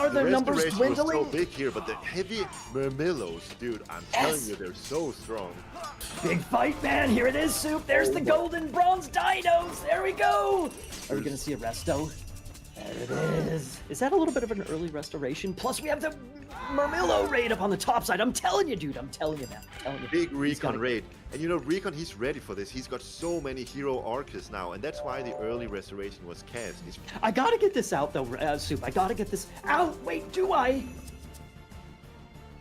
Are their numbers dwindling? Was so big here, but the heavy Murmillos, dude, I'm telling you, they're so strong. Big fight, man. Here it is, Soup. There's the golden bronze dinos. There we go. Are we going to see a resto? There it is. Is that a little bit of an early restoration? Plus, we have the Murmillo raid up on the top side. I'm telling you, dude. I'm telling you, man. I'm telling you. Big Recon raid. And you know, Recon, he's ready for this. He's got so many hero archers now, and that's why the early restoration was cast. I gotta get this out, though, Soup. I gotta get this out. Wait, do I?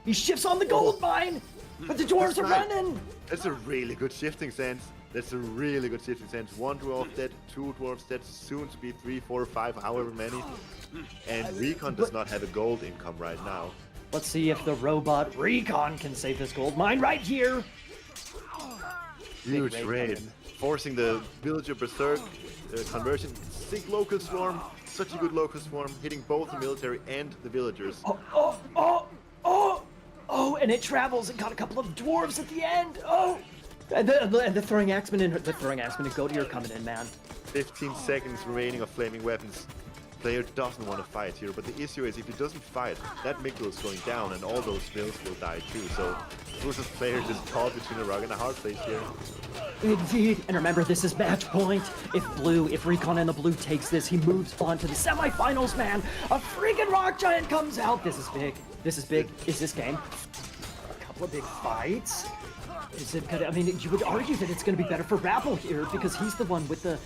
He shifts on the gold mine, but the dwarves are running. That's a really good shifting sense. That's a really good shifting sense. One dwarf dead, two dwarves dead, soon to be 3, 4, 5, however many. And Recon does not have a gold income right now. Let's see if the robot Recon can save this gold mine right here. Huge raid, forcing the villager berserk conversion. Sick local swarm, such a good local swarm, hitting both the military and the villagers. Oh, and it travels and got a couple of dwarves at the end. Oh, and the throwing axemen and Goaty are coming in, man. 15 seconds remaining of flaming weapons. Player doesn't want to fight here, but the issue is if he doesn't fight, that Mikkel is going down and all those mills will die too. So Versus player just caught between a rock and a hard place here. Indeed, and remember, this is match point. If Recon and the blue takes this, he moves on to the semifinals, man. A freaking rock giant comes out. This is big. This is big. Is this game? A couple of big fights. Is it gonna? I mean, you would argue that it's going to be better for Rappel here because he's the one with the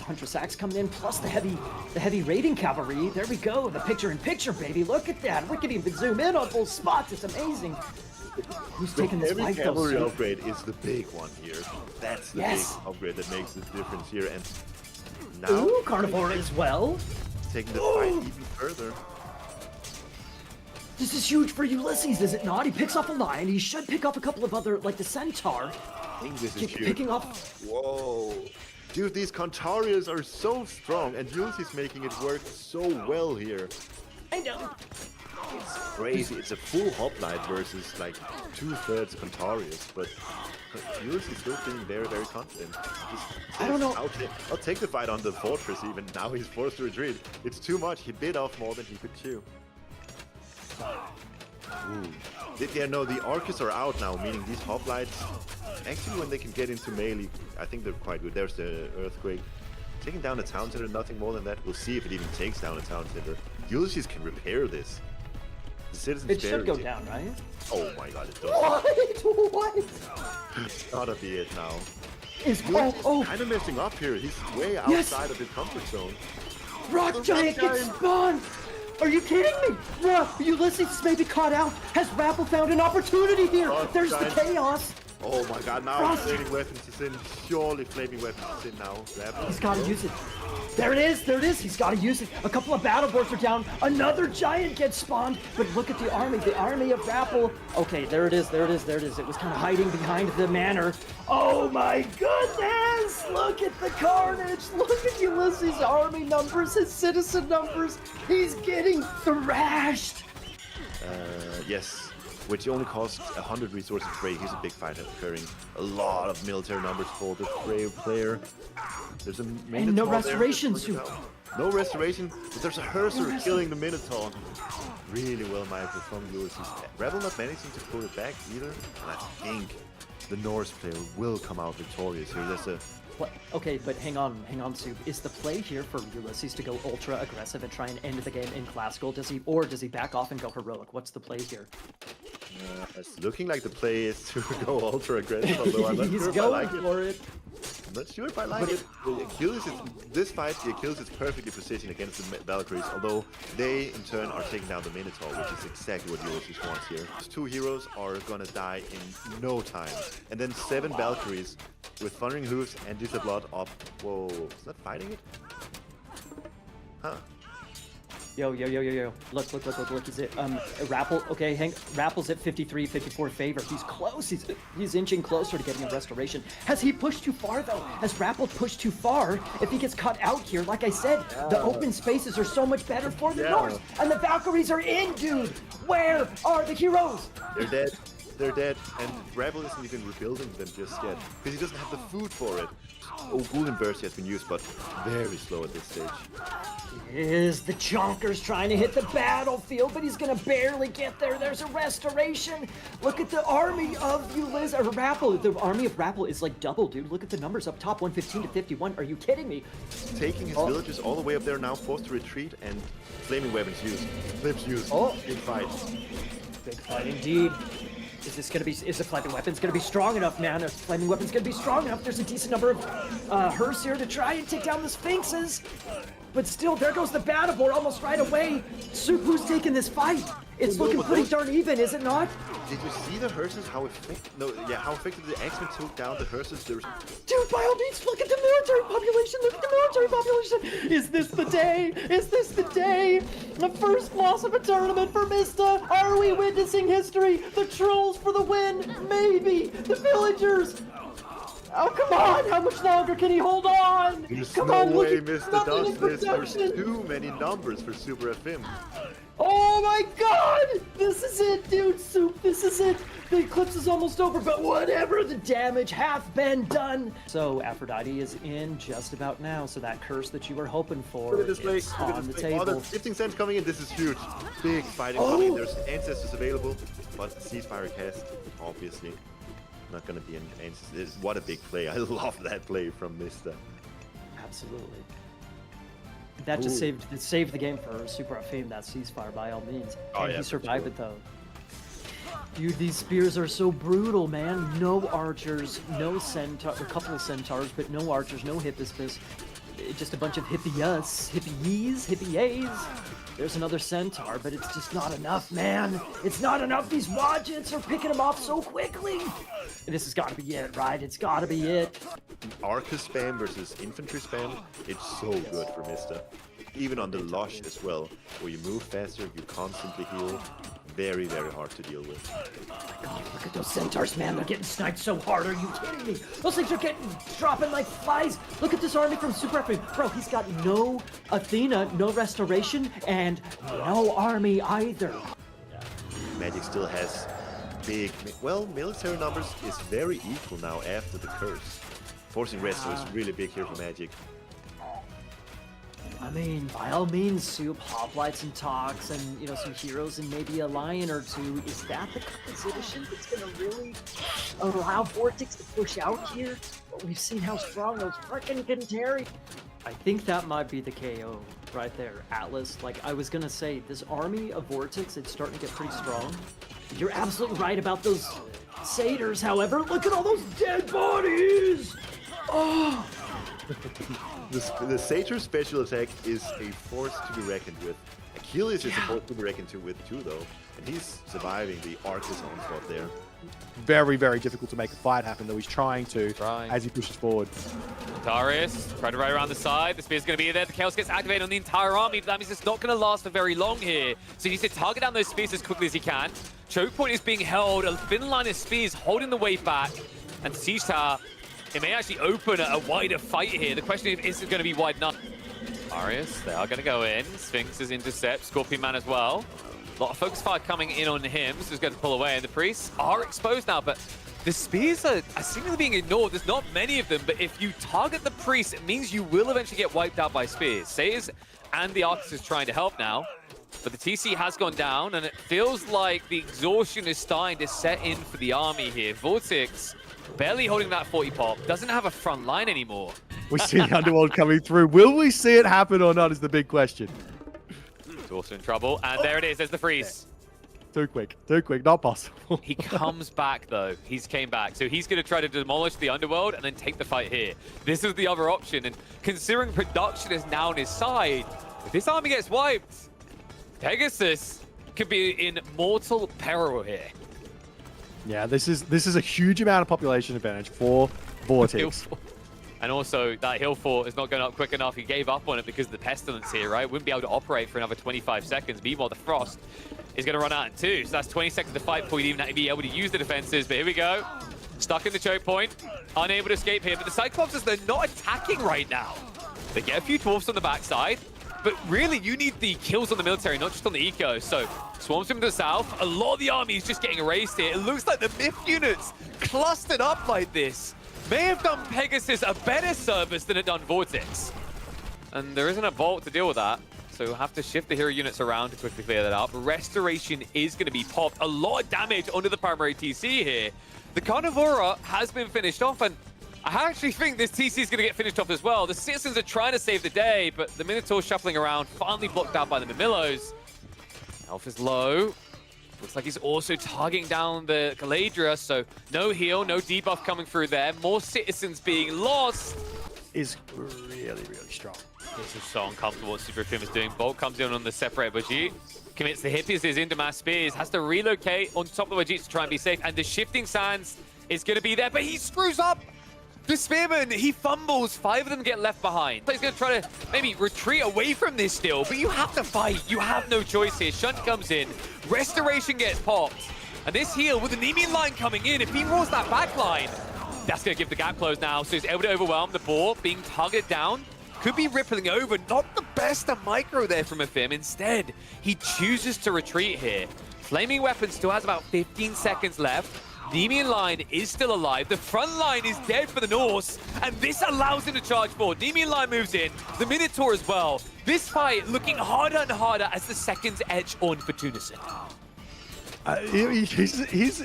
Huntress Axe coming in, plus the heavy raiding cavalry. There we go, the picture-in-picture, baby. Look at that. We can even zoom in on both spots. It's amazing. Who's taking this fight? The cavalry upgrade is the big one here. That's the big upgrade that makes the difference here. And now, Carnivore as well. Taking the fight even further. This is huge for Ulysses, is it not? He picks up a lion. He should pick up a couple of other, like the centaur. I think this is huge. Picking up. Whoa. Dude, these Contarias are so strong, and Ulysses making it work so well here. I know. It's crazy. It's a full hoplite versus like 2/3 Contarias, but Ulysses still feeling very, very confident. I don't know. I'll take the fight on the fortress even. Now he's forced to retreat. It's too much. He bit off more than he could chew. Ooh. Yeah, no, the Arcus are out now, meaning these hoplites, actually when they can get into melee, I think they're quite good. There's the Earthquake. Taking down a town center, nothing more than that. We'll see if it even takes down a town center. Ulysses can repair this. The citizens it should go down, right? Oh my god, it does. What? It's gotta be it now. Is kind of messing up here. He's way outside of his comfort zone. Rock Giant gets spawned! Are you kidding me? Ulysses may be caught out. Has Rappel found an opportunity here? There's the chaos. Oh my god, now flaming weapons is in. Surely flaming weapons is in now. Rappel. He's gotta use it. There it is. He's gotta use it. A couple of battle boards are down. Another giant gets spawned. But look at the army of Rappel. Okay, there it is. It was kind of hiding behind the manor. Oh my goodness! Look at the carnage. Look at Ulysses' army numbers, his citizen numbers. He's getting thrashed. Yes. Which only costs 100 resources Frey. Here's a big fight occurring. A lot of military numbers for the Frey player. There's a Minotaur and no restoration suit. No restoration, but there's a Herser killing the Minotaur. Really well minded from Ulysses. Rebel not managing to pull it back either. And I think the Norse player will come out victorious here. There's a what? Okay, but hang on, Soup. Is the play here for Ulysses to go ultra aggressive and try and end the game in classical? Does he back off and go heroic? What's the play here? It's looking like the play is to go ultra aggressive, although I'm not sure if I like it. I'm not sure if I like it. This fight, the Achilles is perfectly positioned against the Valkyries, although they in turn are taking down the Minotaur, which is exactly what Ulysses wants here. These two heroes are gonna die in no time. And then 7 Valkyries with Thundering Hooves and Disha Blood up. Whoa, is that fighting it? Huh. Yo. Look. Is it, Rappel, okay, Rappel's at 53, 54 favor. He's close. He's inching closer to getting a restoration. Has he pushed too far, though? Has Rappel pushed too far? If he gets cut out here, like I said, the open spaces are so much better for the Norse. And the Valkyries are in, dude. Where are the heroes? They're dead. they're dead, and Rebel isn't even rebuilding them just yet, because he doesn't have the food for it. Oh, Golden Burst has been used, but very slow at this stage. Is the Chonkers trying to hit the battlefield, but he's gonna barely get there. There's a restoration. Look at the army of Rapple. The army of Rapple is like double, dude. Look at the numbers up top, 115 to 51. Are you kidding me? Taking his villages all the way up there now, forced to retreat, and flaming weapons used. Flips used. Big fight. Big fight indeed. Is the flaming weapon's gonna be strong enough, man? Is flaming weapon's gonna be strong enough? There's a decent number of hearse here to try and take down the Sphinxes. But still, there goes the battle board almost right away. Soup, who's taking this fight? It's looking pretty darn even, is it not? Did you see the hearses? How effective the X-Men took down the hearses? Dude, by all means, look at the military population. Look at the military population. Is this the day? Is this the day? The first loss of a tournament for Mista. Are we witnessing history? The trolls for the win. Maybe. The villagers. Oh, come on! How much longer can he hold on? There's Come no on, way Mr. does this. There's too many numbers for Super FM. Oh my god! This is it, dude, Soup, this is it! The eclipse is almost over, but whatever, the damage hath been done! So, Aphrodite is in just about now, so that curse that you were hoping for is on the table. Oh, there's 15 cents coming in, this is huge. Big fighting coming in, there's Ancestors available, but Ceasefire cast, obviously. Not gonna be an Ancestors. What a big play, I love that play from Mista. Absolutely. That just saved the game for Super Fame, that ceasefire by all means. And he survived it though. Dude, these spears are so brutal, man. No archers, no centaur, a couple of centaurs, but no archers, no hippispis. Just a bunch of hippie-yas, hippie-yays. There's another centaur, but it's just not enough, man. It's not enough. These Wadjets are picking them off so quickly. This has got to be it, right? It's got to be it. Arcus spam versus infantry spam, it's so good for Mista. Even on the Lush as well, where you move faster, you constantly heal. Very, very hard to deal with. Oh my god, look at those centaurs, man. They're getting sniped so hard. Are you kidding me? Those things are dropping like flies. Look at this army from Super F. Bro, he's got no Athena, no restoration, and no army either. Magic still has big, well, military numbers is very equal now after the curse. Forcing resto is really big here for Magic. I mean, by all means, Soup, hoplites and talks, and, you know, some heroes and maybe a lion or two. Is that the composition that's going to really allow Vortex to push out here? But we've seen how strong those frickin' can carry. I think that might be the KO right there, Atlas. Like, I was going to say, this army of Vortex, it's starting to get pretty strong. You're absolutely right about those satyrs, however. Look at all those dead bodies! Oh! The Satyr special attack is a force to be reckoned with. Achilles is a force to be reckoned with too, though. And he's surviving the Arcus onslaught there. Very, very difficult to make a fight happen, though. He's trying to as he pushes forward. Darius, trying to ride around the side. The spear's going to be there. The Chaos gets activated on the entire army. That means it's not going to last for very long here. So he needs to target down those spears as quickly as he can. Choke point is being held. A thin line of spears holding the way back. And Siege Tower, it may actually open a wider fight here. The question is it going to be wide enough? Darius, they are going to go in. Sphinxes intercept. Scorpion Man as well. A lot of focus fire coming in on him, so he's going to pull away. And the priests are exposed now, but the spears are seemingly being ignored. There's not many of them, but if you target the priest, it means you will eventually get wiped out by spears. Sayers and the Arcus is trying to help now, but the TC has gone down, and it feels like the exhaustion is starting to set in for the army here. Vortex barely holding that 40 pop, doesn't have a front line anymore. We see the Underworld coming through. Will we see it happen or not is the big question. He's also in trouble, and there it is, there's the freeze. Too quick, not possible. He comes back though, he's came back. So he's gonna try to demolish the Underworld and then take the fight here. This is the other option, and considering production is now on his side, if this army gets wiped, Pegasus could be in mortal peril here. Yeah, this is a huge amount of population advantage for Vortex. And also, that hill fort is not going up quick enough. He gave up on it because of the pestilence here, right? Wouldn't be able to operate for another 25 seconds. Meanwhile, the frost is going to run out in 2. So that's 20 seconds to fight before you'd even be able to use the defenses. But here we go. Stuck in the choke point. Unable to escape here. But the Cyclopses, they're not attacking right now. They get a few dwarfs on the backside. But really, you need the kills on the military, not just on the eco. So, swarms him to the south. A lot of the army is just getting erased here. It looks like the Myth units clustered up like this may have done Pegasus a better service than it done Vortex. And there isn't a vault to deal with that. So we'll have to shift the hero units around to quickly clear that up. Restoration is going to be popped. A lot of damage onto the primary TC here. The Carnivora has been finished off, and I actually think this TC is going to get finished off as well. The citizens are trying to save the day, but the Minotaur shuffling around, finally blocked out by the Mamillos. Health is low. Looks like he's also targeting down the Galadra, so no heal, no debuff coming through there. More citizens being lost. Is really, really strong. This is so uncomfortable what Super Film is doing. Bolt comes in on the separate Wajit. Commits the hippies, is into mass spears. Has to relocate on top of the Wajit to try and be safe. And the shifting sands is going to be there, but he screws up. The spearman, he fumbles. 5 of them get left behind. So he's going to try to maybe retreat away from this still, but you have to fight. You have no choice here. Shunt comes in. Restoration gets popped. And this heal with the Nemean line coming in, if he rolls that back line, that's going to give the gap close now. So he's able to overwhelm the boar, being targeted down. Could be rippling over. Not the best of micro there from Afim. Instead, he chooses to retreat here. Flaming Weapon still has about 15 seconds left. Nemean line is still alive. The front line is dead for the Norse, and this allows him to charge forward. Nemean line moves in. The Minotaur as well. This fight looking harder and harder as the seconds edge on for Tunison.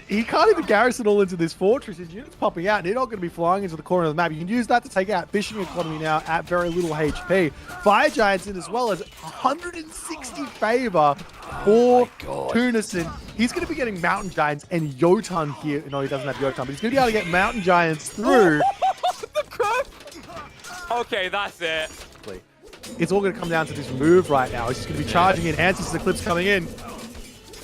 He can't even garrison all into this fortress. His units popping out, and they're not going to be flying into the corner of the map. You can use that to take out fishing economy now at very little HP. Fire Giants in as well as 160 favor for Tunison. He's going to be getting Mountain Giants and Jotun here. No, he doesn't have Jotun, but he's going to be able to get Mountain Giants through. The crap! Okay, that's it. It's all going to come down to this move right now. He's just going to be charging in. Answers to the clips coming in.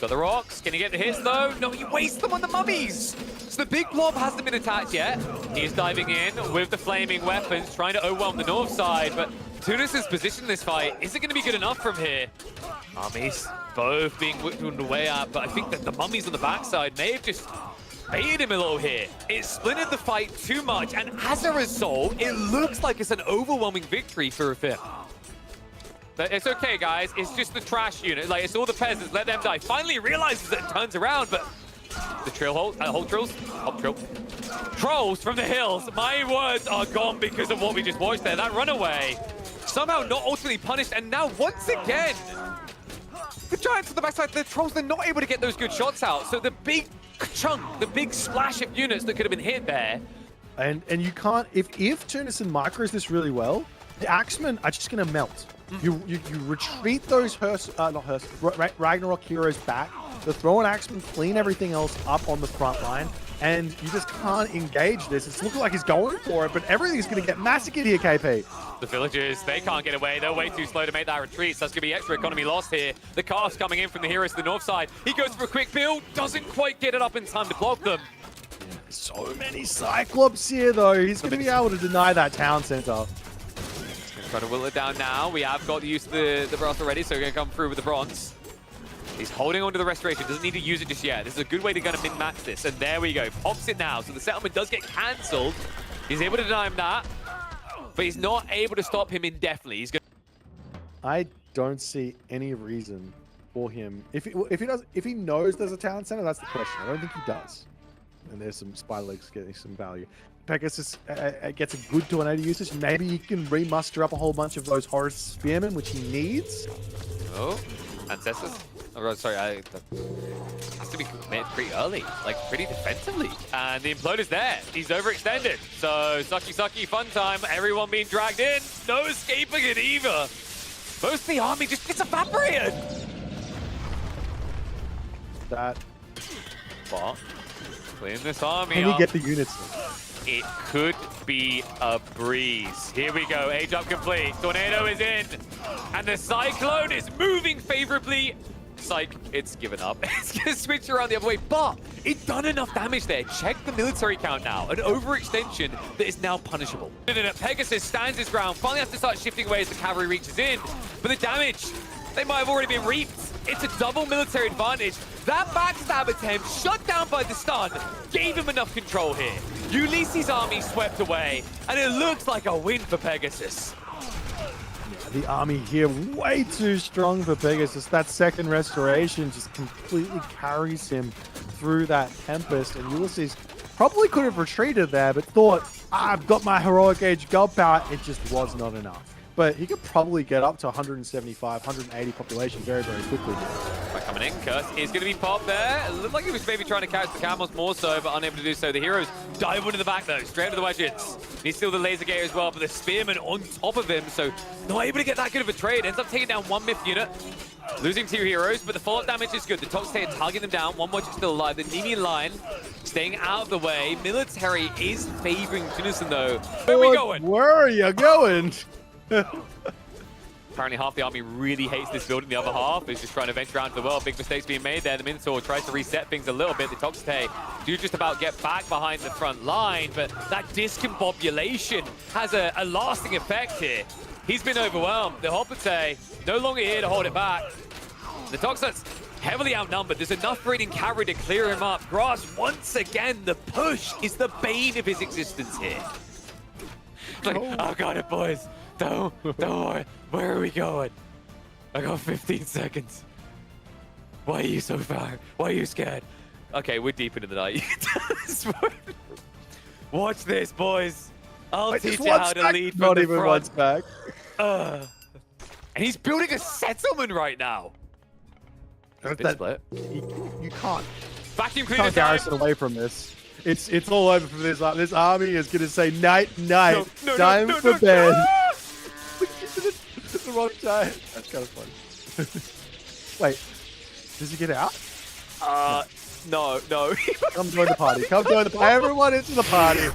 Got the rocks. Can he get the hits though? No, he wastes them on the mummies. So the big blob hasn't been attacked yet. He's diving in with the flaming weapons, trying to overwhelm the north side. But Tunis's position in this fight isn't going to be good enough from here. Armies both being whittled away at, but I think that the mummies on the backside may have just baited him a little here. It splintered the fight too much, and as a result, it looks like it's an overwhelming victory for Afim. But it's okay, guys. It's just the trash unit. Like, it's all the peasants. Let them die. Finally realizes that it turns around, but the trail hold trolls. Trolls from the hills. My words are gone because of what we just watched there. That runaway somehow not ultimately punished, and now once again, the Giants on the backside, the trolls, they're not able to get those good shots out. So the big chunk, the big splash of units that could have been hit there. And you can't, if Tunison micros this really well, the Axemen are just going to melt. You retreat those Ragnarok heroes back, to throw an Axeman, clean everything else up on the front line, and you just can't engage this. It's looking like he's going for it, but everything's going to get massacred here, KP. The villagers, they can't get away. They're way too slow to make that retreat, so that's going to be extra economy lost here. The cast coming in from the heroes to the north side. He goes for a quick build, doesn't quite get it up in time to block them. So many Cyclops here, though. He's going to be able to deny that town center. Trying to will it down now. We have got the use of the brass already, so we're going to come through with the bronze. He's holding on to the restoration. Doesn't need to use it just yet. This is a good way to kind of min-max this. And there we go. Pops it now. So the settlement does get cancelled. He's able to deny him that. But he's not able to stop him indefinitely. He's going. I don't see any reason for him. If he knows there's a town center, that's the question. I don't think he does. And there's some spy legs getting some value. Pegasus gets a good tornado usage. Maybe he can re-muster up a whole bunch of those Horus Spearmen, which he needs. Oh, Ancestors. Oh, sorry, has to be made pretty early, like pretty defensively. And the Imploder's there. He's overextended. So, sucky, fun time. Everyone being dragged in. No escaping it either. Most of the army just gets evaporated. That. But, clean this army Can up. he get the units? It could be a breeze. Here we go, age up complete. Tornado is in. And the Cyclone is moving favorably. Psych, it's given up. It's gonna switch around the other way, but it's done enough damage there. Check the military count now. An overextension that is now punishable. Pegasus stands his ground. Finally has to start shifting away as the cavalry reaches in. But the damage, they might have already been reaped. It's a double military advantage. That backstab attempt, shut down by the stun, gave him enough control here. Ulysses' army swept away, and it looks like a win for Pegasus. The army here way too strong for Pegasus. That second restoration just completely carries him through that Tempest. And Ulysses probably could have retreated there, but thought, I've got my heroic age gold power. It just was not enough. But he could probably get up to 175, 180 population very, very quickly. By coming in, Curse is going to be popped there. It looked like he was maybe trying to catch the camels more so, but unable to do so. The heroes dive into the back though, straight into the wedges. He's still the laser gator as well, but the spearman on top of him, so not able to get that good of a trade. Ends up taking down one Myth unit, losing 2 heroes, but the follow-up damage is good. The Toxic are targeting them down. One watch is still alive. The Nemean line staying out of the way. Military is favoring Tunison though. Where are we going? Where are you going? Apparently half the army really hates this building. The other half is just trying to venture out into the world. Big mistakes being made there. The Minotaur tries to reset things a little bit. The Toxite do just about get back behind the front line, but that discombobulation has a lasting effect here. He's been overwhelmed. The Hoplite no longer here to hold it back. The Toxite's heavily outnumbered. There's enough raiding cavalry to clear him up. Grass, once again, the push is the bane of his existence here. It's like, oh, got it, boys. Don't worry. Where are we going? I got 15 seconds. Why are you so far? Why are you scared? Okay, we're deep into the night. Watch this, boys. I'll teach you how to lead from Not the even front. once back. And he's building a settlement right now. Split. You can't. Vacuum Can't cleaner time. garrison away from this. It's all over for this. This army is going to say night, No, time no, for no, bed. no. It's the wrong time. That's kind of funny. Wait, does he get out? No. Come join the party. Come join the party. Everyone into the party.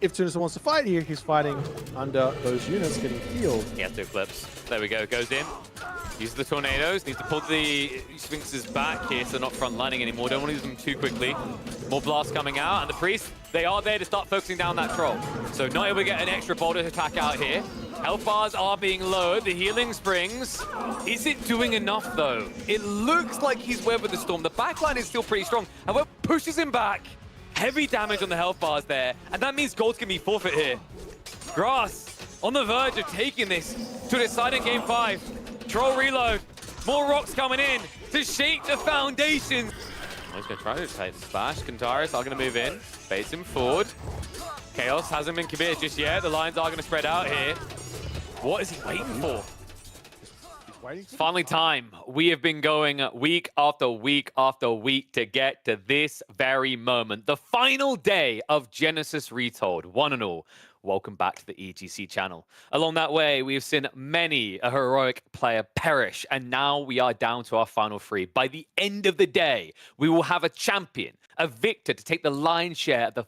If Tunison wants to fight here, he's fighting under those units getting healed. He has 2 clips. There we go. Goes in. Uses the tornadoes. Needs to pull the Sphinxes back here so they're not front lining anymore. Don't want to use them too quickly. More blasts coming out. And the priests, they are there to start focusing down that troll. So not able to get an extra boulder attack out here. Hellfires are being lowered. The healing springs. Is it doing enough though? It looks like he's weathered the storm. The backline is still pretty strong. However, pushes him back. Heavy damage on the Hellfires there. And that means gold's going to be forfeit here. Grass on the verge of taking this to decide in game 5. Troll reload. More rocks coming in to shake the foundations. He's going to try to take the splash. Kantaris are going to move in. Baits him forward. Chaos hasn't been committed just yet. The lines are going to spread out here. What is he waiting for? It's finally time. We have been going week after week after week to get to this very moment. The final day of Genesis Retold. One and all, welcome back to the EGC channel. Along that way, we have seen many a heroic player perish, and now we are down to our final 3. By the end of the day, we will have a champion, a victor to take the lion's share of the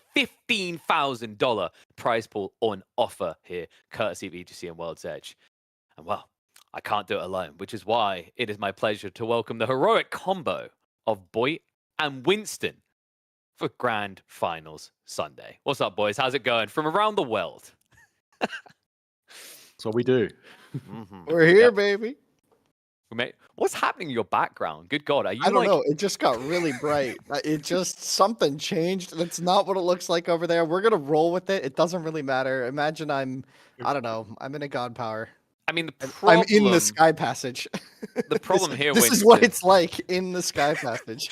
$15,000 prize pool on offer here, courtesy of EGC and World's Edge. And well, I can't do it alone, which is why it is my pleasure to welcome the heroic combo of Boyd and Winston for Grand Finals Sunday. What's up, boys? How's it going from around the world? That's what we do. We're here, baby. Mate, what's happening in your background? Good God, are you I don't know. It just got really bright. It just, something changed. That's not what it looks like over there. We're going to roll with it. It doesn't really matter. Imagine I don't know. I'm in a god power. I mean, the problem, I'm in the Sky Passage. The problem here, this is what it's like in the Sky Passage.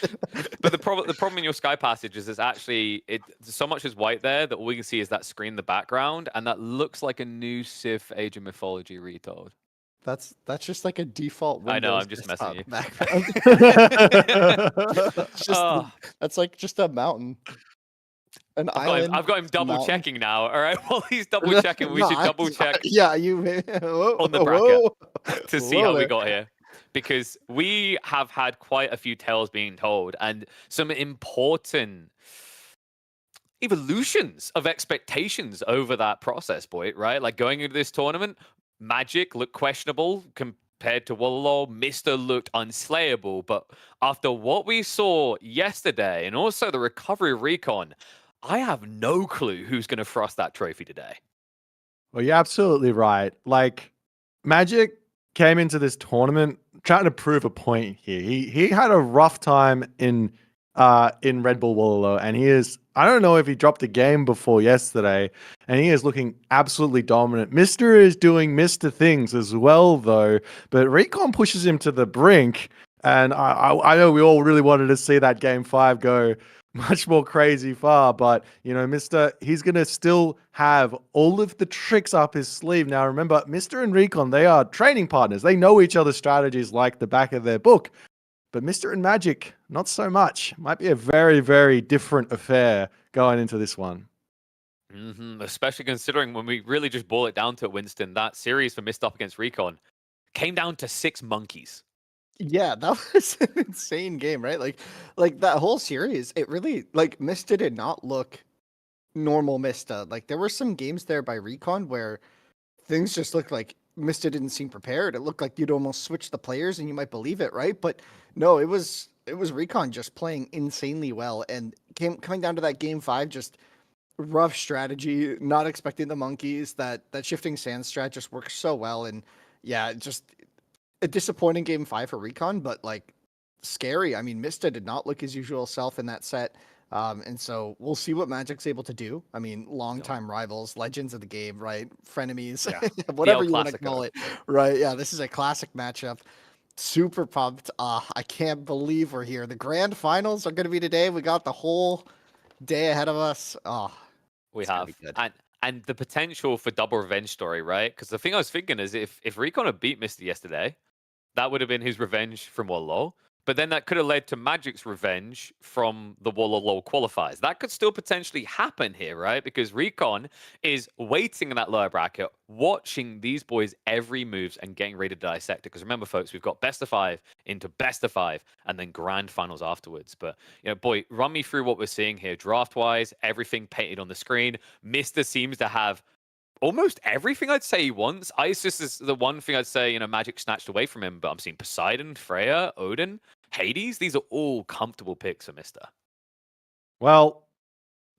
But the problem in your Sky Passage is it's actually so much is white there that all we can see is that screen in the background, and that looks like a new Civ Age of Mythology retold. That's just like a default Windows. I know, I'm just messing you. That's like just a mountain. An island. I've got him double checking now. All right, while he's double checking, we should double check. Yeah, you on the bracket to see how we got here, because we have had quite a few tales being told and some important evolutions of expectations over that process, boy. Right, like going into this tournament, Magic looked questionable compared to Wallow. Mister looked unslayable, but after what we saw yesterday and also the recovery of Recon, I have no clue who's going to thrust that trophy today. Well, you're absolutely right. Like, Magic came into this tournament trying to prove a point here. He had a rough time in in Red Bull Wololo, and he is, I don't know if he dropped a game before yesterday, and he is looking absolutely dominant. Mr. is doing Mr. things as well, though, but Recon pushes him to the brink, and I know we all really wanted to see that game 5 go much more crazy far, but, you know, Mr., he's going to still have all of the tricks up his sleeve. Now, remember, Mr. and Recon, they are training partners. They know each other's strategies like the back of their book. But Mr. and Magic, not so much. Might be a very, very different affair going into this one. Especially considering when we really just boil it down to it, Winston, that series for Mist up against Recon came down to 6 monkeys. Yeah, that was an insane game, right? Like that whole series, it really like Mista did not look normal Mista. Like there were some games there by Recon where things just looked like Mista didn't seem prepared. It looked like you'd almost switch the players and you might believe it, right? But no, it was Recon just playing insanely well and coming down to that game 5, just rough strategy, not expecting the monkeys. That shifting sand strat just works so well, and yeah, just a disappointing game 5 for Recon, but like scary. I mean, Mista did not look his usual self in that set. And so we'll see what Magic's able to do. I mean, longtime rivals, legends of the game, right? Frenemies, whatever you want to call it, right? Yeah, this is a classic matchup. Super pumped. I can't believe we're here. The grand finals are going to be today. We got the whole day ahead of us. We have. And the potential for double revenge story, right? Because the thing I was thinking is if Recon had beat Misty yesterday, that would have been his revenge from Wololo. But then that could have led to Magic's revenge from the Wololo qualifiers. That could still potentially happen here, right? Because Recon is waiting in that lower bracket, watching these boys' every moves and getting ready to dissect it. Because remember, folks, we've got best of 5 into best of 5 and then grand finals afterwards. But, you know, boy, run me through what we're seeing here. Draft-wise, everything painted on the screen. Mr. seems to have almost everything I'd say he wants. Isis is the one thing I'd say, you know, Magic snatched away from him, but I'm seeing Poseidon, Freya, Odin, Hades. These are all comfortable picks for Mister. Well,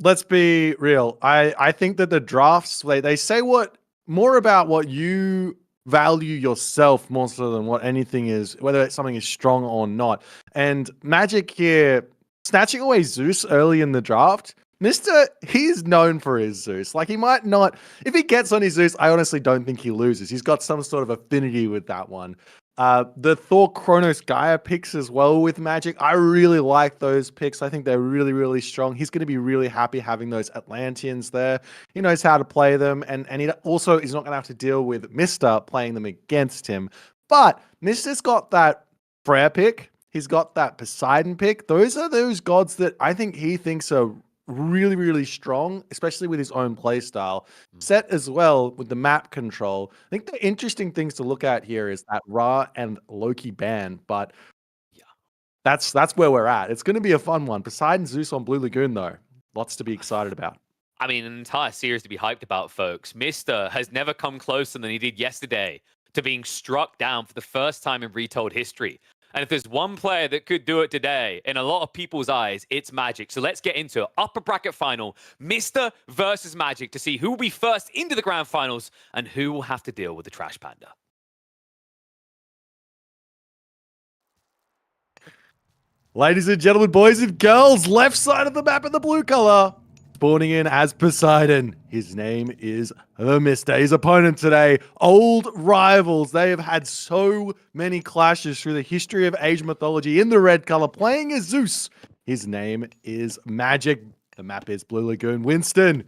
let's be real. I think that the drafts, they say what more about what you value yourself more so than what anything is, whether something is strong or not. And Magic here, snatching away Zeus early in the draft, Mr. He's known for his Zeus. Like, he might not, if he gets on his Zeus, I honestly don't think he loses. He's got some sort of affinity with that one. The Thor Kronos Gaia picks as well with Magic. I really like those picks. I think they're really, really strong. He's going to be really happy having those Atlanteans there. He knows how to play them. And he also is not going to have to deal with Mr. playing them against him. But Mr.'s got that Freya pick. He's got that Poseidon pick. Those are those gods that I think he thinks are really, really strong, especially with his own play style. Set as well with the map control. I think the interesting things to look at here is that Ra and Loki ban, but yeah, that's where we're at. It's going to be a fun one. Poseidon Zeus on Blue Lagoon, though. Lots to be excited about. I mean, an entire series to be hyped about, folks. Mister has never come closer than he did yesterday to being struck down for the first time in Retold history. And if there's one player that could do it today, in a lot of people's eyes, it's Magic. So let's get into it. Upper bracket final, Mister versus Magic, to see who will be first into the grand finals and who will have to deal with the Trash Panda. Ladies and gentlemen, boys and girls, left side of the map in the blue color. Spawning in as Poseidon. His name is Mr. His opponent today, old rivals. They have had so many clashes through the history of Age of Mythology in the red color, playing as Zeus. His name is Magic. The map is Blue Lagoon. Winston,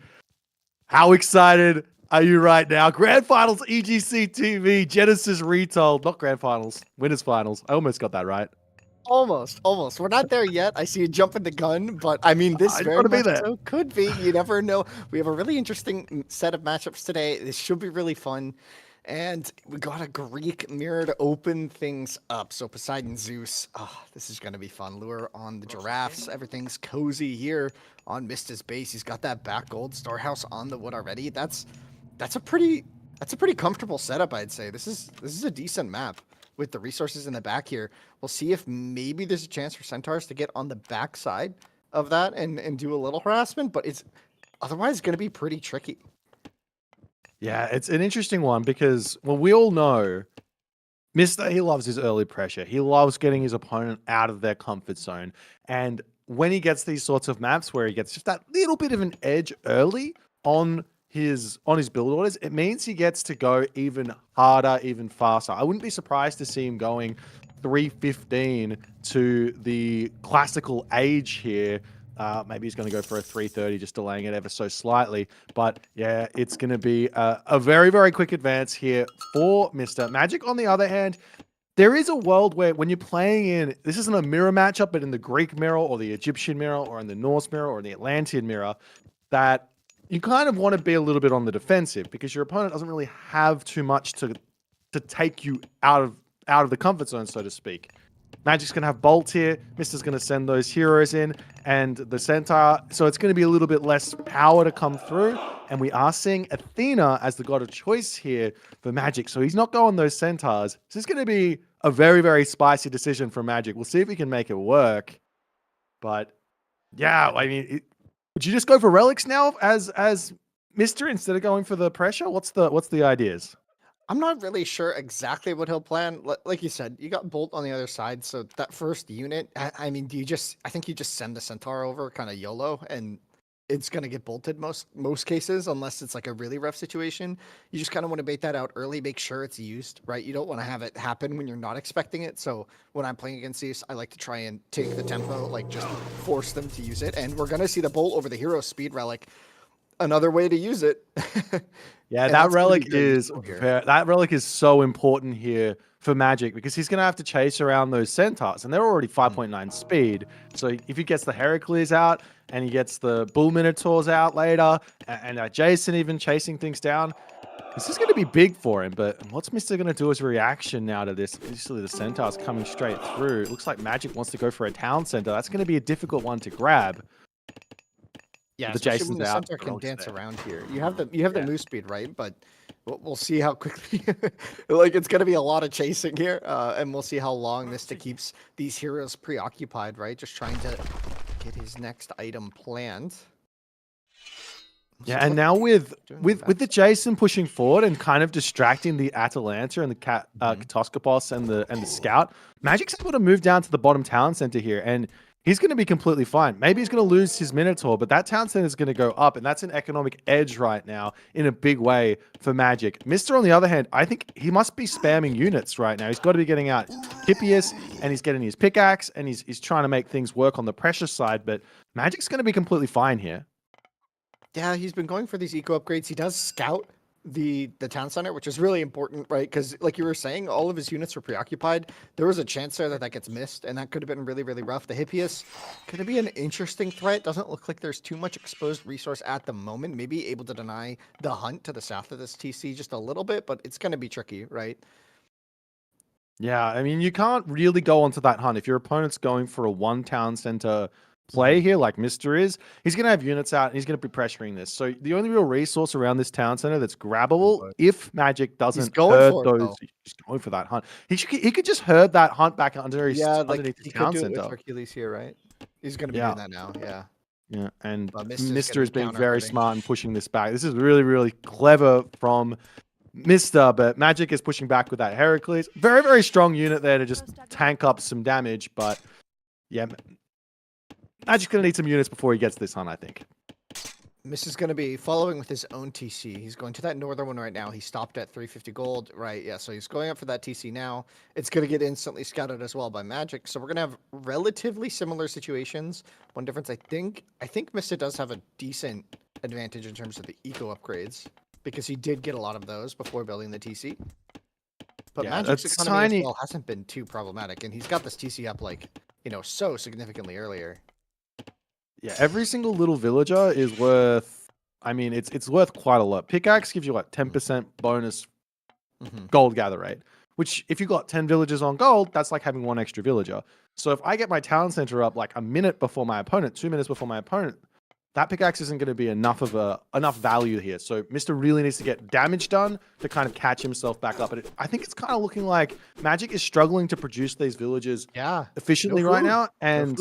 how excited are you right now? Grand Finals, EGC2, Genesis Retold. Not Grand Finals, Winners Finals. I almost got that right. Almost. We're not there yet. I see you jumping the gun, but I mean, this very much so could be. You never know. We have a really interesting set of matchups today. This should be really fun. And we got a Greek mirror to open things up. So Poseidon, Zeus. This is going to be fun. Lure on the giraffes. Everything's cozy here on Mista's base. He's got that back gold storehouse on the wood already. That's a pretty comfortable setup, I'd say. This is a decent map with the resources in the back here. We'll see if maybe there's a chance for Centaurs to get on the back side of that and do a little harassment, but it's otherwise going to be pretty tricky. Yeah, it's an interesting one because, well, we all know Mr. He loves his early pressure. He loves getting his opponent out of their comfort zone. And when he gets these sorts of maps where he gets just that little bit of an edge early on his build orders, it means he gets to go even harder, even faster. I wouldn't be surprised to see him going 315 to the classical age here. Maybe he's going to go for a 330, just delaying it ever so slightly. But yeah, it's going to be a very, very quick advance here for Mr. Magic. On the other hand, there is a world where when you're playing in, this isn't a mirror matchup, but in the Greek mirror or the Egyptian mirror or in the Norse mirror or the Atlantean mirror, that you kind of want to be a little bit on the defensive because your opponent doesn't really have too much to take you out of the comfort zone, so to speak. Magic's going to have Bolt here. Mister's going to send those heroes in and the Centaur. So it's going to be a little bit less power to come through. And we are seeing Athena as the god of choice here for Magic. So he's not going those Centaurs. This is going to be a very, very spicy decision for Magic. We'll see if he can make it work. But yeah, I mean, would you just go for relics now as Mister instead of going for the pressure? What's the ideas? I'm not really sure exactly what he'll plan. Like you said, you got Bolt on the other side, so that first unit, I mean, I think you just send the Centaur over kind of YOLO, and it's going to get bolted most cases, unless it's like a really rough situation. You just kind of want to bait that out early, make sure it's used, right? You don't want to have it happen when you're not expecting it. So when I'm playing against these, I like to try and take the tempo, like just force them to use it. And we're going to see the Bolt over the hero speed relic. Another way to use it. Yeah, that relic is so important here for Magic because he's going to have to chase around those Centaurs, and they're already 5.9 speed. So if he gets the Heracles out and he gets the Bull Minotaurs out later, and Jason even chasing things down, this is going to be big for him. But what's Mister going to do as a reaction now to this? Obviously, the Centaur's coming straight through. It looks like Magic wants to go for a town center. That's going to be a difficult one to grab. Yeah, the Jason's the out. Centaur can dance around here. You have the move speed, right? But we'll see how quickly. Like it's gonna be a lot of chasing here, and we'll see how long Mista keeps these heroes preoccupied, right? Just trying to get his next item planned. Yeah, and now with the Jason pushing forward and kind of distracting the Atalanta and the Katoskopos and the Scout, Magic's able to move down to the bottom town center here, and he's going to be completely fine. Maybe he's going to lose his Minotaur, but that town center is going to go up, and that's an economic edge right now in a big way for Magic. Mister, on the other hand, I think he must be spamming units right now. He's got to be getting out Hippias, and he's getting his pickaxe, and he's trying to make things work on the pressure side, but Magic's going to be completely fine here. Yeah, he's been going for these eco upgrades. He does scout the town center, which is really important, right? Because like you were saying, all of his units were preoccupied. There was a chance there that gets missed, and that could have been really, really rough. The Hippias could be an interesting threat. Doesn't look like there's too much exposed resource at the moment. Maybe able to deny the hunt to the south of this TC just a little bit, but it's going to be tricky, right? Yeah, I mean, you can't really go onto that hunt. If your opponent's going for a one town center play here like Mister is, he's going to have units out and he's going to be pressuring this. So the only real resource around this town center that's grabbable, if Magic doesn't herd those, he's going for that hunt. He could just herd that hunt back underneath his town center. Hercules here, right? He's going to be doing that now, yeah. Yeah, and Mister is being very smart and pushing this back. This is really, really clever from Mister, but Magic is pushing back with that Heracles. Very, very strong unit there to just tank up some damage, but yeah, Magic's going to need some units before he gets this hunt, I think. This is going to be following with his own TC. He's going to that northern one right now. He stopped at 350 gold, right? Yeah, so he's going up for that TC now. It's going to get instantly scouted as well by Magic. So we're going to have relatively similar situations. One difference, I think Mista does have a decent advantage in terms of the eco upgrades because he did get a lot of those before building the TC. But Magic's economy as well hasn't been too problematic, and he's got this TC up like, so significantly earlier. Yeah, every single little villager is worth, I mean, it's worth quite a lot. Pickaxe gives you what, 10% bonus gold gather rate, which if you got 10 villagers on gold, that's like having one extra villager. So if I get my town center up like a minute before my opponent, 2 minutes before my opponent, that pickaxe isn't going to be enough value here. So Mister really needs to get damage done to kind of catch himself back up. But I think it's kind of looking like Magic is struggling to produce these villagers efficiently right now. And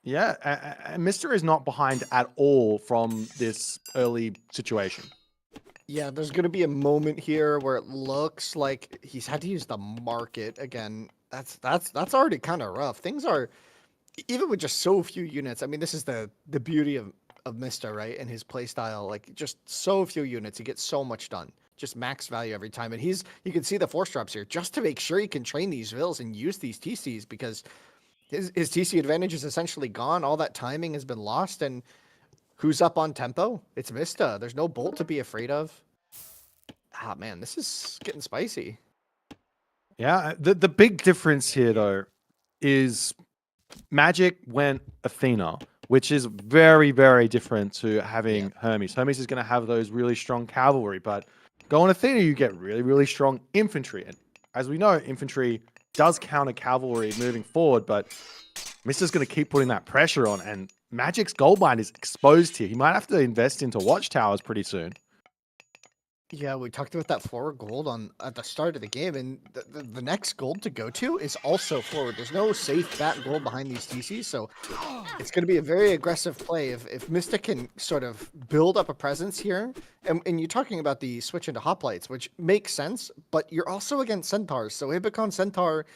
and Mister is not behind at all from this early situation. Yeah, there's going to be a moment here where it looks like he's had to use the market again. That's already kind of rough. Things are even with just so few units, I mean, this is the beauty of Mista, right? And his play style, like just so few units, he gets so much done. Just max value every time. And you can see the force drops here just to make sure he can train these vills and use these TCs, because his TC advantage is essentially gone. All that timing has been lost. And who's up on tempo? It's Mista. There's no Bolt to be afraid of. Ah, man, this is getting spicy. Yeah, the big difference here, though, is Magic went Athena, which is very, very different to having Hermes. Hermes is going to have those really strong cavalry, but going Athena, you get really, really strong infantry. And as we know, infantry does counter cavalry moving forward, but Mister's going to keep putting that pressure on, and Magic's goldmine is exposed here. He might have to invest into watchtowers pretty soon. Yeah, we talked about that forward gold at the start of the game, and the next gold to go to is also forward. There's no safe fat gold behind these TCs, so it's going to be a very aggressive play if Mista can sort of build up a presence here. And you're talking about the switch into hoplites, which makes sense, but you're also against centaurs, so Ibicon Centaur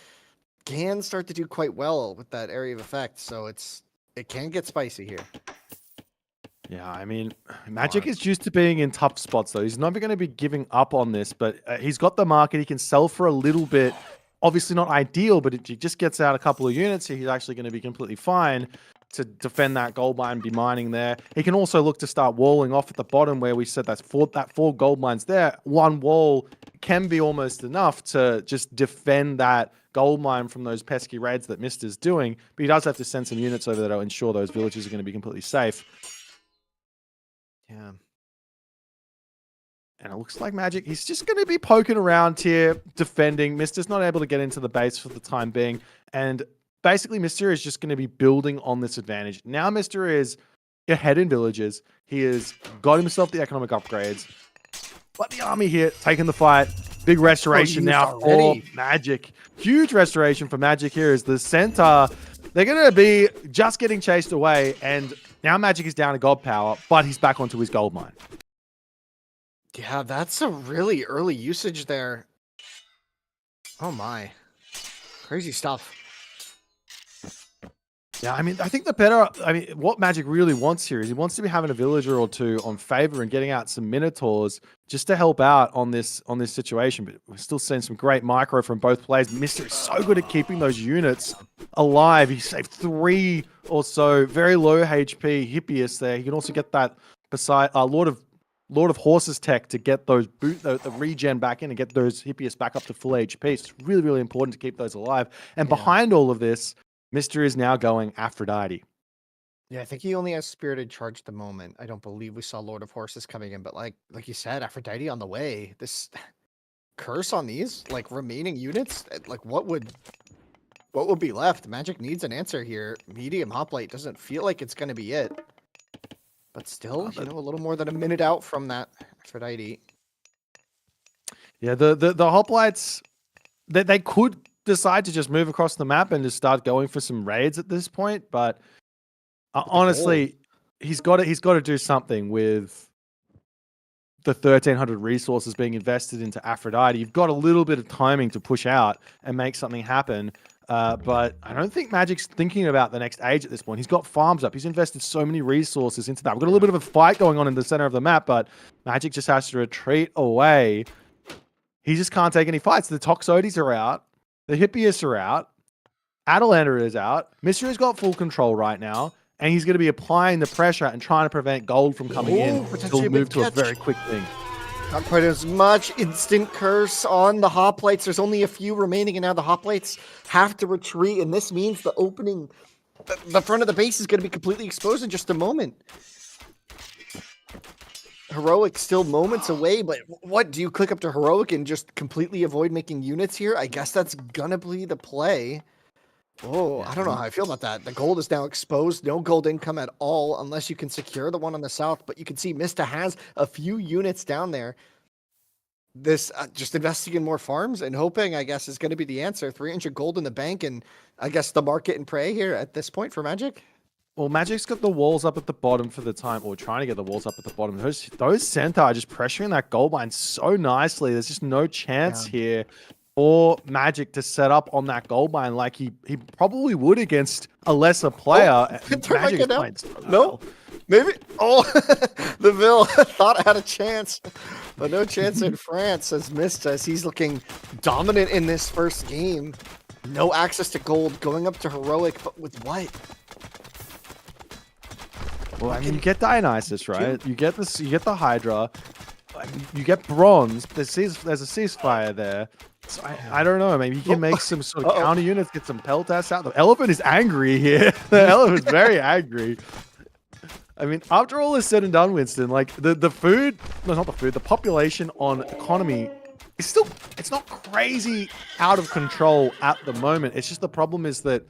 can start to do quite well with that area of effect, so it can get spicy here. Yeah, I mean, Magic is used to being in tough spots, though. He's never going to be giving up on this, but he's got the market. He can sell for a little bit. Obviously not ideal, but he just gets out a couple of units here. He's actually going to be completely fine to defend that gold mine, be mining there. He can also look to start walling off at the bottom where we said that four gold mines there. One wall can be almost enough to just defend that gold mine from those pesky raids that Mister's doing, but he does have to send some units over there to ensure those villages are going to be completely safe. Yeah. And it looks like Magic, he's just going to be poking around here, defending. Mister's not able to get into the base for the time being. And basically, Mister is just going to be building on this advantage. Now, Mister is ahead in villages. He has got himself the economic upgrades. But the army here, taking the fight. Big restoration now for Magic. Huge restoration for Magic here is the Centaur. They're going to be just getting chased away. And now Magic is down to god power, but he's back onto his gold mine. Yeah, that's a really early usage there. Oh my. Crazy stuff. Yeah, I mean, I think what Magic really wants here is he wants to be having a villager or two on favor and getting out some Minotaurs just to help out on this situation. But we're still seeing some great micro from both players. Mister is so good at keeping those units alive. He saved 3 or so very low HP Hippias there. He can also get that beside Lord of Horses tech to get those the regen back in and get those Hippias back up to full HP. So it's really, really important to keep those alive. And behind all of this, Mister is now going Aphrodite. Yeah, I think he only has Spirited Charge at the moment. I don't believe we saw Lord of Horses coming in, but like you said, Aphrodite on the way. This curse on these like remaining units, like what would be left? Magic needs an answer here. Medium Hoplite doesn't feel like it's going to be it. But still, a little more than a minute out from that Aphrodite. Yeah, the hoplites, they could decide to just move across the map and just start going for some raids at this point, but honestly, he's got to do something with the 1,300 resources being invested into Aphrodite. You've got a little bit of timing to push out and make something happen. But I don't think Magic's thinking about the next age at this point. He's got farms up. He's invested so many resources into that. We've got a little bit of a fight going on in the center of the map, but Magic just has to retreat away. He just can't take any fights. The Toxotes are out. The Hippias are out. Atalander is out. Mister has got full control right now, and he's going to be applying the pressure and trying to prevent gold from coming in. He'll move to a very quick thing. Not quite as much. Instant curse on the hoplites. There's only a few remaining, and now the hoplites have to retreat, and this means the opening, the front of the base is going to be completely exposed in just a moment. Heroic still moments away, but what, do you click up to Heroic and just completely avoid making units here? I guess that's gonna be the play. Oh, I don't know how I feel about that. The gold is now exposed. No gold income at all unless you can secure the one on the south, but you can see Mista has a few units down there. This just investing in more farms and hoping, I guess, is going to be the answer. 300 gold in the bank, and I guess the market and prey here at this point for Magic. Well, Magic's got the walls up at the bottom for the time, or trying to get the walls up at the bottom. Those Centaur are just pressuring that gold mine so nicely. There's just no chance here for Magic to set up on that gold mine like he probably would against a lesser player. Magic is playing so No, well. maybe. Oh, the Ville thought I had a chance, but no chance in France as missed as he's looking dominant in this first game. No access to gold, going up to heroic, but with what? Well, I mean, you get Dionysus, right? You get this. You get the Hydra. You get bronze. There's a ceasefire there. So I don't know. Maybe he can make some sort of counter units, get some Peltas out. The elephant is angry here. The elephant's very angry. I mean, after all is said and done, Winston, like the food, no, not the food, the population on economy is still, it's not crazy out of control at the moment. It's just the problem is that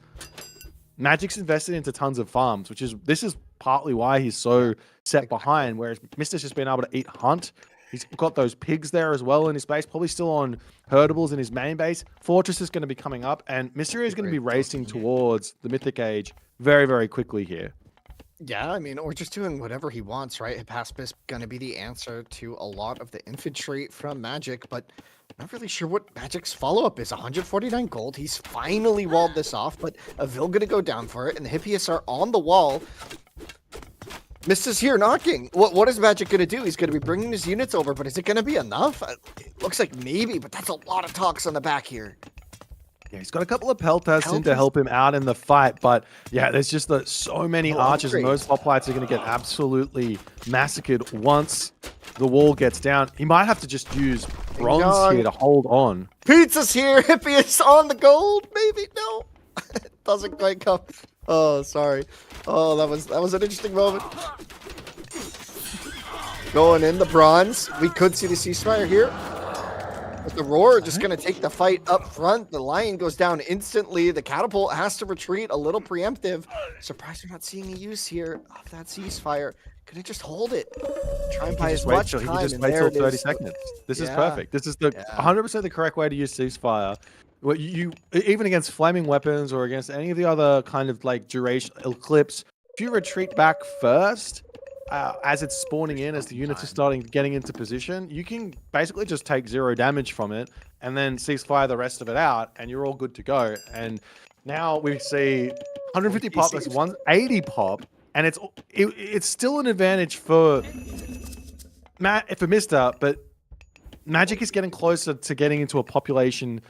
Magic's invested into tons of farms, this is partly why he's so set behind, whereas Mister's just been able to eat hunt. He's got those pigs there as well in his base, probably still on herdables in his main base. Fortress is going to be coming up, and Mystery is going to be racing towards the Mythic Age very, very quickly here. Yeah, I mean, or just doing whatever he wants, right? Hypaspis going to be the answer to a lot of the infantry from Magic, but not really sure what Magic's follow-up is. 149 gold. He's finally walled this off, but a Vil going to go down for it, and the Hippias are on the wall. Mister's here knocking. What is Magic going to do? He's going to be bringing his units over, but is it going to be enough? It looks like maybe, but that's a lot of talks on the back here. Yeah, he's got a couple of Peltas in to help him out in the fight, but yeah, there's just so many archers, and those hoplites are going to get absolutely massacred once the wall gets down. He might have to just use bronze here to hold on. Pizza's here. Hippias on the gold. Maybe no. It doesn't quite come. Oh, sorry. Oh, that was an interesting moment. Going in the bronze. We could see the ceasefire here. But the Roar just going to take the fight up front. The Lion goes down instantly. The Catapult has to retreat, a little preemptive. Surprised we're not seeing a use here of that ceasefire. Could it just hold it? Try and buy as much time. He can just wait till 30 seconds. This is perfect. This is the 100% the correct way to use ceasefire. What you even against flaming weapons or against any of the other kind of like duration eclipse, if you retreat back first, as it's spawning in, as the units are getting into position, you can basically just take 0 damage from it and then ceasefire the rest of it out, and you're all good to go. And now we see 150 pop versus 180 pop, and it's still an advantage for Mister, but Magic is getting closer to getting into a population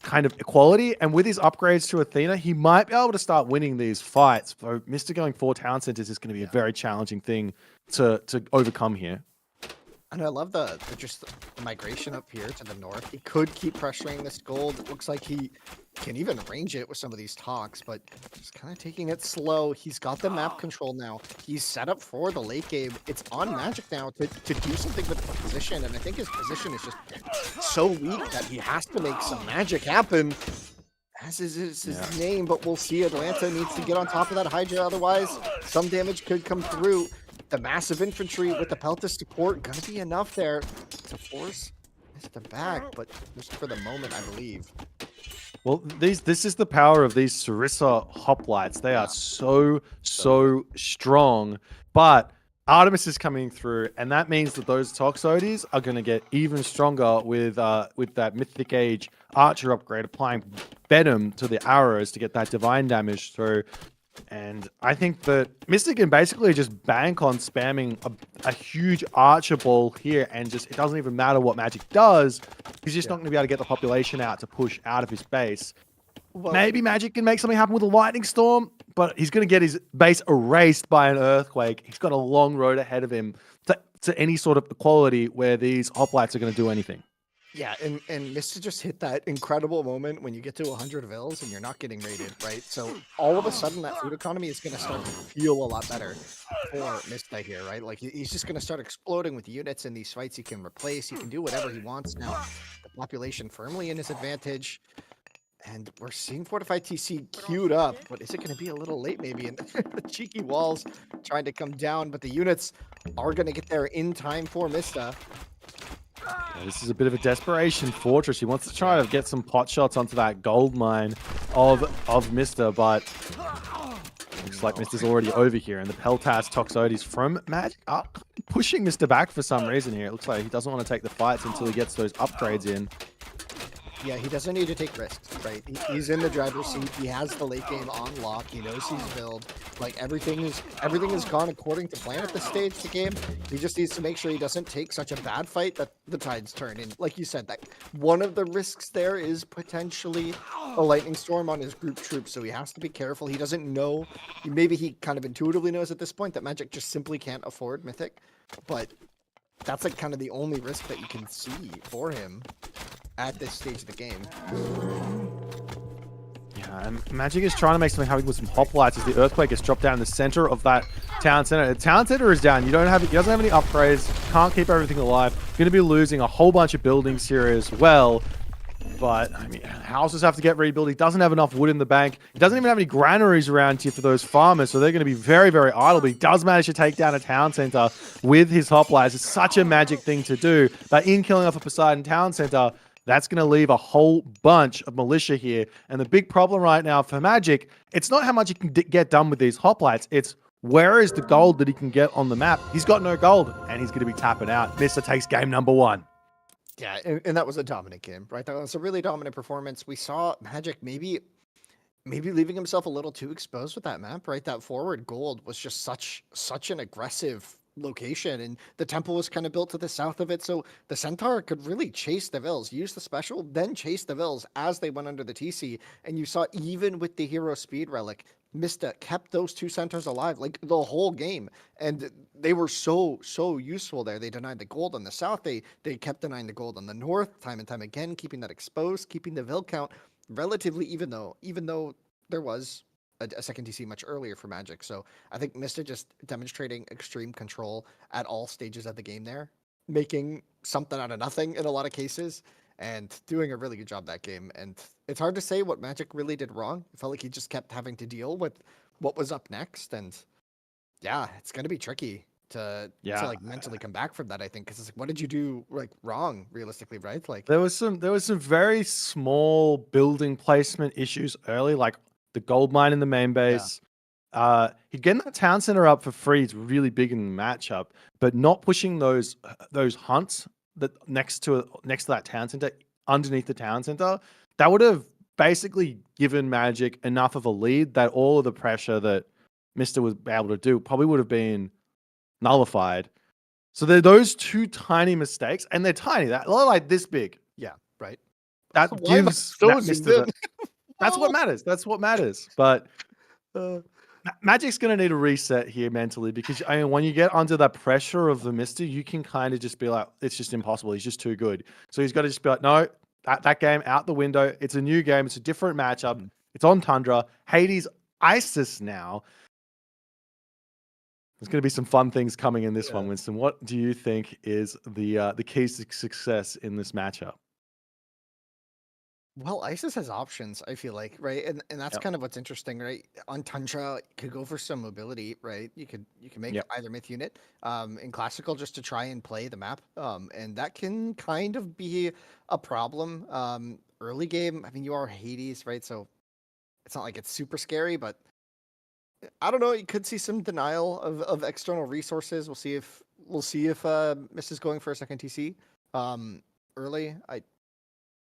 kind of equality, and with his upgrades to Athena, he might be able to start winning these fights. So Mister going 4 town centers is going to be a very challenging thing to overcome here. And I love the migration up here to the north. He could keep pressuring this gold. It looks like he can even range it with some of these talks, but just kind of taking it slow. He's got the map control now. He's set up for the late game. It's on Magic now to do something with the position, and I think his position is just so weak that he has to make some magic happen. As is his name, but we'll see. Atlanta needs to get on top of that Hydra, otherwise some damage could come through. The massive infantry with the Peltas support gonna be enough there to force Mister back, but just for the moment, I believe. Well, this is the power of these Sarissa hoplites. They are so strong, but Artemis is coming through, and that means that those Toxotes are going to get even stronger with that Mythic Age Archer upgrade, applying Venom to the arrows to get that divine damage through. And I think that Mystic can basically just bank on spamming a huge Archer ball here, and just it doesn't even matter what Magic does. He's just not going to be able to get the population out to push out of his base. Well, maybe Magic can make something happen with a lightning storm, but he's going to get his base erased by an earthquake. He's got a long road ahead of him to any sort of equality where these hoplites are going to do anything. Yeah, and Mister just hit that incredible moment when you get to 100 Vils and you're not getting raided, right? So all of a sudden that food economy is going to start to feel a lot better for Mister here, right? Like he's just going to start exploding with units in these fights. He can replace, he can do whatever he wants now. The population firmly in his advantage. And we're seeing Fortified TC queued up, but is it going to be a little late maybe? And the cheeky walls trying to come down, but the units are going to get there in time for Mister. Yeah, this is a bit of a desperation fortress. He wants to try to get some pot shots onto that gold mine of Mister, but looks like Mister's already over here, and the Peltas Toxotes from Magic are pushing Mister back for some reason here. It looks like he doesn't want to take the fights until he gets those upgrades in. Yeah, he doesn't need to take risks, right? He's in the driver's seat. He has the late game on lock. He knows he's build. Like everything is gone according to plan at this stage of the game. He just needs to make sure he doesn't take such a bad fight that the tides turn. And like you said, that one of the risks there is potentially a lightning storm on his group troops. So he has to be careful. He doesn't know. Maybe he kind of intuitively knows at this point that Magic just simply can't afford Mythic, but that's like kind of the only risk that you can see for him at this stage of the game. Yeah, and Magic is trying to make something happen with some hoplites as the Earthquake is dropped down in the center of that town center. The town center is down. He doesn't have any upgrades. Can't keep everything alive. Going to be losing a whole bunch of buildings here as well. But, I mean, houses have to get rebuilt. He doesn't have enough wood in the bank. He doesn't even have any granaries around here for those farmers, so they're going to be very, very idle. But he does manage to take down a town center with his hoplites. It's such a Magic thing to do. But in killing off a Poseidon town center, that's going to leave a whole bunch of militia here. And the big problem right now for Magic, it's not how much he can get done with these hoplites. It's where is the gold that he can get on the map. He's got no gold, and he's going to be tapping out. Mr. takes game number 1. Yeah, and that was a dominant game, right? That was a really dominant performance. We saw Magic maybe leaving himself a little too exposed with that map, right? That forward gold was just such an aggressive location, and the temple was kind of built to the south of it, so the Centaur could really chase the Vils, use the special, then chase the Vils as they went under the TC. And you saw even with the hero speed relic, Mista kept those 2 Centaurs alive like the whole game, and they were so useful there. They denied the gold on the south, they kept denying the gold on the north time and time again, keeping that exposed, keeping the Vil count relatively even though there was a second TC much earlier for Magic. So I think Mista just demonstrating extreme control at all stages of the game there, making something out of nothing in a lot of cases, and doing a really good job that game. And it's hard to say what Magic really did wrong. It felt like he just kept having to deal with what was up next. And yeah, it's going to be tricky to like mentally come back from that, I think, because it's like, what did you do like wrong realistically, right? Like there was some very small building placement issues early, like the gold mine in the main base. He'd getting that town center up for free is really big in the matchup, but not pushing those hunts that next to that town center, underneath the town center, that would have basically given Magic enough of a lead that all of the pressure that Mista was able to do probably would have been nullified. So they're those 2 tiny mistakes, and they're tiny. They're like this big. yeah, right. That Why am I gives so that zoomed Mista in? that's what matters. That's what matters. But Magic's going to need a reset here mentally, because I mean, when you get under that pressure of the Mista, you can kind of just be like, it's just impossible. He's just too good. So he's got to just be like, no, that game out the window. It's a new game. It's a different matchup. It's on Tundra. Hades, Isis now. There's going to be some fun things coming in this one, Winston. What do you think is the keys to success in this matchup? Well, ISIS has options, I feel like, right? And that's kind of what's interesting, right? On Tundra, you could go for some mobility, right? You can make either myth unit in classical just to try and play the map. And that can kind of be a problem. Early game, I mean, you are Hades, right? So it's not like it's super scary, but I don't know. You could see some denial of external resources. We'll see if Mist is going for a second TC early. I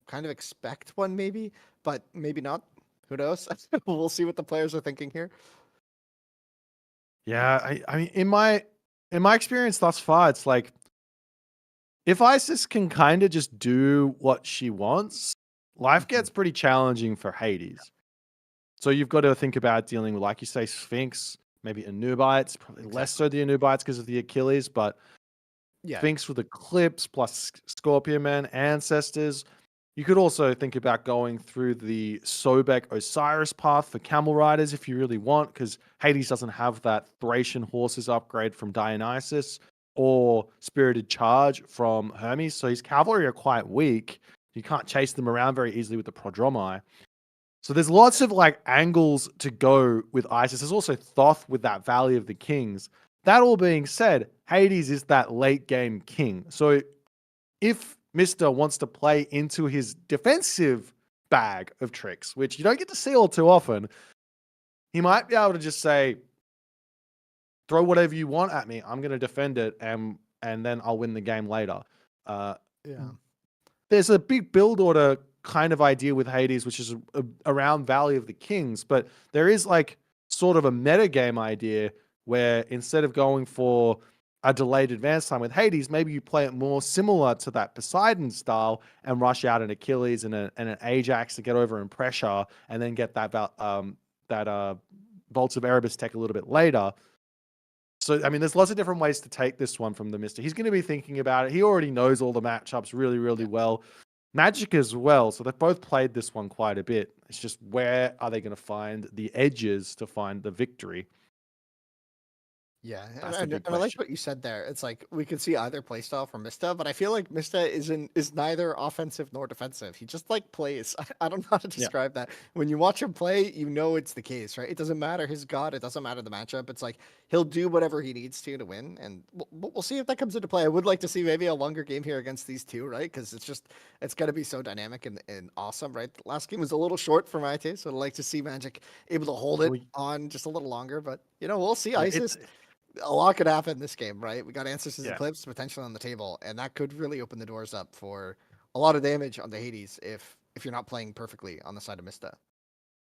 kind of expect one maybe, but maybe not. Who knows? We'll see what the players are thinking here. Yeah, I mean, in my experience thus far, it's like if Isis can kind of just do what she wants, life gets pretty challenging for Hades. So you've got to think about dealing with, like you say, Sphinx, maybe Anubites, probably less so the Anubites because of the Achilles, but Sphinx with Eclipse plus Scorpion Man, Ancestors. You could also think about going through the Sobek Osiris path for Camel Riders if you really want, because Hades doesn't have that Thracian Horses upgrade from Dionysus or Spirited Charge from Hermes, so his cavalry are quite weak. You can't chase them around very easily with the Prodromi. So there's lots of like angles to go with Isis. There's also Thoth with that Valley of the Kings. That all being said, Hades is that late game king. So if Mista wants to play into his defensive bag of tricks, which you don't get to see all too often, he might be able to just say, throw whatever you want at me. I'm going to defend it, and then I'll win the game later. There's a big build order kind of idea with Hades, which is around Valley of the Kings, but there is like sort of a meta game idea where instead of going for a delayed advance time with Hades, maybe you play it more similar to that Poseidon style and rush out an Achilles and an Ajax to get over in pressure, and then get that Bolts of Erebus tech a little bit later. So, I mean, there's lots of different ways to take this one from the Mister. He's going to be thinking about it. He already knows all the matchups really, really well. Magic as well. So they've both played this one quite a bit. It's just where are they going to find the edges to find the victory? Yeah, That's the and big I like question. what you said there. It's like we could see either playstyle from Mista, but I feel like Mista is neither offensive nor defensive. He just like plays. I don't know how to Yeah. describe that. When you watch him play, you know it's the case, right? It doesn't matter his god. It doesn't matter the matchup. It's like he'll do whatever he needs to win, and we'll see if that comes into play. I would like to see maybe a longer game here against these two, right? Because it's going to be so dynamic and awesome, right? The last game was a little short for my taste, so I'd like to see Magic able to hold it Well, on just a little longer. But we'll see. Yeah, ISIS. A lot could happen in this game, right? We got Ancestors Yeah. Eclipse potentially on the table, and that could really open the doors up for a lot of damage on the Hades if you're not playing perfectly on the side of Mista.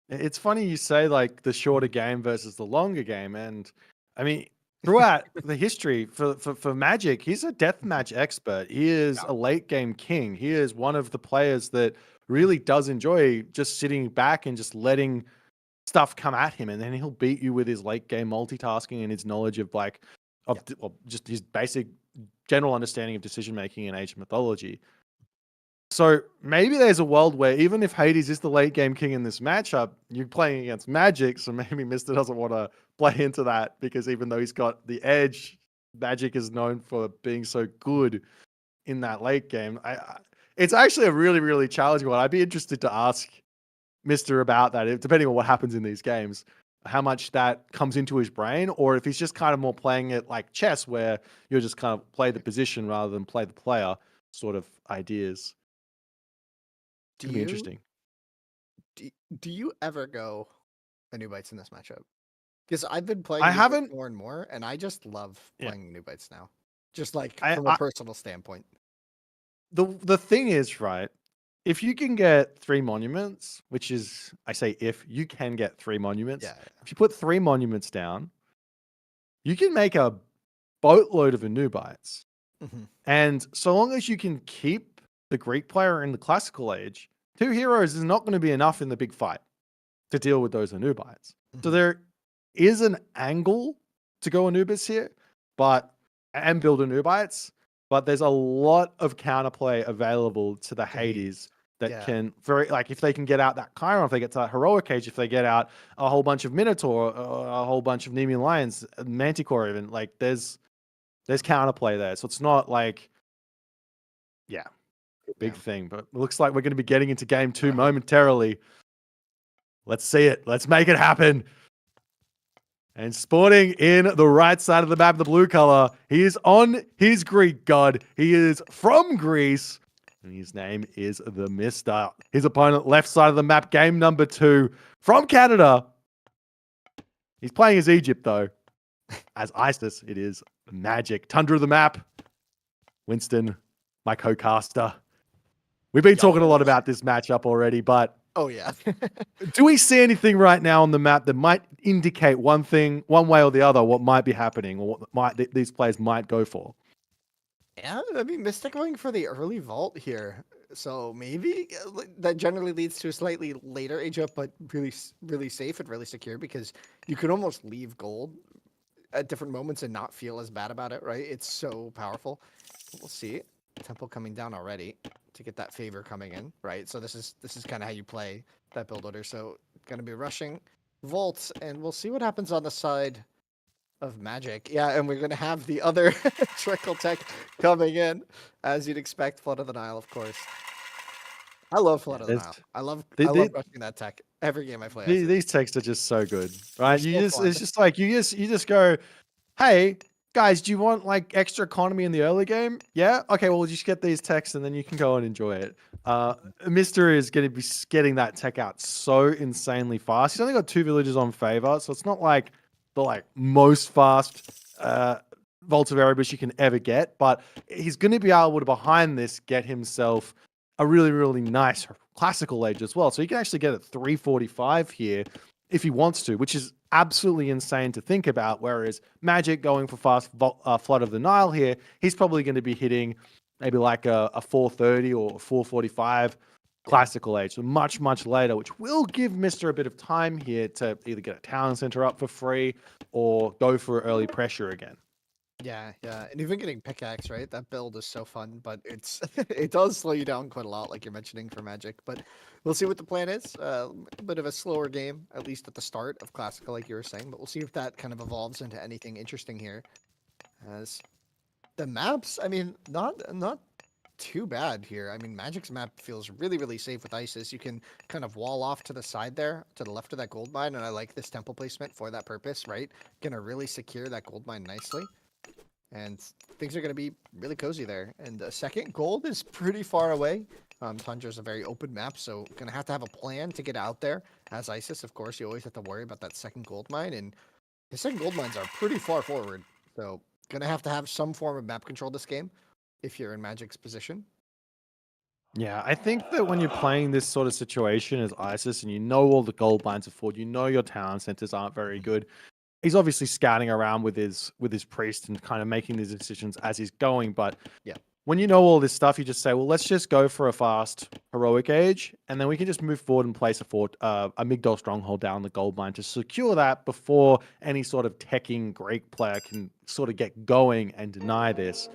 It's funny you say like the shorter game versus the longer game, and I mean throughout the history for Magic, he's a deathmatch expert. He is a late game king. He is one of the players that really does enjoy just sitting back and just letting stuff come at him, and then he'll beat you with his late game multitasking and his knowledge of just his basic general understanding of decision making in Age of Mythology. So maybe there's a world where even if Hades is the late game king in this matchup, you're playing against Magic, so maybe Mister doesn't want to play into that, because even though he's got the edge, Magic is known for being so good in that late game. It's actually a really, really challenging one. I'd be interested to ask Mister about that, depending on what happens in these games, how much that comes into his brain, or if he's just kind of more playing it like chess, where you're just kind of play the position rather than play the player sort of ideas. Could be interesting. Do you ever go New Bites in this matchup? Because I've been playing I New Bites haven't. more and more, and I just love Yeah. playing New Bites now. Just like I- from a personal standpoint. The thing is, right, if you can get 3 monuments, which is, I say if you can get 3 monuments, Yeah. if you put 3 monuments down, you can make a boatload of Anubites. Mm-hmm. And so long as you can keep the Greek player in the classical age, 2 heroes is not going to be enough in the big fight to deal with those Anubites. So there is an angle to go Anubis here, and build Anubites, but there's a lot of counterplay available to the Hades that can if they can get out that Chiron, if they get to that heroic age, if they get out a whole bunch of Minotaur, a whole bunch of Nemean Lions, Manticore even, like there's counterplay there. So it's not like, big thing, but it looks like we're going to be getting into game 2 momentarily. Let's see it. Let's make it happen. And spawning in the right side of the map, the blue color, he is on his Greek god. He is from Greece, and his name is the Mister. His opponent, left side of the map, game number 2, from Canada. He's playing as Egypt, though. As ISIS, it is Magic. Tundra of the map, Winston, my co-caster. We've been talking a lot about this matchup already, but oh yeah. do we see anything right now on the map that might indicate one way or the other, what might be happening, or what these players might go for? Yeah, I mean, Mystic going for the early vault here. So maybe that generally leads to a slightly later age up, but really, really safe and really secure, because you can almost leave gold at different moments and not feel as bad about it, right? It's so powerful. We'll see. Temple coming down already to get that favor coming in, right? So this is kind of how you play that build order. So gonna be rushing vaults, and we'll see what happens on the side of Magic. Yeah, and we're gonna have the other trickle tech coming in, as you'd expect. Flood of the Nile, of course. I love Flood of the Nile. I love rushing that tech every game I play. These techs are just so good, right? So It's just like you just go, hey guys, do you want like extra economy in the early game? Yeah, okay, well, just get these techs and then you can go and enjoy it. Mister is going to be getting that tech out so insanely fast. He's only got 2 villages on favor, so it's not like the most fast Vault of Erebus you can ever get, but he's going to be able to, behind this, get himself a really, really nice Classical Age as well. So he can actually get at 345 here if he wants to, which is absolutely insane to think about. Whereas Magic going for fast Flood of the Nile here, he's probably going to be hitting maybe like a 430 or 445 Classical Age. So much, much later, which will give Mr. a bit of time here to either get a town center up for free or go for early pressure again. Yeah, and even getting pickaxe, right? That build is so fun, but it's it does slow you down quite a lot, like you're mentioning for Magic. But we'll see what the plan is. A bit of a slower game, at least at the start of Classical, like you were saying. But we'll see if that kind of evolves into anything interesting here. As the maps, I mean, not too bad here. I mean, Magic's map feels really safe with Isis. You can kind of wall off to the side there, to the left of that gold mine, and I like this temple placement for that purpose, right? Gonna really secure that gold mine nicely. And things are going to be really cozy there. And second gold is pretty far away. Tundra's a very open map, so going to have a plan to get out there. As Isis, of course, you always have to worry about that second gold mine. And the second gold mines are pretty far forward. So going to have some form of map control this game if you're in Magic's position. Yeah, I think that when you're playing this sort of situation as Isis and you know all the gold mines are forward, you know your town centers aren't very good. He's obviously scouting around with his priest and kind of making these decisions as he's going. But yeah, when you know all this stuff, you just say, well, let's just go for a fast heroic age, and then we can just move forward and place a Migdol stronghold down the gold mine to secure that before any sort of teching Greek player can sort of get going and deny this.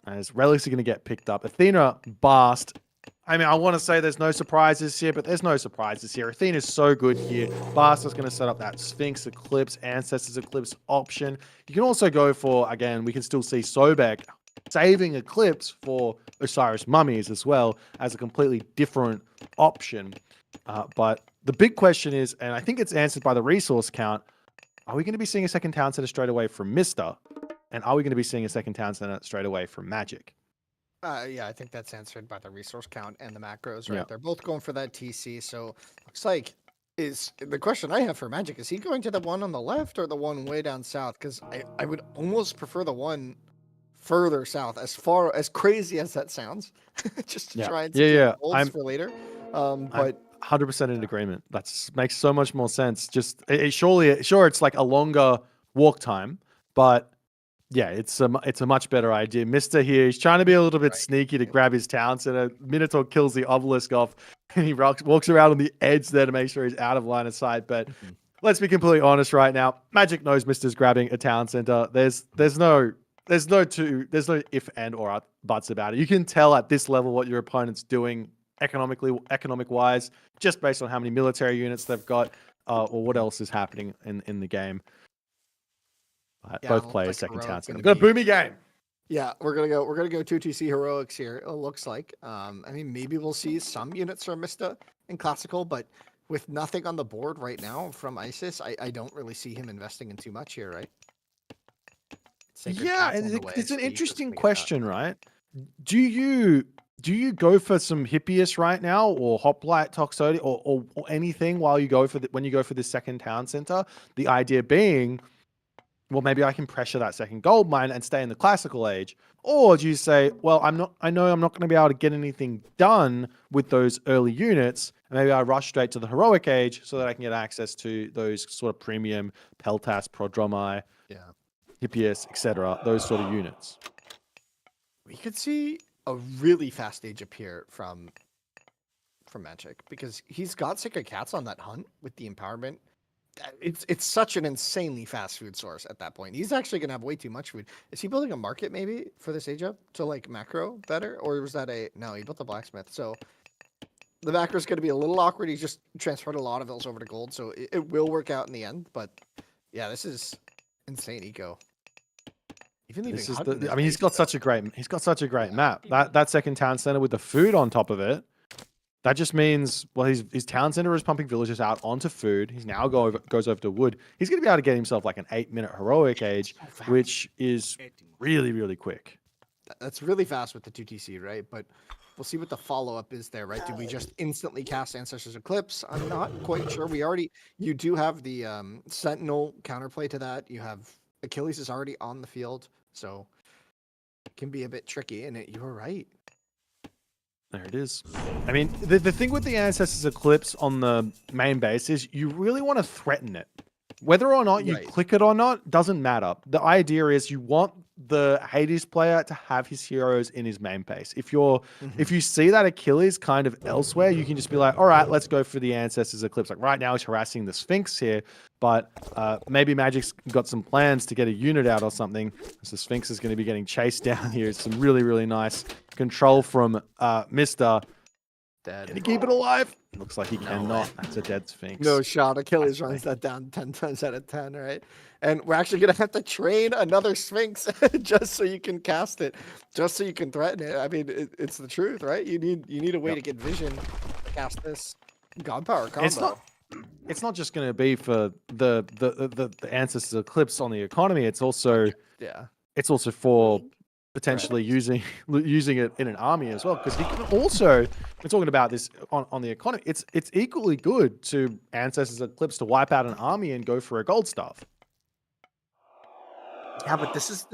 As Relics are going to get picked up. Athena, Bast. I mean, I want to say there's no surprises here, but there's no surprises here. Athena's so good here. Bast is going to set up that Sphinx Eclipse, Ancestors Eclipse option. You can also go for, again, we can still see Sobek saving Eclipse for Osiris Mummies as well as a completely different option. But the big question is, and I think it's answered by the resource count, are we going to be seeing a second town center straight away from Mr.? And are we going to be seeing a second town center straight away from Magic? Yeah, I think that's answered by the resource count and the macros, right? Yeah. They're both going for that TC, so looks like is the question I have for Magic, is he going to the one on the left or the one way down south? Because I would almost prefer the one further south, as crazy as that sounds, just to try and secure goals for later. But I'm 100% in agreement. That makes so much more sense. Just sure, it's like a longer walk time, but yeah, it's a much better idea. Mister here, he's trying to be a little bit sneaky to grab his town center. Minotaur kills the obelisk off, and he walks around on the edge there to make sure he's out of line of sight. But let's be completely honest right now. Magic knows Mister's grabbing a town center. There's no if and or buts about it. You can tell at this level what your opponent's doing economic wise, just based on how many military units they've got, or what else is happening in the game. Both players second town center. We've got a boomy game. Yeah, we're gonna go 2TC heroics here. It looks like. I mean, maybe we'll see some units from Mista in classical, but with nothing on the board right now from Isis, I don't really see him investing in too much here, right? Yeah, it's an interesting question, right? Do you go for some Hippias right now, or Hoplite Toxote, or anything while you go when you go for this second town center? The idea being, well, maybe I can pressure that second gold mine and stay in the classical age. Or do you say, well, I know I'm not going to be able to get anything done with those early units, and maybe I rush straight to the heroic age so that I can get access to those sort of premium Peltas, Prodromi, Hippias, etc., those sort of units. We could see a really fast age appear from Magic, because he's got Sacred Cats on that hunt with the empowerment. It's such an insanely fast food source at that point. He's actually gonna have way too much food. Is he building a market maybe for this age up to like macro better, or was that no? He built a blacksmith, so the macro is gonna be a little awkward. He's just transferred a lot of those over to gold, so it will work out in the end. But yeah, this is insane eco. He's got such a great map. That second town center with the food on top of it. That just means, well, his town center is pumping villagers out onto food. He's now goes over to wood. He's going to be able to get himself like an 8-minute heroic age, which is really, really quick. That's really fast with the 2TC, right? But we'll see what the follow-up is there, right? Do we just instantly cast Ancestors Eclipse? I'm not quite sure. You do have the Sentinel counterplay to that. You have Achilles is already on the field, so it can be a bit tricky. And you were right. There it is. I mean, the thing with the Ancestors Eclipse on the main base is you really want to threaten it. Whether or not you click it or not doesn't matter. The idea is you want the Hades player to have his heroes in his main base. If you see that Achilles kind of elsewhere, you can just be like, all right, let's go for the Ancestors Eclipse. Like right now he's harassing the Sphinx here, but maybe Magic's got some plans to get a unit out or something. So the Sphinx is going to be getting chased down here. It's some really, really nice control from Mr. Dead. Can he keep it alive? Looks like he cannot. That's a dead Sphinx. No shot. Achilles runs that down 10 times out of 10, right? And we're actually going to have to train another Sphinx just so you can cast it, just so you can threaten it. I mean, it's the truth, right? You need a way to get vision to cast this God Power combo. It's not just going to be for the Ancestors Eclipse on the economy. It's also for potentially using it in an army as well, because he can also, we're talking about this on the economy, it's equally good to Ancestors Eclipse to wipe out an army and go for a gold staff. Yeah, but this is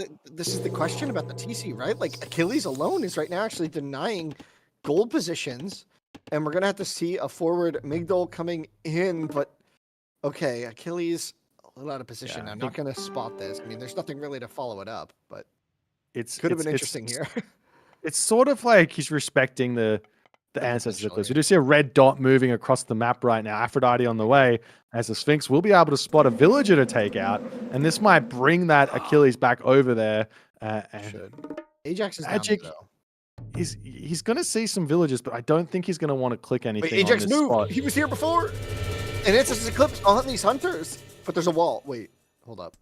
the question about the TC, right? Like Achilles alone is right now actually denying gold positions, and we're gonna have to see a forward Migdol coming in, but okay, Achilles a little out of position. I'm not gonna spot this. I mean, there's nothing really to follow it up, but could have been interesting here. It's sort of like he's respecting the Ancestors Eclipse. We do see a red dot moving across the map right now. Aphrodite on the way, as the Sphinx will be able to spot a villager to take out, and this might bring that Achilles back over there. Ajax is Magic, down, though. He's going to see some villagers, but I don't think he's going to want to click anything. Wait, Ajax on this moved. spot. He was here before, and it's just Eclipse on these hunters. But there's a wall. Wait, hold up.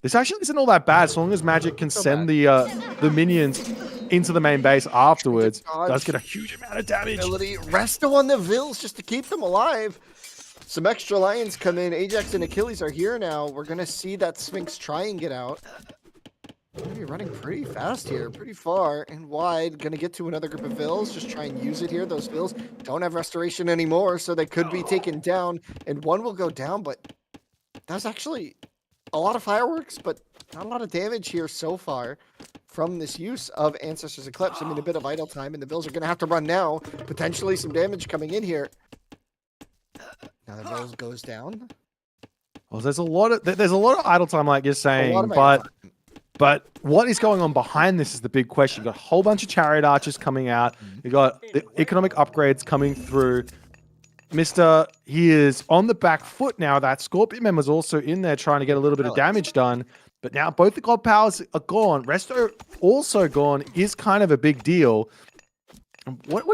This actually isn't all that bad, as long as Magic can send the minions into the main base afterwards. Does get a huge amount of damage. Resto on the Vills just to keep them alive. Some extra lions come in. Ajax and Achilles are here now. We're going to see that Sphinx try and get out. Going to be running pretty fast here, pretty far and wide. Going to get to another group of Vills. Just try and use it here. Those Vills don't have restoration anymore, so they could be taken down. And one will go down, but that's actually a lot of fireworks, but not a lot of damage here so far from this use of Ancestors Eclipse. I mean, a bit of idle time, and the Vills are going to have to run now. Potentially some damage coming in here. Now the Vills goes down. Well, there's a lot of idle time, like you're saying, but what is going on behind this is the big question. You've got a whole bunch of Chariot Archers coming out. You've got the economic upgrades coming through. He is on the back foot now. That Scorpion member's also in there trying to get a little bit of damage done. But now both the God Powers are gone. Resto also gone is kind of a big deal. What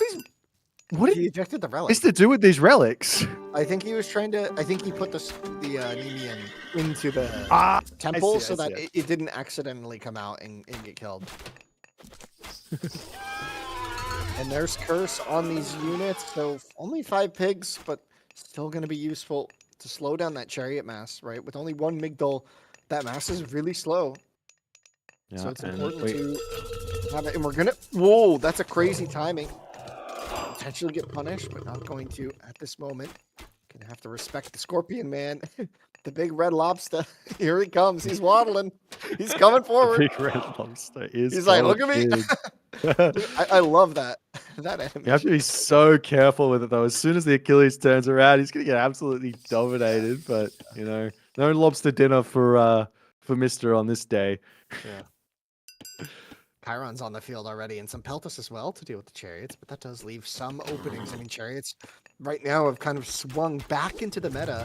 he ejected the relic. Is to do with these relics? I think he was trying to. I think he put the Nemean into the temple so that it didn't accidentally come out and get killed. And there's curse on these units, so only 5 pigs, but still going to be useful to slow down that chariot mass, right? With only 1 Migdol, that mass is really slow. Yeah, so it's important to have it. And we're going to... Whoa, that's a crazy timing. Potentially get punished, but not going to at this moment. Going to have to respect the Scorpion Man. The big red lobster. Here he comes. He's waddling. He's coming forward. The big red lobster is... He's like, look at me. I love that animation. You have to be so careful with it, though. As soon as the Achilles turns around, he's going to get absolutely dominated. But, you know, no lobster dinner for Mister on this day. Yeah. Chiron's on the field already, and some Peltas as well to deal with the Chariots, but that does leave some openings. I mean, Chariots right now have kind of swung back into the meta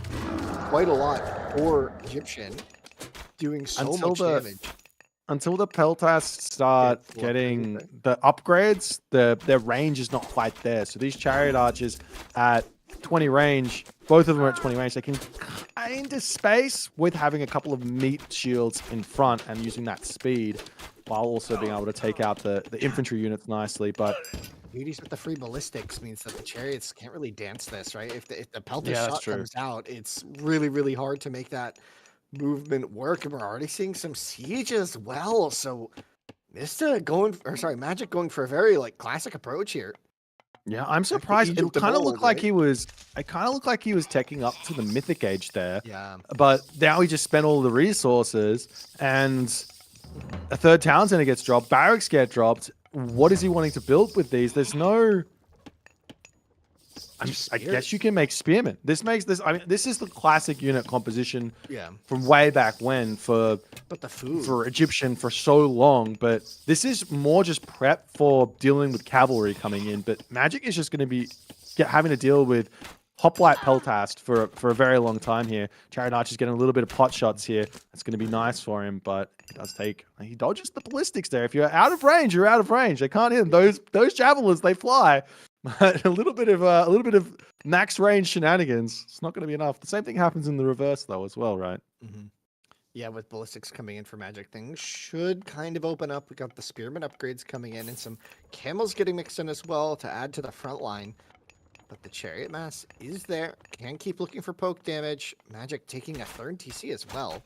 quite a lot for Egyptian, doing so much damage. Until the Peltas start getting the upgrades, their range is not quite there. So these Chariot Archers at 20 range, both of them are at 20 range. They can kind of space with having a couple of meat shields in front and using that speed, while also being able to take out the infantry units nicely. But beauties with the free ballistics means that the Chariots can't really dance this, right? If the Peltas shot comes out, it's really, really hard to make that movement work, and we're already seeing some siege as well. So Magic going for a very classic approach here. Yeah, I'm surprised. It kind of looked like he was. It kind of looked like he was taking up to the Mythic Age there. Yeah. But now he just spent all the resources, and a third town's gonna get dropped. Barracks get dropped. what is he wanting to build with these? There's no... I guess you can make spearmen. This makes this. I mean, this is the classic unit composition. Yeah. From way back when for the food for Egyptian for so long. But this is more just prep for dealing with cavalry coming in. But Magic is just going to be having to deal with hoplite peltast for a very long time here. Chariot Archer's getting a little bit of pot shots here. That's going to be nice for him, but it does take. He dodges the ballistics there. If you're out of range, you're out of range. They can't hit him. Those javelins, they fly. But a little bit of max range shenanigans. It's not going to be enough. The same thing happens in the reverse though as well, right? Mm-hmm. Yeah, with ballistics coming in for Magic, things should kind of open up. We got the spearman upgrades coming in, and some camels getting mixed in as well to add to the front line. But the chariot mass is there. Can keep looking for poke damage. Magic taking a third TC as well.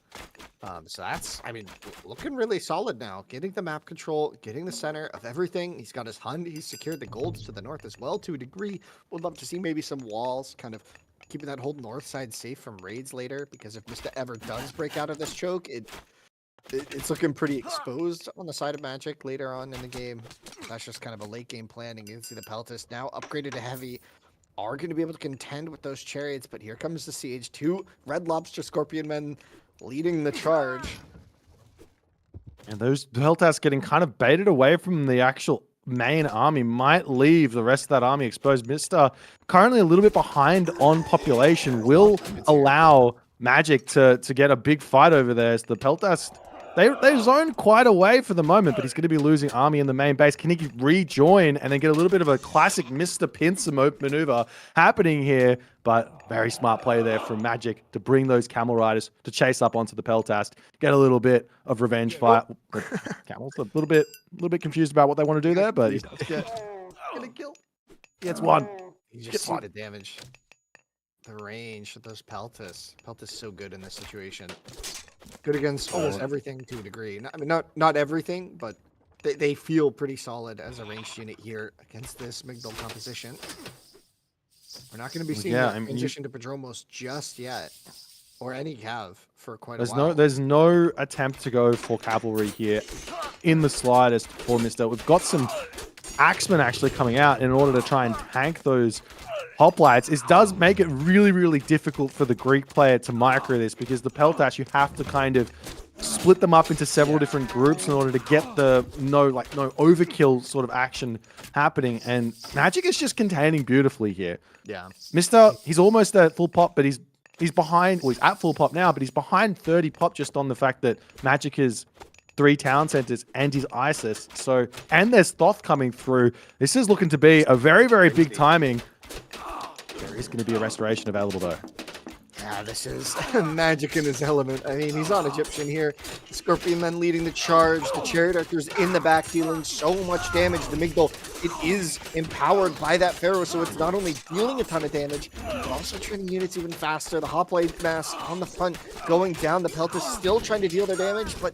So that's, I mean, looking really solid now. Getting the map control, getting the center of everything. He's got his Hun. He's secured the golds to the north as well to a degree. Would love to see maybe some walls, kind of keeping that whole north side safe from raids later. Because if Mista ever does break out of this choke, it's looking pretty exposed on the side of Magic later on in the game. That's just kind of a late game planning. You can see the Peltas now upgraded to heavy. Are going to be able to contend with those chariots, but here comes the CH2 Red Lobster Scorpion Men leading the charge. And those Peltas getting kind of baited away from the actual main army might leave the rest of that army exposed. Mista currently a little bit behind on population will allow Magic to get a big fight over there as the Peltas. They zoned quite away for the moment, but he's going to be losing army in the main base. Can he rejoin and then get a little bit of a classic Mr. Pincer maneuver happening here? But very smart play there from Magic to bring those camel riders to chase up onto the Peltast, get a little bit of revenge fight. Camel's a little bit confused about what they want to do there, but he does get a kill. He gets one. He just saw the damage. The range of those Peltas. Peltas so good in this situation. Good against almost everything to a degree. I mean, not everything, but they feel pretty solid as a ranged unit here against this Migdal composition. We're not going to be seeing that transition to Padromos just yet, or any cav for quite a while. There's no attempt to go for cavalry here in the slightest for Mista. We've got some axemen actually coming out in order to try and tank those hoplites. It does make it really, really difficult for the Greek player to micro this because the Peltas, you have to kind of split them up into several different groups in order to get the no overkill sort of action happening. And Magic is just containing beautifully here. Yeah. Mista, he's almost at full pop, but he's behind, well, he's at full pop now, but he's behind 30 pop just on the fact that Magic is 3 town centers and his ISIS. So, and there's Thoth coming through. This is looking to be a very, very big timing. There is going to be a restoration available though. Yeah, this is Magic in his element. I mean, he's not Egyptian here. The Scorpion Men leading the charge. The Chariot Archers in the back dealing so much damage. The Migdal, it is empowered by that Pharaoh, so it's not only dealing a ton of damage, but also turning units even faster. The Hoplite Mass on the front going down. The Peltas still trying to deal their damage, but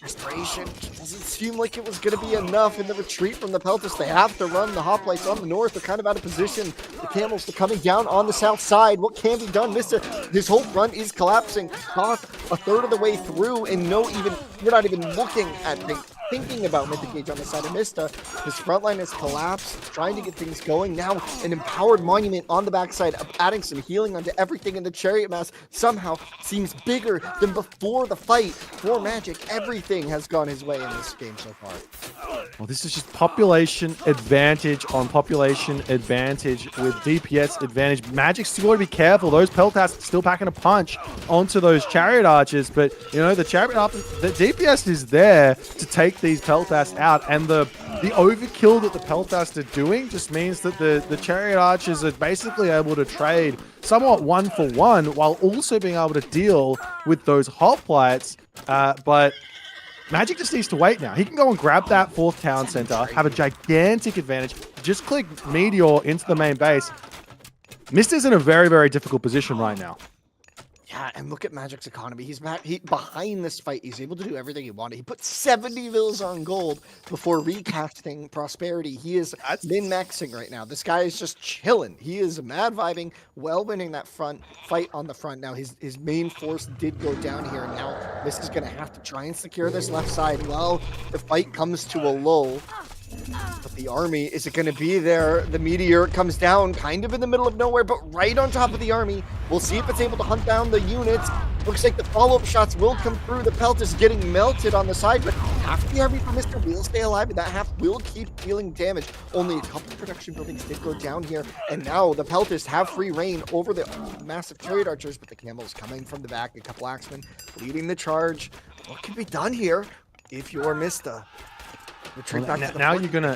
restoration doesn't seem like it was going to be enough in the retreat from the Peltas. They have to run the Hoplites on the north. They're kind of out of position. The Camels are coming down on the south side. What can be done? His whole front is collapsing. Thoth a third of the way through, and we're not even looking at thinking about Mythic Age on the side of Mista. His front line has collapsed, trying to get things going. Now an empowered monument on the backside, adding some healing onto everything, and the Chariot Mass somehow seems bigger than before the fight for Magic. Everything has gone his way in this game so far. Well, this is just population advantage on population advantage with DPS advantage. Magic's still got to be careful. Those Peltas still packing a punch onto those Chariot Archers, but you know the DPS is there to take these Peltas out, and the overkill that the Peltas are doing just means that the Chariot Archers are basically able to trade somewhat 1-for-1 while also being able to deal with those hoplites. But Magic just needs to wait now. He can go and grab that 4th town center, have a gigantic advantage, just click Meteor into the main base. Mista's in a very, very difficult position right now. Yeah, and look at Magic's economy. He's behind this fight. He's able to do everything he wanted. He put 70 mils on gold before recasting Prosperity. He is min-maxing right now. This guy is just chilling. He is mad vibing, well winning that front fight on the front. Now his main force did go down here. And now this is going to have to try and secure this left side while the fight comes to a lull. But the army, is it going to be there? The meteor comes down kind of in the middle of nowhere, but right on top of the army. We'll see if it's able to hunt down the units. Looks like the follow-up shots will come through. The pelt is getting melted on the side, but half the army from Mr. will stay alive, and that half will keep dealing damage. Only a couple of production buildings did go down here, and now the pelters have free reign over the massive chariot archers, but the camels coming from the back, a couple axemen leading the charge. What can be done here if you're Mr.? Now you're gonna.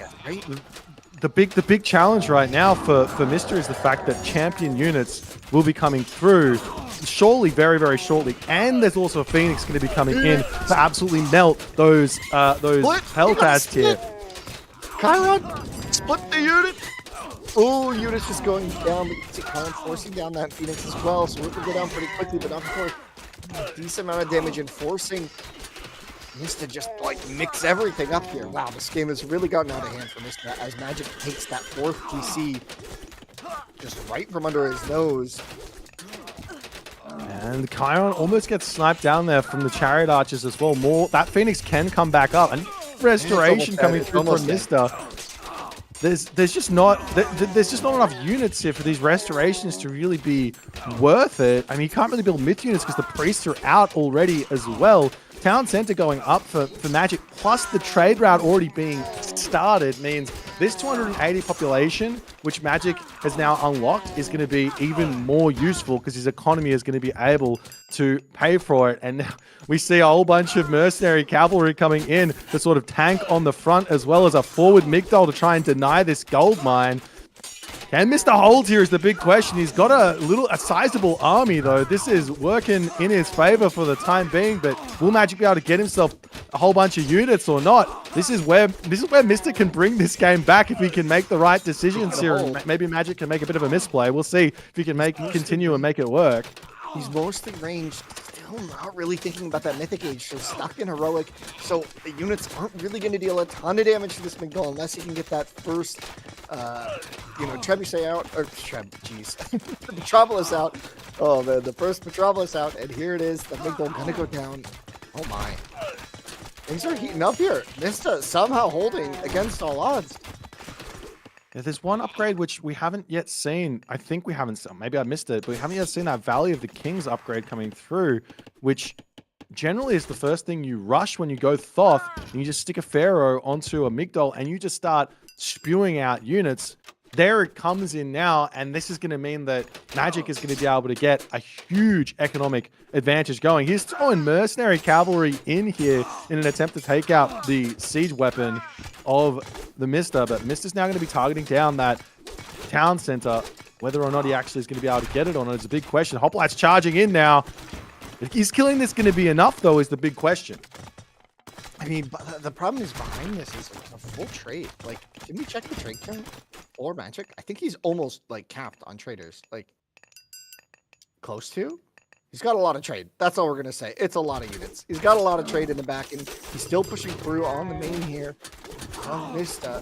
The big challenge right now for Mister is the fact that champion units will be coming through, surely very shortly, and there's also a Phoenix going to be coming in to absolutely melt those Hellcats here. Chiron, split the unit. Oh, unit's just going down, but you can see Chiron forcing down that Phoenix as well, so it will go down pretty quickly, but not before a decent amount of damage and forcing Mista just like mix everything up here. Wow, this game has really gotten out of hand for Mista as Magic takes that 4th GC just right from under his nose. And Chiron almost gets sniped down there from the chariot archers as well. That Phoenix can come back up, and restoration coming through from Mista. There's just not enough units here for these restorations to really be worth it. I mean, you can't really build myth units because the priests are out already as well. Town center going up for Magic, plus the trade route already being started, means this 280 population, which Magic has now unlocked, is going to be even more useful because his economy is going to be able to pay for it. And now we see a whole bunch of mercenary cavalry coming in to sort of tank on the front, as well as a forward Migdol to try and deny this gold mine. Can Mr. hold here is the big question. He's got a sizable army though. This is working in his favor for the time being, but will Magic be able to get himself a whole bunch of units or not? This is where Mr. can bring this game back if he can make the right decisions here. And maybe Magic can make a bit of a misplay. We'll see if he can continue and make it work. He's mostly ranged, still not really thinking about that Mythic Age, so stuck in Heroic. So the units aren't really going to deal a ton of damage to this Migdol unless he can get that first, Trebuchet out, or Metropolis out. Oh man, the first Metropolis out, and here it is, the Migdol gonna go down. Oh my. Things are heating up here. Mista somehow holding against all odds. Yeah, there's one upgrade which we haven't yet seen. I think we haven't seen, maybe I missed it, but we haven't yet seen that Valley of the Kings upgrade coming through, which generally is the first thing you rush when you go Thoth, and you just stick a Pharaoh onto a Migdol, and you just start spewing out units. There it comes in now, and this is going to mean that Magic is going to be able to get a huge economic advantage going. He's throwing mercenary cavalry in here in an attempt to take out the siege weapon of the Mista, but Mista's now going to be targeting down that town center. Whether or not he actually is going to be able to get it or not is a big question. Hoplites charging in now. Is killing this going to be enough, though, is the big question. I mean, the problem is behind this is a full trade. Like, can we check the trade count or Magic? I think he's almost, like, capped on traders. Like, close to? He's got a lot of trade. That's all we're going to say. It's a lot of units. He's got a lot of trade in the back, and he's still pushing through on the main here. On Mista.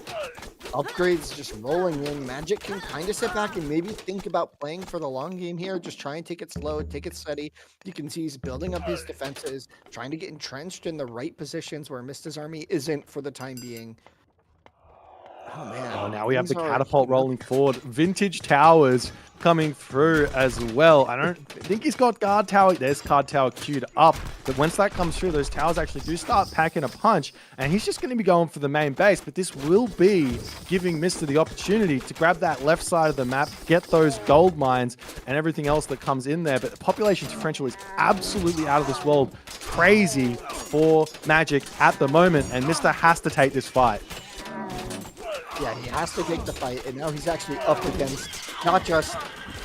Upgrades just rolling in. Magic can kind of sit back and maybe think about playing for the long game here. Just try and take it slow, take it steady. You can see he's building up his defenses, trying to get entrenched in the right positions where Mista's army isn't for the time being. Oh man. Oh, now we have the catapult rolling forward. Vintage towers coming through as well. I don't think he's got guard tower. There's guard tower queued up. But once that comes through, those towers actually do start packing a punch. And he's just going to be going for the main base. But this will be giving Mr. the opportunity to grab that left side of the map, get those gold mines and everything else that comes in there. But the population differential is absolutely out of this world. Crazy for Magic at the moment. And Mr. has to take this fight. Yeah, he has to take the fight, and now he's actually up against not just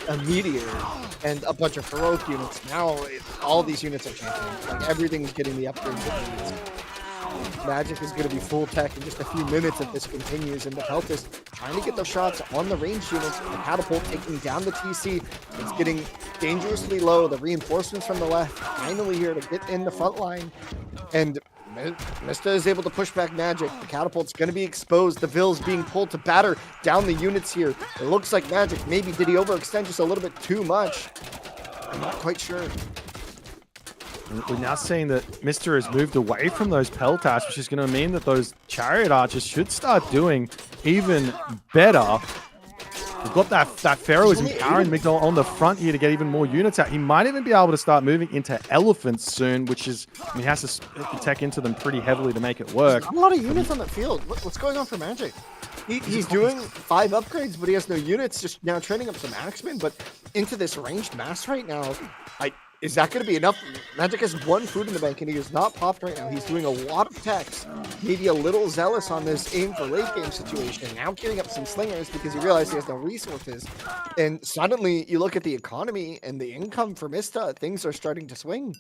a meteor and a bunch of heroic units. Now all these units are champions. Like everything's getting the upgrades it needs. Magic is going to be full tech in just a few minutes if this continues, and the Peltis trying to get those shots on the range units. The Catapult taking down the TC. It's getting dangerously low. The reinforcements from the left finally here to get in the front line. And Mista is able to push back Magic. The Catapult's going to be exposed. The Vill's being pulled to batter down the units here. It looks like Magic, maybe did he overextend just a little bit too much? I'm not quite sure. We're now seeing that Mista has moved away from those Peltas, which is going to mean that those Chariot Archers should start doing even better. We've got that Pharaoh is empowering Migdol on the front here to get even more units out. He might even be able to start moving into Elephants soon, which is, I mean, he has to tech into them pretty heavily to make it work. There's not a lot of units on the field. What's going on for Magic? He's doing 5 upgrades, but he has no units, just now training up some Axemen, but into this ranged mass right now, is that going to be enough? Magic has 1 food in the bank, and he is not popped right now. He's doing a lot of techs, maybe a little zealous on this aim for late game situation. Now queuing up some slingers because he realized he has no resources. And suddenly, you look at the economy and the income for Mista, things are starting to swing.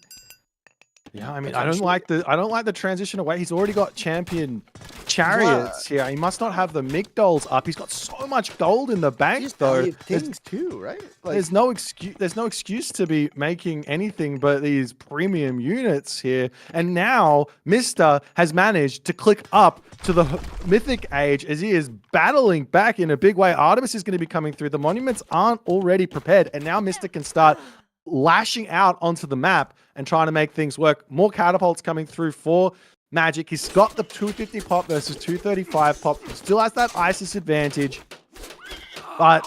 Yeah, I mean, I don't like the transition away. He's already got champion chariots here. He must not have the Migdols up. He's got so much gold in the bank, though. Things too, right? Like, there's no excuse to be making anything but these premium units here. And now Mista has managed to click up to the Mythic Age as he is battling back in a big way. Artemis is going to be coming through. The monuments aren't already prepared, and now Mista can start lashing out onto the map and trying to make things work. More catapults coming through for Magic. He's got the 250 pop versus 235 pop. He still has that ISIS advantage. But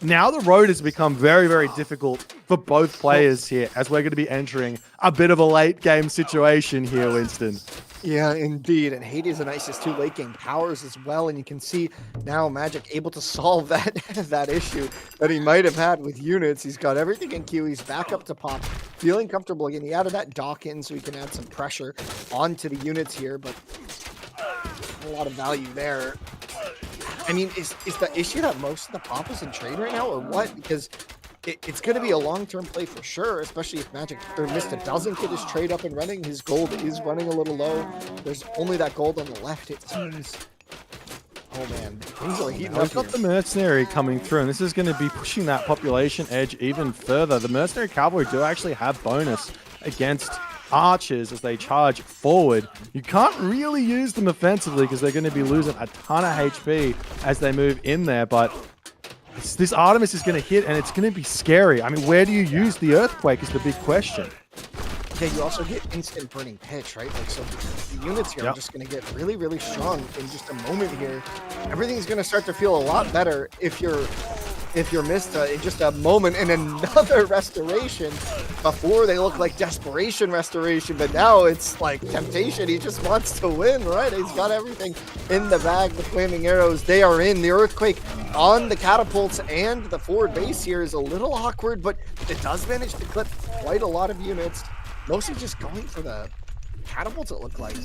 now the road has become very, very difficult for both players here as we're going to be entering a bit of a late game situation here, Winston. Yeah, indeed. And Hades and ISIS 2 late game powers as well. And you can see now Magic able to solve that issue that he might have had with units. He's got everything in queue. He's back up to pop, feeling comfortable again. He added that dock in so he can add some pressure onto the units here, but a lot of value there. I mean, is the issue that most of the pop is in trade right now or what? Because it's going to be a long-term play for sure, especially if Magic or Mista doesn't get his trade up and running. His gold is running a little low. There's only that gold on the left, it seems. Oh man, things are heating up. We've got the Mercenary coming through, and this is going to be pushing that population edge even further. The Mercenary Cavalry do actually have bonus against archers as they charge forward. You can't really use them offensively because they're going to be losing a ton of HP as they move in there, but this Artemis is going to hit, and it's going to be scary. I mean, where do you use the Earthquake is the big question. Yeah, you also get instant burning pitch, right? Like, so the units here are just going to get really, really strong in just a moment here. Everything's going to start to feel a lot better if you're Mista in just a moment and another restoration. Before they look like desperation restoration, but now it's like temptation. He just wants to win, right? He's got everything in the bag. The flaming arrows, they are in. The earthquake on the catapults and the forward base here is a little awkward, but it does manage to clip quite a lot of units. Mostly just going for the catapults, it looked like.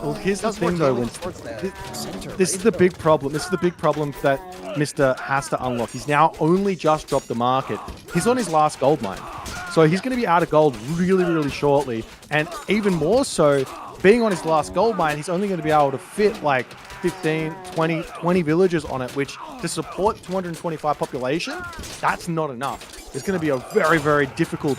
Well, here's the thing though, Winston. This is the big problem. This is the big problem that Mista has to unlock. He's now only just dropped the market. He's on his last gold mine. So he's going to be out of gold really, really shortly. And even more so, being on his last gold mine, he's only going to be able to fit like 15, 20 villagers on it, which to support 225 population, that's not enough. It's going to be a very, very difficult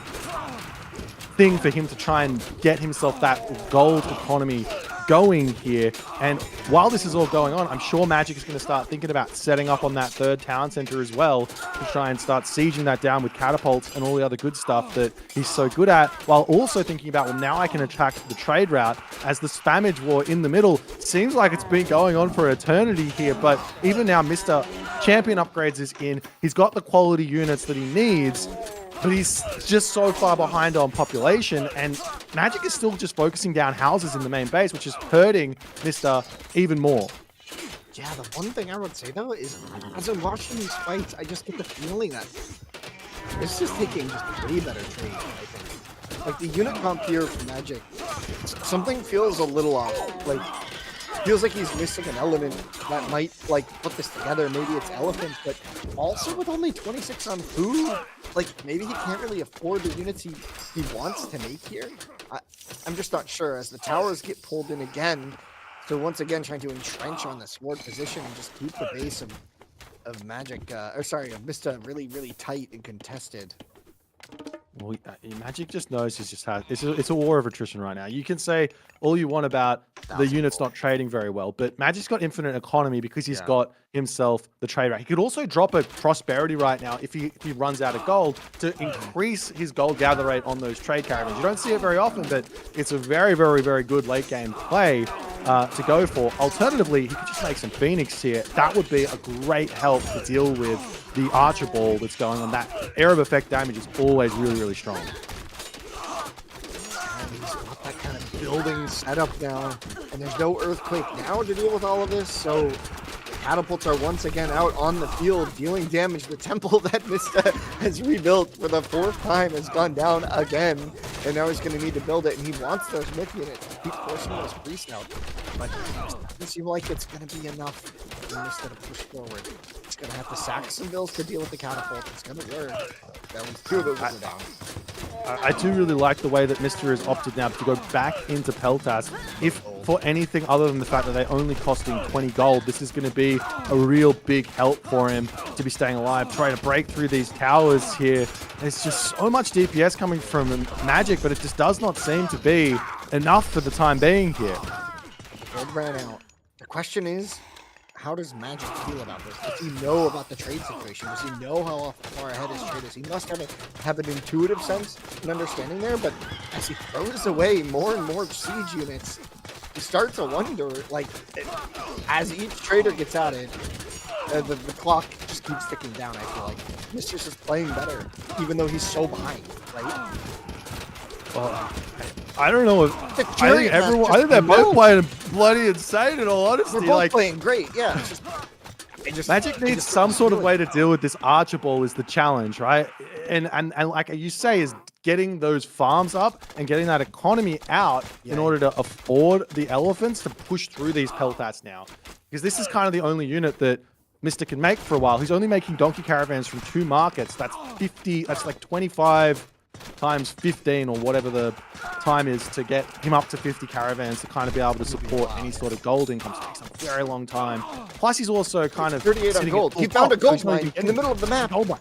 thing for him to try and get himself that gold economy going here. And while this is all going on, I'm sure Magic is going to start thinking about setting up on that third town center as well to try and start sieging that down with catapults and all the other good stuff that he's so good at, while also thinking about, well, now I can attack the trade route as the spammage war in the middle seems like it's been going on for eternity here. But even now, Mr. Champion upgrades is in. He's got the quality units that he needs, but he's just so far behind on population, and Magic is still just focusing down houses in the main base, which is hurting Mista even more. Yeah, the one thing I would say, though, is as I'm watching these fights, I just get the feeling that it's just taking just a way better trade, I think. Like, the unit comp here for Magic, something feels a little off. Like, feels like he's missing an element that might, like, put this together. Maybe it's Elephant, but also with only 26 on food, like, maybe he can't really afford the units he wants to make here. I'm just not sure as the towers get pulled in again. So once again, trying to entrench on this forward position and just keep the base of Magic, of Mista really, really tight and contested. Well, Magic just knows he's just had it's a war of attrition right now. You can say all you want about the units not trading very well, but Magic's got infinite economy because he's got himself the trade rate. He could also drop a prosperity right now if he runs out of gold to increase his gold gather rate on those trade caravans. You don't see it very often, but it's a very, very, very good late game play to go for. Alternatively, he could just make some Phoenix here. That would be a great help to deal with the Archer Ball that's going on. That air of effect damage is always really, really strong. And he's got that kind of building setup now, and there's no Earthquake now to deal with all of this, so catapults are once again out on the field, dealing damage. The temple that Mista has rebuilt for the 4th time has gone down again, and now he's going to need to build it, and he wants those myth units to keep forcing those priests out, but it doesn't seem like it's going to be enough for Mista to push forward. He's going to have to sack some bills to deal with the catapult. It's going to work. That was 2 of those are down. I do really like the way that Mr. has opted now to go back into Peltas. If for anything other than the fact that they only cost him 20 gold, this is going to be a real big help for him to be staying alive, trying to break through these towers here. There's just so much DPS coming from Magic, but it just does not seem to be enough for the time being here. Gold ran out. The question is, how does Magic feel about this? Does he know about the trade situation? Does he know how far ahead his trade is? He must have an intuitive sense and understanding there, but as he throws away more and more siege units, he starts to wonder, like, as each trader gets added, the clock just keeps ticking down, I feel like. Mistress is playing better, even though he's so behind, right? Well, I don't know. I think they're both playing bloody insane in all honesty. They're both playing great, yeah. Magic needs some sort of way to deal with this Archer Ball is the challenge, right? And like you say, is getting those farms up and getting that economy out in order to afford the elephants to push through these Peltats now. Because this is kind of the only unit that Mr. can make for a while. He's only making donkey caravans from 2 markets. That's 50, that's like 25 times 15 or whatever the time is to get him up to 50 caravans to kind of be able to support any sort of gold income. It takes a very long time. Plus, he's also kind of 38 on gold. He found a gold mine in the middle of the map. Gold mine.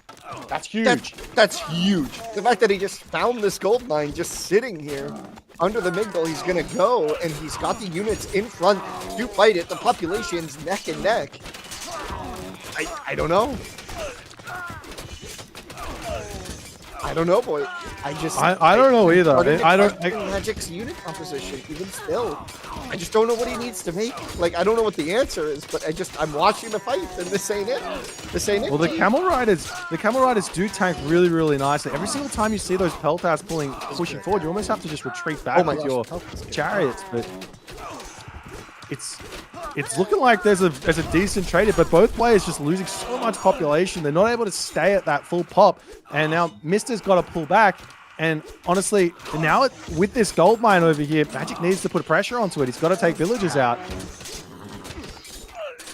That's huge. That's huge. The fact that he just found this gold mine just sitting here under the Migdal, he's gonna go, and he's got the units in front to fight it. The population's neck and neck. I don't know. I don't know, boy. I don't know either. I don't. Magic's unit composition, even still. I just don't know what he needs to make. Like, I don't know what the answer is, but I'm watching the fight, and this ain't it. This ain't it. Well, the camel riders do tank really, really nicely. Every single time you see those Peltas pushing forward, you almost have to just retreat back with your chariots. But it's looking like there's a decent trade here, but both players just losing so much population. They're not able to stay at that full pop, and now Mister's got to pull back. And honestly, now with this gold mine over here, Magic needs to put pressure onto it. He's got to take villagers out.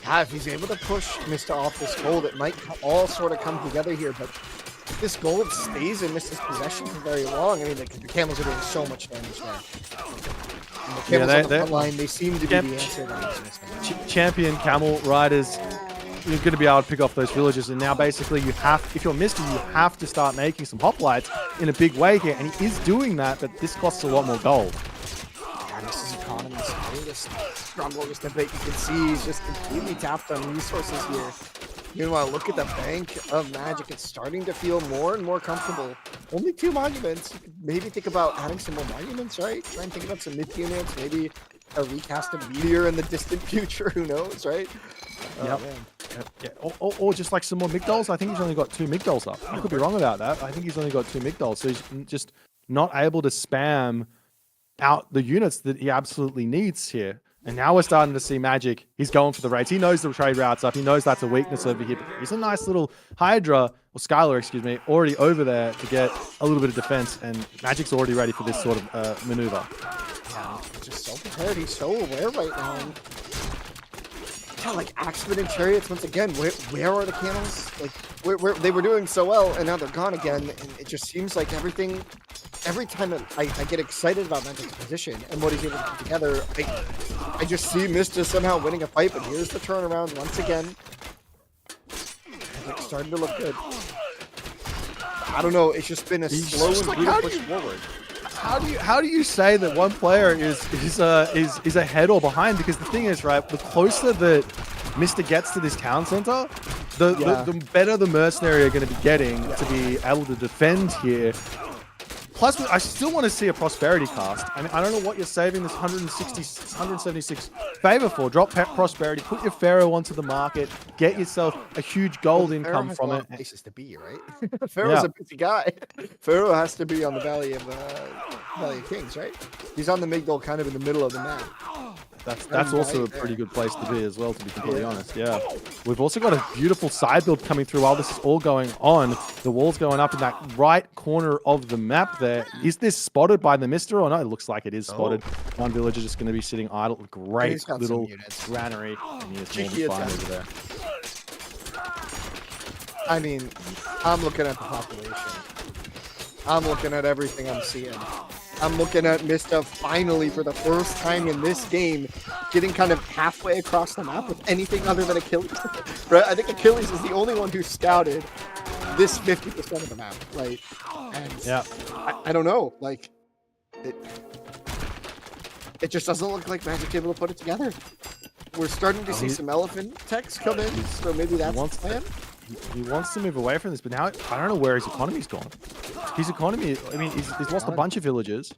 Yeah, if he's able to push Mister off this gold, it might all sort of come together here, but if this gold stays in Mister's possession for very long, I mean, the camels are doing so much damage there. And the camels on the front line, they seem to be the answer to champion camel riders, you're going to be able to pick off those villagers, and now basically if you're Mister, you have to start making some hoplites in a big way here, and he is doing that, but this costs a lot more gold. Yeah, this is economy's greatest struggle, just a bit. You can see he's just completely tapped on resources here. Meanwhile, look at the bank of Magic. It's starting to feel more and more comfortable. Only 2 monuments. You could maybe think about adding some more monuments, right? Try and think about some myth units, maybe a recast of Meteor in the distant future. Who knows, right? Yep. Yeah. Or just like some more Migdals. I think he's only got 2 Migdals up. I could be wrong about that. I think he's only got 2 Migdals, so he's just not able to spam out the units that he absolutely needs here. And now we're starting to see Magic. He's going for the raids. He knows the trade routes up. He knows that's a weakness over here. But he's a nice little Hydra, or Skylar, excuse me, already over there to get a little bit of defense. And Magic's already ready for this sort of maneuver. Yeah, just so prepared. He's so aware right now. And yeah, like Axemen and Chariots, once again, where are the camels? Like, where they were doing so well, and now they're gone again. And it just seems like everything every time I get excited about Magic's position and what he's able to put together, I just see Mista somehow winning a fight, but here's the turnaround once again. It's starting to look good. I don't know, it's just been a slow and brutal push forward. How do you say that one player is ahead or behind? Because the thing is, right, the closer that Mr. gets to this town center, the better the mercenary are going to be getting to be able to defend here. Plus, I still want to see a prosperity cast. I mean, I don't know what you're saving this 176 favor for. Drop prosperity, put your Pharaoh onto the market, get yourself a huge gold income from it. Places to be, right? Pharaoh's a busy guy. Pharaoh has to be on the Valley of Kings, right? He's on the Migdol, kind of in the middle of the map. That's also a pretty good place to be as well, to be completely honest. Yeah. We've also got a beautiful side build coming through while this is all going on. The wall's going up in that right corner of the map there. Is this spotted by the Mister or no? It looks like it is spotted. One villager just going to be sitting idle. Great little granary. And he is more than fine over there. I mean, I'm looking at the population. I'm looking at everything I'm seeing. I'm looking at Mista finally, for the first time in this game, getting kind of halfway across the map with anything other than Achilles. Right? I think Achilles is the only one who scouted this 50% of the map. Like, and I don't know. Like, it just doesn't look like Magic able to put it together. We're starting to see some elephant techs come in, so maybe that's the plan. He wants to move away from this, but now I don't know where his economy's gone. His economy, I mean, he's lost a bunch of villagers.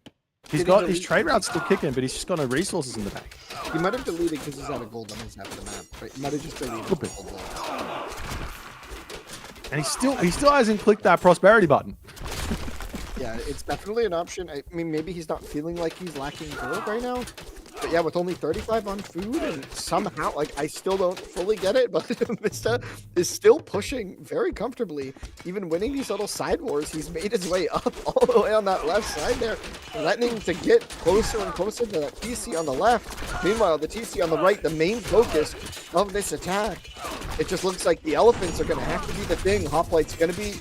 He's got his trade routes still kicking, but he's just got no resources in the bank. He might have deleted because he's out of gold on his half of the map. Right? He might have just deleted the gold. And he still hasn't clicked that prosperity button. Yeah, it's definitely an option. I mean, maybe he's not feeling like he's lacking gold right now. But yeah, with only 35 on food, and somehow, like, I still don't fully get it, but Mista is still pushing very comfortably, even winning these little side wars. He's made his way up all the way on that left side there, threatening to get closer and closer to that TC on the left. Meanwhile, the TC on the right, the main focus of this attack. It just looks like the elephants are going to have to be the thing. Hoplite's going to be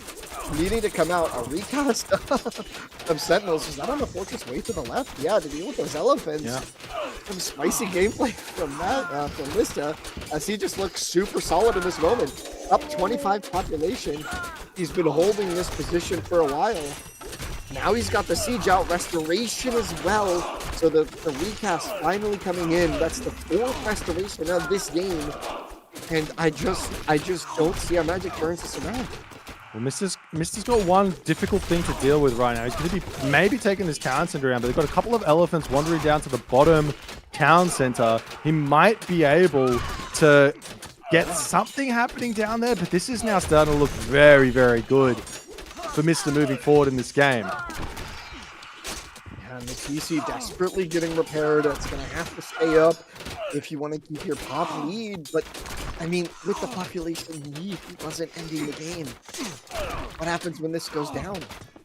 needing to come out. A recast of Sentinels. Is that on the fortress way to the left? Yeah, to deal with those elephants. Yeah. Some spicy gameplay from that, from Mista, as he just looks super solid in this moment. Up 25 population. He's been holding this position for a while. Now he's got the siege out, restoration as well. So the recast finally coming in. That's the 4th restoration of this game. And I just don't see how Magic turns this around. Well, Mister's got one difficult thing to deal with right now. He's going to be maybe taking this town center around, but they've got a couple of elephants wandering down to the bottom town center. He might be able to get something happening down there, but this is now starting to look very, very good for Mister moving forward in this game. And the TC desperately getting repaired. It's going to have to stay up if you want to keep your pop lead. But, I mean, with the population lead, he wasn't ending the game. What happens when this goes down?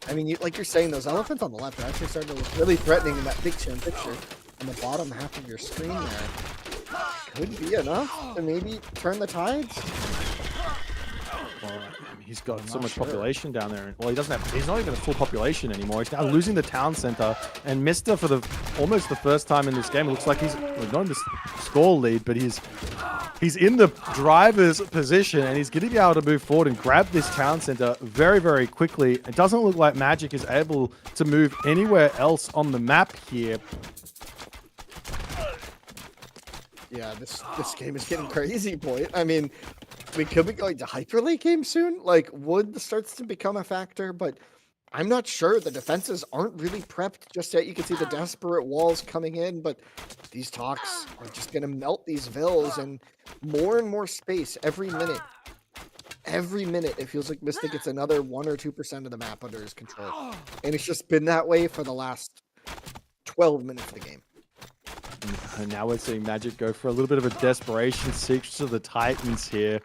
I mean, like you're saying, those elephants on the left are actually starting to look really threatening in that picture on the bottom half of your screen there. Could be enough to maybe turn the tides. Well, I mean, he's got so much population down there. Well, he's not even a full population anymore. He's now losing the town center. And Mister, for almost the first time in this game, it looks like he's not in the score lead, but he's in the driver's position, and he's going to be able to move forward and grab this town center very, very quickly. It doesn't look like Magic is able to move anywhere else on the map here. Yeah, this game is getting crazy, boy. I mean, we could be going to Hyper League game soon. Like, wood starts to become a factor, but I'm not sure. The defenses aren't really prepped just yet. You can see the desperate walls coming in, but these talks are just going to melt these vills, and more space every minute. Every minute, it feels like Mystic gets another 1 or 2% of the map under his control. And it's just been that way for the last 12 minutes of the game. And now we're seeing Magic go for a little bit of a desperation seek to the Titans here.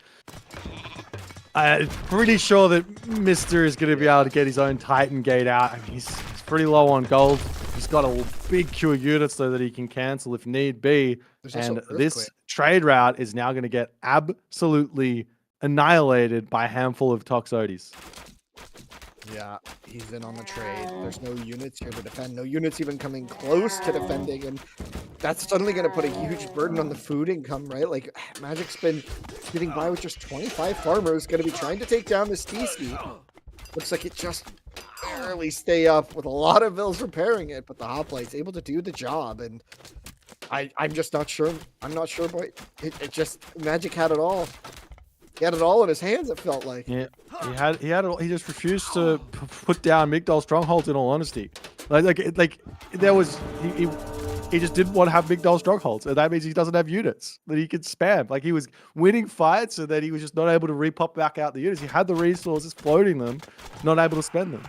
I'm pretty sure that Mister is going to be able to get his own Titan gate out. I mean, he's pretty low on gold. He's got a big Q unit so that he can cancel if need be. And this trade route is now going to get absolutely annihilated by a handful of Toxotes. Yeah, he's in on the trade. There's no units here to defend. No units even coming close to defending, and that's suddenly going to put a huge burden on the food income, right? Like, Magic's been getting by with just 25 farmers, going to be trying to take down this DC. Looks like it just barely stay up with a lot of vills repairing it, but the Hoplite's able to do the job, and I'm just not sure. I'm not sure, boy. It just, Magic had it all. He had it all in his hands, it felt like. Yeah, he had it all. He just refused to put down Migdal strongholds. In all honesty, like there was he just didn't want to have Migdal strongholds, and that means he doesn't have units that he could spam. Like, he was winning fights, and then he was just not able to repop back out the units. He had the resources, floating them, not able to spend them.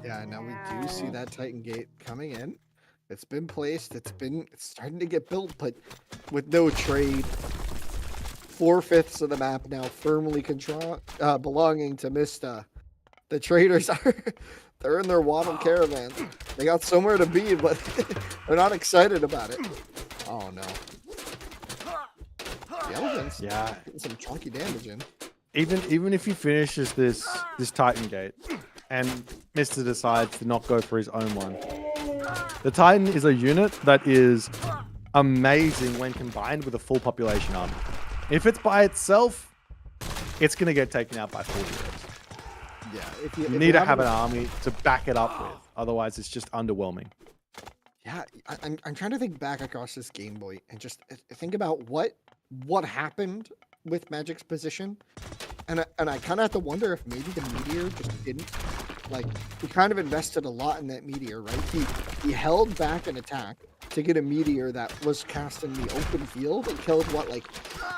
Yeah, now we do see that Titan Gate coming in. It's been placed. It's starting to get built, but with no trade. 4/5 of the map now firmly belonging to Mista. The traders they're in their waddle caravan. They got somewhere to be, but they're not excited about it. Oh no. The elephants, Yeah, getting some chunky damage in. even if he finishes this Titan Gate, and Mista decides to not go for his own one, the Titan is a unit that is amazing when combined with a full population army. If it's by itself, it's going to get taken out by 4 heroes. Yeah, if You you need to have an army to back it up with. Otherwise, it's just underwhelming. Yeah, I'm trying to think back across this Game Boy and just think about what happened with Magic's position, and I kind of have to wonder if maybe the meteor just didn't, like, he kind of invested a lot in that meteor, right? He held back an attack to get a meteor that was cast in the open field and killed, what, like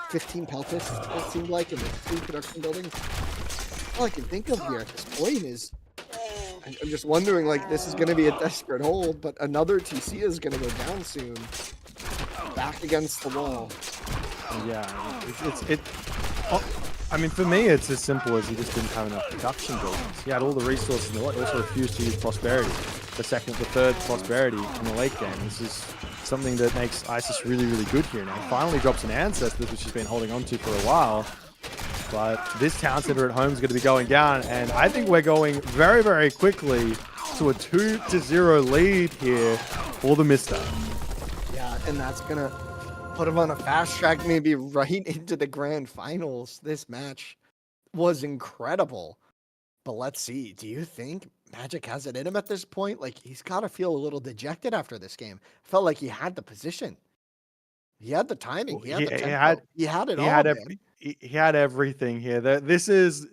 15 peltists, it seemed like, in the 2 production buildings. All I can think of here at this point is, I'm just wondering, like, this is going to be a desperate hold, but another TC is going to go down soon. Back against the wall. Yeah, I mean, for me, it's as simple as he just didn't have enough production buildings. He had all the resources in the late, also refused to use prosperity. The third prosperity in the late game. This is something that makes ISIS really, really good here now. He finally drops an Ancestors, which he's been holding on to for a while. But this town center at home is going to be going down, and I think we're going very, very quickly to a 2-0 lead here for the Mista. Yeah, and that's going to put him on a fast track, maybe right into the grand finals. This match was incredible. But let's see, do you think Magic has it in him at this point? Like, he's got to feel a little dejected after this game. Felt like he had the position. He had the timing. He had the tempo. He had it all, man. He had everything here. This is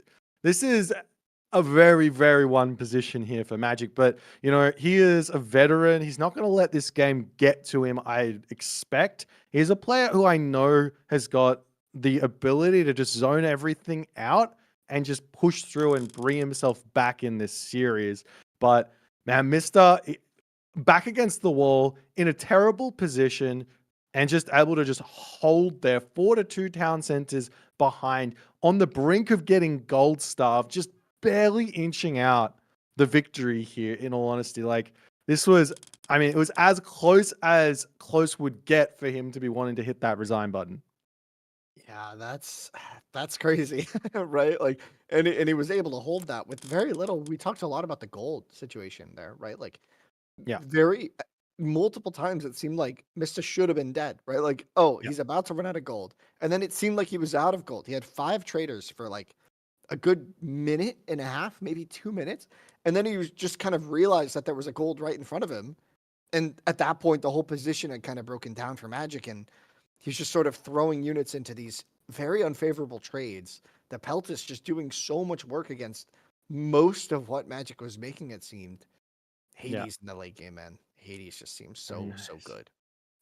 a very, very one position here for Magic. But, you know, he is a veteran. He's not going to let this game get to him, I expect. He's a player who I know has got the ability to just zone everything out and just push through and bring himself back in this series. But, man, Mista, back against the wall, in a terrible position, and just able to just hold their 4-2 town centers behind, on the brink of getting gold starved, just barely inching out the victory here, in all honesty. Like, this was, I mean, it was as close would get for him to be wanting to hit that resign button. Yeah, that's crazy, right? Like, and he was able to hold that with very little. We talked a lot about the gold situation there, right? Like, Yeah. very multiple times it seemed like Mista should have been dead, right? Like, oh, he's about to run out of gold, and then it seemed like he was out of gold. He had 5 traders for like a good minute and a half, maybe 2 minutes, and then he was just kind of realized that there was a gold right in front of him, and at that point, the whole position had kind of broken down for Magic, and he's just sort of throwing units into these very unfavorable trades. The Peltis just doing so much work against most of what Magic was making it seemed. Hades in the late game, man. Hades just seems so good.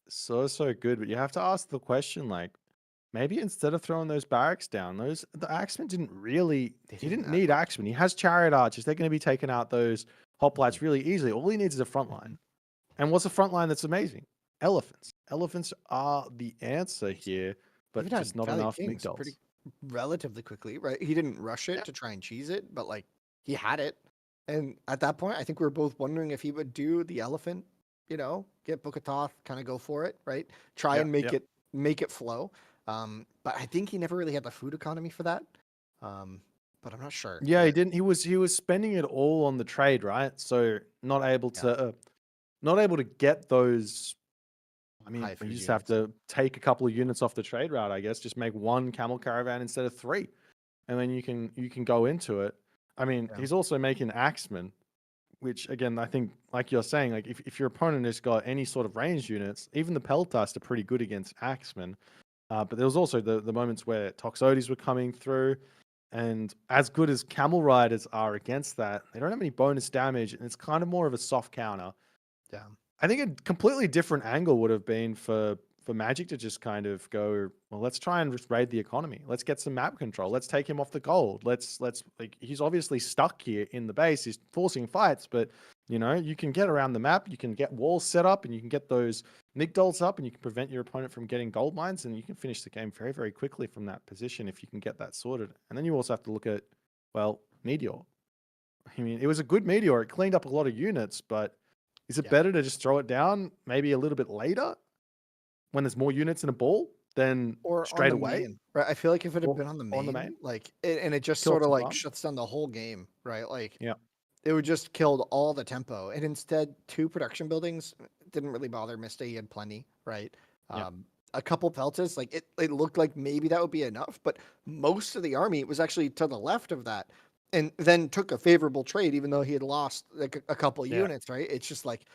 So good. But you have to ask the question, like, maybe instead of throwing those barracks down, the Axemen didn't really, he didn't need Axemen. He has Chariot Archers. They're going to be taking out those hoplites really easily. All he needs is a front line. And what's a front line that's amazing? Elephants. Elephants are the answer here, but Even just not Valley enough Kings Migdals. pretty relatively quickly, right? He didn't rush it to try and cheese it, but like, he had it. And at that point, I think we were both wondering if he would do the elephant, you know, get Book of Thoth, kind of go for it, right? Try and make it flow. But I think he never really had the food economy for that. but I'm not sure. Yeah, he didn't. He was spending it all on the trade, right? So not able to get those. I mean, High you food just have units. to take a couple of units off the trade route, I guess. Just make one camel caravan instead of 3, and then you can go into it. I mean, Yeah. he's also making axemen, which again, I think, like you're saying, like if your opponent has got any sort of ranged units, even the Peltast are pretty good against axemen. But there was also the moments where Toxotes were coming through, and as good as camel riders are against that, they don't have any bonus damage, and it's kind of more of a soft counter. Yeah. I think a completely different angle would have been for Magic to just kind of go, well, let's try and just raid the economy. Let's get some map control. Let's take him off the gold. Let's like, he's obviously stuck here in the base. He's forcing fights, but you can get around the map. You can get walls set up, and you can get those migdols up, and you can prevent your opponent from getting gold mines, and you can finish the game very, very quickly from that position if you can get that sorted. And then you also have to look at, well, Meteor. I mean, it was a good Meteor. It cleaned up a lot of units, but is it better to just throw it down maybe a little bit later when there's more units in a ball than Or on straight the away? main, right? I feel like if it had Or been on on the the main, main? like, and it just Kill sort of some like time? shuts down the whole game, right? Like, Yeah. it would just killed all the tempo. And instead, 2 production buildings didn't really bother Mista. He had plenty, right? Yeah. A couple peltas, like it looked like maybe that would be enough, but most of the army was actually to the left of that, and then took a favorable trade, even though he had lost like a couple Yeah. units, right? It's just like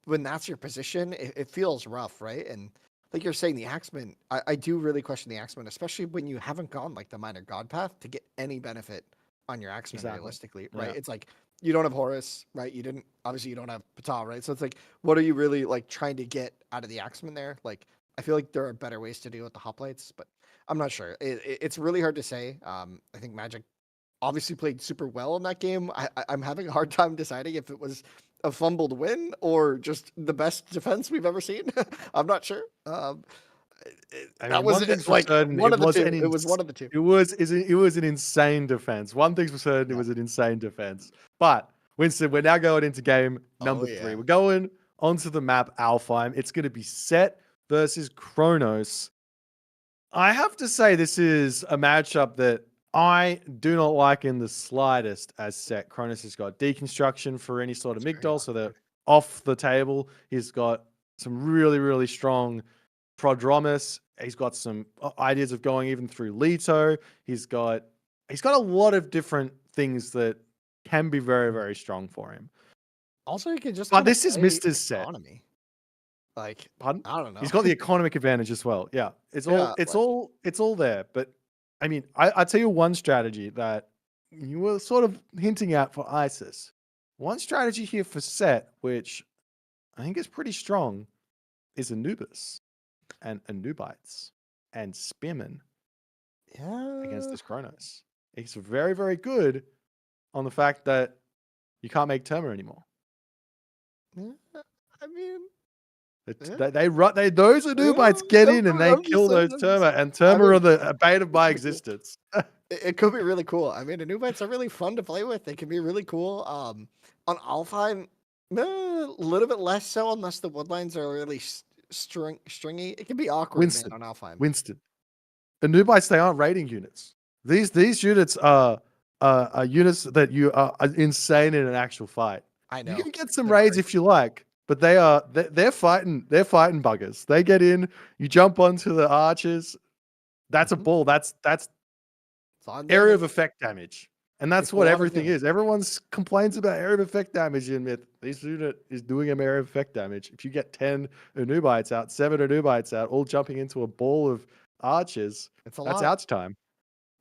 when that's your position, it feels rough, right? And like you're saying, the Axemen, I do really question the Axemen, especially when you haven't gone like the minor god path to get any benefit on your Axemen Exactly. realistically, right? Yeah. It's like you don't have Horus, right? Obviously you don't have Ptah, right? So it's like, what are you really like trying to get out of the Axemen there? Like, I feel like there are better ways to deal with the hoplites, but I'm not sure. It's really hard to say. I think Magic obviously played super well in that game. I'm having a hard time deciding if it was a fumbled win or just the best defense we've ever seen. I'm not sure. I That mean, was one thing's for like certain, one of the two. It was one of the two. it was an insane defense. One thing's for certain, it was an insane defense. But Winston, we're now going into game number 3. Yeah. We're going onto the map Alfheim. It's going to be Set versus Kronos. I have to say this is a matchup that I do not like in the slightest as Set. Kronos has got deconstruction for any sort of It's very migdol, so they're awkward. off the table. He's got some really, really strong prodromus. He's got some ideas of going even through Leto. He's got a lot of different things that can be very, very strong for him. Also, you can just But kinda this is play Mr. Set. economy. Like, Pardon? I don't know. He's got the economic advantage as well. Yeah. It's Yeah, all there. But I mean, I tell you one strategy that you were sort of hinting at for ISIS. One strategy here for Set, which I think is pretty strong, is Anubis and Anubites and Spearmen against yeah. this Kronos. It's very, very good on the fact that you can't make Terma anymore. Yeah, I mean, Those Anubites get in and they I'm just kill saying, those I'm just Terma, saying. and I Terma mean, are the bane of my pretty cool. existence. It could be really cool. I mean, the Anubites are really fun to play with. They can be really cool. On Alfheim, a little bit less so unless the woodlines are really stringy. It can be awkward, man, on Alfheim. Winston. Anubites, they aren't raiding units. These units are units that you are insane in an actual fight. I know. You can get some They're raids crazy. if you like, but they're fighting buggers. They get in, you jump onto the archers. That's a ball. That's It's on area of damage. effect damage. And that's It's a what lot of everything damage. is. Everyone complains about area of effect damage in Myth. This unit is doing a area of effect damage. If you get 10 Anubites out, 7 Anubites out, all jumping into a ball of archers, It's a that's lot. ouch time.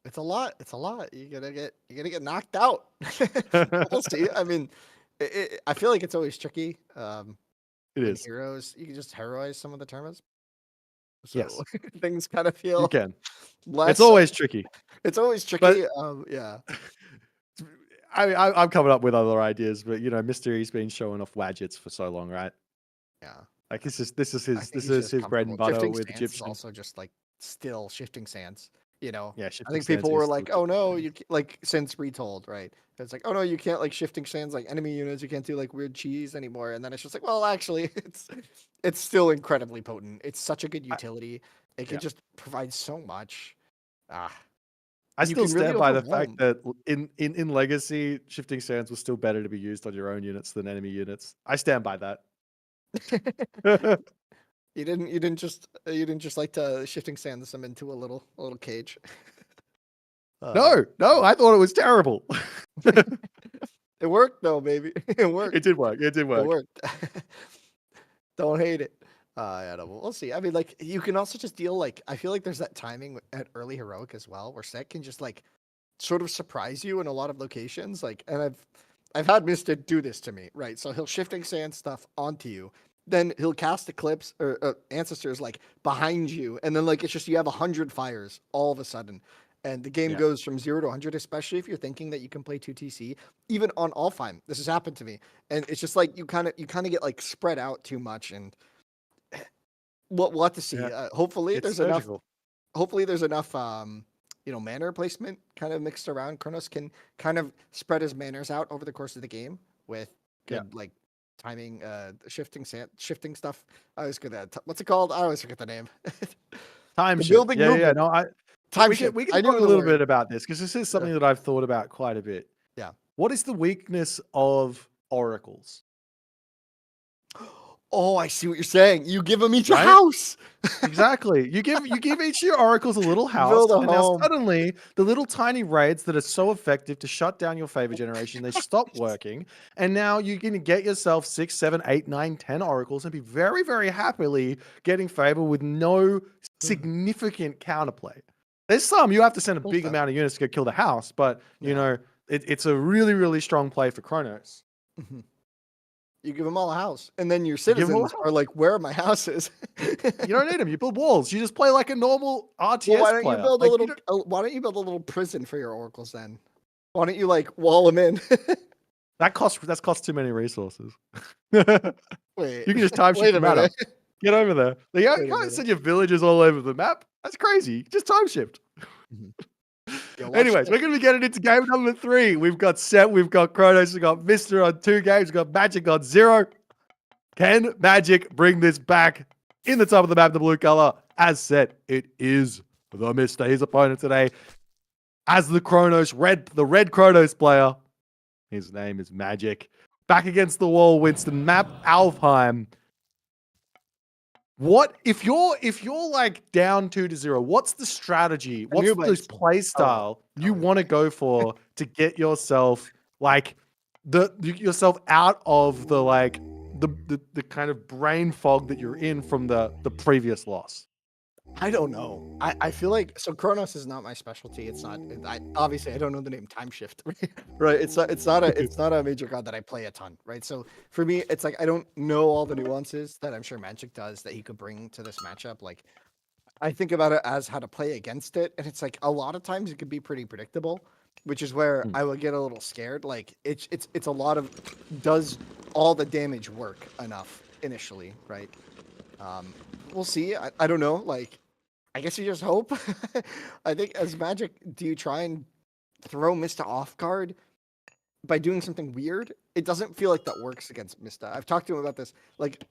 It's a lot. It's a lot. You're gonna get knocked out. We'll see. I mean, I feel like it's always tricky. It In is. heroes, you can just heroize some of the termas. So Yes. things kind of You feel can. less. It's always tricky. It's always tricky. Yeah. I'm coming up with other ideas, but Mystery's been showing off Wadgets for so long, right? Yeah. Like this is I think he's just his bread and comfortable. butter Shifting with stance is Egyptian. also just like still shifting stance. Yeah, I shifting think stance people were is like, still "Oh no, shifting you like since Retold, right? It's like, oh no, you can't like shifting sands like enemy units. You can't do like weird cheese anymore." And then it's just like, well, actually, it's still incredibly potent. It's such a good utility. It can yeah. just provide so much. Ah, I You still can really stand by the fact overwhelm. that in Legacy, shifting sands was still better to be used on your own units than enemy units. I stand by that. You didn't just like to shifting sands them into a little cage. No, I thought it was terrible. It worked though, baby. It worked. It did work. It did It work. worked. Don't hate it. Yeah, no, we'll see. I mean, like, you can also just deal, like, I feel like there's that timing at early heroic as well, where Set can just, like, sort of surprise you in a lot of locations. Like, and I've had Mista do this to me, right? So he'll shifting sand stuff onto you, then he'll cast Eclipse or Ancestors like behind you, and then like it's just you have 100 fires all of a sudden, and the game goes from 0 to 100. Especially if you're thinking that you can play 2TC, even on Alfheim. This has happened to me, and it's just like you kind of get like spread out too much, and we'll have to see. Hopefully It's there's surgical. enough. Hopefully there's enough. Mana placement kind of mixed around. Kronos can kind of spread his manners out over the course of the game with good like timing, shifting stuff. I always get that. What's it called? I always forget the name. Time The shift. building Yeah. movement. No, Time we shift. can I talk knew a the little word. bit about this because this is something that I've thought about quite a bit. Yeah. What is the weakness of oracles? Oh, I see what you're saying. You give them each a Right? house. Exactly. You give each of your oracles a little house, Build a and now home. suddenly the little tiny raids that are so effective to shut down your favor generation, they stop working, and now you can get yourself 6, 7, 8, 9, 10 oracles and be very, very happily getting favor with no significant counterplay. There's some you have to send a big amount of units to go kill the house, but you know it's a really, really strong play for Kronos. Mm-hmm. You give them all a house, and then your citizens are like, "Where are my houses?" You don't need them. You build walls. You just play like a normal RTS Well, why don't player. you build Like, a little? Why don't you build a little prison for your oracles then? Why don't you like wall them in? That costs too many resources. Wait, You can just time wait shift a them out. minute. Get over there. You Wait a can't minute. send your villages all over the map. That's crazy. Just time shift. Yeah, watch Anyways, this. we're going to be getting into game number 3. We've got Set, we've got Kronos, we've got Mister on 2 games, we've got Magic on 0. Can Magic bring this back in the top of the map, the blue color? As Set, it is the Mister. His opponent today, as the red Kronos player. His name is Magic. Back against the wall, Winston. Map Alfheim. What if you're like down 2-0? What's the strategy? What's the play style you want to go for to get yourself like yourself out of the like the kind of brain fog that you're in from the previous loss? I don't know. I feel like Kronos is not my specialty. It's not. Obviously I don't know the name Time Shift. Right. It's not a major god that I play a ton. Right. So for me, it's like I don't know all the nuances that I'm sure Magic does that he could bring to this matchup. Like I think about it as how to play against it, and it's like a lot of times it could be pretty predictable, which is where I would get a little scared. Like it's a lot of does all the damage work enough initially, right? We'll see. I don't know. Like, I guess you just hope. I think as Magic, do you try and throw Mista off guard by doing something weird? It doesn't feel like that works against Mista. I've talked to him about this. Like,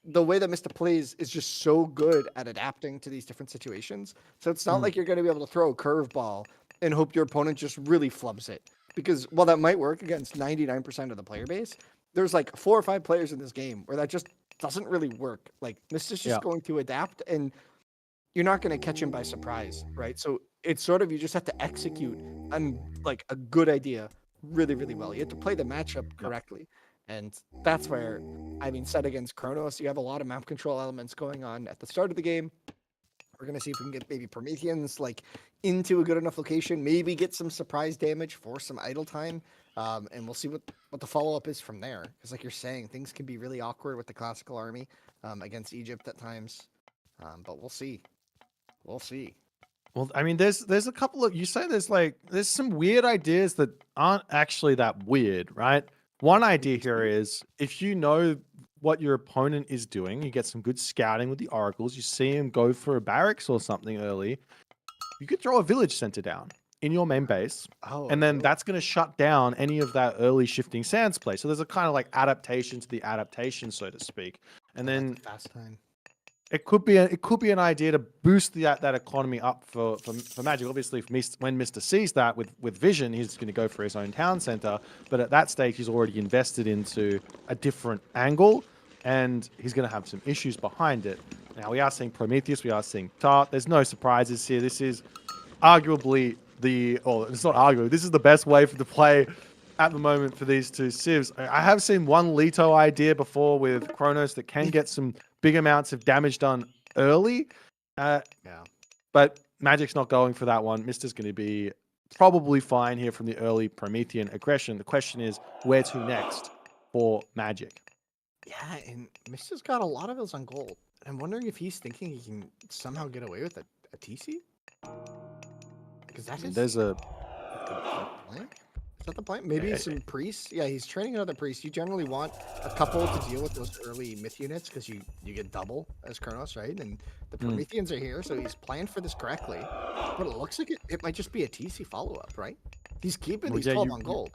the way that Mista plays is just so good at adapting to these different situations. So it's not like you're going to be able to throw a curveball and hope your opponent just really flubs it. Because while that might work against 99% of the player base, there's like 4 or 5 players in this game where that just doesn't really work. Like Mista's just going to adapt, and you're not going to catch him by surprise, right? So it's sort of you just have to execute on like a good idea really, really well. You have to play the matchup correctly, and that's where Set against Kronos, you have a lot of map control elements going on at the start of the game. We're gonna see if we can get maybe Prometheans like into a good enough location, maybe get some surprise damage for some idle time. And we'll see what the follow-up is from there. Because like you're saying, things can be really awkward with the classical army against Egypt at times. But we'll see. We'll see. Well, I mean, there's a couple of, you say there's some weird ideas that aren't actually that weird, right? One idea here is if you know what your opponent is doing, you get some good scouting with the oracles, you see him go for a barracks or something early, you could throw a village center down in your main base, and then that's going to shut down any of that early shifting sands play. So there's a kind of like adaptation to the adaptation, so to speak. And then fast time. it could be an idea to boost that economy up for Magic. Obviously, when Mister sees that with Vision, he's going to go for his own town center. But at that stage, he's already invested into a different angle, and he's going to have some issues behind it. Now we are seeing Prometheus, we are seeing Tart. There's no surprises here. This is arguably it's not arguably. This is the best way to play at the moment for these two civs. I have seen one Leto idea before with Kronos that can get some big amounts of damage done early. But Magic's not going for that one. Mister's going to be probably fine here from the early Promethean aggression. The question is, where to next for Magic? Yeah, and Mister's got a lot of those on gold. I'm wondering if he's thinking he can somehow get away with a TC? Because that is... There's a... Blank? Is that the point? Maybe some priests? Yeah, he's training another priest. You generally want a couple to deal with those early myth units because you get double as Kronos, right? And the Prometheans are here, so he's planned for this correctly. But it looks like it might just be a TC follow-up, right? He's keeping these 12 on gold.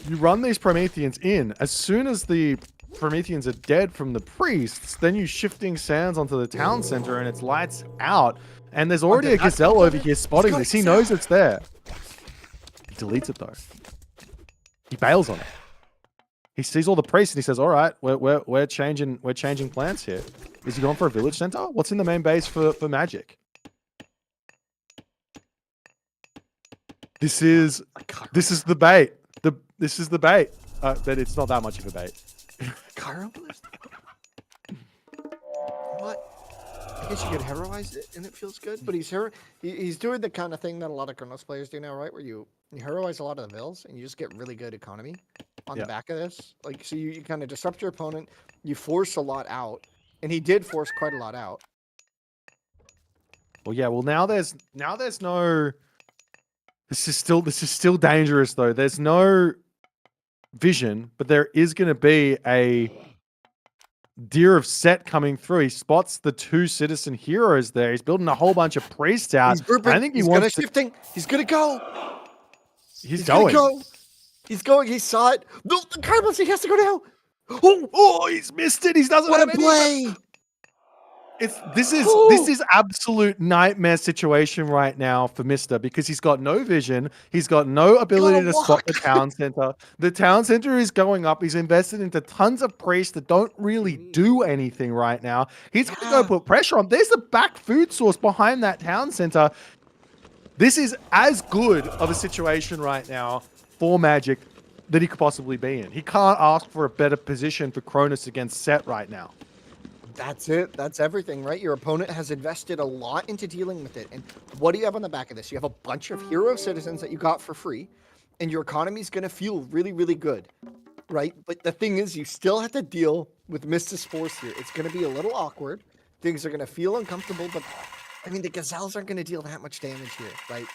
You run these Prometheans in. As soon as the Prometheans are dead from the priests, then you shifting sands onto the town center and it's lights out. And there's already a Gazelle over here spotting this. He knows it's there. He deletes it though. He bails on it. He sees all the priests and he says, "All right, we're changing plans here." Is he going for a village center? What's in the main base for Magic? This is the bait. This is the bait. But it's not that much of a bait. What? I guess you could heroize it and it feels good, but he's doing the kind of thing that a lot of Kronos players do now, right? Where you heroize a lot of the vills and you just get really good economy on the back of this. Like, so you kind of disrupt your opponent, you force a lot out, and he did force quite a lot out. Well, yeah. Well, now there's no. This is still dangerous though. There's no vision, but there is going to be a Deer of Set coming through. He spots the two citizen heroes there. He's building a whole bunch of priests out. I think he's wants shifting. He's gonna go. He's going. He's going. He saw it. No, the Carbons. He has to go now. Oh, he's missed it. He doesn't have any play. This is absolute nightmare situation right now for Mister because he's got no vision. He's got no ability to spot the town center. The town center is going up. He's invested into tons of priests that don't really do anything right now. He's going to go put pressure on. There's a back food source behind that town center. This is as good of a situation right now for Magic that he could possibly be in. He can't ask for a better position for Kronos against Set right now. That's it. That's everything, right? Your opponent has invested a lot into dealing with it. And what do you have on the back of this? You have a bunch of hero citizens that you got for free, and your economy is going to feel really, really good, right? But the thing is, you still have to deal with Mister's force here. It's going to be a little awkward. Things are going to feel uncomfortable, but I mean, the Gazelles aren't going to deal that much damage here, right?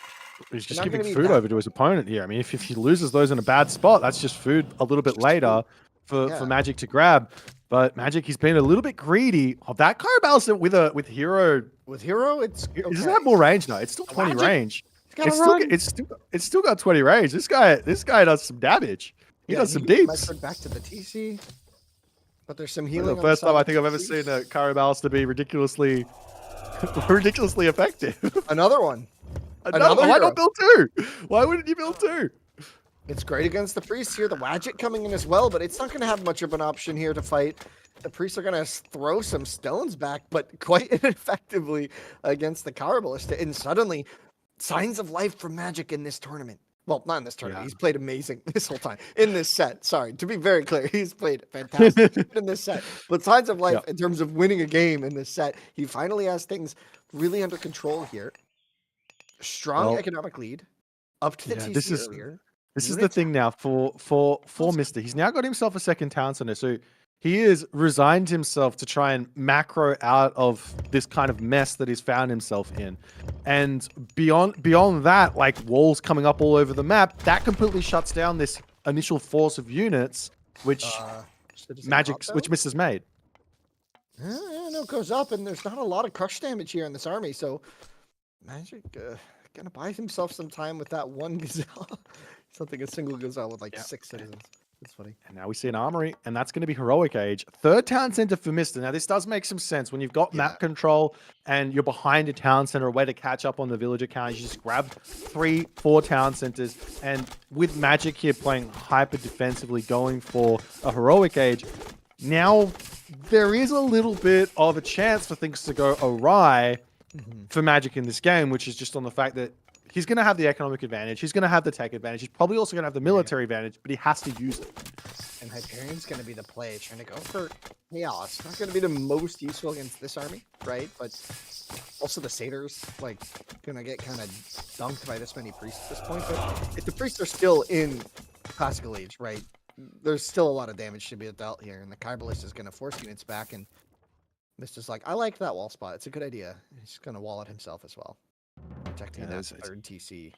He's just giving food over to his opponent here. I mean, if he loses those in a bad spot, that's just food a little bit later for Magic to grab. But Magic, he's been a little bit greedy. Oh, that card balance with hero. With hero, it's okay. It doesn't have more range now. It's still 20 range. It's still got 20 range. This guy does some damage. He does some deeps. Back to the TC. But there's some healing. The first time I think I've ever seen a Carabal's to be ridiculously effective. Another one. Why not build two? Why wouldn't you build two? It's great against the priests here. The Wadget coming in as well, but it's not going to have much of an option here to fight. The priests are going to throw some stones back, but quite ineffectively against the Carabalista. And suddenly, signs of life from Magic in this tournament. Well, not in this tournament. He's played amazing this whole time. In this set, sorry. To be very clear, he's played fantastic in this set. But signs of life in terms of winning a game in this set, he finally has things really under control here. Strong economic lead. Up to the TC earlier. This is the thing now for Mister. He's now got himself a second town center. So he has resigned himself to try and macro out of this kind of mess that he's found himself in. And beyond that, like walls coming up all over the map, that completely shuts down this initial force of units, which which Mister's made. No, it goes up, and there's not a lot of crush damage here in this army. So Magic gonna buy himself some time with that one Gazelle. Something a single Gazelle with like 6 citizens. That's funny. And now we see an armory, and that's going to be Heroic Age. Third town center for Mister. Now, this does make some sense. When you've got map control and you're behind a town center, a way to catch up on the villager count, you just grab 3-4 town centers. And with Magic here playing hyper defensively, going for a Heroic Age, now there is a little bit of a chance for things to go awry for Magic in this game, which is just on the fact that he's going to have the economic advantage. He's going to have the tech advantage. He's probably also going to have the military advantage, but he has to use it. And Hyperion's going to be the play, trying to go for chaos. Not going to be the most useful against this army, right? But also the satyrs, like, going to get kind of dunked by this many priests at this point. But if the priests are still in classical age, right, there's still a lot of damage to be dealt here. And the Kyberlist is going to force units back. And Mister's like, I like that wall spot. It's a good idea. He's going to wall it himself as well. Protecting that third TC.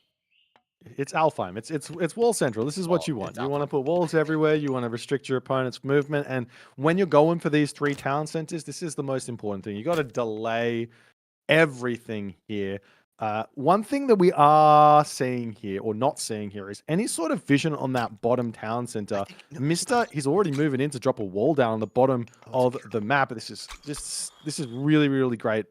It's Alfheim. It's wall central. This is what you want. You want to put walls everywhere. You want to restrict your opponent's movement. And when you're going for these 3 town centers, this is the most important thing. You got to delay everything here. One thing that we are seeing here, or not seeing here, is any sort of vision on that bottom town center. Mister, he's already moving in to drop a wall down on the bottom of the map. This is really, really great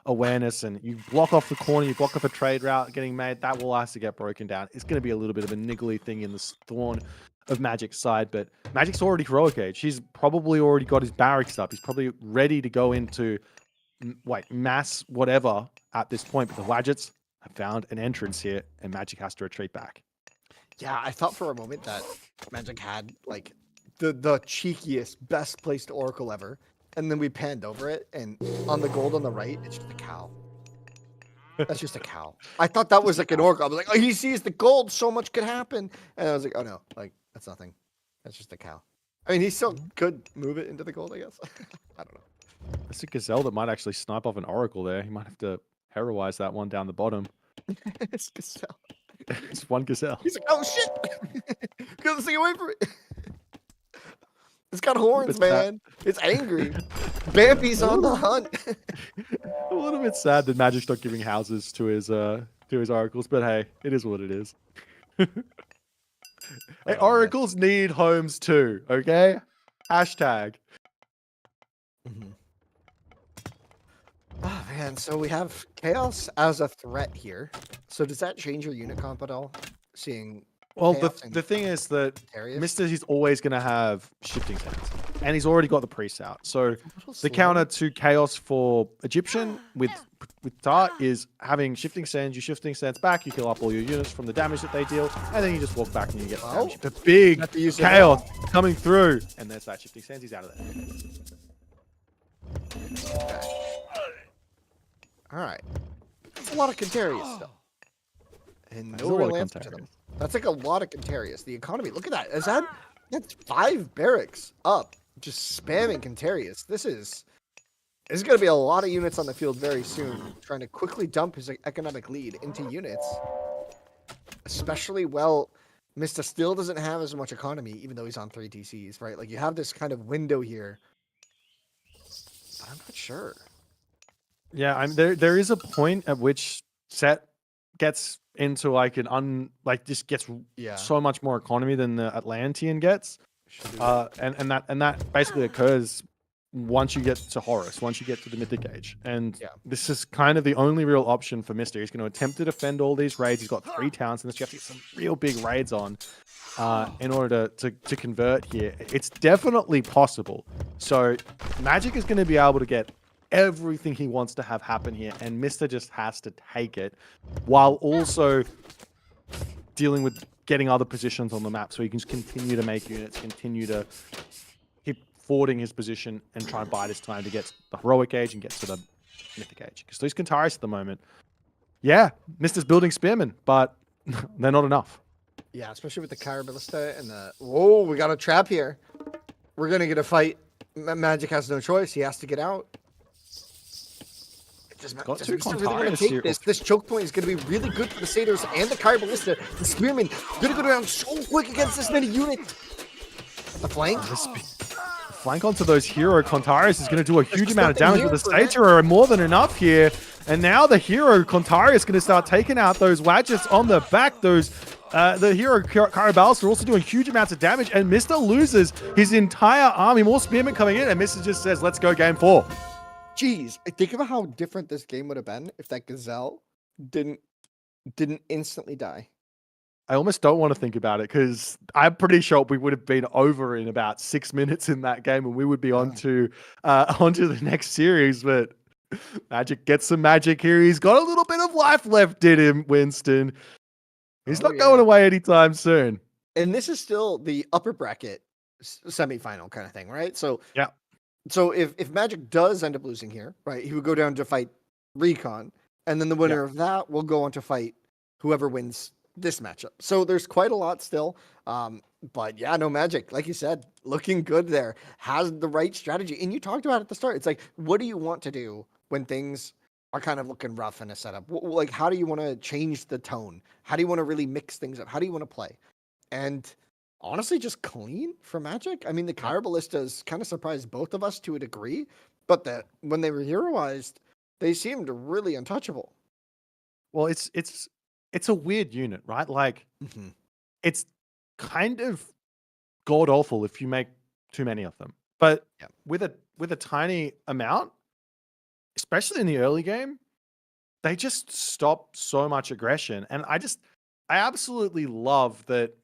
awareness. And you block off the corner, you block off a trade route getting made. That wall has to get broken down. It's going to be a little bit of a niggly thing in the thorn of Magic's side, but Magic's already Heroic Age. He's probably already got his barracks up. He's probably ready to go into mass whatever at this point, but the Wadgets have found an entrance here, and Magic has to retreat back. Yeah, I thought for a moment that Magic had like the cheekiest, best placed Oracle ever, and then we panned over it, and on the gold on the right, it's just a cow. That's just a cow. I thought that was like an Oracle. I was like, oh, he sees the gold, so much could happen, and I was like, oh no, like that's nothing. That's just a cow. I mean, he still could move it into the gold, I guess. I don't know. That's a gazelle that might actually snipe off an oracle there. He might have to heroize that one down the bottom. It's gazelle. It's one gazelle. He's like, oh shit! Get this thing away from it. It's got horns, man. It's angry. Bambi's on the hunt. A little bit sad that Magic's not giving houses to his oracles, but hey, it is what it is. Hey, oracles need homes too, okay? Hashtag. Oh man, so we have chaos as a threat here. So does that change your unit comp at all? Seeing well, the thing is that Mister, he's always going to have shifting sands, and he's already got the priests out. So the counter to chaos for Egyptian with Tar is having shifting sands. You shifting sands back, you kill up all your units from the damage that they deal, and then you just walk back and you get the damage. The big chaos coming through, and there's that shifting sands. He's out of there. Okay. All right. That's a lot of Contarius still. And no real answer to them. That's like a lot of Contarius. The economy, look at that. That's 5 barracks up, just spamming Contarius. This is going to be a lot of units on the field very soon, trying to quickly dump his economic lead into units. Especially, well, Mr. still doesn't have as much economy, even though he's on 3 TCs, right? Like, you have this kind of window here. But I'm not sure. Yeah, there is a point at which Set gets into like just gets so much more economy than the Atlantean gets, and that basically occurs once you get to Horus, once you get to the Mythic Age, and this is kind of the only real option for Mister. He's going to attempt to defend all these raids. He's got 3 towns, and you have to get some real big raids on in order to convert here. It's definitely possible. So Magic is going to be able to get everything he wants to have happen here, and Mister just has to take it while also dealing with getting other positions on the map so he can just continue to make units, continue to keep forwarding his position and try and bide his time to get to the Heroic Age and get to the Mythic Age. Because those Contarius at the moment, yeah, Mister's building spearmen, but they're not enough. Yeah, especially with the Kyra Ballista and the... Whoa, we got a trap here. We're going to get a fight. Magic has no choice. He has to get out. This choke point is going to be really good for the Satyrs and the Kyra Ballista. The Spearmen going to go down so quick against this many units. The flank. Flank onto those hero Contarius is going to do a huge amount of damage, but the Satyr are more than enough here. And now the hero Contarius is going to start taking out those Wadgets on the back, those The hero Caraballis are also doing huge amounts of damage, and Mr. loses his entire army. More spearmen coming in, and Mr. just says, let's go game 4. Jeez, think about how different this game would have been if that gazelle didn't instantly die. I almost don't want to think about it because I'm pretty sure we would have been over in about 6 minutes in that game, and we would be onto the next series. But Magic gets some magic here. He's got a little bit of life left in him, Winston. He's not going away anytime soon. And this is still the upper bracket semifinal kind of thing, right? So yeah. So if Magic does end up losing here, right, he would go down to fight Recon, and then the winner of that will go on to fight whoever wins this matchup. So there's quite a lot still. But yeah, no, Magic, like you said, looking good there, has the right strategy. And you talked about it at the start. It's like, what do you want to do when things are kind of looking rough in a setup? Like, how do you want to change the tone? How do you want to really mix things up? How do you want to play? And honestly, just clean for Magic. I mean, the Kyra Ballistas kind of surprised both of us to a degree, but that when they were heroized, they seemed really untouchable. Well, it's a weird unit, right? Like, it's kind of god awful if you make too many of them. But with a tiny amount, especially in the early game, they just stop so much aggression. And I absolutely love that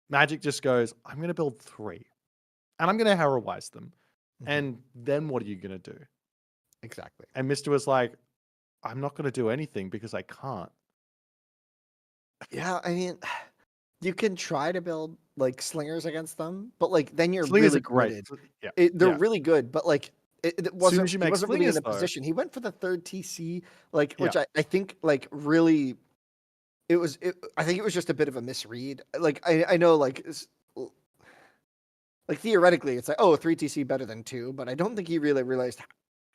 Magic just goes, I'm going to build 3 and I'm going to heroize them. And then what are you going to do? Exactly. And Mr. was like, I'm not going to do anything because I can't. Yeah, I mean, you can try to build like slingers against them, but like then you're Slingers really are great. limited. They're really good, but like it wasn't, you he make wasn't really in a slingers, though. position. He went for the third TC, like which I think like really I think it was just a bit of a misread. Like I know like theoretically it's like, oh, 3 TC better than 2, but I don't think he really realized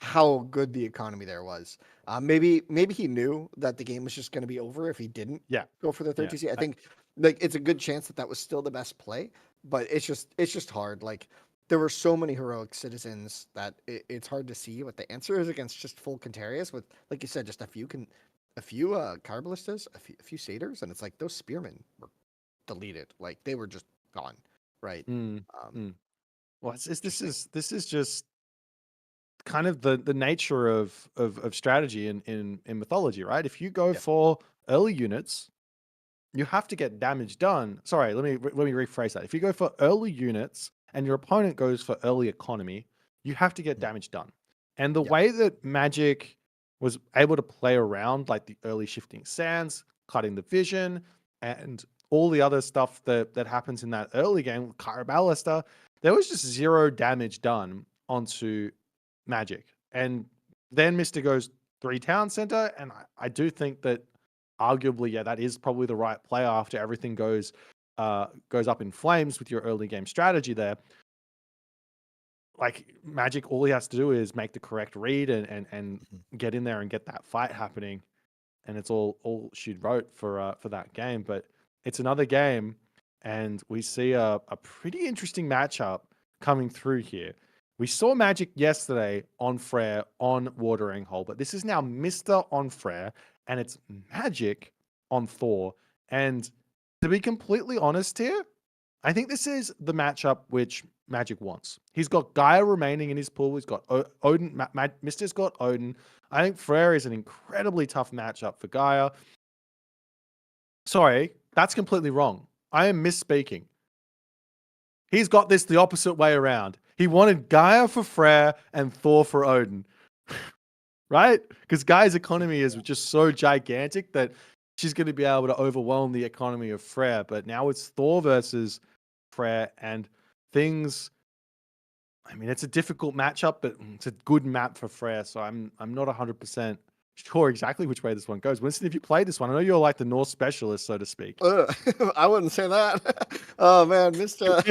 how good the economy there was. Maybe he knew that the game was just going to be over if he didn't go for the third TC. I think like it's a good chance that was still the best play, but it's just hard. Like there were so many heroic citizens that it's hard to see what the answer is against just full Contarius with, like you said, just a few Carballistas, a few satyrs, and it's like those spearmen were deleted. Like they were just gone, right? Well, this is just kind of the nature of strategy in mythology, right? If you go for early units, you have to get damage done. Sorry, let me rephrase that. If you go for early units and your opponent goes for early economy, you have to get damage done. And the way that Magic was able to play around like the early shifting sands, cutting the vision, and all the other stuff that happens in that early game, Kyra Ballista, there was just 0 damage done onto Magic. And then Mr. goes 3 town center, and I do think that arguably, that is probably the right play after everything goes up in flames with your early game strategy there. Like Magic, all he has to do is make the correct read and get in there and get that fight happening, and it's all she wrote for that game. But it's another game, and we see a pretty interesting matchup coming through here. We saw Magic yesterday on Frere on Watering Hole, but this is now Mr. on Frere, and it's Magic on Thor. And to be completely honest here, I think this is the matchup which Magic wants. He's got Gaia remaining in his pool. He's got Odin. Mr.'s got Odin. I think Frere is an incredibly tough matchup for Gaia. Sorry, that's completely wrong. I am misspeaking. He's got this the opposite way around. He wanted Gaia for Frere and Thor for Odin. Right? Because Gaia's economy is just so gigantic that she's going to be able to overwhelm the economy of Frere. But now it's Thor versus Frere, and things... I mean, it's a difficult matchup, but it's a good map for Frere, so I'm not 100% sure exactly which way this one goes. Winston, if you played this one, I know you're like the Norse specialist, so to speak. I wouldn't say that. Oh man, Mr.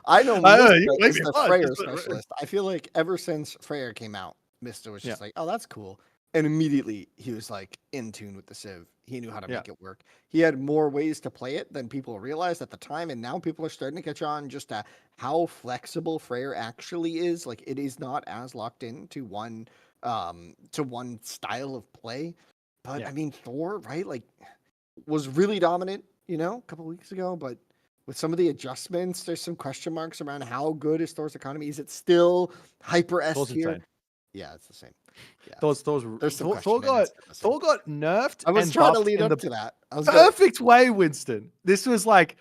I know Mr. is the Freyr specialist. I feel like ever since Freyr came out, Mr. was just like, oh, that's cool. And immediately he was like in tune with the Civ. He knew how to make it work. He had more ways to play it than people realized at the time, and now people are starting to catch on just to how flexible Freyr actually is. Like it is not as locked in to one style of play. But I mean, Thor, right? Like was really dominant you know, a couple weeks ago, but with some of the adjustments, there's some question marks around how good is Thor's economy. Is it still hyper S Thor's tier? insane. Yeah, it's the same. Yeah, There's there's some Thor, question marks. Thor got nerfed I was and trying to buffed lead in up the to that. I was gonna, perfect way, Winston. This was like,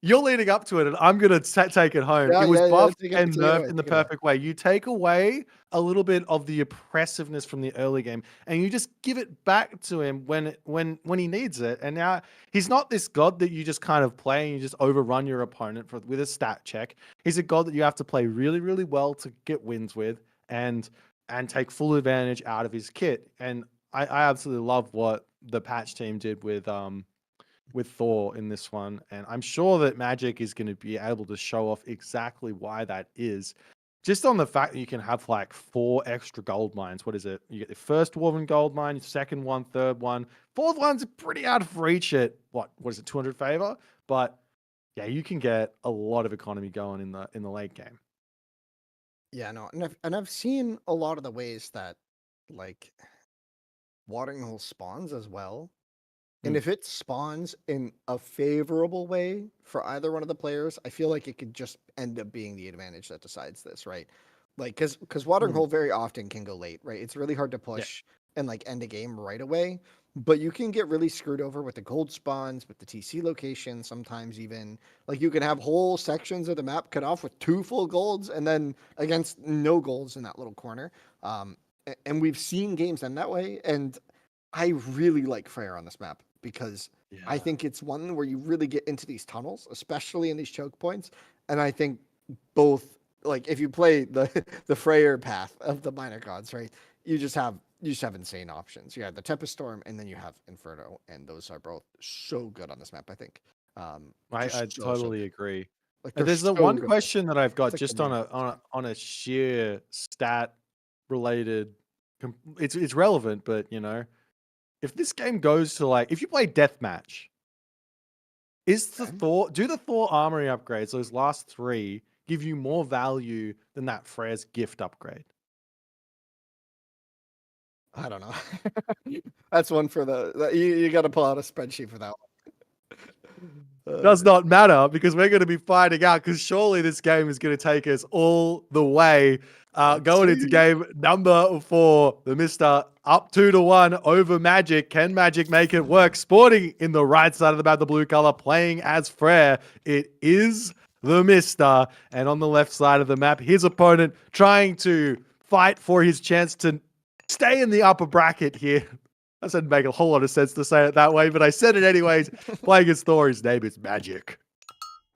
you're leading up to it, and I'm going to take it home. yeah, It was yeah, yeah. buffed Take it and away, nerfed in the take it away. perfect way. You take away a little bit of the oppressiveness from the early game, and you just give it back to him when he needs it. And now he's not this god that you just kind of play and you just overrun your opponent with a stat check. He's a god that you have to play really, really well to get wins with, and take full advantage out of his kit. And I absolutely love what the patch team did with Thor in this one, and I'm sure that Magic is going to be able to show off exactly why that is. Just on the fact that you can have like 4 extra gold mines. What is it? You get the first Dwarven gold mine, second one, third one, fourth one's pretty out of reach at what is it, 200 favor? But yeah, you can get a lot of economy going in the late game. Yeah, no, and I've seen a lot of the ways that like watering hole spawns as well. And if it spawns in a favorable way for either one of the players, I feel like it could just end up being the advantage that decides this, right? Like, because watering hole very often can go late, right? It's really hard to push and like end a game right away, but you can get really screwed over with the gold spawns, with the TC location. Sometimes even like you can have whole sections of the map cut off with 2 full golds, and then against no golds in that little corner. And we've seen games end that way, and I really like Freyr on this map because I think it's one where you really get into these tunnels, especially in these choke points. And I think both, like if you play the Freyr path of the minor gods, right, you just have insane options. You have the Tempest Storm, and then you have Inferno, and those are both so good on this map, I think. I So totally good. agree. Like And they're there's the so one good. question that I've got It's like just the on main a sheer stat related. It's relevant, but you know, if this game goes to like, if you play deathmatch, do the Thor armory upgrades, those last 3, give you more value than that Freyr's gift upgrade? I don't know. That's one for you got to pull out a spreadsheet for that one. Does not matter, because we're going to be finding out, because surely this game is going to take us all the way. Going into game number 4, the Mr. up 2-1 over Magic. Can Magic make it work? Sporting in the right side of the map, the blue color, playing as Freyr. It is the Mr. And on the left side of the map, his opponent trying to fight for his chance to stay in the upper bracket here. That doesn't make a whole lot of sense to say it that way, but I said it anyways. Playing as Thor, his name is Magic.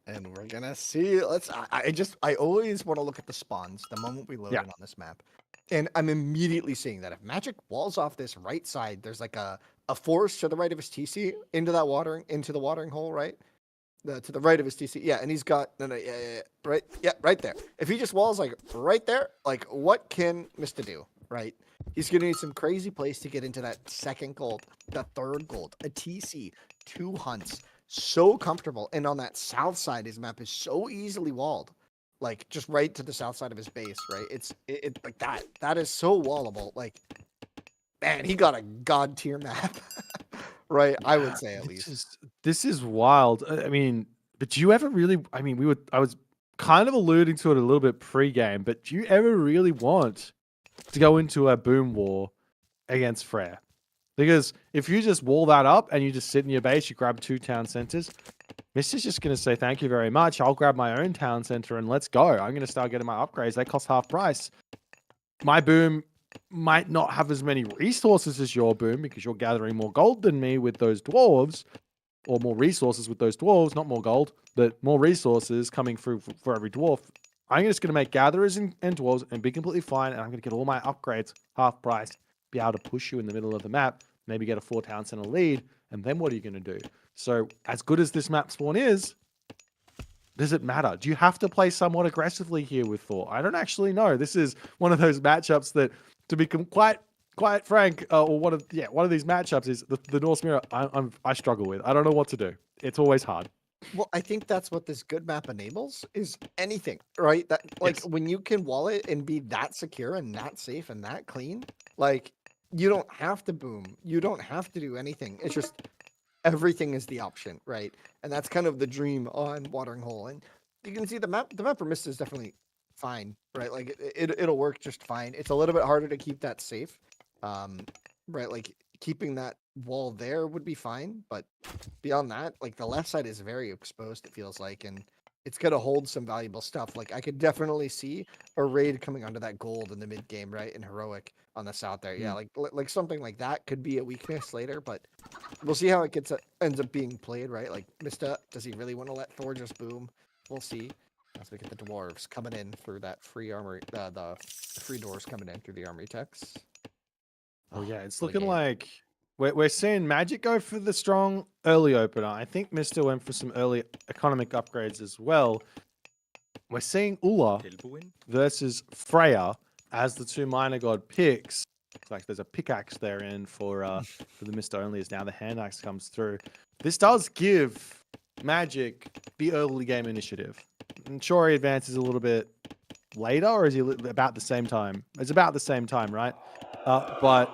And we're gonna see. I always want to look at the spawns the moment we load in on this map, and I'm immediately seeing that if Magic walls off this right side, there's like a forest to the right of his TC into the watering hole, right? To the right of his TC, yeah, and he's got right there. If he just walls like right there, like what can Mr. do, right? He's gonna need some crazy place to get into that second gold, the third gold, a TC, 2 hunts. So comfortable, and on that south side, his map is so easily walled, like just right to the south side of his base, right? It's like that is so wallable. Like, man, he got a god tier map, right? I would say at least. This is wild. I mean, but do you ever really? I mean, I was kind of alluding to it a little bit pre-game, but do you ever really want to go into a boom war against Freyr? Because if you just wall that up and you just sit in your base, you grab 2 town centers, Mister's just going to say, thank you very much. I'll grab my own town center and let's go. I'm going to start getting my upgrades. They cost half price. My boom might not have as many resources as your boom because you're gathering more gold than me with those dwarves, or more resources with those dwarves, not more gold, but more resources coming through for every dwarf. I'm just going to make gatherers and dwarves and be completely fine, and I'm going to get all my upgrades half price, be able to push you in the middle of the map, maybe get a 4 town center lead, and then what are you going to do? So as good as this map spawn is, does it matter? Do you have to play somewhat aggressively here with Thor? I don't actually know. This is one of those matchups that, to be quite frank, or one of these matchups is the Norse Mirror. I struggle with. I don't know what to do. It's always hard. Well, I think that's what this good map enables is anything, right? That like when you can wall it and be that secure and that safe and that clean, like you don't have to boom. You don't have to do anything. It's just everything is the option, right? And that's kind of the dream on Watering Hole. And you can see the map for Mista is definitely fine, right? Like it'll work just fine. It's a little bit harder to keep that safe. Right, like keeping that wall there would be fine, but beyond that, like the left side is very exposed, it feels like, and it's gonna hold some valuable stuff. Like I could definitely see a raid coming onto that gold in the mid game, right? And heroic on the south there. Yeah, like something like that could be a weakness later, but we'll see how it ends up being played, right? Like Mista, does he really want to let Thor just boom? We'll see. As we get the dwarves coming in through that free armory, the free doors coming in through the armory techs. Oh yeah, it's silly looking game. like we're seeing Magic go for the strong early opener. I think Mr. went for some early economic upgrades as well. We're seeing Ulla versus Freya as the two minor god picks. Looks like there's a pickaxe there in for the Mr. only as now the hand axe comes through. This does give Magic the early game initiative. I'm sure he advances a little bit later, or is he about the same time? It's about the same time, right? But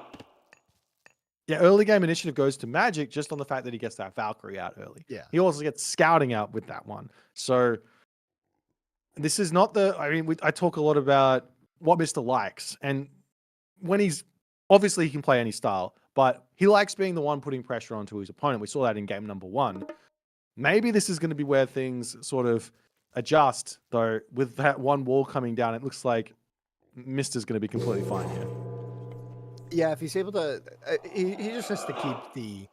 yeah, early game initiative goes to Magic just on the fact that he gets that Valkyrie out early. Yeah. He also gets scouting out with that one. So this is not the, I mean, I talk a lot about what Mr. likes. And when he's, obviously he can play any style, but he likes being the one putting pressure onto his opponent. We saw that in game number 1. Maybe this is going to be where things sort of adjust, though, with that one wall coming down. It looks like Mr.'s going to be completely fine here. Yeah, if he's able to, he just has to keep the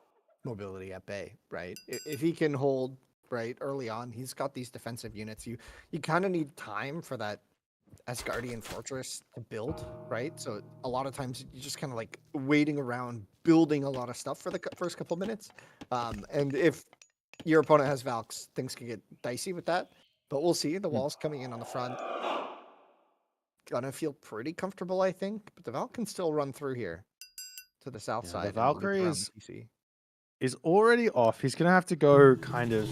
mobility at bay, right? If he can hold right early on, he's got these defensive units. You kind of need time for that Asgardian fortress to build, right? So a lot of times you're just kind of like waiting around, building a lot of stuff for the first couple minutes. And if your opponent has Valks, things can get dicey with that. But we'll see. The wall's coming in on the front. Gonna feel pretty comfortable, I think. But the Valk can still run through here to the south side. The Valkyrie and loop around is already off. He's going to have to go kind of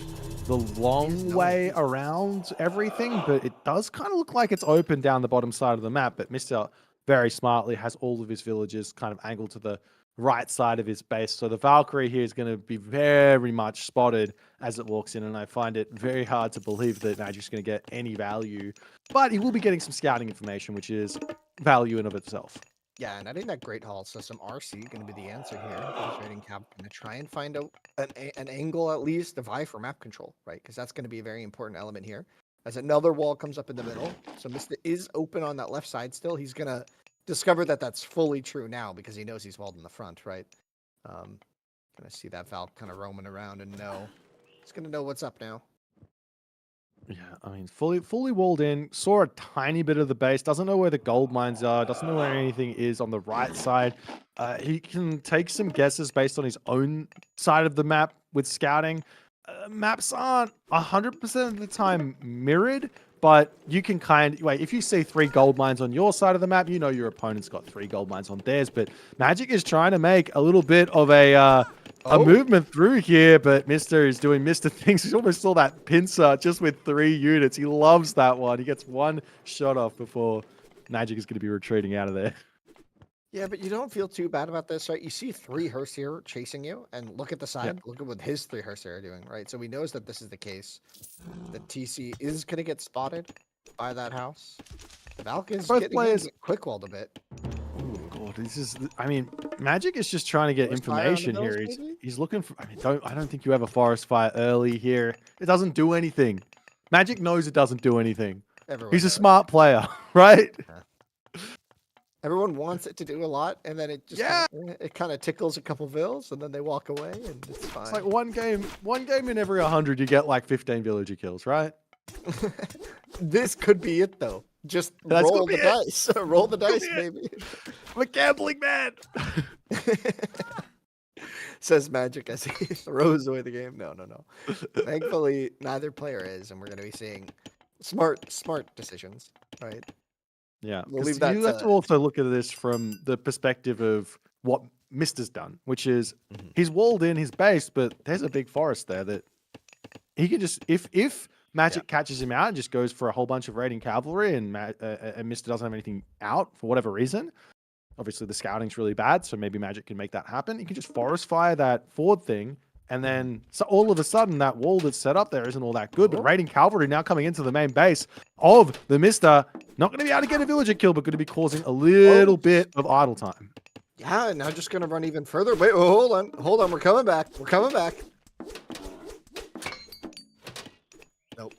the long way around everything, but it does kind of look like it's open down the bottom side of the map. But Mr. very smartly has all of his villages kind of angled to the right side of his base. So the Valkyrie here is going to be very much spotted as it walks in, and I find it very hard to believe that Magic's going to get any value. But he will be getting some scouting information, which is value in of itself. Yeah, and I think that Great Hall system, RC, going to be the answer here. This raiding cap going to try and find an angle at least to vie for map control, right? Because that's going to be a very important element here. As another wall comes up in the middle, so Mista is open on that left side still. He's going to discover that that's fully true now because he knows he's walled in the front, right? Going to see that Valk kind of roaming around and know. He's going to know what's up now. Yeah, I mean, fully walled in. Saw a tiny bit of the base. Doesn't know where the gold mines are. Doesn't know where anything is on the right side. He can take some guesses based on his own side of the map with scouting. Maps aren't 100% of the time mirrored, but you can kind of, wait, if you see 3 gold mines on your side of the map, you know your opponent's got 3 gold mines on theirs. But Magic is trying to make a little bit of a movement through here, but Mr. is doing Mr. things. He almost saw that pincer just with 3 units. He loves that one. He gets 1 shot off before Magic is going to be retreating out of there. Yeah, but you don't feel too bad about this, right? You see 3 Hearse here chasing you, and look at the side. Yep. Look at what his 3 Hearse are doing, right? So he knows that this is the case. The TC is going to get spotted by that house. The Valk is getting quick walled a bit. Oh god, this is, I mean, Magic is just trying to get information here. He's looking for, I mean, I don't think you have a forest fire early here. It doesn't do anything. Magic knows it doesn't do anything. He's a smart player, right? Yeah. Everyone wants it to do a lot, and then it just kind of tickles a couple vills, and then they walk away, and it's fine. It's like one game in every 100, you get like 15 villager kills, right? This could be it, though. Just roll the dice. Roll the dice, baby. I'm a gambling man. Says Magic as he throws away the game. No. Thankfully, neither player is, and we're going to be seeing smart decisions, right? Yeah, we'll leave you have to also look at this from the perspective of what Mister's done, which is he's walled in his base, but there's a big forest there that he can just, if Magic catches him out and just goes for a whole bunch of raiding cavalry, and Mister doesn't have anything out for whatever reason. Obviously, the scouting's really bad, so maybe Magic can make that happen. He can just forest fire that forward thing, And then so all of a sudden, that wall that's set up there isn't all that good. But raiding cavalry now coming into the main base of the Mister, not going to be able to get a villager kill, but going to be causing a little bit of idle time. Yeah, now just going to run even further. Wait, hold on. We're coming back. Nope.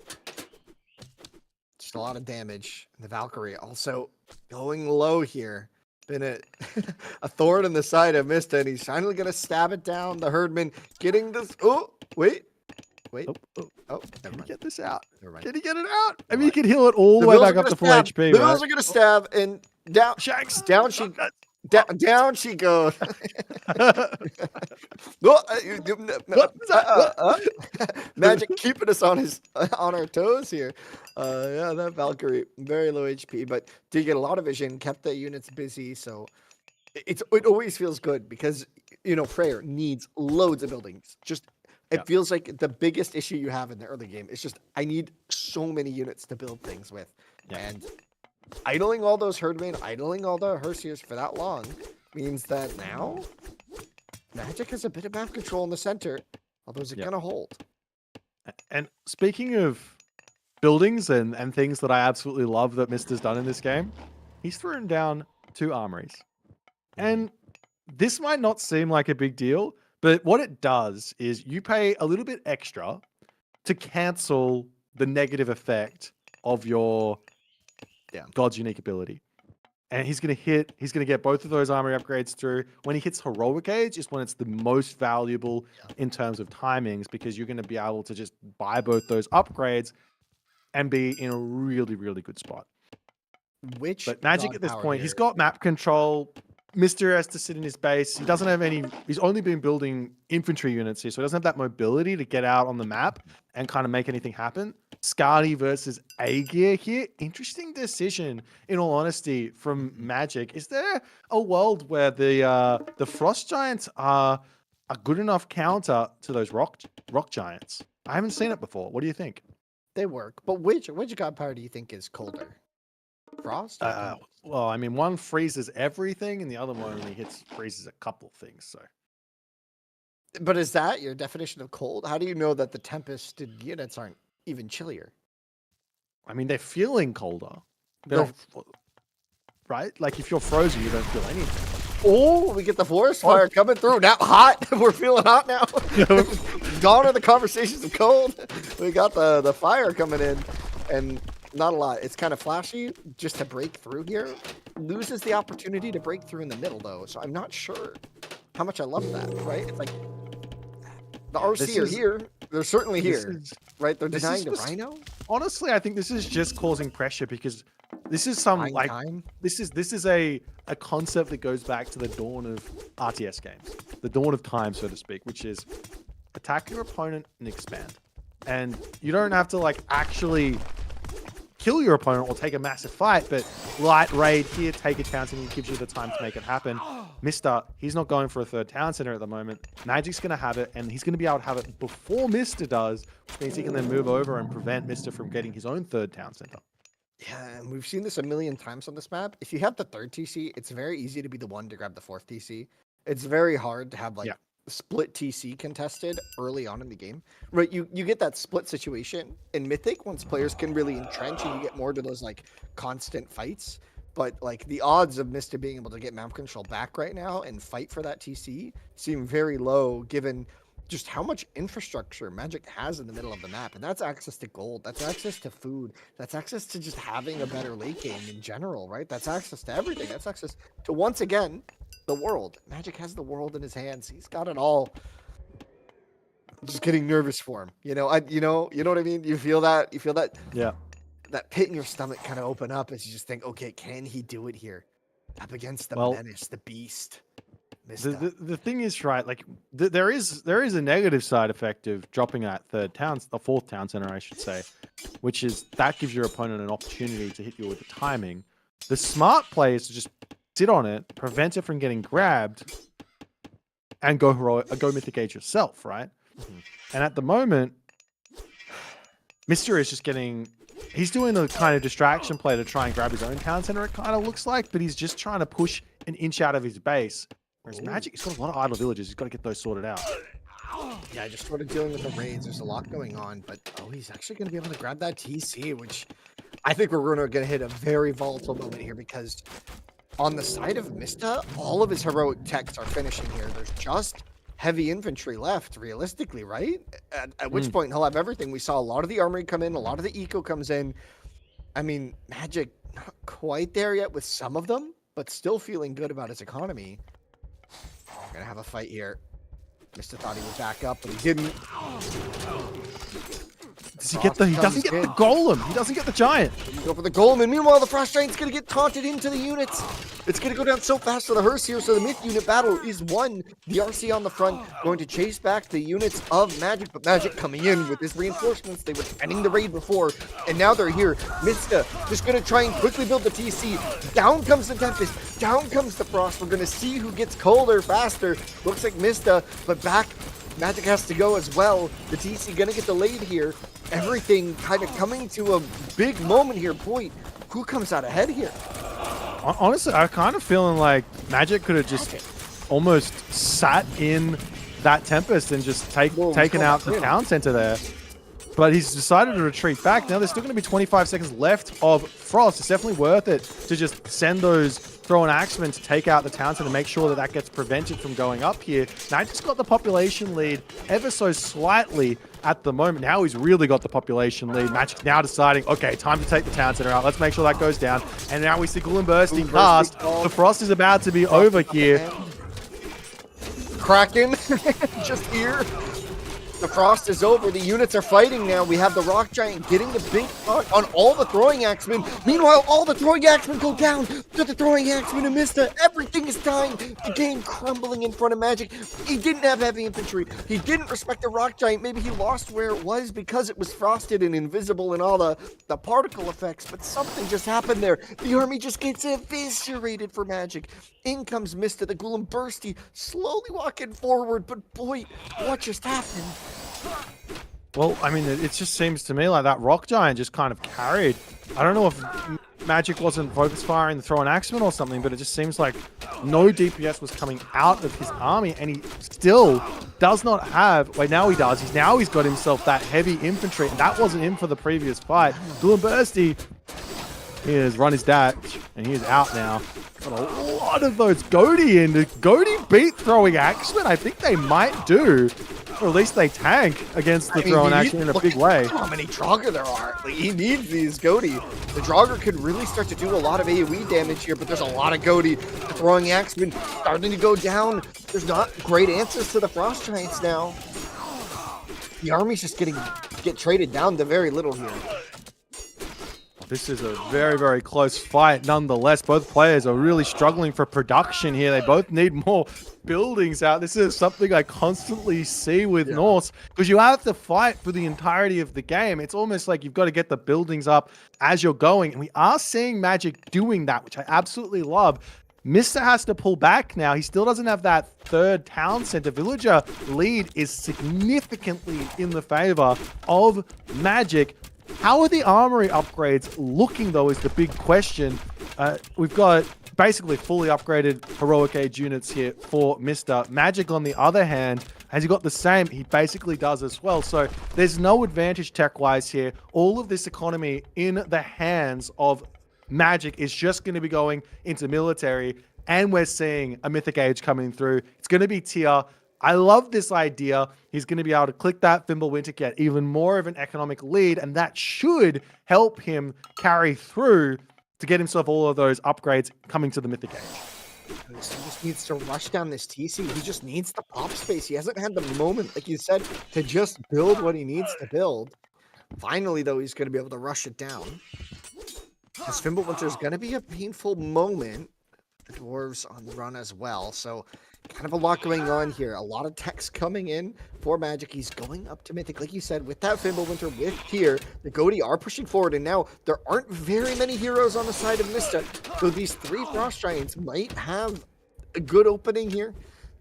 Just a lot of damage. The Valkyrie also going low here. Been a thorn in the side of Mista, and he's finally going to stab it down. The Herdman getting this. Oh, wait. Can he get this out? Never mind. Can he get it out? I mean, he can heal it all the way back up to full HP. The Bills are going to stab, and down. Shanks. Down she goes. Magic keeping us on our toes here. Yeah, that Valkyrie, very low HP, but did get a lot of vision, kept the units busy, so it always feels good because Freyr needs loads of buildings. It feels like the biggest issue you have in the early game is just I need so many units to build things with. Yeah. And idling all those Herdmen, idling all the Hersiers for that long means that now Magic has a bit of map control in the center, although is it going to hold? And speaking of buildings and things that I absolutely love that Mister's done in this game, he's thrown down 2 armories. And this might not seem like a big deal, but what it does is you pay a little bit extra to cancel the negative effect of your God's unique ability. And he's going to get both of those armory upgrades through. When he hits Heroic Age is when it's the most valuable in terms of timings, because you're going to be able to just buy both those upgrades and be in a really, really good spot. But Magic at this point, he's got map control. Mister has to sit in his base. He doesn't have any. He's only been building infantry units here, so he doesn't have that mobility to get out on the map and kind of make anything happen. Skadi versus Aegir here. Interesting decision, in all honesty, from Magic. Is there a world where the Frost Giants are a good enough counter to those rock giants? I haven't seen it before. What do you think? They work, but which god power do you think is colder? Frost? Well, I mean, one freezes everything, and the other one only freezes a couple things. So, but is that your definition of cold? How do you know that the Tempested units aren't even chillier? I mean, they're feeling colder. Right? Like if you're frozen, you don't feel anything. Oh, we get the forest fire coming through. Now hot. We're feeling hot now. Gone are the conversations of cold. We got the fire coming in, and not a lot. It's kind of flashy just to break through here. Loses the opportunity to break through in the middle, though. So I'm not sure how much I love that, right? It's like the RC are here. They're certainly here, right? They're denying the Rhino. Honestly, I think this is just causing pressure because this is some this is a concept that goes back to the dawn of RTS games, the dawn of time, so to speak, which is attack your opponent and expand. And you don't have to actually kill your opponent or take a massive fight, but light raid here, take a town center, gives you the time to make it happen. Mister, he's not going for a 3rd town center at the moment. Magic's going to have it, and he's going to be able to have it before Mister does, which means he can then move over and prevent Mister from getting his own 3rd town center. Yeah, and we've seen this a million times on this map. If you have the 3rd TC, it's very easy to be the one to grab the 4th TC. It's very hard to have split TC contested early on in the game, right? You get that split situation in Mythic once players can really entrench and you get more to those constant fights. But the odds of Mister being able to get map control back right now and fight for that TC seem very low, given just how much infrastructure Magic has in the middle of the map. And that's access to gold, that's access to food, that's access to just having a better late game in general, right? That's access to everything. That's access to, once again, the world. Magic has the world in his hands. He's got it all. I'm just getting nervous for him. You know what I mean? You feel that? Yeah. That pit in your stomach kind of open up as you just think, okay, can he do it here? Up against the menace, the beast. The thing is, right, there is a negative side effect of dropping that 4th town center, I should say, which is that gives your opponent an opportunity to hit you with the timing. The smart play is to just sit on it, prevent it from getting grabbed, and go Mythic Age yourself, right? Mm-hmm. And at the moment, Mister is just he's doing a kind of distraction play to try and grab his own town center, it kind of looks like, but he's just trying to push an inch out of his base. Whereas Magic, he's got a lot of idle villages. He's got to get those sorted out. Yeah, just sort of dealing with the raids. There's a lot going on, but he's actually going to be able to grab that TC, which I think we're going to hit a very volatile moment here because on the side of Mista, all of his heroic techs are finishing here. There's just heavy infantry left, realistically, right? At which point he'll have everything. We saw a lot of the armory come in, a lot of the eco comes in. I mean, Magic not quite there yet with some of them, but still feeling good about his economy. We're going to have a fight here. Mista thought he would back up, but he didn't. Does he get the? He doesn't get the golem. He doesn't get the giant. Go for the golem, and meanwhile the Frost Giant's gonna get taunted into the units. It's gonna go down so fast for the hearse here. So the Myth unit battle is won. The RC on the front going to chase back the units of Magic, but Magic coming in with his reinforcements. They were ending the raid before, and now they're here. Mista just gonna try and quickly build the TC. Down comes the Tempest. Down comes the Frost. We're gonna see who gets colder faster. Looks like Mista, but back. Magic has to go as well. The TC gonna get delayed here. Everything kind of coming to a big moment here. Boy, who comes out ahead here? Honestly, I'm kind of feeling like Magic could have just almost sat in that Tempest and just taken out the town center there. But he's decided to retreat back. Now there's still going to be 25 seconds left of Frost. It's definitely worth it to just send those thrown axemen to take out the town center to make sure that that gets prevented from going up here. Now he's just got the population lead ever so slightly at the moment. Now he's really got the population lead. Magic's now deciding, okay, time to take the town center out. Let's make sure that goes down. And now we see Gloom bursting past. The Frost is about to be over here. Kraken just here. The Frost is over. The units are fighting now. We have the Rock Giant getting the big taunt on all the throwing axemen. Meanwhile, all the throwing axemen go down to the throwing axemen and Mista. Everything is dying. The game crumbling in front of Magic. He didn't have heavy infantry. He didn't respect the Rock Giant. Maybe he lost where it was because it was frosted and invisible and all the particle effects. But something just happened there. The army just gets eviscerated for Magic. In comes Mista, the Golem Bursty, slowly walking forward. But boy, what just happened? Well, I mean, it just seems to me like that Rock Giant just kind of carried. I don't know if Magic wasn't focus firing the throw an axeman or something, but it just seems like no DPS was coming out of his army, and he still does not have. Wait, now he does. He's got himself that heavy infantry, and that wasn't him for the previous fight. Golem Bursty, he has run his dash, and he is out now. Got a lot of those Goaty in. Goaty beat throwing axemen. I think they might do. Or at least they tank against the throwing action in a big way. How many Draugr there are. Like, he needs these Goaty. The Draugr could really start to do a lot of AoE damage here, but there's a lot of Goaty. The throwing axemen starting to go down. There's not great answers to the Frost Giants now. The army's just get traded down to very little here. This is a very, very close fight. Nonetheless, both players are really struggling for production here. They both need more buildings out. This is something I constantly see with Norse, because you have to fight for the entirety of the game. It's almost like you've got to get the buildings up as you're going. And we are seeing Magic doing that, which I absolutely love. Mista has to pull back now. He still doesn't have that third town center. Villager lead is significantly in the favor of Magic. How are the armory upgrades looking, though, is the big question. We've got basically fully upgraded heroic age units here for Mista. Magic, on the other hand, has he got the same? He basically does as well. So there's no advantage tech-wise here. All of this economy in the hands of Magic is just going to be going into military, and we're seeing a Mythic Age coming through. It's going to be tier. I love this idea. He's going to be able to click that Fimbulwinter, get even more of an economic lead, and that should help him carry through to get himself all of those upgrades coming to the Mythic Age. He just needs to rush down this TC. He just needs the pop space. He hasn't had the moment, like you said, to just build what he needs to build. Finally, though, he's going to be able to rush it down. This Fimbulwinter is going to be a painful moment. The Dwarves on the run as well, so kind of a lot going on here. A lot of techs coming in for Magic. He's going up to Mythic, like you said, with that Fimbulwinter, with Tier. The Goaty are pushing forward, and now there aren't very many heroes on the side of Mista. So these three Frost Giants might have a good opening here,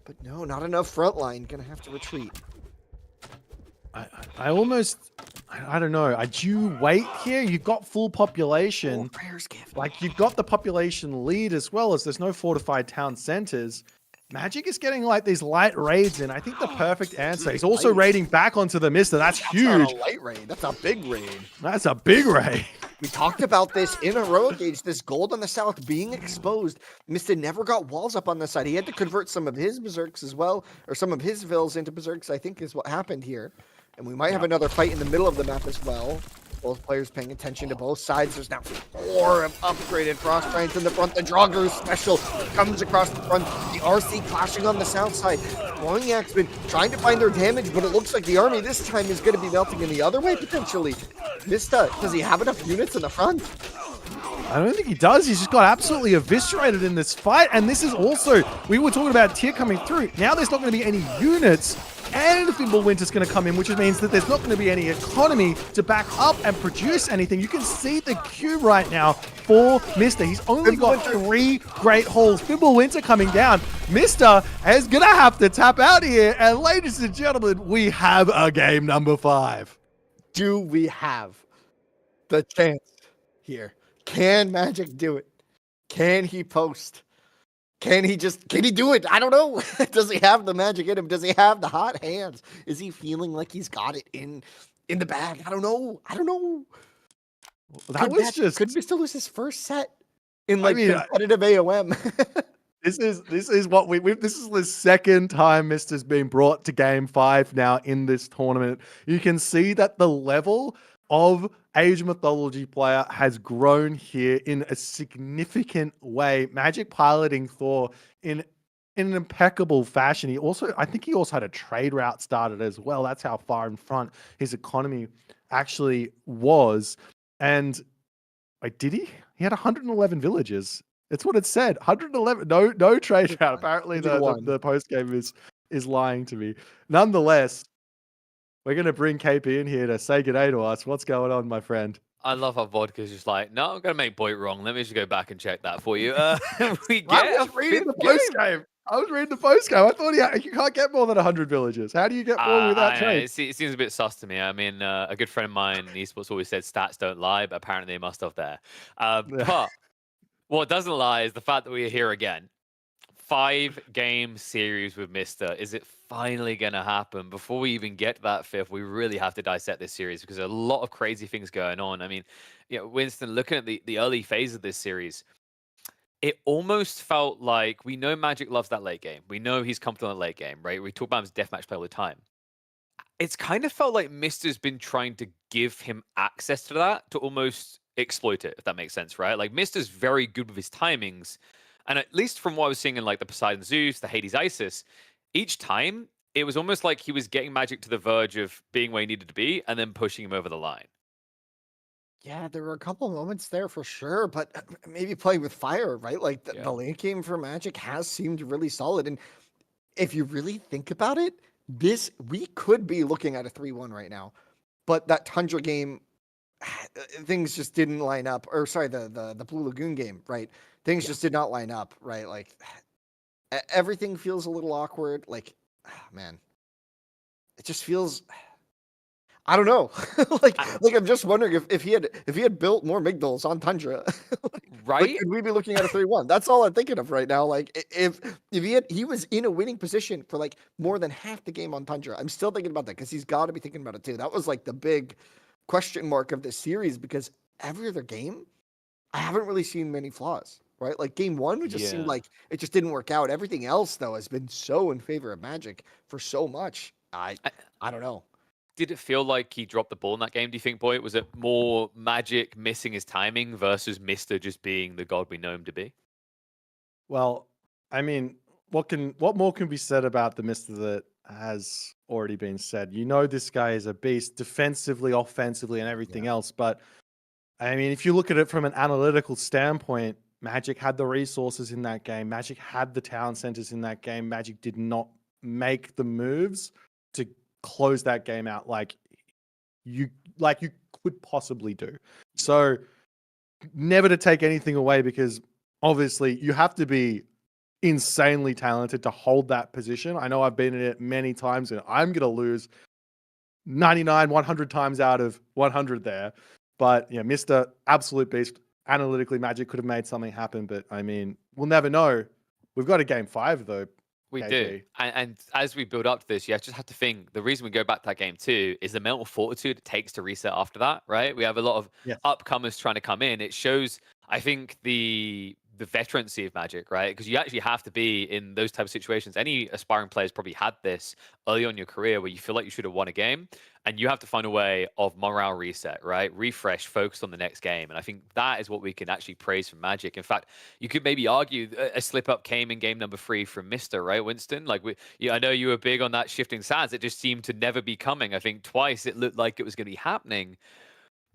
but no, not enough frontline. Gonna have to retreat. I don't know. Do you wait here? You've got full population. Prayer's gift. Like, you've got the population lead as well, as there's no fortified town centers. Magic is getting like these light raids in. I think the perfect answer. He's also raiding back onto the Mister. That's huge. That's not a light raid. That's a big raid. That's a big raid. We talked about this in Heroic Age, this gold on the south being exposed. Mister never got walls up on the side. He had to convert some of his berserks as well, or some of his vills into berserks, I think is what happened here. And we might have another fight in the middle of the map as well. Both players paying attention to both sides. There's now 4 upgraded Frost Giants in the front. The Draugr special comes across the front. The RC clashing on the south side. Throwing Axemen trying to find their damage, but it looks like the army this time is going to be melting in the other way potentially. Mista, does he have enough units in the front? I don't think he does. He's just got absolutely eviscerated in this fight. And this is also, we were talking about tier coming through. Now there's not going to be any units. And Fimbulwinter's going to come in, which means that there's not going to be any economy to back up and produce anything. You can see the queue right now for Mister. He's only got 3 great hauls. Fimbulwinter coming down. Mister is going to have to tap out here. And ladies and gentlemen, we have a game number 5. Do we have the chance here? Can Magic do it? Can he post? Can he do it? I don't know. Does he have the magic in him? Does he have the hot hands? Is he feeling like he's got it in the bag? I don't know. Could Mr. lose his first set in competitive AOM? This is the second time Mister's been brought to game 5 now in this tournament. You can see that the level of Age of Mythology player has grown here in a significant way. Magic piloting Thor in an impeccable fashion. I think he also had a trade route started as well. That's how far in front his economy actually was. And wait, did he? He had 111 villages. That's what it said. 111. No trade route. Apparently the post game is lying to me. Nonetheless, we're going to bring KP in here to say good day to us. What's going on, my friend? I love how Vodka's just like, no, I'm going to make Boyd wrong. Let me just go back and check that for you. We get I was reading the post game. I thought you can't get more than 100 villages. How do you get more without trade? It seems a bit sus to me. I mean, a good friend of mine in esports always said stats don't lie, but apparently they must have there. But what doesn't lie is the fact that we are here again. 5-game series with Mister. Is it finally going to happen? Before we even get to that 5th, we really have to dissect this series because there's a lot of crazy things going on. I mean, Winston, looking at the early phase of this series, it almost felt like we know Magic loves that late game. We know he's comfortable in the late game, right? We talk about him as deathmatch play all the time. It's kind of felt like Mister's been trying to give him access to that to almost exploit it, if that makes sense, right? Like Mister's very good with his timings. And at least from what I was seeing in like the Poseidon Zeus, the Hades Isis, each time it was almost like he was getting Magic to the verge of being where he needed to be and then pushing him over the line. Yeah, there were a couple moments there for sure, but maybe playing with fire, right? Like the late game for Magic has seemed really solid. And if you really think about it, we could be looking at a 3-1 right now. But that Tundra game, things just didn't line up. Or sorry, the Blue Lagoon game, right? Things just did not line up, right? Like everything feels a little awkward. Like, man, it just feels. I don't know. like I'm just wondering if he had built more Migdals on Tundra, right? Could we be looking at a 3-1? That's all I'm thinking of right now. Like if he was in a winning position for like more than half the game on Tundra, I'm still thinking about that because he's got to be thinking about it too. That was like the big question mark of this series because every other game, I haven't really seen many flaws. Right, like game 1 would just seem like it just didn't work out. Everything else, though, has been so in favor of Magic for so much. I don't know. Did it feel like he dropped the ball in that game? Do you think, Boy? Was it more Magic missing his timing versus Mister just being the god we know him to be? Well, I mean, what more can be said about the Mister that has already been said? You know, this guy is a beast defensively, offensively, and everything else. But I mean, if you look at it from an analytical standpoint, Magic had the resources in that game. Magic had the town centers in that game. Magic did not make the moves to close that game out like you could possibly do. So never to take anything away because obviously you have to be insanely talented to hold that position. I know I've been in it many times and I'm going to lose 99, 100 times out of 100 there. But yeah, Mr. Absolute Beast. Analytically, Magic could have made something happen, but I mean, we'll never know. We've got a game 5 though. We KG. do. And as we build up to this, you just have to think the reason we go back to that game too is the mental fortitude it takes to reset after that, right? We have a lot of Yes. upcomers trying to come in. It shows, I think, the veterancy of Magic, right? Because you actually have to be in those type of situations. Any aspiring players probably had this early on in your career where you feel like you should have won a game and you have to find a way of morale reset, right? Refresh, focus on the next game. And I think that is what we can actually praise from Magic. In fact, you could maybe argue a slip up came in game number 3 from Mister, right, Winston? Like, I know you were big on that shifting sands. It just seemed to never be coming. I think twice it looked like it was going to be happening.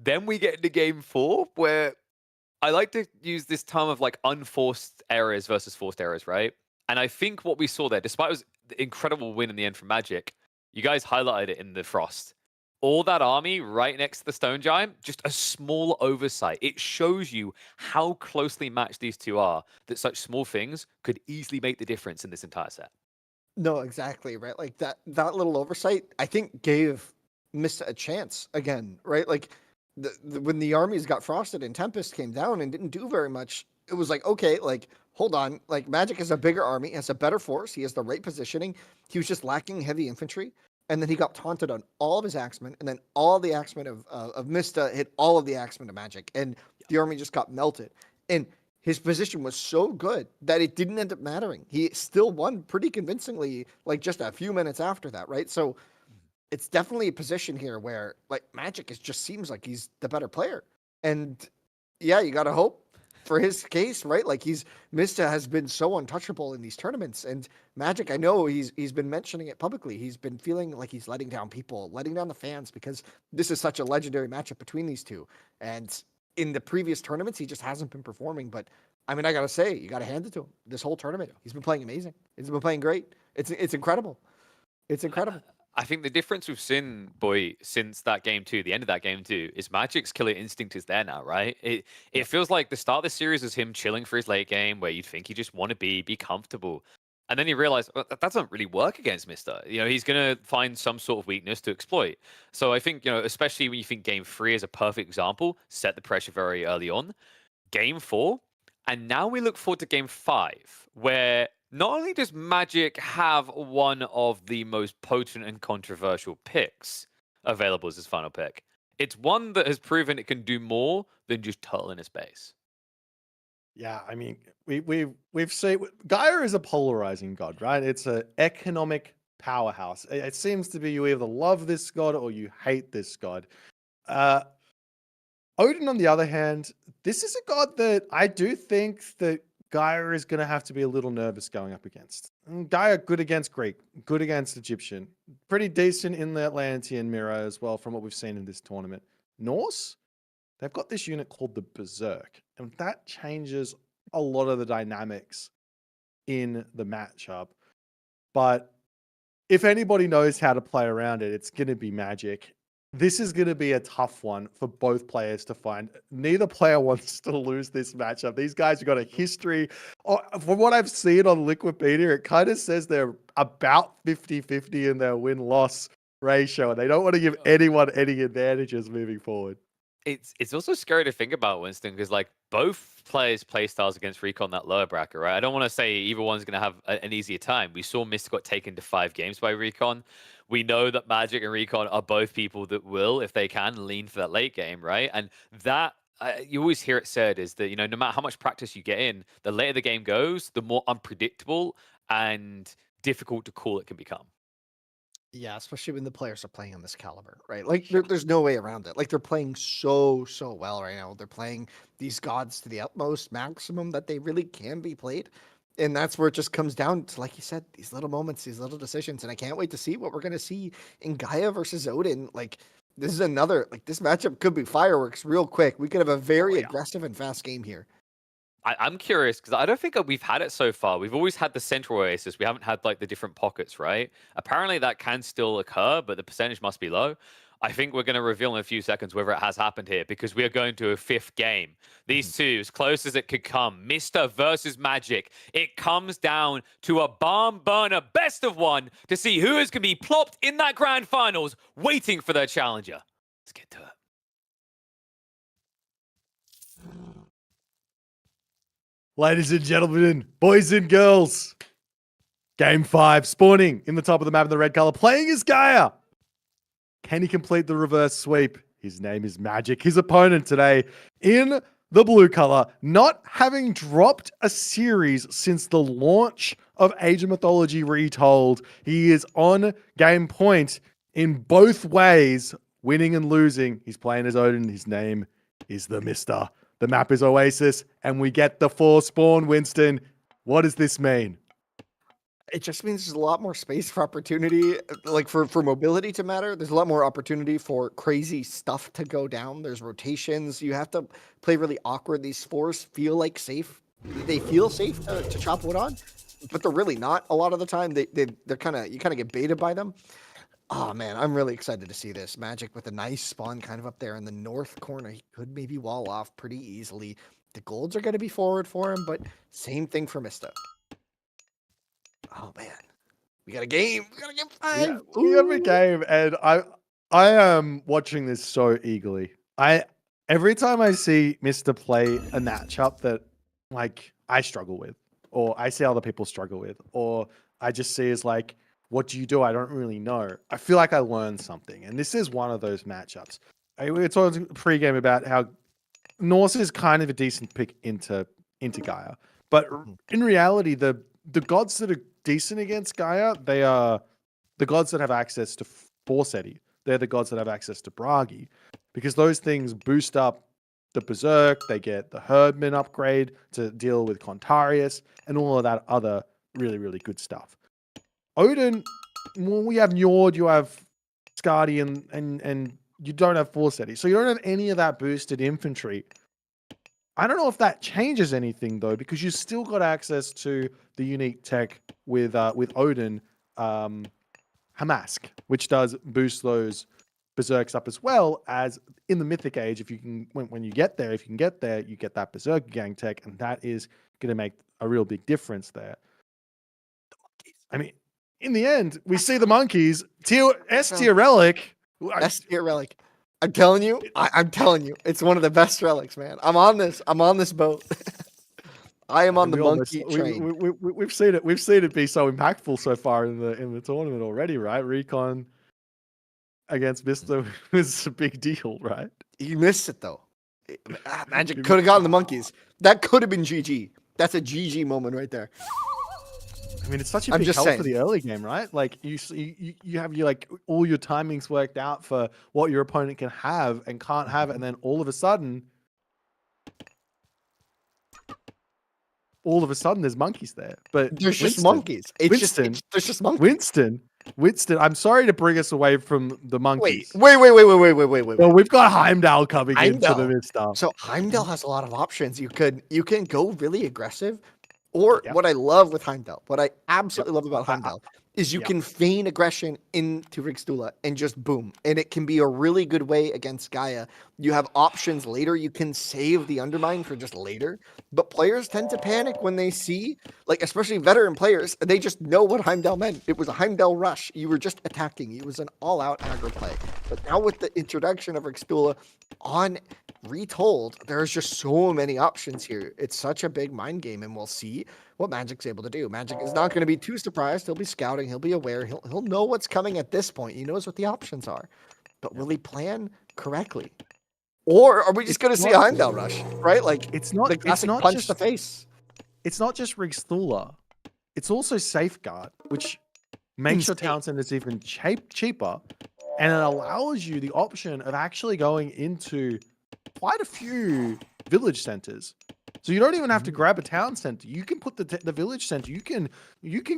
Then we get into game 4 where I like to use this term of like unforced errors versus forced errors, right? And I think what we saw there, despite it was the incredible win in the end for Magic, you guys highlighted it in the Frost. All that army right next to the Stone Giant, just a small oversight. It shows you how closely matched these two are, that such small things could easily make the difference in this entire set. No, exactly, right? Like that little oversight, I think gave Mista a chance again, right? Like when the armies got frosted and Tempest came down and didn't do very much, it was like, okay, like hold on, like Magic is a bigger army, has a better force, he has the right positioning. He was just lacking heavy infantry, and then he got taunted on all of his axemen, and then all the axemen of Mista hit all of the axemen of Magic, and the army just got melted. And his position was so good that it didn't end up mattering. He still won pretty convincingly, like just a few minutes after that, right? So it's definitely a position here where like Magic just seems like he's the better player. And yeah, you gotta hope for his case, right? Like Mista has been so untouchable in these tournaments, and Magic, I know he's been mentioning it publicly. He's been feeling like he's letting down people, letting down the fans, because this is such a legendary matchup between these two. And in the previous tournaments, he just hasn't been performing. But I mean, I gotta say, you gotta hand it to him. This whole tournament, he's been playing amazing. He's been playing great. It's incredible. It's incredible. I think the difference we've seen, boy, since that game 2, the end of that game 2, is Magic's killer instinct is there now, right? It feels like the start of the series is him chilling for his late game, where you'd think he just want to be comfortable. And then you realize that doesn't really work against Mister. He's going to find some sort of weakness to exploit. So I think, especially when you think game 3 is a perfect example, set the pressure very early on. Game 4, and now we look forward to game 5, where not only does Magic have one of the most potent and controversial picks available as his final pick, it's one that has proven it can do more than just turtle in his base. Yeah, I mean, we've seen Gaia is a polarizing god, right? It's an economic powerhouse. It seems to be you either love this god or you hate this god. Odin, on the other hand, this is a god that I do think that Gaia is going to have to be a little nervous going up against. Gaia, good against Greek, good against Egyptian, pretty decent in the Atlantean mirror as well from what we've seen in this tournament. Norse, they've got this unit called the Berserk, and that changes a lot of the dynamics in the matchup. But if anybody knows how to play around it, it's going to be Magic. This is going to be a tough one for both players to find. Neither player wants to lose this matchup. These guys have got a history. From what I've seen on Liquipedia, it kind of says they're about 50-50 in their win-loss ratio, and they don't want to give anyone any advantages moving forward. It's also scary to think about, Winston, because like both players' play styles against Recon that lower bracket, right? I don't want to say either one's going to have an easier time. We saw Mist got taken to 5 games by Recon. We know that Magic and Recon are both people that will, if they can, lean for that late game, right? And that you always hear it said is that no matter how much practice you get in, the later the game goes, the more unpredictable and difficult to call it can become. Yeah, especially when the players are playing on this caliber, right? Like there's no way around it. Like they're playing so well right now. They're playing these gods to the utmost maximum that they really can be played. And that's where it just comes down to, like you said, these little moments, these little decisions. And I can't wait to see what we're gonna see in Gaia versus Odin. Like this is another, like this matchup could be fireworks real quick. We could have a very aggressive and fast game here. I'm curious because I don't think we've had it so far. We've always had the central oasis. We haven't had like the different pockets, right? Apparently that can still occur, but the percentage must be low. I think we're going to reveal in a few seconds whether it has happened here because we are going to a 5th game. These two, as close as it could come, Mister versus Magic. It comes down to a barn burner best of 1 to see who is going to be plopped in that grand finals, waiting for their challenger. Let's get to it. Ladies and gentlemen, boys and girls, Game 5, spawning in the top of the map in the red color, playing as Gaia. Can he complete the reverse sweep? His name is Magic. His opponent today in the blue color, not having dropped a series since the launch of Age of Mythology Retold. He is on game point in both ways, winning and losing. He's playing as Odin. His name is the Mister. The map is Oasis, and we get the 4 spawn, Winston. What does this mean? It just means there's a lot more space for opportunity, like for mobility to matter. There's a lot more opportunity for crazy stuff to go down. There's rotations. You have to play really awkward. These 4s feel like safe. They feel safe to chop wood on, but they're really not. A lot of the time, they're kind of, you kind of get baited by them. Oh man, I'm really excited to see this. Magic with a nice spawn kind of up there in the north corner. He could maybe wall off pretty easily. The golds are going to be forward for him, but same thing for Mista. Oh man, we got a game. We got a game 5. Yeah, we have a game, and I am watching this so eagerly. Every time I see Mr. play a matchup that like I struggle with, or I see other people struggle with, or I just see as like, what do you do? I don't really know. I feel like I learned something, and this is one of those matchups. We were talking pre-game about how Norse is kind of a decent pick into Gaia, but in reality, the gods that are decent against Gaia, they are the gods that have access to Forseti. They're the gods that have access to Bragi, because those things boost up the Berserk. They get the Herdman upgrade to deal with Contarius and all of that other really, really good stuff. Odin, well, we have Njord, you have Skadi, and you don't have Forseti. So you don't have any of that boosted infantry. I don't know if that changes anything though, because you still got access to the unique tech with Odin, Hamask, which does boost those berserks up as well as in the Mythic Age. If you can, when you get there, if you can get there, you get that Berserk gang tech, and that is going to make a real big difference there. I mean, in the end, we see the monkeys, S tier relic. S tier relic. I'm telling you, I'm telling you, it's one of the best relics, man. I'm on this boat. I am on the monkey train. We've seen it. We've seen it be so impactful so far in the tournament already, right? Recon against Mister was a big deal, right? You missed it though. Magic could have gotten the monkeys. That could have been GG. That's a GG moment right there. I mean, it's such a big help for the early game, right? Like you have like all your timings worked out for what your opponent can have and can't have, and then all of a sudden there's monkeys there. But there's just monkeys. There's just monkeys. Winston, I'm sorry to bring us away from the monkeys. Wait. Well, we've got Heimdall coming into the mid stuff. So Heimdall has a lot of options. You can go really aggressive. Or what I love with Heimdall, what I absolutely love about Heimdall, is you can feign aggression into Rigstula and just boom. And it can be a really good way against Gaia. You have options later. You can save the Undermine for just later. But players tend to panic when they see, like especially veteran players, they just know what Heimdall meant. It was a Heimdall rush. You were just attacking. It was an all-out aggro play. But now with the introduction of Rigstula on Retold, there's just so many options here. It's such a big mind game, and we'll see what Magic's able to do. Magic is not going to be too surprised. He'll be scouting. He'll be aware. He'll know what's coming at this point. He knows what the options are. But will he plan correctly? Or are we just going to see a Heimdall rush, right? Like it's not the classic punch to face. It's not just Rigstula. It's also Safeguard, which makes your town centers even cheaper, and it allows you the option of actually going into quite a few village centers. So you don't even have to grab a town center. You can put the village center. You can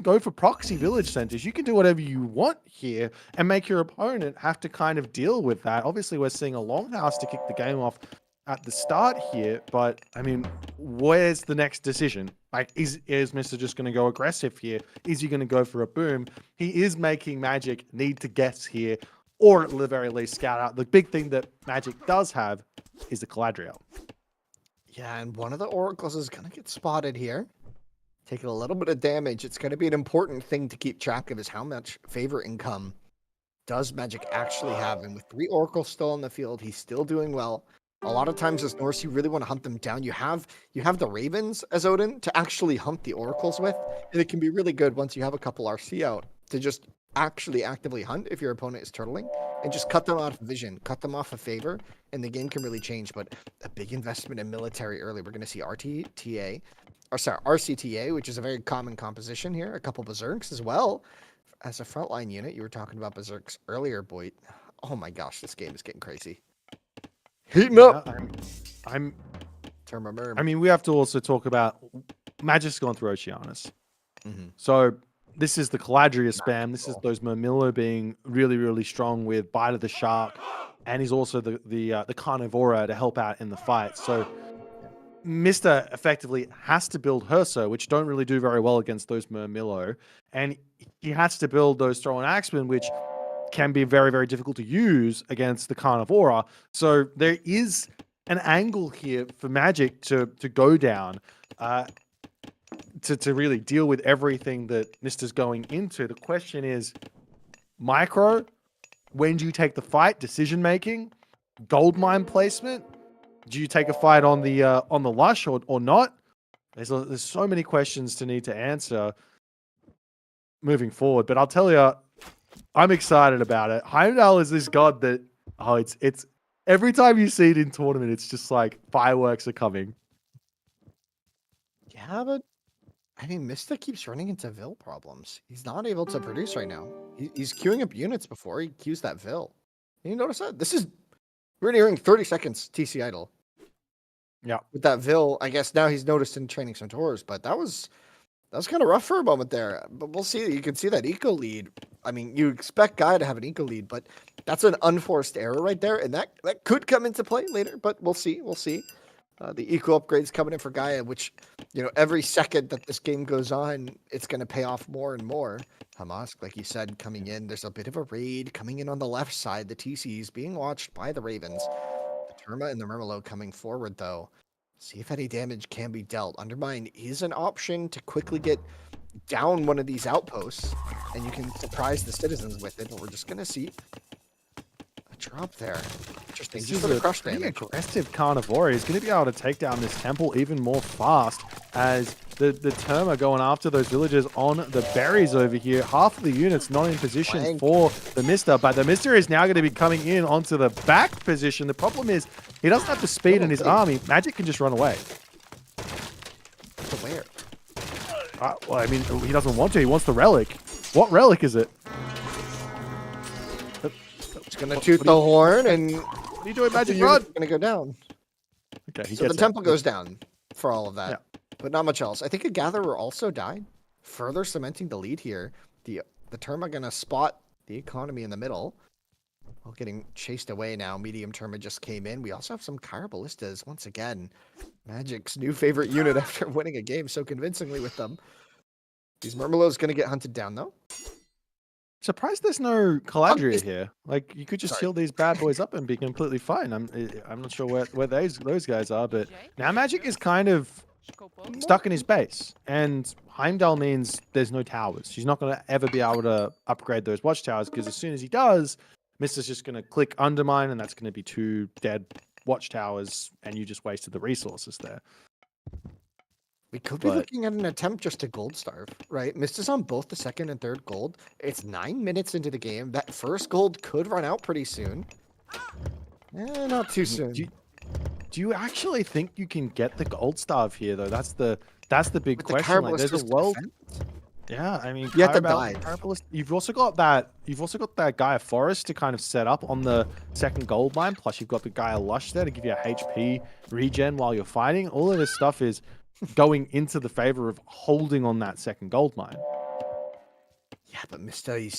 go for proxy village centers. You can do whatever you want here and make your opponent have to kind of deal with that. Obviously, we're seeing a longhouse to kick the game off at the start here, but I mean, where's the next decision? Like, is Mr. just going to go aggressive here? Is he going to go for a boom? He is making Magic need to guess here, or at the very least scout out. The big thing that Magic does have is the Galadriel. Yeah, and one of the oracles is going to get spotted here. Taking a little bit of damage. It's going to be an important thing to keep track of, is how much favor income does Magic actually have. And with 3 oracles still on the field, he's still doing well. A lot of times as Norse, you really want to hunt them down. You have the Ravens as Odin to actually hunt the Oracles with, and it can be really good once you have a couple RC out to just actually actively hunt if your opponent is turtling, and just cut them out of vision, cut them off of favor, and the game can really change. But a big investment in military early. We're going to see RCTA, which is a very common composition here. A couple Berserks as well as a frontline unit. You were talking about Berserks earlier, Boyd. Oh my gosh, this game is getting crazy. Heating up. I'm Terma I mean, we have to also talk about Magic's gone through Oceanus. So this is the Caladria spam. This is those Murmillo being really, really strong with Bite of the Shark, and he's also the Carnivora to help out in the fight. So Mr. effectively has to build Herso, which don't really do very well against those Murmillo, and he has to build those Throw and Axemen, which can be very, very difficult to use against the Carnivora. So there is an angle here for Magic to go down to really deal with everything that Mister's going into. The question is, micro, when do you take the fight? Decision making, gold mine placement. Do you take a fight on the Lush or not? There's so many questions to need to answer moving forward. But I'll tell you, I'm excited about it. Heimdall is this god that it's every time you see it in tournament, it's just like fireworks are coming. Yeah, but I mean, Mista keeps running into Vil problems. He's not able to produce right now. He's queuing up units before he queues that Vil. You notice that? We're nearing 30 seconds TC idle. Yeah. With that Vil, I guess now he's noticed in training some tours, but that was kind of rough for a moment there. But we'll see. You can see that eco lead. I mean, you expect Guy to have an eco lead, but that's an unforced error right there, and that could come into play later. But we'll see. We'll see. The eco upgrades coming in for Gaia, which, every second that this game goes on, it's going to pay off more and more. Hamask, like you said, coming in. There's a bit of a raid coming in on the left side. The TC is being watched by the Ravens. The Terma and the Murmillo coming forward, though. See if any damage can be dealt. Undermine is an option to quickly get down one of these outposts, and you can surprise the citizens with it. But we're just going to see a drop there. Interesting. This just is for the a crush pretty damage. aggressive Carnivore. He's going to be able to take down this temple even more fast as the Terma going after those villagers on the berries over here. Half of the units not in position for the Mister, but the Mister is now going to be coming in onto the back position. The problem is he doesn't have the speed in his army. Magic can just run away. To where? Well, I mean, he doesn't want to. He wants the relic. What relic is it? It's going to toot the horn, and What are you doing, Magic Rod? going to go down. Okay, So the temple goes down for all of that, Yeah. but not much else. I think a Gatherer also died, further cementing the lead here. The Terma going to spot the economy in the middle. Well, getting chased away now. Medium Terma just came in. We also have some Kyra Ballistas once again. Magic's new favorite unit after winning a game so convincingly with them. These Murmillo's going to get hunted down, though. Surprised there's no Caladria is- here. Like, you could just Sorry. heal these bad boys up and be completely fine. I'm not sure where those guys are, but now Magic is kind of stuck in his base, and Heimdall means there's no towers. He's not going to ever be able to upgrade those watchtowers, because as soon as he does, Mister's just going to click Undermine, and that's going to be 2 dead watchtowers, and you just wasted the resources there. We could be looking at an attempt just to gold starve, right? Mista's on both the second and third gold. It's 9 minutes into the game. That first gold could run out pretty soon. Not too soon. Do you actually think you can get the gold starve here, though? That's the big With question. Like, there's a Ballistas world. defense? Yeah, I mean, You have to Kyra dive. You've also got that Gaia Forest to kind of set up on the second gold mine. Plus, you've got the Gaia Lush there to give you a HP regen while you're fighting. All of this stuff is going into the favor of holding on that second gold mine. Yeah, but Mista, you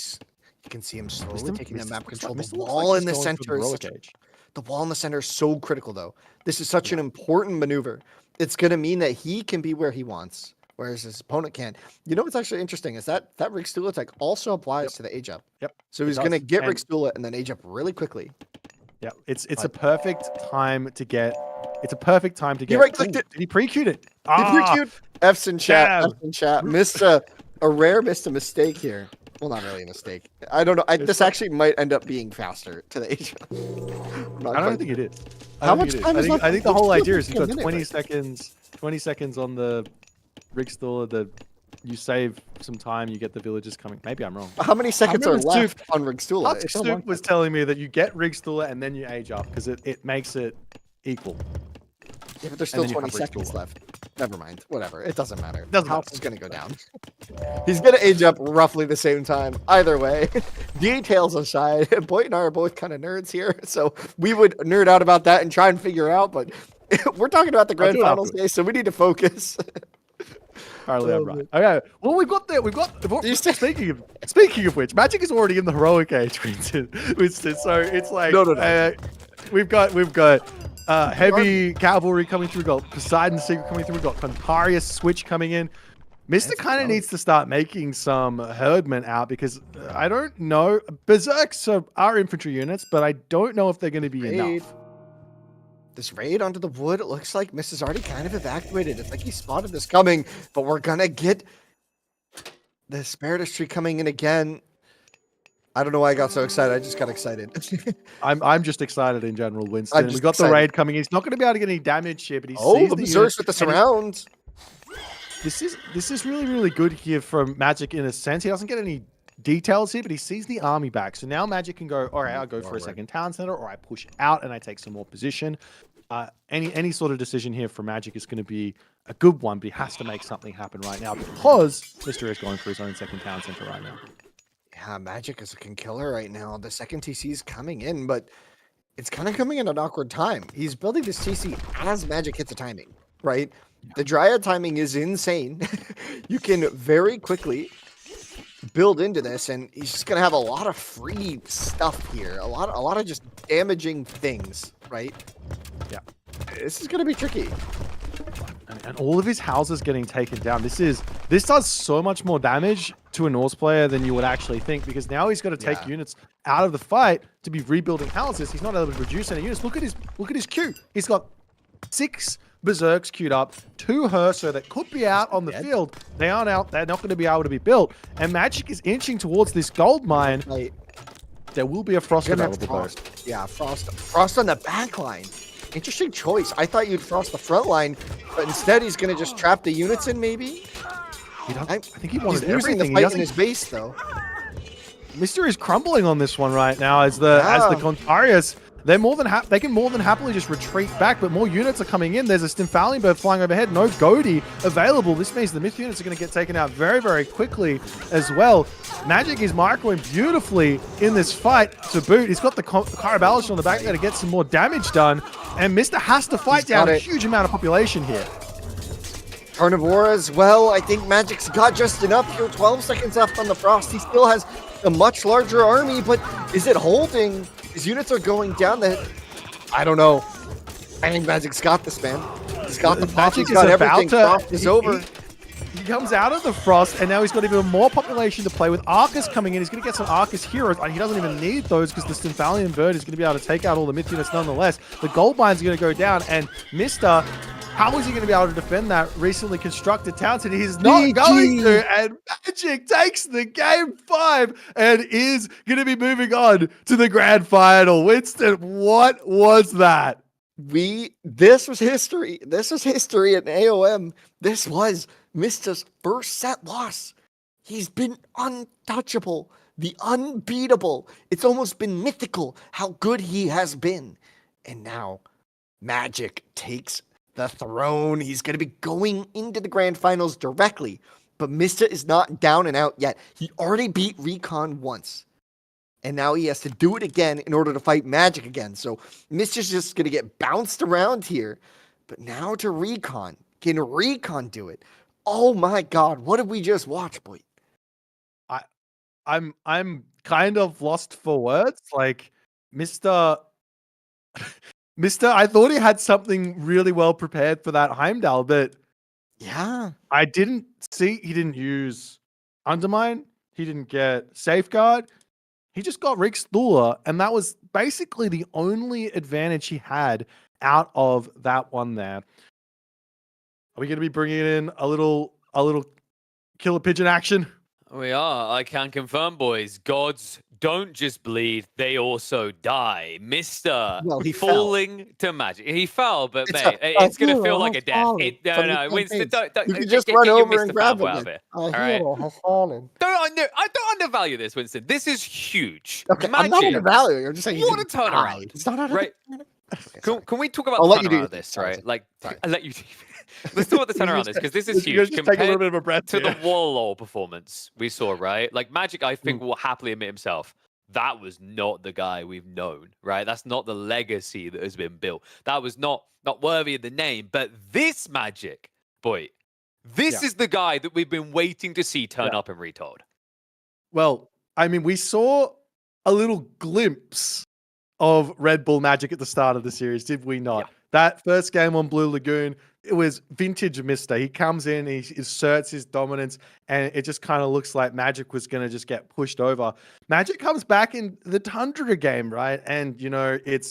can see him slowly taking that map Mister control. looks The like wall he's in the going for center is heroic such a, age. the wall in the center is so critical, though. This is such an important maneuver. It's going to mean that he can be where he wants, whereas his opponent can't. You know what's actually interesting is that Rick Stula tech also applies to the age up. Yep. So he's it going to does. get And- Rick Stula and then age up really quickly. Yeah, it's a perfect time to get. It's a perfect time to get. right-clicked Ooh, it. Did he pre-queued it? He pre-queued. F's in chat. damn. F's in chat. Missed a mistake here. Well, not really a mistake. I don't know. This actually might end up being faster to the age. I don't think it is. How much time is left? I think the whole idea is It's you've got a minute, 20 right? seconds. 20 seconds on the Rigstaller. You save some time. You get the villagers coming. Maybe I'm wrong. How many seconds are remember left on Rigstula? Husk Stoop was telling me that you get Rigstaller and then you age up because it makes it equal. Yeah, but there's still then you 20 have seconds Rigstula. left. Never mind. Whatever. It doesn't matter. Doesn't House matter. is gonna go down. He's gonna age up roughly the same time. Either way, details aside, Boyd and I are both kind of nerds here, so we would nerd out about that and try and figure out. But we're talking about the grand do it finals afterwards. day, so we need to focus. Apparently, I'm Oh, right. Okay. Well, we've got. You said- Speaking of which, Magic is already in the heroic age, Winston. So it's like No. we've got heavy cavalry coming through. We've got Poseidon's Secret coming through. We've got Contarius Switch coming in. Mister kind of needs to start making some herdmen out because I don't know. Berserks are infantry units, but I don't know if they're going to be Raid. enough. This raid onto the wood, it looks like Mist is already kind of evacuated. It's like he spotted this coming, but we're gonna get the Spiritus Tree coming in again. I don't know why I got so excited. I just got excited. I'm just excited in general, Winston. We just got the excited. raid coming in. He's not going to be able to get any damage here, but he Oh, sees the the Berserks unit, with the and he- surround. This is really good here from Magic in a sense. He doesn't get any details here, but he sees the army back. So now Magic can go, all right, I'll go for a second town center, or I push out and I take some more position. Any sort of decision here for Magic is going to be a good one, but he has to make something happen right now because Mr. is going for his own second town center right now. Yeah, Magic is looking killer right now. The second TC is coming in, but it's kind of coming in an awkward time. He's building this TC as Magic hits a timing, right? The Dryad timing is insane. You can very quickly build into this, and he's just gonna have a lot of free stuff here. A lot of just damaging things, right? Yeah. This is gonna be tricky. And all of his houses getting taken down. This does so much more damage to a Norse player than you would actually think, because now he's got to take units out of the fight to be rebuilding houses. He's not able to reduce any units. Look at his queue. He's got 6 Berserks queued up, 2 Herso that could be out on the field. They aren't out. They're not going to be able to be built. And Magic is inching towards this gold mine. Right. There will be a frost Gonna have available though. frost. Yeah, frost on the back line. Interesting choice. I thought you'd frost the front line, but instead he's gonna just trap the units in, maybe. I think he wanted He's losing the everything. He fight in doesn't- his base, though. Mister is crumbling on this one right now as the Contarius. They can more than happily just retreat back, but more units are coming in. There's a Stymphalian bird flying overhead. No Goaty available. This means the Myth units are going to get taken out very, very quickly as well. Magic is microing beautifully in this fight to boot. He's got the Carabalish on the back there to get some more damage done, and Mister has to fight down a huge amount of population here. Carnivore as well. I think Magic's got just enough here. 12 seconds left on the frost. He still has a much larger army, but is it holding? His units are going down. I don't know. I think Magic's got this, man. He's got the pop. He's got everything. Frost is over. He comes out of the frost, and now he's got even more population to play with. Arcus coming in. He's going to get some Arcus heroes. He doesn't even need those because the Stymphalian bird is going to be able to take out all the Myth units nonetheless. The gold mine's going to go down, and Mister, how is he going to be able to defend that recently constructed town city? He's not going to, and Magic takes the game 5 and is going to be moving on to the grand final. Winston, what was that? This was history. This was history at AOM. This was Mista's first set loss. He's been untouchable, the unbeatable. It's almost been mythical how good he has been. And now Magic takes the throne. He's going to be going into the grand finals directly, but Mista is not down and out yet. He already beat Recon once, and now he has to do it again in order to fight Magic again. So Mista's just going to get bounced around here, but now to Recon. Can Recon do it? Oh my God, what did we just watch, boy? I'm kind of lost for words. Like, Mr. I thought he had something really well prepared for that Heimdall, but yeah, I didn't see. He didn't use Undermine. He didn't get Safeguard. He just got Rigstula, and that was basically the only advantage he had out of that one there. Are we going to be bringing in a little killer pigeon action? We are. I can confirm, boys. Gods don't just bleed, they also die. Mr. Well, he falling to magic. He fell, but It's mate, it's going to feel hero like a has death. fallen No, from the no, Winston, campaigns. don't You can get, just get run your over Mr. and grab Fanboy out of him. it. A All right? hero has fallen. I don't undervalue this, Winston. This is huge. Okay, I'm not Magic. undervaluing. I'm just saying. What a turnaround. It's not out of Right. Okay, Can we talk about I'll the let you do turnaround your of this, thing. Sorry, right? Like, sorry. I'll let you. Let's talk about the turnaround of this because this is You guys huge just take a little compared bit of a breath to the here. Wall performance we saw, right? Like Magic, I think will happily admit himself that was not the guy we've known, right? That's not the legacy that has been built. That was not worthy of the name. But this Magic, boy, this is the guy that we've been waiting to see turn up in Retold. Well, I mean, we saw a little glimpse of Red Bull Magic at the start of the series, did we not? Yeah. That first game on Blue Lagoon, it was vintage Mister. He comes in, he asserts his dominance, and it just kind of looks like Magic was going to just get pushed over. Magic comes back in the Tundra game, right? And, you know, it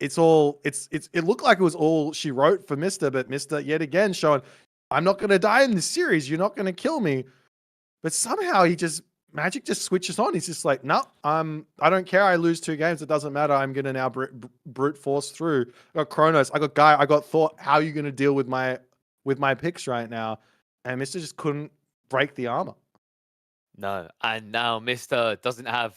looked like it was all she wrote for Mister, but Mister yet again showing, I'm not going to die in this series. You're not going to kill me. But somehow Magic just switches on. He's just like, no, I don't care. I lose 2 games. It doesn't matter. I'm going to now brute force through. I got Kronos. I got Guy. I got Thought. How are you going to deal with my picks right now? And Mister just couldn't break the armor. No, and now Mister doesn't have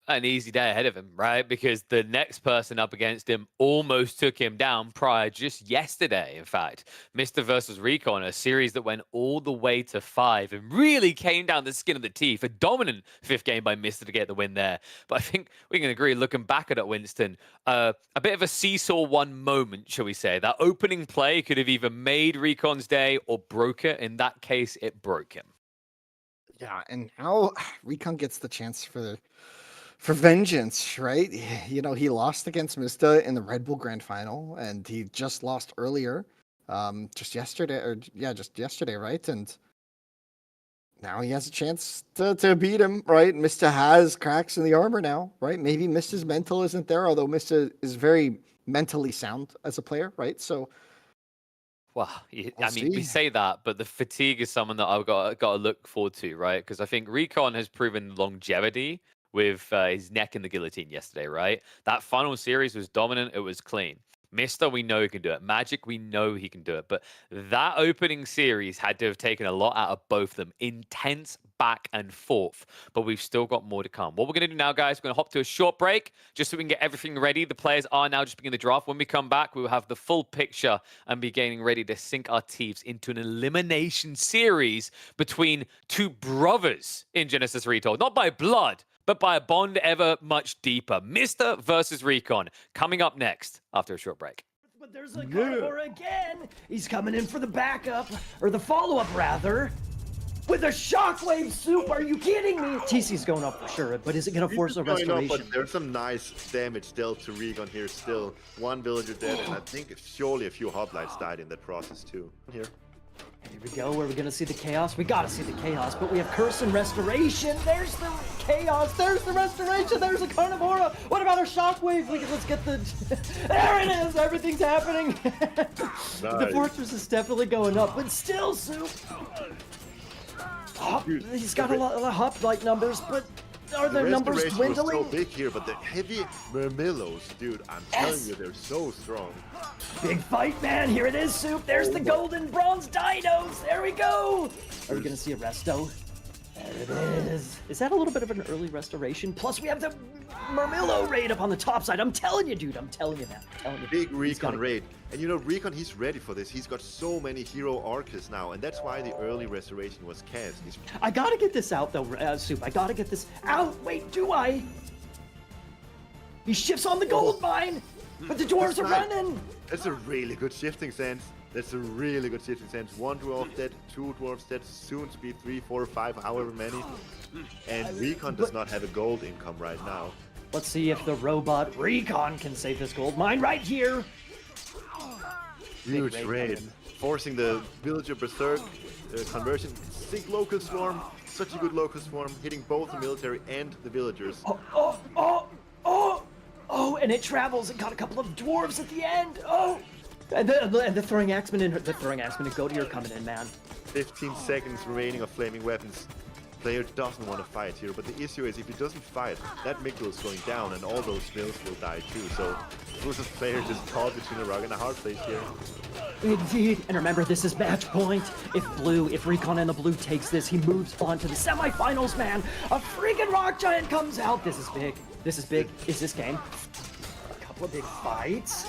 an easy day ahead of him, right? Because the next person up against him almost took him down prior just yesterday, in fact. Mister versus Recon, a series that went all the way to 5 and really came down the skin of the teeth. A dominant 5th game by Mister to get the win there. But I think we can agree, looking back at it, Winston, a bit of a seesaw one moment, shall we say. That opening play could have either made Recon's day or broke it. In that case, it broke him. Yeah, and now Recon gets the chance for vengeance, right? You know, he lost against Mista in the Red Bull Grand Final, and he just lost earlier, just yesterday, right? And now he has a chance to beat him, right? Mista has cracks in the armor now, right? Maybe Mista's mental isn't there, although Mista is very mentally sound as a player, right? So, well, we say that, but the fatigue is someone that I've got to look forward to, right? Because I think Recon has proven longevity with his neck in the guillotine yesterday, right? That final series was dominant. It was clean. Mister, we know he can do it. Magic, we know he can do it. But that opening series had to have taken a lot out of both of them. Intense back and forth. But we've still got more to come. What we're going to do now, guys, we're going to hop to a short break just so we can get everything ready. The players are now just beginning the draft. When we come back, we will have the full picture and be getting ready to sink our teeth into an elimination series between 2 brothers in Genesis Retold. Not by blood, but by a bond ever much deeper. Mister versus Recon, coming up next after a short break. But there's a carnivore again. He's coming in for the backup, or the follow-up rather, with a shockwave soup. Are you kidding me? TC's going up for sure, but is it going to force a restoration? But there's some nice damage dealt to Recon here still. 1 villager dead, and I think surely a few hoplites died in that process too. Here we go. Where are we going to see the chaos? We got to see the chaos, but we have curse and restoration. There's the chaos. There's the restoration. There's a carnivora. What about our shockwave? Let's get the... There it is. Everything's happening. Nice. The fortress is definitely going up, but still, Soup. He's got a lot of hoplite numbers, but are their numbers dwindling? Was so big here, but the heavy Murmillos, dude, I'm telling you, they're so strong. Big fight, man. Here it is, Soup. There's the golden bronze dinos. There we go. Are we going to see a resto? There it is. Is that a little bit of an early restoration? Plus, we have the Murmillo raid up on the top side. I'm telling you, dude. I'm telling you, man. I'm telling you. Big Recon raid. And you know, Recon, he's ready for this. He's got so many hero arcs now, and that's why the early restoration was cast. I gotta get this out, though, Soup. I gotta get this out. Wait, do I? He shifts on the gold mine, but the dwarves are running. That's a really good shifting sense. That's a really good shifting sense. 1 dwarf dead, 2 dwarves dead, soon to be 3, 4, 5, however many. And Recon does not have a gold income right now. Let's see if the robot Recon can save this gold mine right here. Huge raid. Forcing the villager berserk conversion. Sick local swarm. Such a good local swarm. Hitting both the military and the villagers. Oh, and it travels and got a couple of dwarves at the end. Oh, and the throwing axeman and the throwing axeman and Goaty are coming in, man. 15 seconds remaining of flaming weapons. player doesn't want to fight here, but the issue is if he doesn't fight, that Mikkel is going down and all those mills will die too. So Bruce's player just caught between a rock and a hard place here. Indeed, and remember, this is match point. If Recon and the blue takes this, he moves on to the semifinals, man. A freaking rock giant comes out. This is big. This is big. Is this game? A couple of big fights.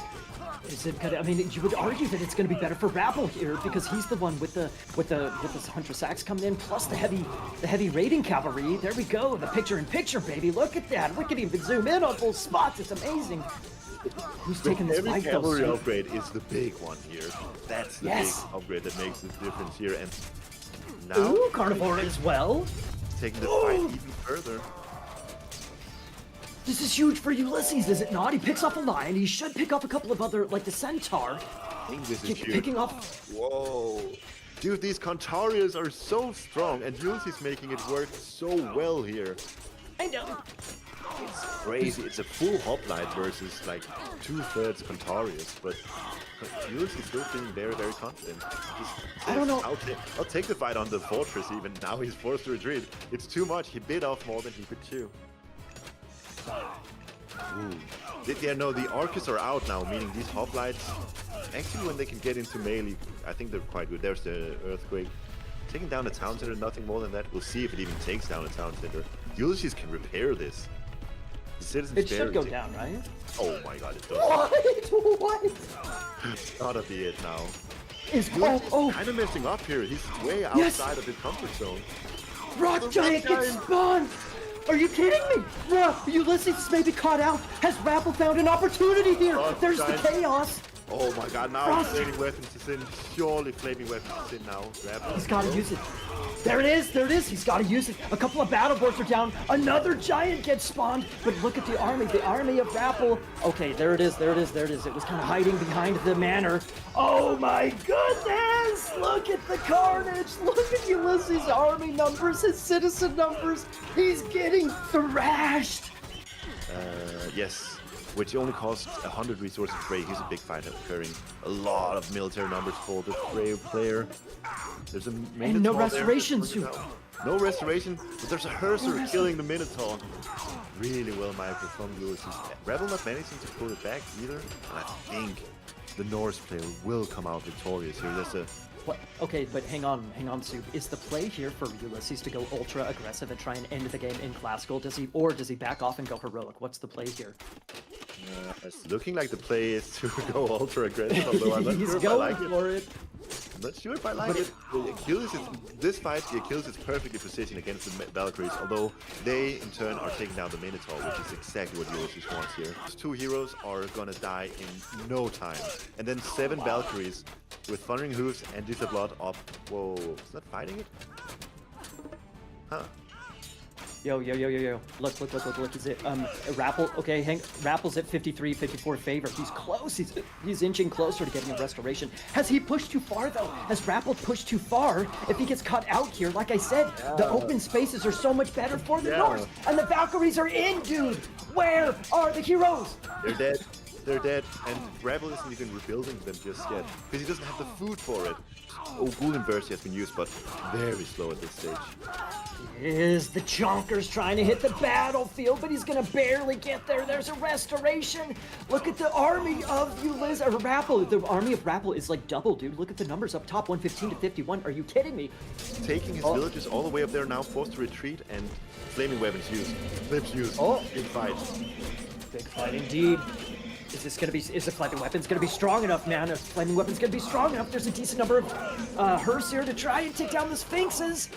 Is it gonna? I mean, you would argue that it's gonna be better for Rabble here because he's the one with the 100 sacks coming in, plus the heavy raiding cavalry. There we go. The picture-in-picture, baby. Look at that. We can even zoom in on both spots. It's amazing. Who's taking this fight, though? Every cavalry upgrade is the big one here. That's the big upgrade that makes the difference here. And now, ooh, Carnivore as well. Taking the fight even further. This is huge for Ulysses, is it not? He picks up a lion. He should pick up a couple of other, like the centaur. I think this is huge. Picking up. Whoa. Dude, these Contarias are so strong, and Ulysses making it work so well here. I know. It's crazy. It's a full hoplite versus like 2/3 Contarius, but Ulysses still feeling very, very confident. I don't know. I'll take the fight on the fortress even. Now he's forced to retreat. It's too much. He bit off more than he could chew. Ooh. Yeah, no, the Arcus are out now, meaning these hoplites, actually when they can get into melee, I think they're quite good. There's the Earthquake. Taking down a town center, nothing more than that. We'll see if it even takes down a town center. Ulysses can repair this. The citizens it should go down, right? Oh my god, it does. What? It's not at the edge now. Is kind of messing up here. He's way outside of his comfort zone. Rock Giant gets spawned! Are you kidding me? Ulysses may be caught out. Has Rabble found an opportunity here? There's the chaos. Oh my god, now flaming weapons is in. Surely flaming weapons is in now. He's got to use it. There it is. He's got to use it. A couple of battle boards are down. Another giant gets spawned. But look at the army of Rabble. Okay, there it is. It was kind of hiding behind the manor. Oh my goodness! Look at the carnage. Look at Ulysses' army numbers, his citizen numbers. He's getting thrashed. Yes. Which only costs 100 resources Frey. Here's a big fight occurring. A lot of military numbers for the Frey player. There's a Minotaur and no restoration suit. No restoration, but there's a Herser killing the Minotaur. Really well michael from Ulysses. Rebel not managing to pull it back either. And I think the Norse player will come out victorious here. There's a what? Okay, but hang on, Soup. Is the play here for Ulysses to go ultra aggressive and try and end the game in classical? Does he back off and go heroic? What's the play here? It's looking like the play is to go ultra aggressive, although I'm not sure if I like it. I'm not sure if I like it. The Achilles this fight, the Achilles is perfectly positioned against the Valkyries, although they in turn are taking down the Minotaur, which is exactly what Ulysses wants here. These two heroes are gonna die in no time. And then 7 Valkyries with Thundering Hooves and Disha Blood up. Whoa, is that fighting it? Huh. Yo. Look, is it, Rappel, okay, Rappel's at 53, 54 favor. He's close, he's inching closer to getting a restoration. Has he pushed too far, though? Has Rappel pushed too far? If he gets cut out here, like I said, the open spaces are so much better for the Norse, and the Valkyries are in, dude! Where are the heroes? They're dead, and Rebel isn't even rebuilding them just yet, because he doesn't have the food for it. Oh, Golden Burst has been used, but very slow at this stage. Is the Chonkers trying to hit the battlefield, but he's gonna barely get there. There's a restoration. Look at the army of Ulysses, or Rappel. The army of Rappel is like double, dude. Look at the numbers up top, 115 to 51. Are you kidding me? Taking his villages all the way up there now, forced to retreat, and flaming weapons used. Flips used. Big fight. Big fight indeed. Is the flaming weapon's gonna be strong enough, man? Is flaming weapon's gonna be strong enough? There's a decent number of hearse here to try and take down the Sphinxes.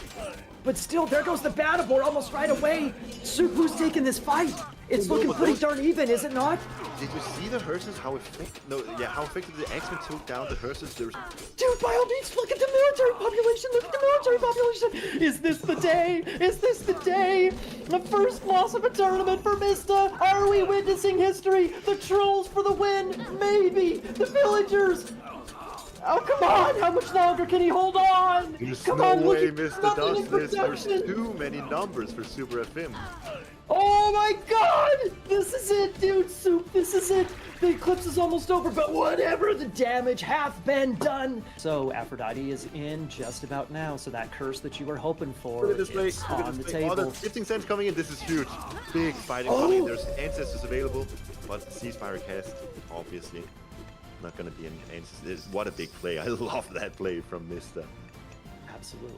But still, there goes the battle board almost right away. Soup, who's taking this fight? It's looking pretty darn even, is it not? Did you see the hearses? How effective the X-Men took down the hearses? Dude, by all means, look at the military population. Look at the military population. Is this the day? Is this the day? The first loss of a tournament for Mista. Are we witnessing history? The trolls for the win. Maybe. The villagers. Oh, come on! How much longer can he hold on? There's no way Mista does this. There's too many numbers for Super FM. Oh my god! This is it, dude. Soup, this is it. The eclipse is almost over, but whatever, the damage hath been done. So Aphrodite is in just about now. So that curse that you were hoping for Look at this play. is Look at on this the play. Oh, table. there's 15 cents coming in. This is huge. Big fighting coming in. There's ancestors available, but ceasefire cast, obviously. Not going to be an ancestors. What a big play. I love that play from Mr. Absolutely.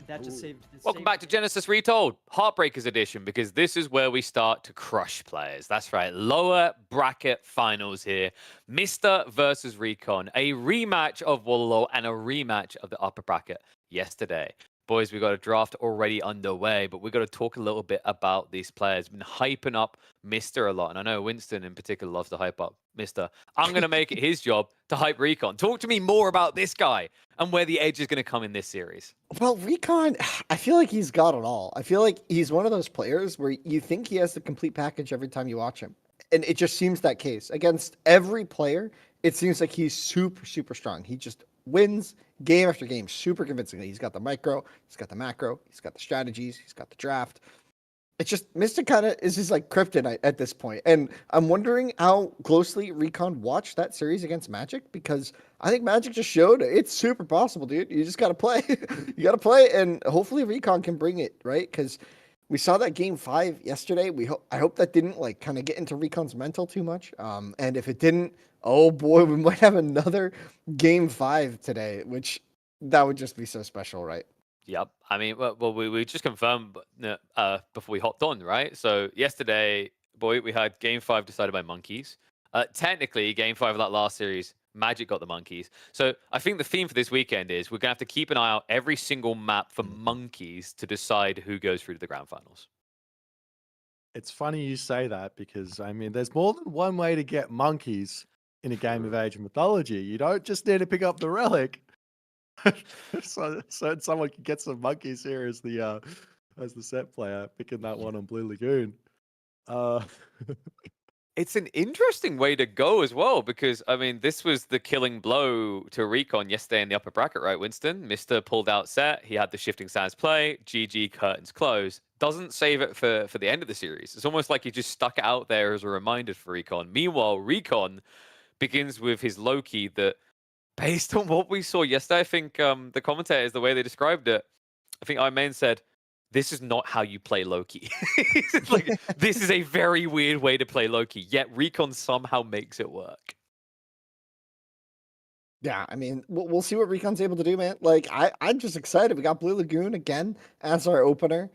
That just saved. Welcome back to Genesis Retold, Heartbreakers Edition, because this is where we start to crush players. That's right, lower bracket finals here. Mr. versus Recon, a rematch of Wololo and a rematch of the upper bracket yesterday. Boys, we've got a draft already underway, but we've got to talk a little bit about these players. Been hyping up Mr. a lot, and I know Winston in particular loves to hype up Mr. I'm going to make it his job to hype Recon. Talk to me more about this guy and where the edge is going to come in this series. Well, Recon, I feel like he's got it all. I feel like he's one of those players where you think he has the complete package every time you watch him. And it just seems that case. Against every player, it seems like he's super, super strong. He just wins game after game super convincingly. He's got the micro, he's got the macro, he's got the strategies, he's got the draft. It's just Mystic kind of is his like kryptonite at this point. And I'm wondering how closely Recon watched that series against Magic, because I think Magic just showed it's super possible, dude. You just got to play. You got to play, and hopefully Recon can bring it, right? Because we saw that game 5 yesterday. I hope that didn't like kind of get into Recon's mental too much. And if it didn't, oh boy, we might have another game 5 today, which that would just be so special, right? Yep. I mean, well, we just confirmed before we hopped on, right? So yesterday, boy, we had Game 5 decided by monkeys. Technically, Game 5 of that last series, Magic got the monkeys. So I think the theme for this weekend is we're going to have to keep an eye out every single map for monkeys to decide who goes through to the grand finals. It's funny you say that, because, I mean, there's more than one way to get monkeys in a game of Age of Mythology. You don't just need to pick up the relic. so someone can get some monkeys here as the set player, picking that one on Blue Lagoon. It's an interesting way to go as well, because, I mean, this was the killing blow to Recon yesterday in the upper bracket, right, Winston? Mr. pulled out set. He had the shifting sands play. GG, curtains close. Doesn't save it for the end of the series. It's almost like he just stuck it out there as a reminder for Recon. Meanwhile, Recon begins with his Loki that, based on what we saw yesterday, I think the commentators, the way they described it, I think Iman said, this is not how you play Loki. Like, this is a very weird way to play Loki, yet Recon somehow makes it work. Yeah, I mean, we'll see what Recon's able to do, man. Like, I'm just excited. We got Blue Lagoon again as our opener.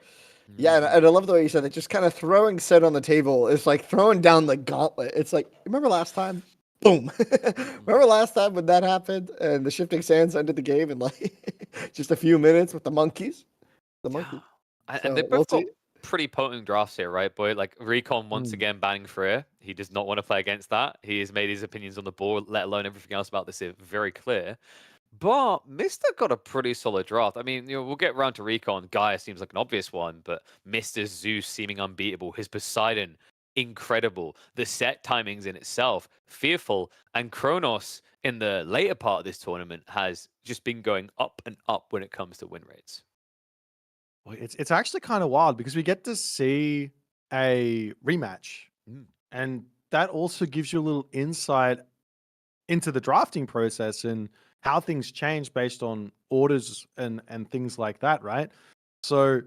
Yeah, and I love the way you said it. Just kind of throwing set on the table is like throwing down the gauntlet. It's like, remember last time? Boom. Remember last time when that happened and the shifting sands ended the game in like just a few minutes with the monkeys? The monkey. And they both got pretty potent drafts here, right, boy? Like, Recon once again banning Freya. He does not want to play against that. He has made his opinions on the board, let alone everything else about this, very clear. But Mr. got a pretty solid draft. I mean, we'll get around to Recon. Gaia seems like an obvious one, but Mr. Zeus seeming unbeatable. His Poseidon, incredible. The set timings in itself, fearful. And Kronos, in the later part of this tournament, has just been going up and up when it comes to win rates. Well, it's actually kind of wild, because we get to see a rematch, and that also gives you a little insight into the drafting process and how things change based on orders and things like that, right? So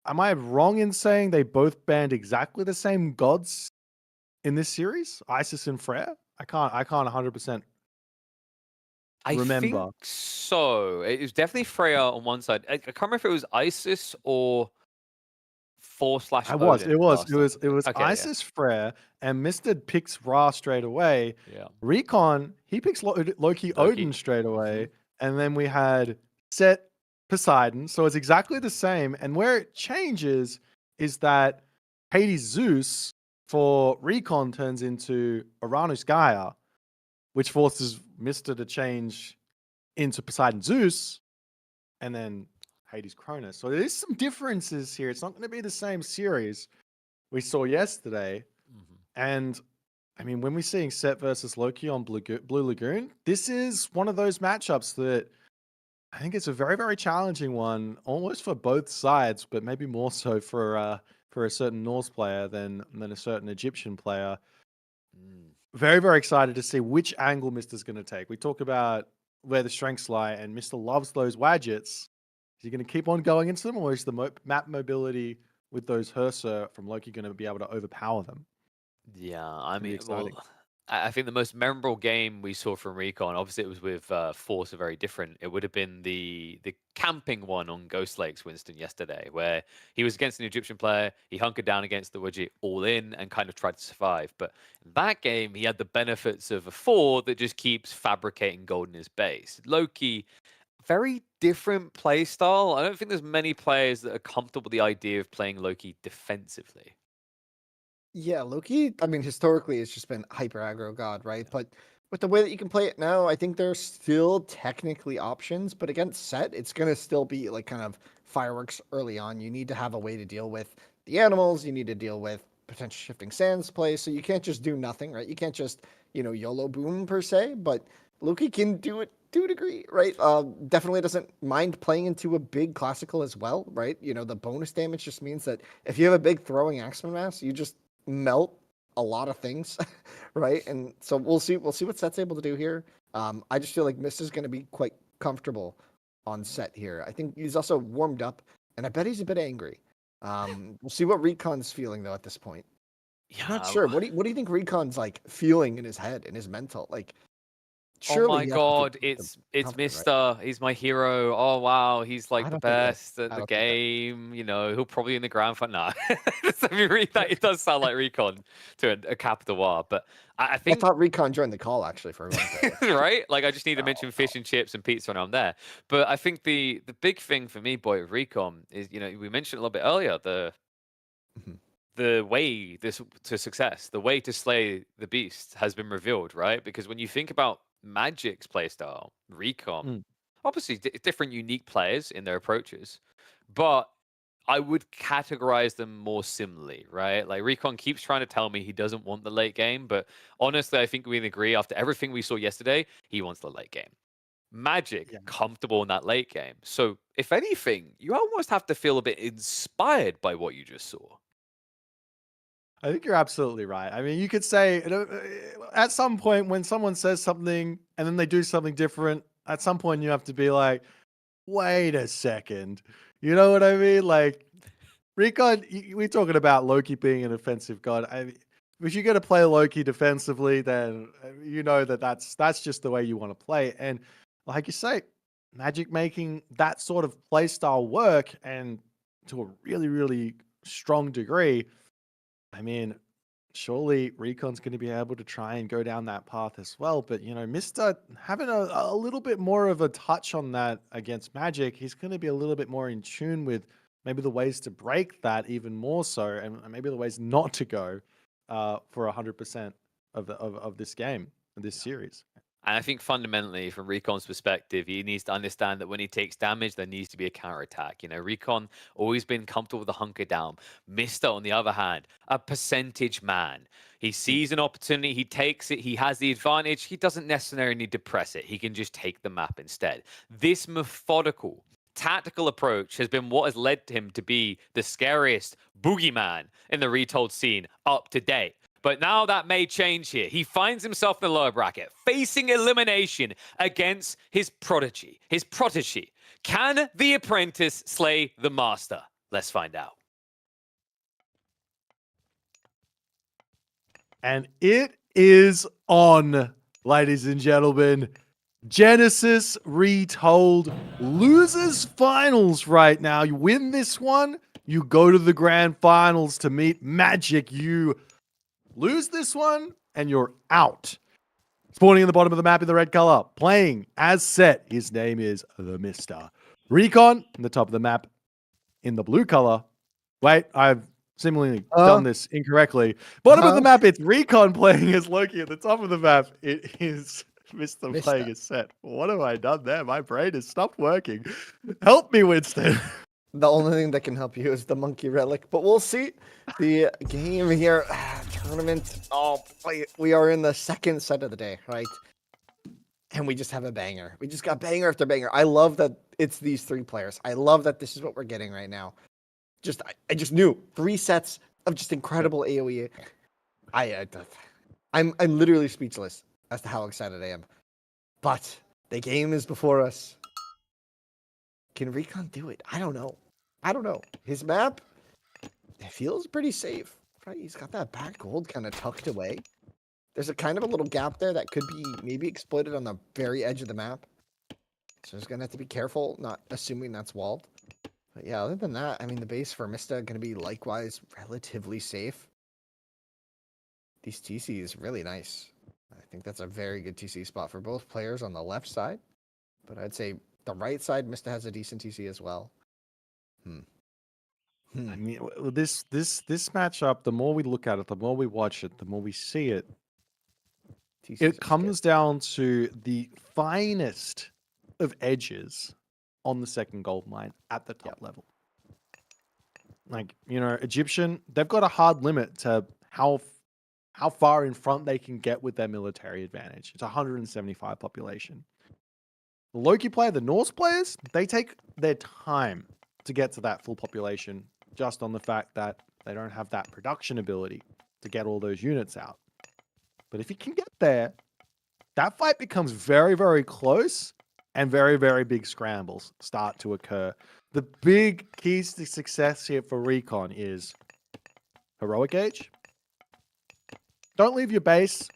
am I wrong in saying they both banned exactly the same gods in this series, Isis and Freya? I can't 100% remember. I think so. It was definitely Freya on one side. I can't remember if it was Isis or 4/Odin. It was Okay, Isis, Freya, and Mr. picks Ra straight away. Yeah. Recon, he picks Loki Odin straight away. And then we had Set Poseidon. So it's exactly the same. And where it changes is that Hades Zeus for Recon turns into Uranus Gaia, which forces Mr. to change into Poseidon Zeus, and then Hades Cronus. So there's some differences here. It's not going to be the same series we saw yesterday. And I mean, when we're seeing Set versus Loki on Blue Lagoon, this is one of those matchups that I think it's a very, very challenging one, almost for both sides, but maybe more so for a certain Norse player than a certain Egyptian player. Very, very excited to see which angle Mister's going to take. We talk about where the strengths lie, and Mister loves those Wadgets. Is he going to keep on going into them, or is the map mobility with those Hersa from Loki going to be able to overpower them? Yeah, I Gonna be mean, well, exciting. I think the most memorable game we saw from Recon, obviously it was with Force, are very different. It would have been the camping one on Ghost Lakes, Winston, yesterday, where he was against an Egyptian player, he hunkered down against the widget all in and kind of tried to survive. But in that game, he had the benefits of a 4 that just keeps fabricating gold in his base. Loki, very different play style. I don't think there's many players that are comfortable with the idea of playing Loki defensively. Yeah, Loki, I mean, historically, it's just been hyper aggro god, right? But with the way that you can play it now, I think there's still technically options, but against Set, it's going to still be like kind of fireworks early on. You need to have a way to deal with the animals, you need to deal with potential shifting sands play, so you can't just do nothing, right? You can't just, YOLO boom per se, but Loki can do it to a degree, right? Definitely doesn't mind playing into a big classical as well, right? The bonus damage just means that if you have a big throwing axeman mass, you just melt a lot of things, right? And so we'll see what Set's able to do here. I just feel like Mist is going to be quite comfortable on Set here. I think he's also warmed up, and I bet he's a bit angry. We'll see what Recon's feeling though at this point. Yeah, I'm not sure. What do you think Recon's like feeling in his head, in his mental? Like, oh surely my he has to feel god, it's confident, right? Mister. He's my hero. Oh wow, he's I like the don't think that. best at I the don't think that. game. He'll probably in the grand final. Nah. Let me read that. It does sound like Recon to a capital R, but I I think thought Recon joined the call actually for a moment. right. Like I just need to No, mention fish and chips and pizza, and I'm there. But I think the big thing for me, boy, with Recon is we mentioned a little bit earlier Mhm. the way this to success, the way to slay the beast has been revealed, right? Because when you think about Magic's playstyle, Recon, Mm. obviously different unique players in their approaches, but I would categorize them more similarly, right? Like Recon keeps trying to tell me he doesn't want the late game, but honestly, I think we can agree after everything we saw yesterday, he wants the late game. Magic, Yeah. comfortable in that late game. So, if anything, you almost have to feel a bit inspired by what you just saw. I think you're absolutely right. I mean, you could say at some point when someone says something and then they do something different, at some point you have to be like, wait a second. You know what I mean? Like, Recon, we're talking about Loki being an offensive god. If you're going to play Loki defensively, then you know that's just the way you want to play. And like you say, Magic making that sort of play style work and to a really, really strong degree. I mean, surely Recon's going to be able to try and go down that path as well. But, Mister having a little bit more of a touch on that against Magic, he's going to be a little bit more in tune with maybe the ways to break that even more so, and maybe the ways not to go for 100% of this game, this series. And I think fundamentally, from Recon's perspective, he needs to understand that when he takes damage, there needs to be a counterattack. Recon always been comfortable with the hunker down. Mister, on the other hand, a percentage man. He sees an opportunity, he takes it, he has the advantage. He doesn't necessarily need to press it. He can just take the map instead. This methodical, tactical approach has been what has led him to be the scariest boogeyman in the Retold scene up to date. But now that may change here. He finds himself in the lower bracket, facing elimination against his protege. Can the apprentice slay the master? Let's find out. And it is on, ladies and gentlemen. Genesis Retold losers finals right now. You win this one, you go to the grand finals to meet Magic. You lose this one, and you're out. Spawning in the bottom of the map in the red color, playing as Set. His name is the Mister. Recon in the top of the map in the blue color. Wait, I've seemingly done this incorrectly. Bottom of the map, it's Recon playing as Loki. At the top of the map, it is Mister playing as Set. What have I done there? My brain has stopped working. Help me, Winston. The only thing that can help you is the monkey relic, but we'll see. The game here, tournament. Oh, we are in the second set of the day, right? and we just have a banger. We just got banger after banger. I love that it's these 3 players. I love that this is what we're getting right now. I just knew 3 sets of just incredible AoE. I'm literally speechless as to how excited I am. But the game is before us. Can Recon do it? I don't know. His map, it feels pretty safe. Right? He's got that back gold kind of tucked away. There's a kind of a little gap there that could be maybe exploited on the very edge of the map. So he's gonna have to be careful, not assuming that's walled. But yeah, other than that, I mean, the base for Mista gonna be likewise relatively safe. These TC is really nice. I think that's a very good TC spot for both players on the left side. But I'd say the right side, Mista has a decent TC as well. I mean, this matchup, the more we look at it, the more we watch it, the more we see it, it comes down to the finest of edges on the second gold mine at the top level. Like, you know, Egyptian, they've got a hard limit to how far in front they can get with their military advantage. It's 175 population. The Loki player, the Norse players, they take their time to get to that full population just on the fact that they don't have that production ability to get all those units out. But if you can get there, that fight becomes very, very close and very, very big scrambles start to occur. The big keys to success here for Recon is heroic age. Don't leave your base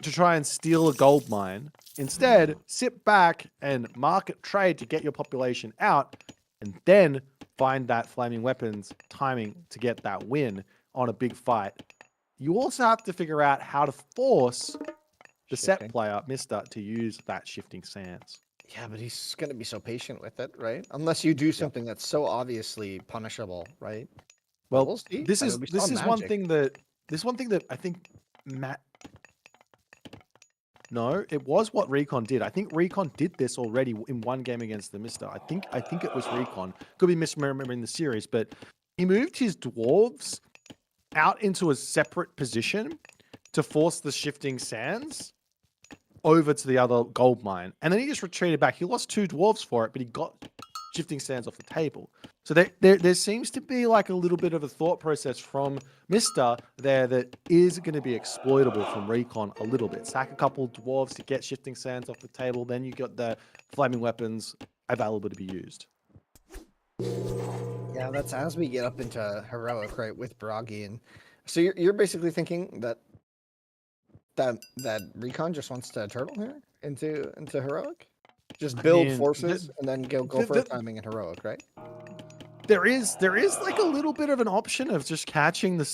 to try and steal a gold mine. Instead, sit back and market trade to get your population out, and then find that flaming weapons timing to get that win on a big fight. You also have to figure out how to force the set player, Mista, to use that shifting sands. Yeah, but he's going to be so patient with it, right? Unless you do something that's so obviously punishable, right? Well, we'll see. this is one thing that I think Matt. No, it was what Recon did. I think Recon did this already in one game against the Mista. I think it was Recon. Could be misremembering the series, but he moved his dwarves out into a separate position to force the shifting sands over to the other gold mine. And then he just retreated back. He lost 2 dwarves for it, but he got shifting sands off the table. So there seems to be like a little bit of a thought process from Mista there that is going to be exploitable from Recon a little bit. Sack a couple dwarves to get shifting sands off the table, then you got the flaming weapons available to be used. Yeah, that's as we get up into heroic, right, with Baragi. And so you're basically thinking that Recon just wants to turtle here into heroic? Just build forces and then go for a timing in heroic, right? There is like a little bit of an option of just catching the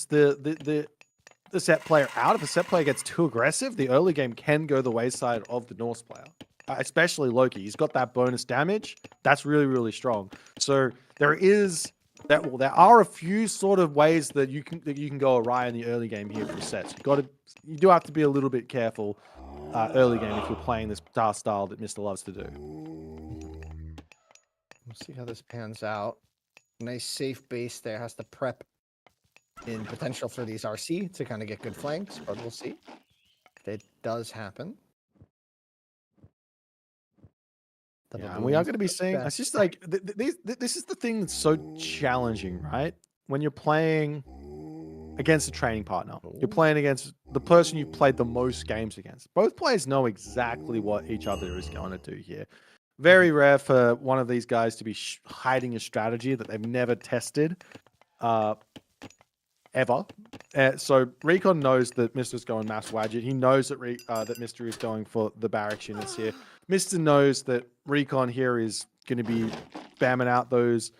set player out. If a set player gets too aggressive, the early game can go the wayside of the Norse player, especially Loki. He's got that bonus damage. That's really, really strong. So there are a few sort of ways that you can go awry in the early game here for sets. You do have to be a little bit careful early game if you're playing this style that Mr. loves to do. We'll see how this pans out. Nice safe base there. Has to prep in potential for these RC to kind of get good flanks, but we'll see if it does happen. Yeah, and we are going to be seeing. It's just like this is the thing that's so challenging, right? When you're playing against a training partner, you're playing against the person you've played the most games against. Both players know exactly what each other is going to do here. Very rare for one of these guys to be hiding a strategy that they've never tested ever. So Recon knows that Mister's going mass Wadget. He knows that that Mister is going for the barracks units here. Mister knows that Recon here is going to be spamming out those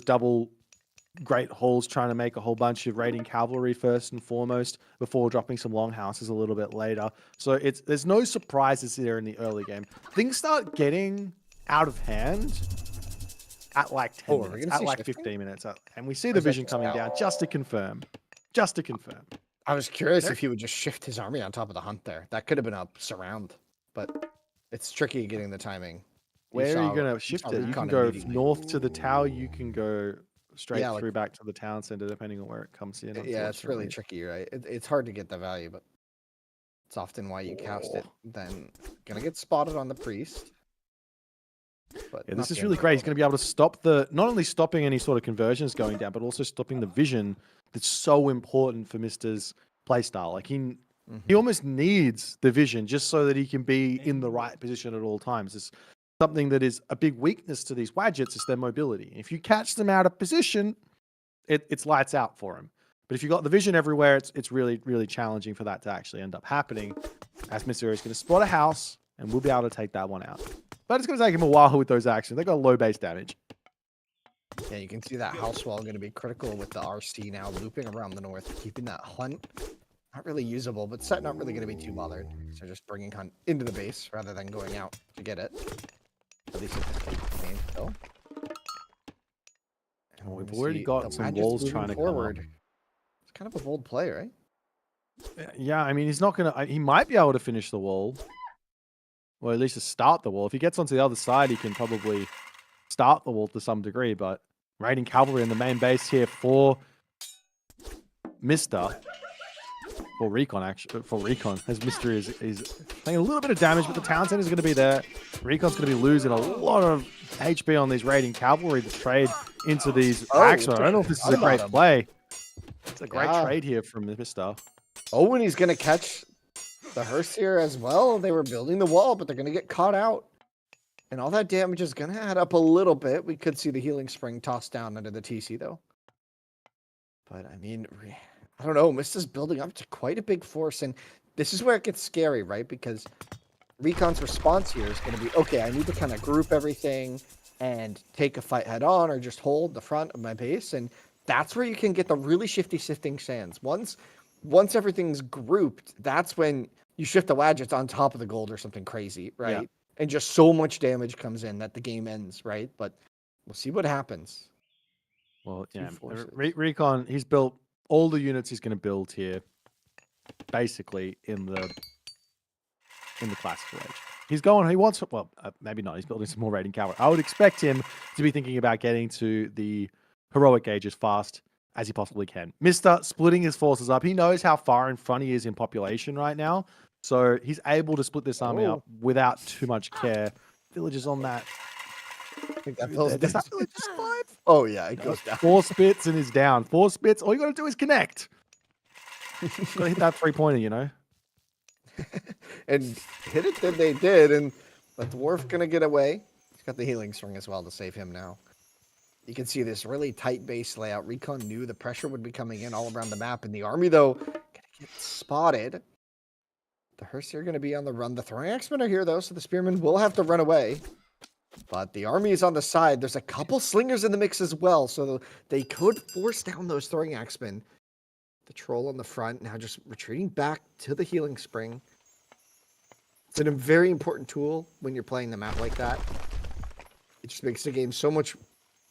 double great hauls, trying to make a whole bunch of raiding cavalry first and foremost before dropping some longhouses a little bit later. So there's no surprises there in the early game. Things start getting out of hand at like 10 minutes, at like 15 minutes, and we see the vision coming down just to confirm. I was curious if he would just shift his army on top of the hunt there. That could have been a surround, but it's tricky getting the timing. Where are you going to shift it? You can go north to the tower. You can go straight through back to the town center, depending on where it comes in. Yeah, it's really tricky, right? It's hard to get the value, but It's often why you cast it. Then gonna get spotted on the priest. But Yeah, not this is the really end of great. the He's going to be able to stop not only stopping any sort of conversions going down, but also stopping the vision that's so important for Mister's playstyle. Like he almost needs the vision just so that he can be in the right position at all times. It's something that is a big weakness to these Wadgets is their mobility. If you catch them out of position, it's lights out for him. But if you've got the vision everywhere, it's really, really challenging for that to actually end up happening. As Mister is going to spot a house, and we'll be able to take that one out. But it's going to take him a while with those actions. They got low base damage. Yeah, you can see that house wall going to be critical with the RC now looping around the north, keeping that hunt not really usable, but Set not really going to be too bothered. So just bringing hunt into the base rather than going out to get it. At least at this point, though. Well, we've already got some walls trying to come up. It's kind of a bold play, right? Yeah, I mean, he's not going to... He might be able to finish the wall. Or at least to start the wall. If he gets onto the other side, he can probably start the wall to some degree. But raiding cavalry in the main base here for Mister. For Recon, actually. For Recon. As Mister is taking a little bit of damage, but the town center is going to be there. Recon's going to be losing a lot of HP on these raiding cavalry to trade into these Axel. I don't know if this is a great play. It's a great trade here from Mister. Oh, and he's going to catch the hearse here as well. They were building the wall, but they're going to get caught out. And all that damage is going to add up a little bit. We could see the healing spring tossed down under the TC, though. But, I mean, I don't know. Mister's building up to quite a big force. And this is where it gets scary, right? Because Recon's response here is going to be, okay, I need to kind of group everything and take a fight head on or just hold the front of my base. And that's where you can get the really shifty shifting sands. Once everything's grouped, that's when you shift the Wadgets on top of the gold or something crazy, right? Yeah. And just so much damage comes in that the game ends, right? But we'll see what happens. Well, yeah, Recon, he's built all the units he's going to build here, basically in the classical age. He wants, well, maybe not. He's building some more raiding cavalry. I would expect him to be thinking about getting to the heroic age as fast as he possibly can. Mister splitting his forces up. He knows how far in front he is in population right now. So he's able to split this army up without too much care. Villagers on that. I think that village is 5. Oh, yeah, it goes down. 4 spits and he's down. 4 spits. All you got to do is connect. Got to hit that 3-pointer, you know. And hit it, then they did. And the dwarf going to get away. He's got the healing string as well to save him now. You can see this really tight base layout. Recon knew the pressure would be coming in all around the map. And the army, though, going to get spotted. The hearse are going to be on the run. The throwing axemen are here, though, so the spearmen will have to run away. But the army is on the side. There's a couple slingers in the mix as well, so they could force down those throwing axemen. The troll on the front now just retreating back to the healing spring. It's a very important tool when you're playing the map like that. It just makes the game so much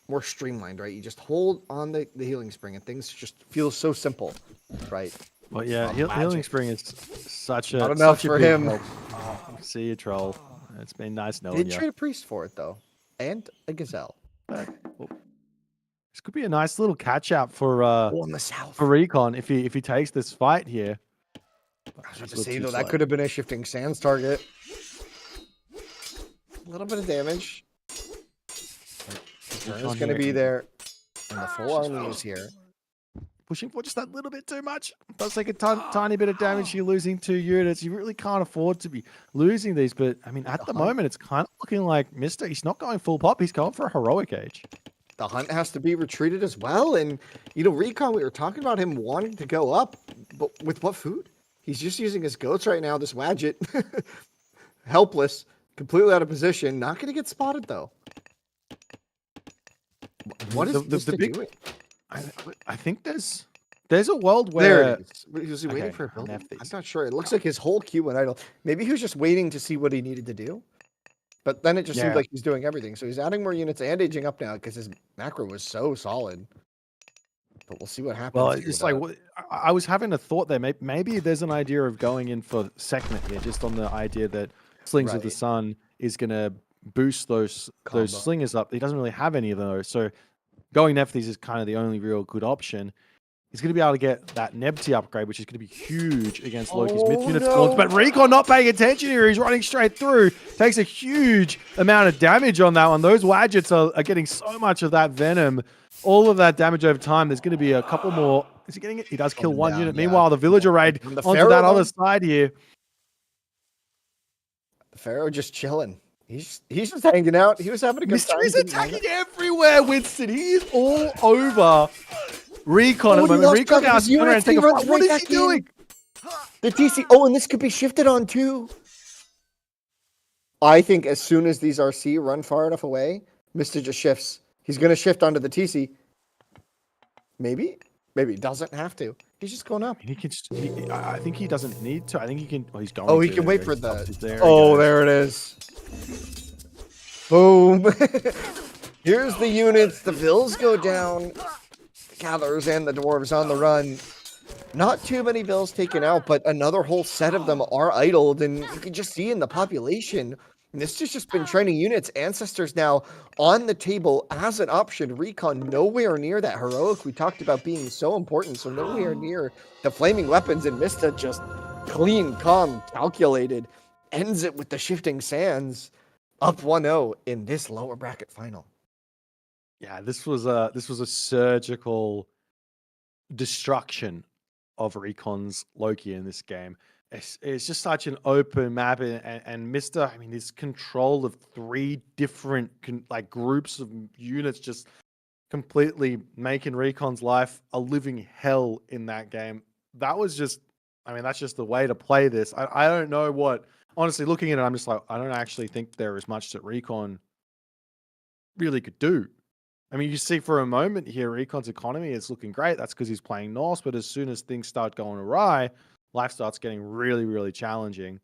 more streamlined, right? You just hold on the healing spring and things just feel so simple, right? Well, yeah, healing spring is such a not enough for him. Oh, see you, troll. It's been nice knowing you. you. Did trade a priest for it though, and a gazelle. This could be a nice little catch out for on the south for Recon if he takes this fight here. I was about to say though, that could have been a shifting sands target. A little bit of damage. It's going to be there, and the full army is here. Pushing for just that little bit too much. Does take a tiny bit of damage. You're losing 2 units. You really can't afford to be losing these. But, I mean, at the moment, it's kind of looking like Mister, he's not going full pop. He's going for a heroic age. The hunt has to be retreated as well. And, you know, Recon, we were talking about him wanting to go up. But with what food? He's just using his goats right now, this Wadget. Helpless. Completely out of position. Not going to get spotted, though. What is the big doing? I think there's a world where... There it is. Was he waiting for a building? I'm not sure. It looks like his whole queue went idle. Maybe he was just waiting to see what he needed to do. But then it just seemed like he's doing everything. So he's adding more units and aging up now because his macro was so solid. But we'll see what happens. Well, it's like... I was having a thought there. Maybe there's an idea of going in for segment here, just on the idea that Slings of the Sun is going to boost those slingers up. He doesn't really have any of those. So... going Nephthys is kind of the only real good option. he's going to be able to get that Nebty upgrade, which is going to be huge against Loki's Oh, mid unit no. spawns. But Recon not paying attention here. He's running straight through. Takes a huge amount of damage on that one. Those Wadgets are getting so much of that venom. All of that damage over time. There's going to be a couple more. Is he getting it? He does kill one down, unit. yeah. Meanwhile, the Villager raid And the onto Pharaoh, that though? other side here. The Pharaoh just chilling. He's just hanging out. He was having a good time. Mystery's didn't mind attacking it. everywhere, Winston. He is all over Recon at the he moment. lost Recon track of now his spin around and units. take He a runs fight. What right is he back in. doing? The TC. Oh, and this could be shifted on too. I think as soon as these RC run far enough away, Mister just shifts. He's going to shift onto the TC. Maybe he doesn't have to. He's just going up. He can. I think he doesn't need to. I think he can. Oh, he's going. Oh, he to. can There wait he for goes. the. There he Oh, goes. there it is. Boom. Here's the units. The Vills go down. The Gatherers and the Dwarves on the run. Not too many Vills taken out, but another whole set of them are idled, and you can just see in the population. This has just been training units. Ancestors now on the table as an option. Recon nowhere near that heroic we talked about being so important, so nowhere near the flaming weapons, and Mista just clean, calm, calculated, ends it with the shifting sands, up 1-0 in this lower bracket final. Yeah, this was a surgical destruction of Recon's Loki in this game. It's just such an open map, and Mr. I mean, this control of 3 different groups of units just completely making Recon's life a living hell in that game. That was just, I mean, that's just the way to play this. I don't know what, honestly, looking at it, I'm just like, I don't actually think there is much that Recon really could do. I mean, you see for a moment here, Recon's economy is looking great. That's because he's playing Norse, but as soon as things start going awry, life starts getting really, really challenging.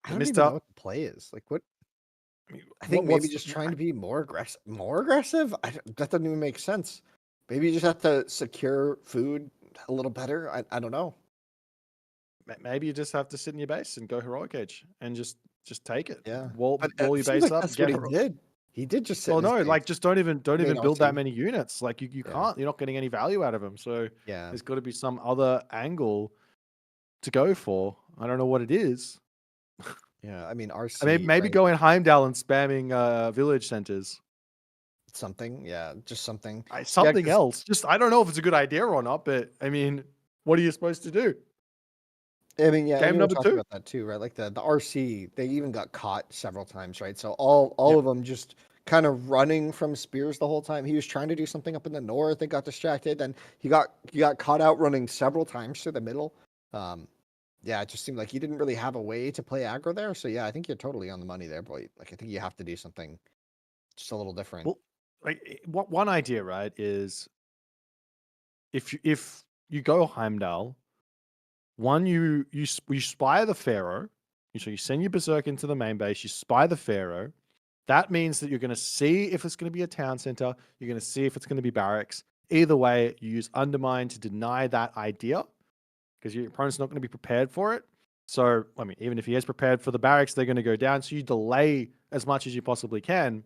I don't even know what the play is. Like, what? I think maybe just trying to be more aggressive. More aggressive? That doesn't even make sense. Maybe you just have to secure food a little better. I don't know. Maybe you just have to sit in your base and go heroic age and just take it. Yeah. Wall But your it seems base like up. that's Get what he did. He did just sit well, in his no, base. like just don't even build that RT. many units. Like you Yeah. can't. You're not getting any value out of them. So Yeah. there's got to be some other angle to go for. I don't know what it is. Yeah. I mean, RC. I mean, maybe right? go in Heimdall and spamming village centers. Something. Yeah. Just something. Something 'cause- else. Just I don't know if it's a good idea or not, but I mean, what are you supposed to do? I mean, yeah, Game and we were number talking 2. about that too, right? Like the RC, they even got caught several times, right? So all Yep. of them just kind of running from spears the whole time. He was trying to do something up in the north and got distracted, and he got caught out running several times to the middle. Yeah, it just seemed like he didn't really have a way to play aggro there. So yeah, I think you're totally on the money there, boy. Like I think you have to do something just a little different. Well, like one idea, right, is if you go Heimdall, one you spy the Pharaoh, so you send your berserk into the main base, you spy the Pharaoh. That means that you're going to see if it's going to be a town center, you're going to see if it's going to be barracks. Either way, you use undermine to deny that idea because your opponent's not going to be prepared for it. So, I mean, even if he is prepared for the barracks, they're going to go down. So you delay as much as you possibly can.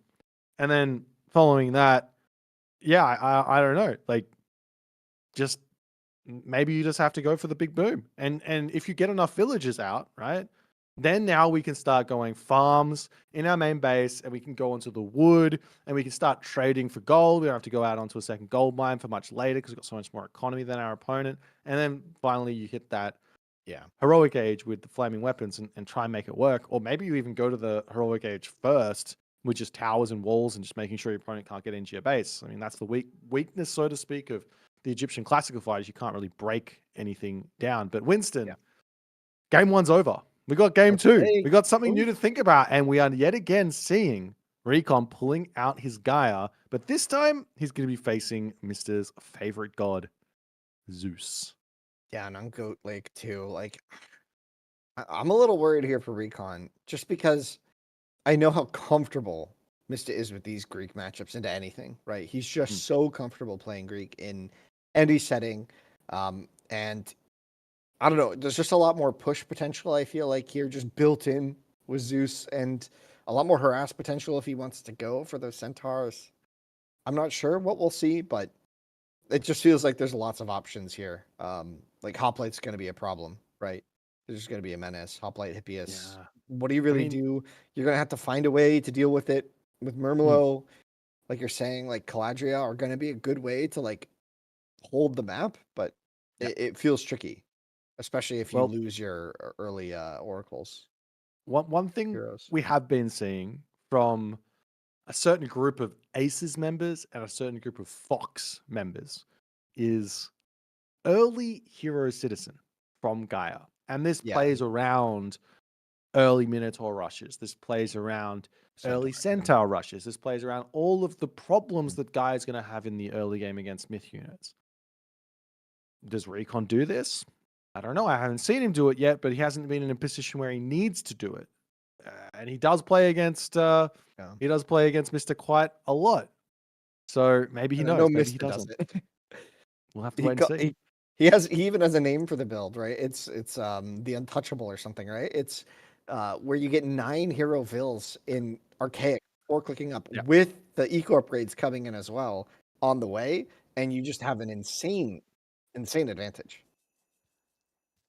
And then following that, yeah, I don't know. Like, just maybe you just have to go for the big boom. And if you get enough villagers out, right, then now we can start going farms in our main base and we can go onto the wood and we can start trading for gold. We don't have to go out onto a second gold mine for much later because we've got so much more economy than our opponent. And then finally you hit that heroic age with the flaming weapons and try and make it work. Or maybe you even go to the heroic age first with just towers and walls and just making sure your opponent can't get into your base. I mean, that's the weakness, so to speak, of the Egyptian classical fighters. You can't really break anything down. But Winston, game 1's over. We got game 2. We got something new to think about, and we are yet again seeing Recon pulling out his Gaia, but this time he's going to be facing Mister's favorite god, Zeus. Yeah, and on Goat Lake too. Like, I'm a little worried here for Recon, just because I know how comfortable Mista is with these Greek matchups into anything, right? He's just so comfortable playing Greek in any setting. And I don't know, there's just a lot more push potential, I feel like, here, just built in with Zeus, and a lot more harass potential if he wants to go for those centaurs. I'm not sure what we'll see, but it just feels like there's lots of options here. Like Hoplite's going to be a problem, right? There's going to be a menace. Hoplite, Hippias. Yeah. What do you really mean- do? You're going to have to find a way to deal with it. With Murmelo, like you're saying, like Caladria are going to be a good way to like hold the map, but it feels tricky, especially if you Well- lose your early oracles. One thing Heroes. we have been seeing from a certain group of Aces members and a certain group of Fox members is early hero citizen from Gaia. And this Yeah. plays around early Minotaur rushes. This plays around early Centaur rushes. This plays around all of the problems that Gaia is going to have in the early game against myth units. Does Recon do this? I don't know. I haven't seen him do it yet, but he hasn't been in a position where he needs to do it. And he does play against Mr. quite a lot. So maybe he knows, maybe he doesn't. We'll have to wait and see. He even has a name for the build, right? It's the Untouchable or something, right? It's where you get 9 hero vills in Archaic or clicking up with the eco upgrades coming in as well on the way, and you just have an insane advantage.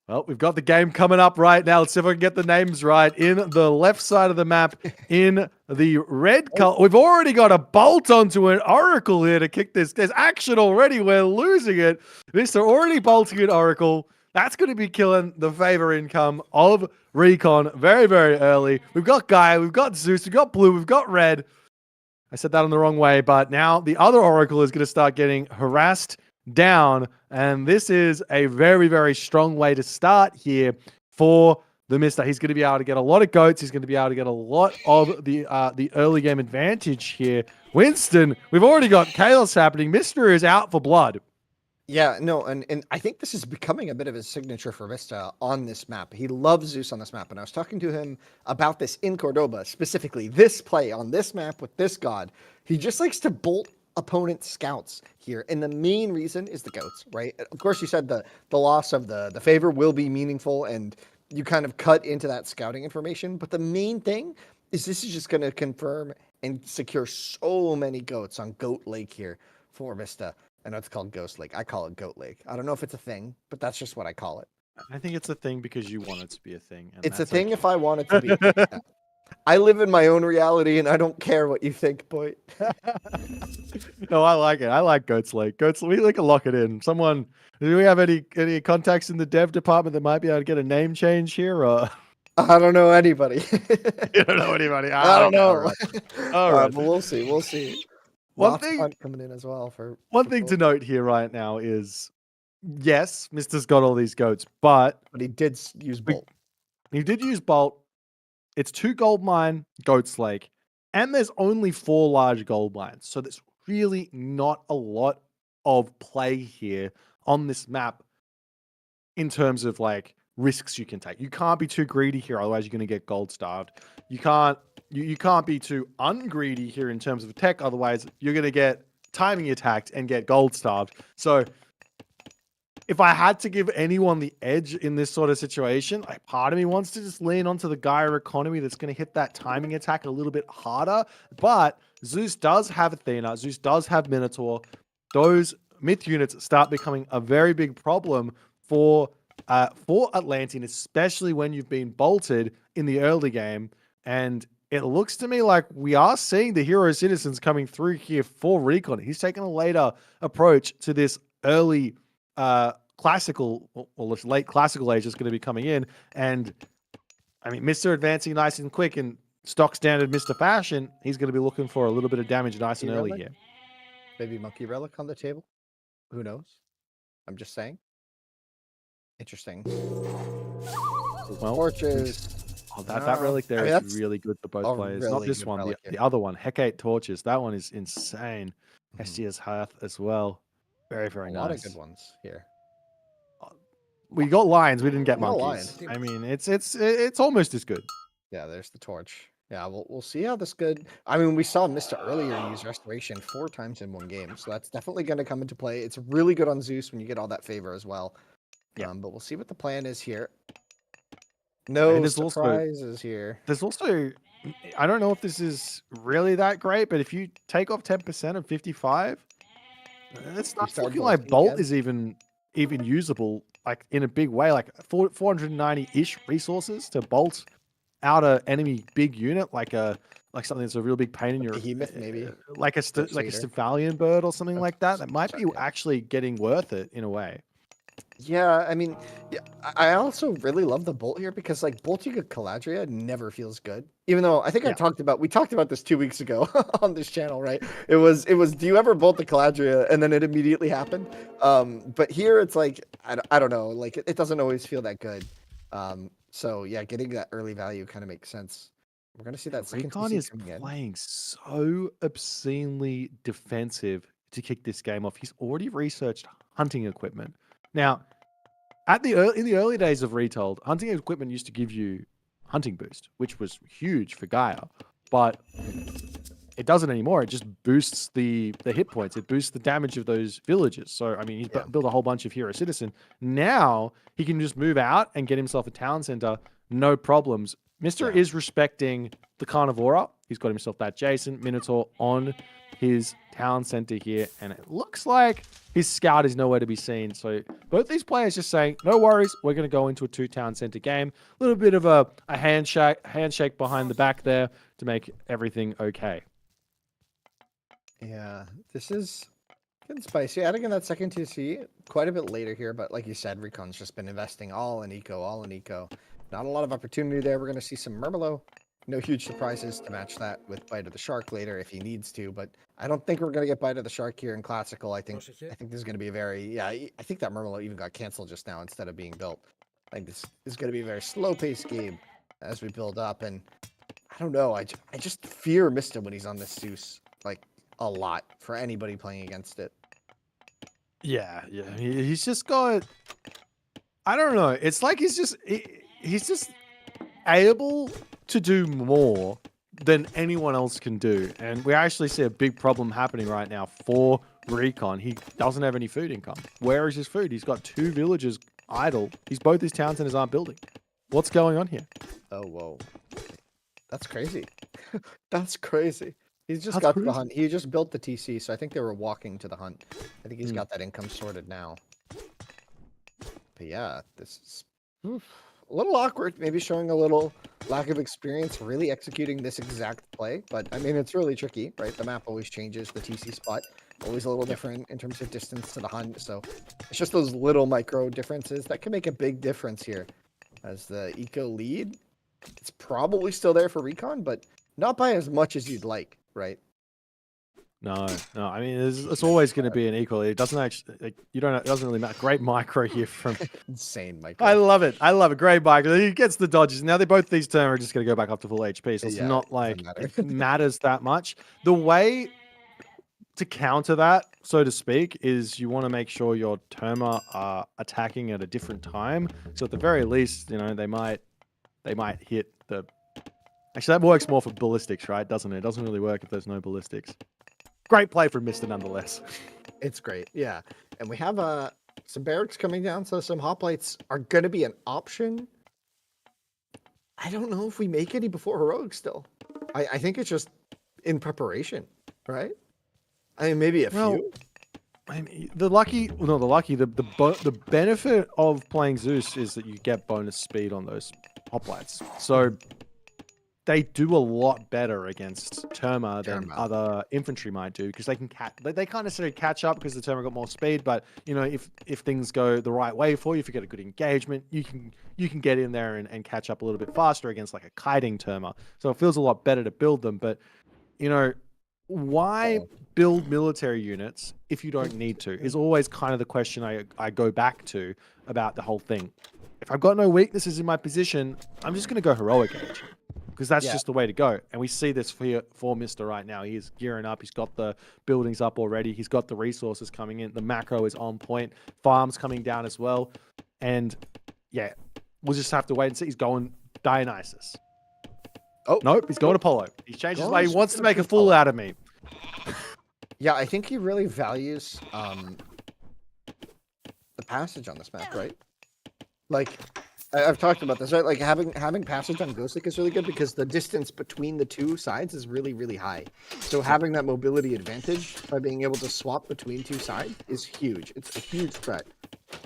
Well, we've got the game coming up right now. Let's see if I can get the names right. In the left side of the map, in the red color, we've already got a bolt onto an Oracle here to kick this. There's action already. We're losing it. Mr. already bolting an Oracle. That's going to be killing the favor income of Recon very, very early. We've got Gaia, we've got Zeus, we've got Blue, we've got Red. I said that on the wrong way, but now the other Oracle is going to start getting harassed down, and this is a very, very strong way to start here for the Mister. He's going to be able to get a lot of goats. He's going to be able to get a lot of the early game advantage here. Winston, we've already got chaos happening. Mister is out for blood. Yeah, no, and I think this is becoming a bit of his signature for Vista on this map. He loves Zeus on this map, and I was talking to him about this in Cordoba, specifically this play on this map with this god. He just likes to bolt opponent scouts here, and the main reason is the goats, right? Of course, you said the loss of the favor will be meaningful, and you kind of cut into that scouting information, but the main thing is this is just going to confirm and secure so many goats on Goat Lake here for Vista. I know it's called Ghost Lake. I call it Goat Lake. I don't know if it's a thing, but that's just what I call it. I think it's a thing because you want it to be a thing. And It's a thing if I want it to be a thing. Yeah. I live in my own reality, and I don't care what you think, boy. No, I like it. I like Goats Lake. We can lock it in. Someone, do we have any contacts in the dev department that might be able to get a name change here? Or I don't know anybody. you don't know anybody. I don't know. All right. But we'll see. We'll see. One Lots of thing- hunt coming in as well for One thing to note here right now is, yes, Mister's got all these goats, but But he did use Bolt. he did use Bolt. It's 2 gold mine, Goats Lake, and there's only 4 large gold mines. So there's really not a lot of play here on this map in terms of like risks you can take. You can't be too greedy here, otherwise you're going to get gold starved. You can't be too ungreedy here in terms of tech, otherwise you're going to get timing attacked and get gold starved. So if I had to give anyone the edge in this sort of situation, like part of me wants to just lean onto the Gaia economy that's going to hit that timing attack a little bit harder. But Zeus does have Athena. Zeus does have Minotaur. Those myth units start becoming a very big problem for Atlantean, especially when you've been bolted in the early game. And it looks to me like we are seeing the hero citizens coming through here for Recon. He's taken a later approach to this early classical or late classical age is going to be coming in. And I mean, Mr. advancing nice and quick in stock standard Mr. fashion, he's going to be looking for a little bit of damage nice and early here. Maybe Monkey Relic on the table. Who knows? I'm just saying. Interesting. Well, Torches. Oh, that relic there is really good for both a players. Not really this good one, relic, the yeah. other one. Hecate Torches. That one is insane. Hestia's Hearth as well. Very, very A nice. lot of good ones here. We got lions. We didn't get We got monkeys. lions. I mean, it's almost as good. Yeah, there's the torch. Yeah, we'll see how this good. I mean, we saw Mr. earlier use Restoration 4 times in one game, so that's definitely going to come into play. It's really good on Zeus when you get all that favor as well. Yeah. But we'll see what the plan is here. No there's also- surprises here. There's also, I don't know if this is really that great, but if you take off 10% of 55, It's not started looking like bolting Bolt again? is even usable, like in a big way. Like 490-ish resources to bolt out a enemy big unit, like something that's a real big pain in your Behemoth, maybe. like a Crusader. Stefalian bird or something Oh, like that. That might be sorry. actually getting worth it in a way. Yeah, I mean, yeah, I also really love the bolt here because like bolting a Caladria never feels good. Even though I think Yeah. we talked about this 2 weeks ago on this channel, right? It was do you ever bolt the Caladria and then it immediately happened? But here it's like I don't know, like it doesn't always feel that good. So yeah, getting that early value kind of makes sense. We're gonna see that second Recon TC is coming in. playing so obscenely defensive to kick this game off. He's already researched hunting equipment. Now, in the early days of Retold, hunting equipment used to give you hunting boost, which was huge for Gaia, but it doesn't anymore. It just boosts the hit points. It boosts the damage of those villages. So I mean, he's Yeah. built a whole bunch of hero citizen. Now he can just move out and get himself a town center, no problems. Mister Yeah. is respecting the Carnivora. He's got himself that Jason Minotaur on his town center here, and it looks like his scout is nowhere to be seen. So both these players just saying, no worries, we're going to go into a 2-town center game. A little bit of a handshake behind the back there to make everything okay. Yeah, this is getting spicy. Adding in that second TC quite a bit later here, but like you said, Recon's just been investing all in eco. Not a lot of opportunity there. We're going to see some Murmillo. No huge surprises to match that with Bite of the Shark later if he needs to, but I don't think we're going to get Bite of the Shark here in Classical. I think this is going to be a very, I think that Murmillo even got canceled just now instead of being built. I think this is going to be a very slow-paced game as we build up, and I don't know. I just fear Mista when he's on this Zeus, like, a lot for anybody playing against it. Yeah. He's just got. I don't know. It's like he's just able to do more than anyone else can do, and we actually see a big problem happening right now for Recon. He doesn't have any food income. Where is his food? He's got 2 villages idle. Both his town centers aren't building. What's going on here? Oh, whoa. That's crazy. That's crazy. He's just That's got to the crazy. hunt. He just built the TC, so I think they were walking to the hunt. I think he's got that income sorted now. But yeah, this is a little awkward. Maybe showing a little lack of experience really executing this exact play. But I mean, it's really tricky, right? The map always changes. The TC spot always a little different in terms of distance to the hunt. So it's just those little micro differences that can make a big difference here. As the eco lead, it's probably still there for Recon, but not by as much as you'd like, right? No. I mean, it's always going to be an equal. It doesn't actually. It doesn't really matter. Great micro here from. Insane micro. I love it. Great micro. He gets the dodges. Now these turn are just going to go back up to full HP. So it's not like it matters that much. The way to counter that, so to speak, is you want to make sure your Terma are attacking at a different time. So at the very least, they might hit the. Actually, that works more for ballistics, right? Doesn't it? It doesn't really work if there's no ballistics. Great play from Mr. nonetheless. It's great, yeah. And we have some barracks coming down, so some hoplites are going to be an option. I don't know if we make any before heroic still. I think it's just in preparation, right? I mean, maybe a few. I mean, the benefit of playing Zeus is that you get bonus speed on those hoplites. So they do a lot better against Terma than other infantry might do because they can they can't necessarily catch up because the Terma got more speed. But if things go the right way for you, if you get a good engagement, you can get in there and catch up a little bit faster against like a kiting Terma. So it feels a lot better to build them. But why build military units if you don't need to is always kind of the question I go back to about the whole thing. If I've got no weaknesses in my position, I'm just going to go heroic age. Because that's just the way to go. And we see this for Mr. right now. He's gearing up. He's got the buildings up already. He's got the resources coming in. The macro is on point. Farms coming down as well. And yeah, we'll just have to wait and see. He's going Dionysus. Oh. Nope, he's going Apollo. He's changed his way. He wants to make a fool out of me. Yeah, I think he really values the passage on this map, right? Like, I've talked about this, right? Like having passage on Ghostlick is really good because the distance between the two sides is really, really high. So having that mobility advantage by being able to swap between two sides is huge. It's a huge threat.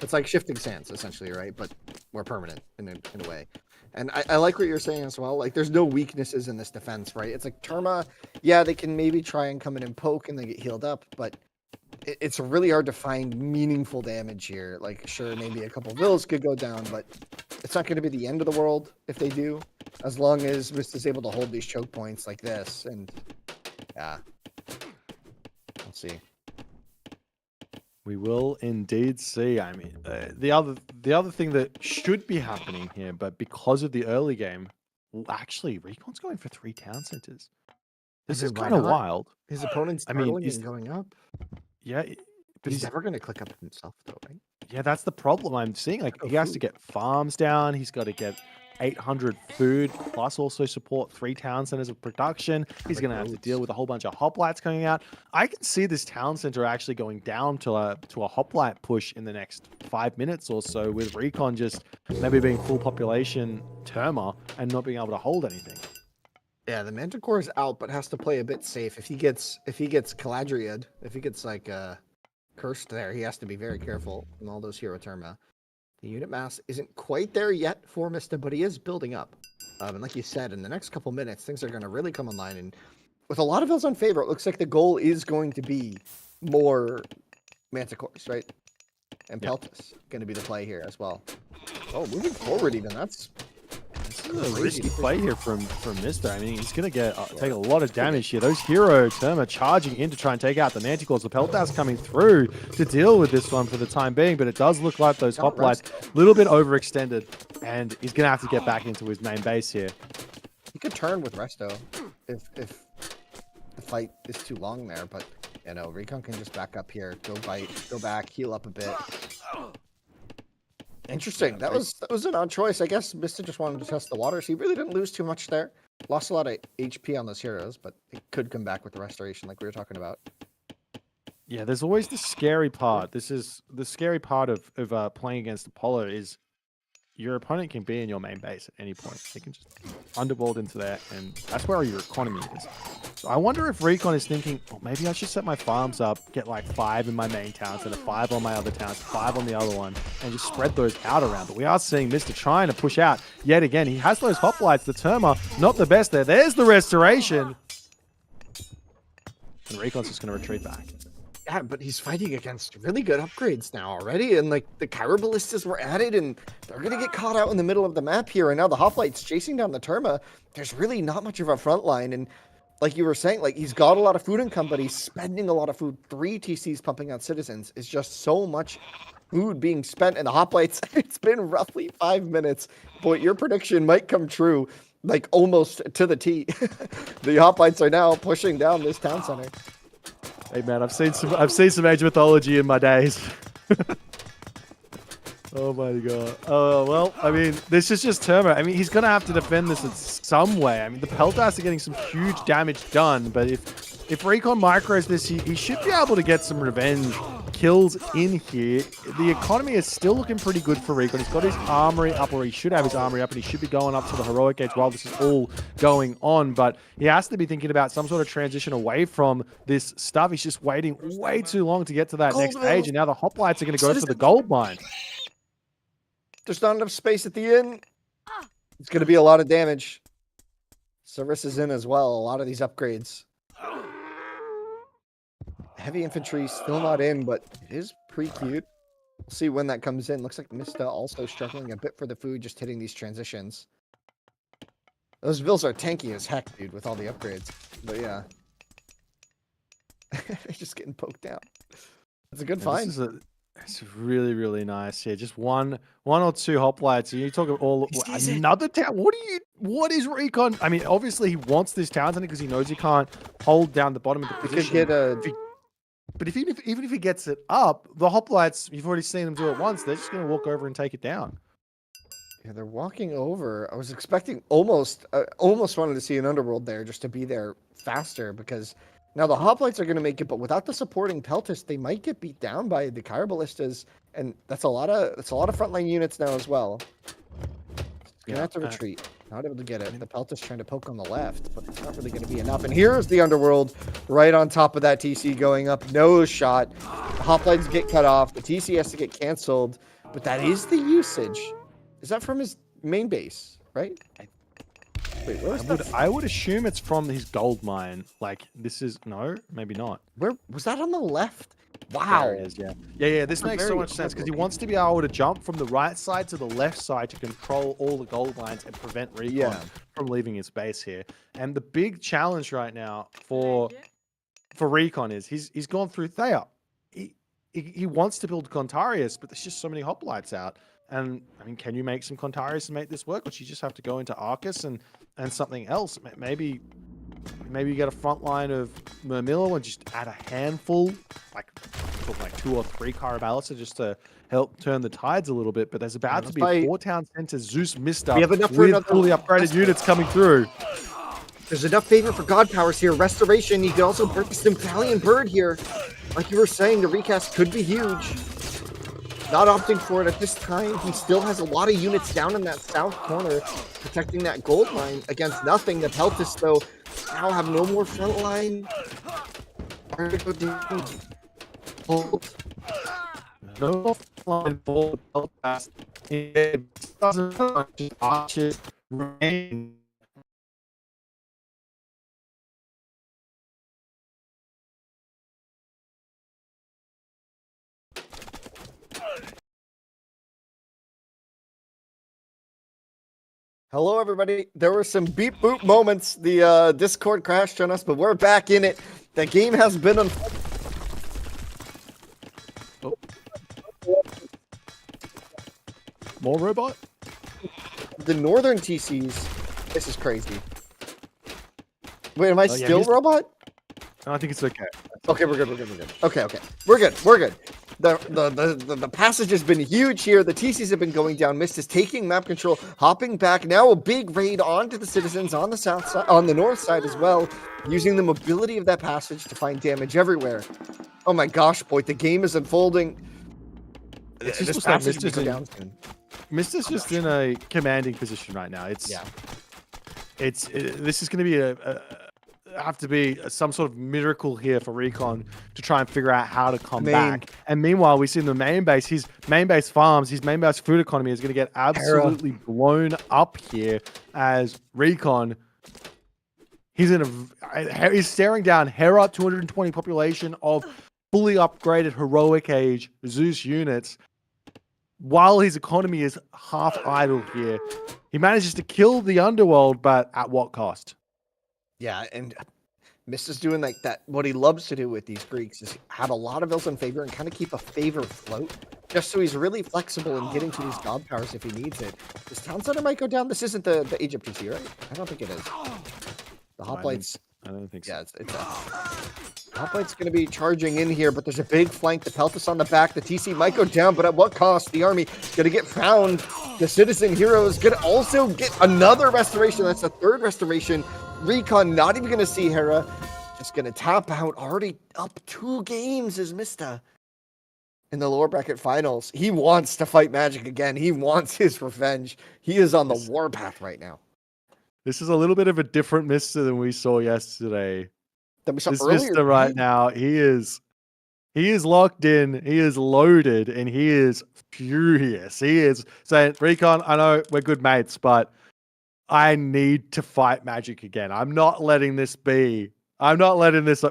It's like shifting sands, essentially, right? But more permanent in a way. And I like what you're saying as well. Like, there's no weaknesses in this defense, right? It's like Terma, yeah, they can maybe try and come in and poke and they get healed up, but it's really hard to find meaningful damage here. Like, sure, maybe a couple vills could go down, but it's not going to be the end of the world if they do, as long as Mist is able to hold these choke points like this. And yeah, let's see. We will indeed see. I mean, the other thing that should be happening here, but because of the early game, well, actually, Recon's going for 3 town centers. This is kind of wild. His opponent's turtling and going up. Yeah, but he's never going to click up himself, though, right? Yeah, that's the problem I'm seeing. Like, he has to get farms down. He's got to get 800 food, plus also support 3 town centers of production. He's going to have to deal with a whole bunch of hoplites coming out. I can see this town center actually going down to a hoplite push in the next 5 minutes or so, with Recon just maybe being full population Terma and not being able to hold anything. Yeah, the Manticore is out, but has to play a bit safe. If he gets Caladriad, if he gets like cursed there, he has to be very careful in all those hero Terma. The unit mass isn't quite there yet for Mista, but he is building up. And like you said, in the next couple minutes, things are going to really come online. And with a lot of Vills on favor, it looks like the goal is going to be more Manticores, right? And Peltas going to be the play here as well. Oh, moving forward even, that's a risky play here from Mister. I mean, he's going to take a lot of damage here. Those hero Terma charging in to try and take out the Manticores. The Peltas coming through to deal with this one for the time being, but it does look like those hoplites a little bit overextended, and he's going to have to get back into his main base here. He could turn with Resto if the fight is too long there, but you know, Recon can just back up here, go bite, go back, heal up a bit. Interesting. That was an odd choice. I guess Mista just wanted to test the waters. He really didn't lose too much there. Lost a lot of HP on those heroes, but it could come back with the restoration like we were talking about. Yeah, there's always the scary part. This is the scary part of playing against Apollo is your opponent can be in your main base at any point. They can just underworld into there, and that's where your economy is. So I wonder if Recon is thinking, well, maybe I should set my farms up, get like 5 in my main town, instead of 5 on my other towns, 5 on the other one, and just spread those out around. But we are seeing Mr. trying to push out yet again. He has those hoplites, the Terma, not the best there. There's the restoration. And Recon's just going to retreat back. Yeah, but he's fighting against really good upgrades now already, and like the Kyber Ballistas were added, and they're gonna get caught out in the middle of the map here. And now the hoplites chasing down the Terma. There's really not much of a front line, and like you were saying, like he's got a lot of food income, but he's spending a lot of food. 3 TCs pumping out citizens is just so much food being spent, and the hoplites. It's been roughly 5 minutes. Boy, your prediction might come true, like almost to the T. The hoplites are now pushing down this town center. Hey man, I've seen some Age of Mythology in my days. Oh my god. Oh well, I mean, this is just Terma. I mean, he's gonna have to defend this in some way. I mean, the Peltas are getting some huge damage done, but if Recon micros this, he should be able to get some revenge kills in here. The economy is still looking pretty good for Recon. He's got his armory up, or he should have his armory up, and he should be going up to the heroic age while this is all going on. But he has to be thinking about some sort of transition away from this stuff. He's just waiting way too long to get to that next age, and now the hoplites are going to go for the gold mine. There's not enough space at the end. It's going to be a lot of damage. Service is in as well. A lot of these upgrades. Heavy infantry still not in, but it is pretty cute. We'll see when that comes in. Looks like Mista also struggling a bit for the food, just hitting these transitions. Those Vills are tanky as heck, dude, with all the upgrades. But yeah. They're just getting poked out. It's a good find. It's really, really nice. Yeah, just one or 2 hoplites. You talk about all another town. What is Recon? I mean, obviously he wants this town because he knows he can't hold down the bottom of the position. But even if he gets it up, the hoplites, you've already seen them do it once. They're just going to walk over and take it down. Yeah, they're walking over. I was expecting almost wanted to see an underworld there just to be there faster, because now the hoplites are going to make it, but without the supporting Peltas, they might get beat down by the Kyber Ballistas, and that's a lot of frontline units now as well. Gonna have to retreat. Not able to get it. The Pelt is trying to poke on the left, but it's not really gonna be enough. And here's the Underworld right on top of that TC going up. No shot. The hoplites get cut off. The TC has to get canceled. But that is the usage. Is that from his main base, right? Wait, where was that? I would assume it's from his gold mine. Like, this is... No, maybe not. Where was that on the left? Wow. There it is, yeah. Yeah, this makes so much sense because he wants to be able to jump from the right side to the left side to control all the gold lines and prevent Recon from leaving his base here. And the big challenge right now for Recon is he's gone through Thea. He wants to build Contarius, but there's just so many hoplites out. And I mean, can you make some Contarius to make this work? Or do you just have to go into Arcus and something else? Maybe you get a front line of Murmillo and just add a handful, like 2 or 3 Caraballister just to help turn the tides a little bit. But there's about to be a 4-town center Zeus Mister with fully upgraded units coming through. There's enough favor for God powers here. Restoration. You can also purchase the Valiant Bird here. Like you were saying, the recast could be huge. Not opting for it at this time. He still has a lot of units down in that south corner, protecting that gold line against nothing. The Peltists, though, now have no more front line. No line for Peltast. It doesn't just archers remain. Hello, everybody. There were some beep boop moments. The Discord crashed on us, but we're back in it. The game has been More robot? the northern TCs. This is crazy. Wait, am I still robot? No, I think it's okay. Okay, we're good. Okay, we're good. The passage has been huge here. The TCs have been going down. Mist is taking map control, hopping back. Now a big raid onto the citizens on the south side, on the north side as well, using the mobility of that passage to find damage everywhere. Oh my gosh, boy, the game is unfolding. It's just like Mist is just in a commanding position right now. This is going to be have to be some sort of miracle here for Recon to try and figure out how to come back. And meanwhile, we see in the main base, his main base farms, his main base food economy is going to get absolutely blown up here as Recon. He's staring down Hera, 220 population of fully upgraded heroic age Zeus units, while his economy is half idle here. He manages to kill the underworld, but at what cost? Yeah, and Mist is doing like that. What he loves to do with these Greeks is have a lot of ills in favor and kind of keep a favor afloat, just so he's really flexible in getting to these god powers if he needs it. This town center might go down. This isn't the Age of PC, right? I don't think it is. The hoplites. I don't think so. Yeah, it's hoplite's going to be charging in here, but there's a big flank. The Peltis on the back. The TC might go down, but at what cost? The army going to get found. The citizen hero is going to also get another restoration. That's the 3rd restoration. Recon not even going to see Hera. Just going to tap out. Already up 2 games is Mista in the lower bracket finals. He wants to fight Magic again. He wants his revenge. He is on the warpath right now. This is a little bit of a different Mista than we saw yesterday. That we saw this earlier, Mista right now, he is locked in, he is loaded, and he is furious. He is saying, Recon, I know we're good mates, but I need to fight Magic again. I'm not letting this be. I'm not letting this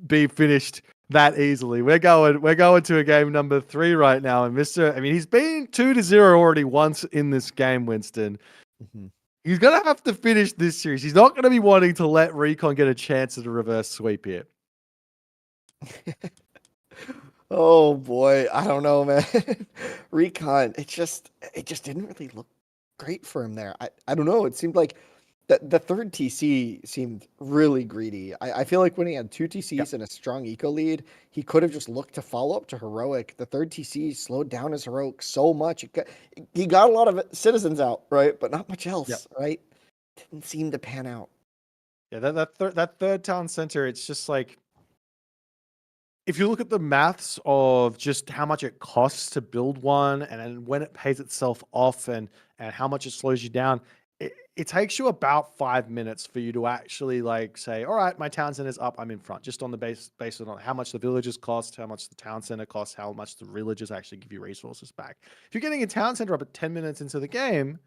be finished that easily. We're going to a game number 3 right now, and Mr. I mean, he's been 2-0 already once in this game, Winston. Mm-hmm. He's going to have to finish this series. He's not going to be wanting to let Recon get a chance at a reverse sweep here. Oh boy, I don't know, man. Recon, it just didn't really look great for him there. I don't know. It seemed like the 3rd TC seemed really greedy. I feel like when he had 2 TCs and a strong eco lead, he could have just looked to follow up to heroic. The 3rd TC slowed down his heroic so much. He got a lot of citizens out, right? But not much else, right? Didn't seem to pan out. Yeah, that 3rd town center, it's just like if you look at the maths of just how much it costs to build one and then when it pays itself off and how much it slows you down, it takes you about 5 minutes for you to actually like say, all right, my town center is up, I'm in front, just on the based on how much the villages cost, how much the town center costs, how much the villages actually give you resources back. If you're getting a town center up at 10 minutes into the game,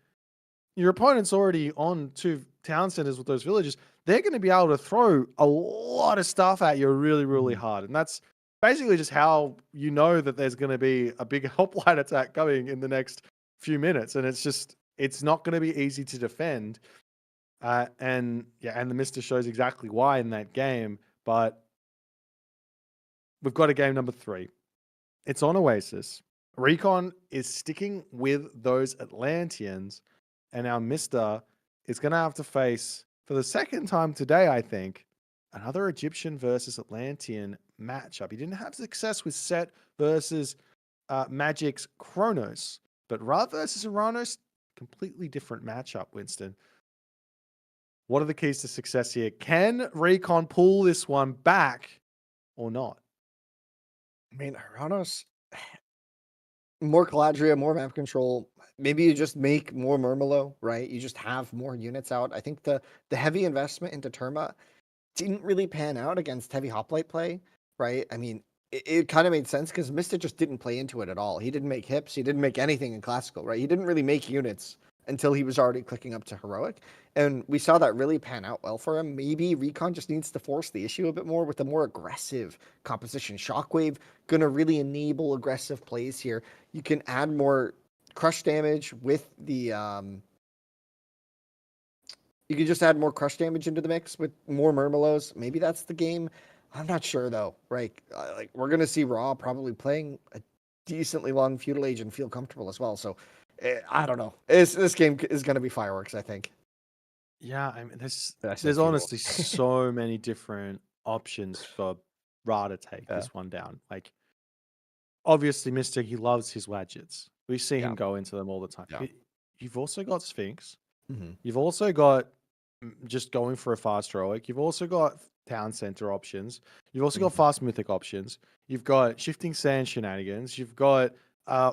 your opponent's already on 2 town centers with those villages. They're going to be able to throw a lot of stuff at you really, really hard. And that's basically just how you know that there's going to be a big helpline attack coming in the next few minutes. And it's not going to be easy to defend. And the Mister shows exactly why in that game. But we've got a game number 3. It's on Oasis. Recon is sticking with those Atlanteans. And our Mister is going to have to face, for the second time today, I think, another Egyptian versus Atlantean matchup. He didn't have success with Set versus Magic's Kronos, but Ra versus Uranus, completely different matchup, Winston. What are the keys to success here? Can Recon pull this one back or not? I mean, Uranus, more Caladria, more map control. Maybe you just make more Murmillo, right? You just have more units out. I think the heavy investment into Terma didn't really pan out against heavy hoplite play, right? I mean, it kind of made sense because Mista just didn't play into it at all. He didn't make hips. He didn't make anything in classical, right? He didn't really make units until he was already clicking up to heroic. And we saw that really pan out well for him. Maybe Recon just needs to force the issue a bit more with a more aggressive composition. Shockwave going to really enable aggressive plays here. You can add more crush damage with the you can just add more crush damage into the mix with more Murmillos. Maybe that's the game. I'm not sure though, right? Like we're gonna see Raw probably playing a decently long feudal age and feel comfortable as well. So I don't know. This game is gonna be fireworks, I think. Yeah, I mean, there's feudal. honestly so many different options for Ra to take Yeah. this one down. Like, obviously, Mister, he loves his Wadgets. We see him go into them all the time. Yeah. You've also got Sphinx. Mm-hmm. You've also got just going for a fast heroic. You've also got town center options. You've also got fast mythic options. You've got shifting sand shenanigans. You've got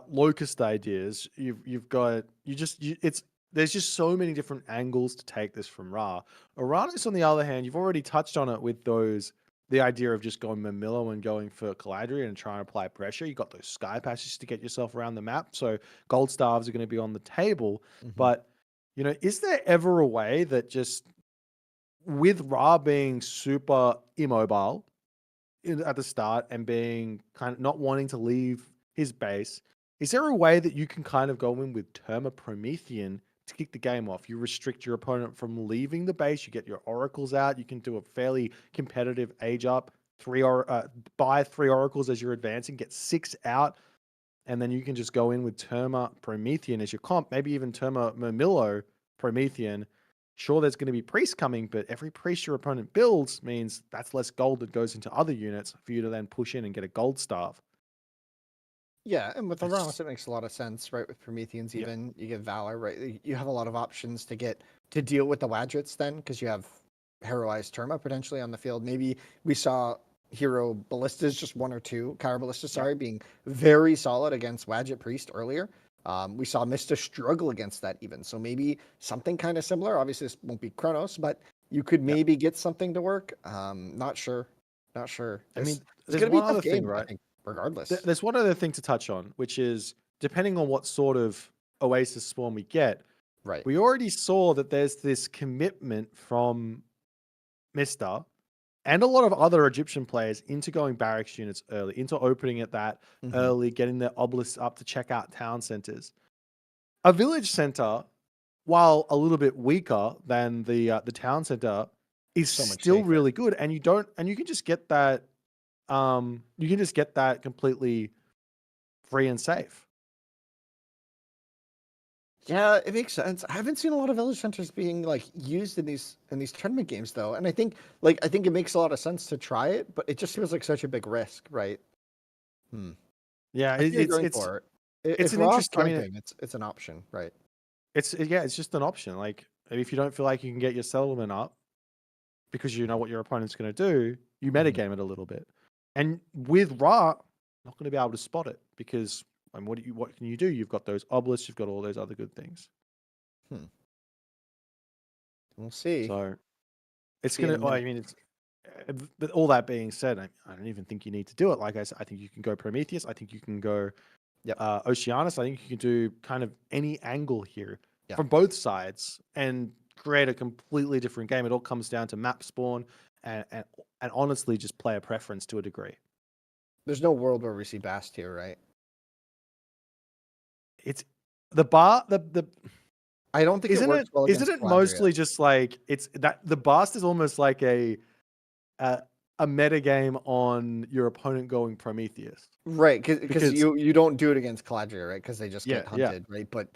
locust ideas. There's just so many different angles to take this from Ra. Uranus, on the other hand, you've already touched on it with the idea of just going Mamillo and going for Caladria and trying to apply pressure. You got those sky passages to get yourself around the map. So gold staves are going to be on the table. But, is there ever a way that just with Ra being super immobile at the start and being kind of not wanting to leave his base, is there a way that you can kind of go in with Terma Promethean to kick the game off? You restrict your opponent from leaving the base. You get your oracles out. You can do a fairly competitive age up. Buy 3 oracles as you're advancing. Get 6 out, and then you can just go in with Terma Promethean as your comp. Maybe even Terma Murmillo Promethean. Sure, there's going to be priests coming, but every priest your opponent builds means that's less gold that goes into other units for you to then push in and get a gold staff. Yeah, and with Uranus, it makes a lot of sense, right? With Prometheans, even you get Valor, right? You have a lot of options to deal with the Wadgets then, because you have heroized Terma potentially on the field. Maybe we saw hero ballistas, just 1 or 2 Kyra ballistas, being very solid against Wadget Priest earlier. We saw Mista struggle against that even. So maybe something kind of similar. Obviously, this won't be Kronos, but you could maybe get something to work. Not sure. I mean, it's there's going to be one a tough other thing, game, right? I think, regardless. There's one other thing to touch on, which is depending on what sort of Oasis spawn we get, Right. we already saw that there's this commitment from Mister and a lot of other Egyptian players into going barracks units early, into opening at that early, getting their obelisks up to check out town centers. A village center, while a little bit weaker than the town center, is So much still safer. really good, and you can just get that. You can just get that completely free and safe. Yeah, it makes sense. I haven't seen a lot of village centers being like used in these tournament games though, and I think it makes a lot of sense to try it, but it just feels like such a big risk, right? Yeah, I see you're going it's for it. it's If an Raw's interesting. I mean, camping, it's an option, right? it's just an option. Like if you don't feel like you can get your settlement up because you know what your opponent's going to do, you metagame it a little bit. And with Ra, not going to be able to spot it because what can you do? You've got those obelisks, you've got all those other good things. We'll see. So it's See in going a to. I minute. mean, it's. But all that being said, I don't even think you need to do it. Like I said, I think you can go Prometheus. I think you can go Oceanus. I think you can do kind of any angle here from both sides and create a completely different game. It all comes down to map spawn and honestly just player preference to a degree. There's no world where we see Bast here, right? It's the bar. The I don't think it works well isn't against it mostly just like it's that the Bast is almost like a meta game on your opponent going Prometheus, right? Because you don't do it against Caladria, right? Because they just get hunted, right? But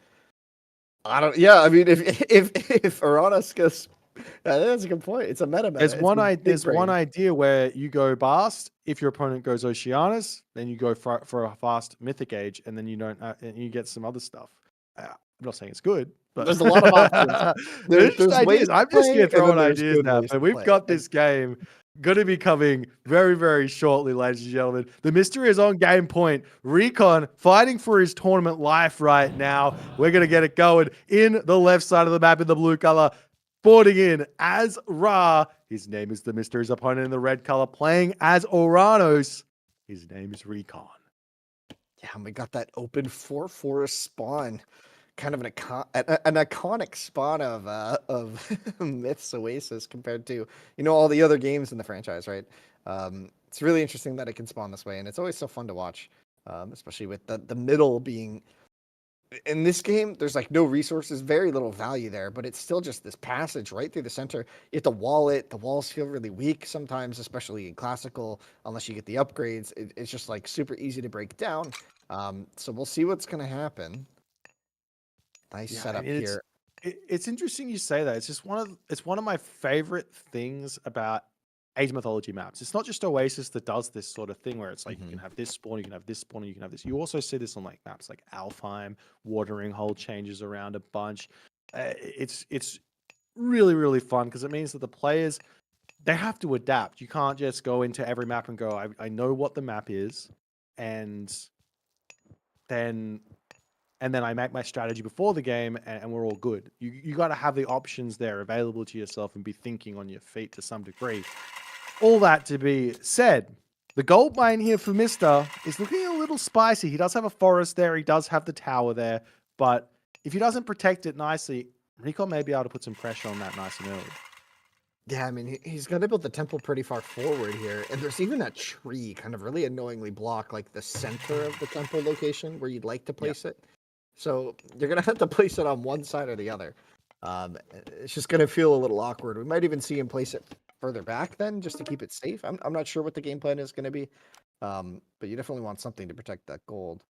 I don't. Yeah, I mean, if Uranus goes, that's a good point. It's a meta. There's one idea where you go Bast. If your opponent goes Oceanus, then you go for a fast Mythic Age, and then you don't, and you get some other stuff. I'm not saying it's good, but there's a lot of options. There's ideas. ways I'm just here to play, throwing and then there's ideas good now. ways But to we've play. got this game going to be coming very, very shortly, ladies and gentlemen. The mystery is on game point. Recon fighting for his tournament life right now. We're going to get it going in the left side of the map in the blue color. Boarding in as Ra. His name is the Mystery's opponent in the red color. Playing as Uranus. His name is Recon. Yeah, and we got that open 4/4 spawn. Kind of an iconic spawn of Myth's Oasis compared to all the other games in the franchise, right? It's really interesting that it can spawn this way, and it's always so fun to watch, especially with the middle being. In this game, there's like no resources, very little value there, but it's still just this passage right through the center. You have to wall it. The walls feel really weak sometimes, especially in classical, unless you get the upgrades. It's just like super easy to break down. So we'll see what's going to happen. Nice setup here. It's interesting you say that. It's one of my favorite things about Age of Mythology maps. It's not just Oasis that does this sort of thing where it's like you can have this spawn, you can have this spawn, and you can have this. You also see this on like maps like Alfheim, watering hole changes around a bunch. It's really, really fun because it means that the players, they have to adapt. You can't just go into every map and go, I know what the map is, and then I make my strategy before the game and we're all good. You got to have the options there available to yourself and be thinking on your feet to some degree. All that to be said, the gold mine here for Mister is looking a little spicy. He does have a forest there. He does have the tower there. But if he doesn't protect it nicely, Recon may be able to put some pressure on that nice and early. Yeah, I mean, he's going to build the temple pretty far forward here. And there's even a tree kind of really annoyingly block like the center of the temple location where you'd like to place it. So you're going to have to place it on one side or the other. It's just going to feel a little awkward. We might even see him place it further back then just to keep it safe. I'm not sure what the game plan is going to be. But you definitely want something to protect that gold.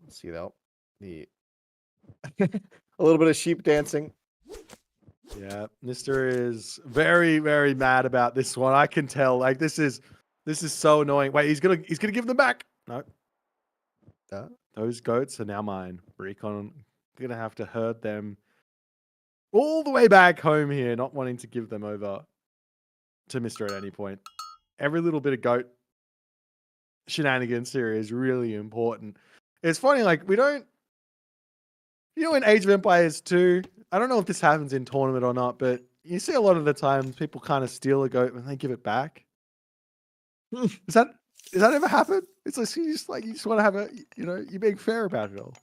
Let's see though. A little bit of sheep dancing. Yeah, Mister is very, very mad about this one. I can tell. Like this is so annoying. Wait, he's gonna give them back. No. Those goats are now mine. Recon gonna have to herd them all the way back home here, not wanting to give them over to Mister at any point. Every little bit of goat shenanigans here is really important. It's funny, like we don't, in Age of Empires 2, I don't know if this happens in tournament or not, but you see a lot of the times people kind of steal a goat and they give it back. Does that ever happen? It's like you just want to have you're being fair about it all.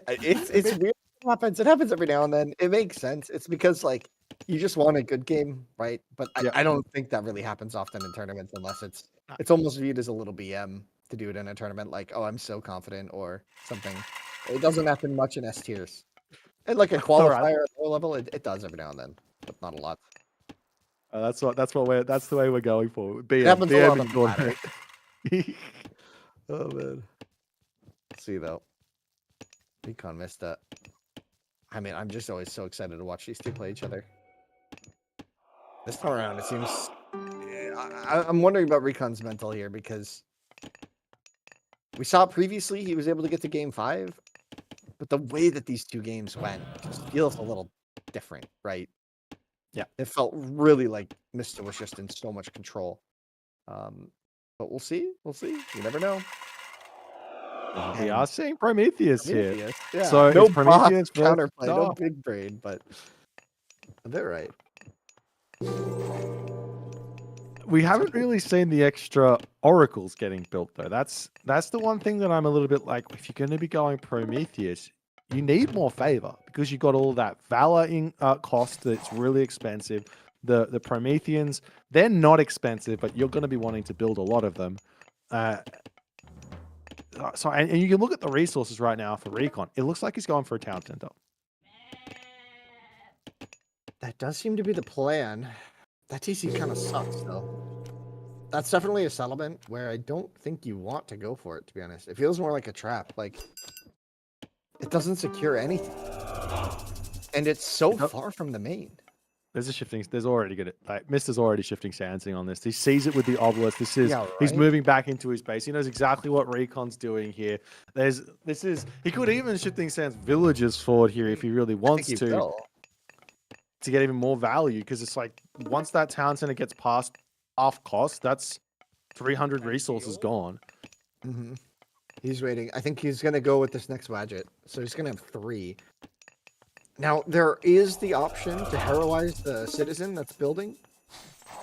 It's weird. It happens every now and then. It makes sense. It's because like you just want a good game, right? But I don't think that really happens often in tournaments unless it's almost viewed as a little BM to do it in a tournament. Like, oh, I'm so confident or something. It doesn't happen much in S tiers. And like a qualifier at lower level, it does every now and then, but not a lot. That's the way we're going for. It happens a lot on the ladder. Oh man. Let's see though. Recon missed that. I mean, I'm just always so excited to watch these two play each other. This time around, it seems. I'm wondering about Recon's mental here because we saw previously he was able to get to game 5, but the way that these two games went just feels a little different, right? Yeah. It felt really like Mister was just in so much control. But we'll see. We'll see. You never know. We are seeing Prometheus here. Prometheus, yeah. So no it's Prometheus versus counterplay, no Star. big brain, but a bit right. We haven't really seen the extra oracles getting built though. That's the one thing that I'm a little bit like, if you're going to be going Prometheus, you need more favor because you've got all that valor in cost that's really expensive. The Prometheans, they're not expensive, but you're going to be wanting to build a lot of them. So and you can look at the resources right now for Recon. It looks like he's going for a town center. That does seem to be the plan. That TC kind of sucks, though. That's definitely a settlement where I don't think you want to go for it, to be honest. It feels more like a trap. Like, it doesn't secure anything. And it's so far from the main. There's a shifting. There's already good. Like Mister's already shifting Sansing on this. He sees it with the obelisk. This is he's moving back into his base. He knows exactly what Recon's doing here. He could even shifting Sans villages forward here if he really wants to get even more value, because it's like once that town center gets past half cost, that's 300 resources gone. Mm-hmm. He's waiting. I think he's gonna go with this next Wadget. So he's gonna have 3. Now, there is the option to heroize the citizen that's building,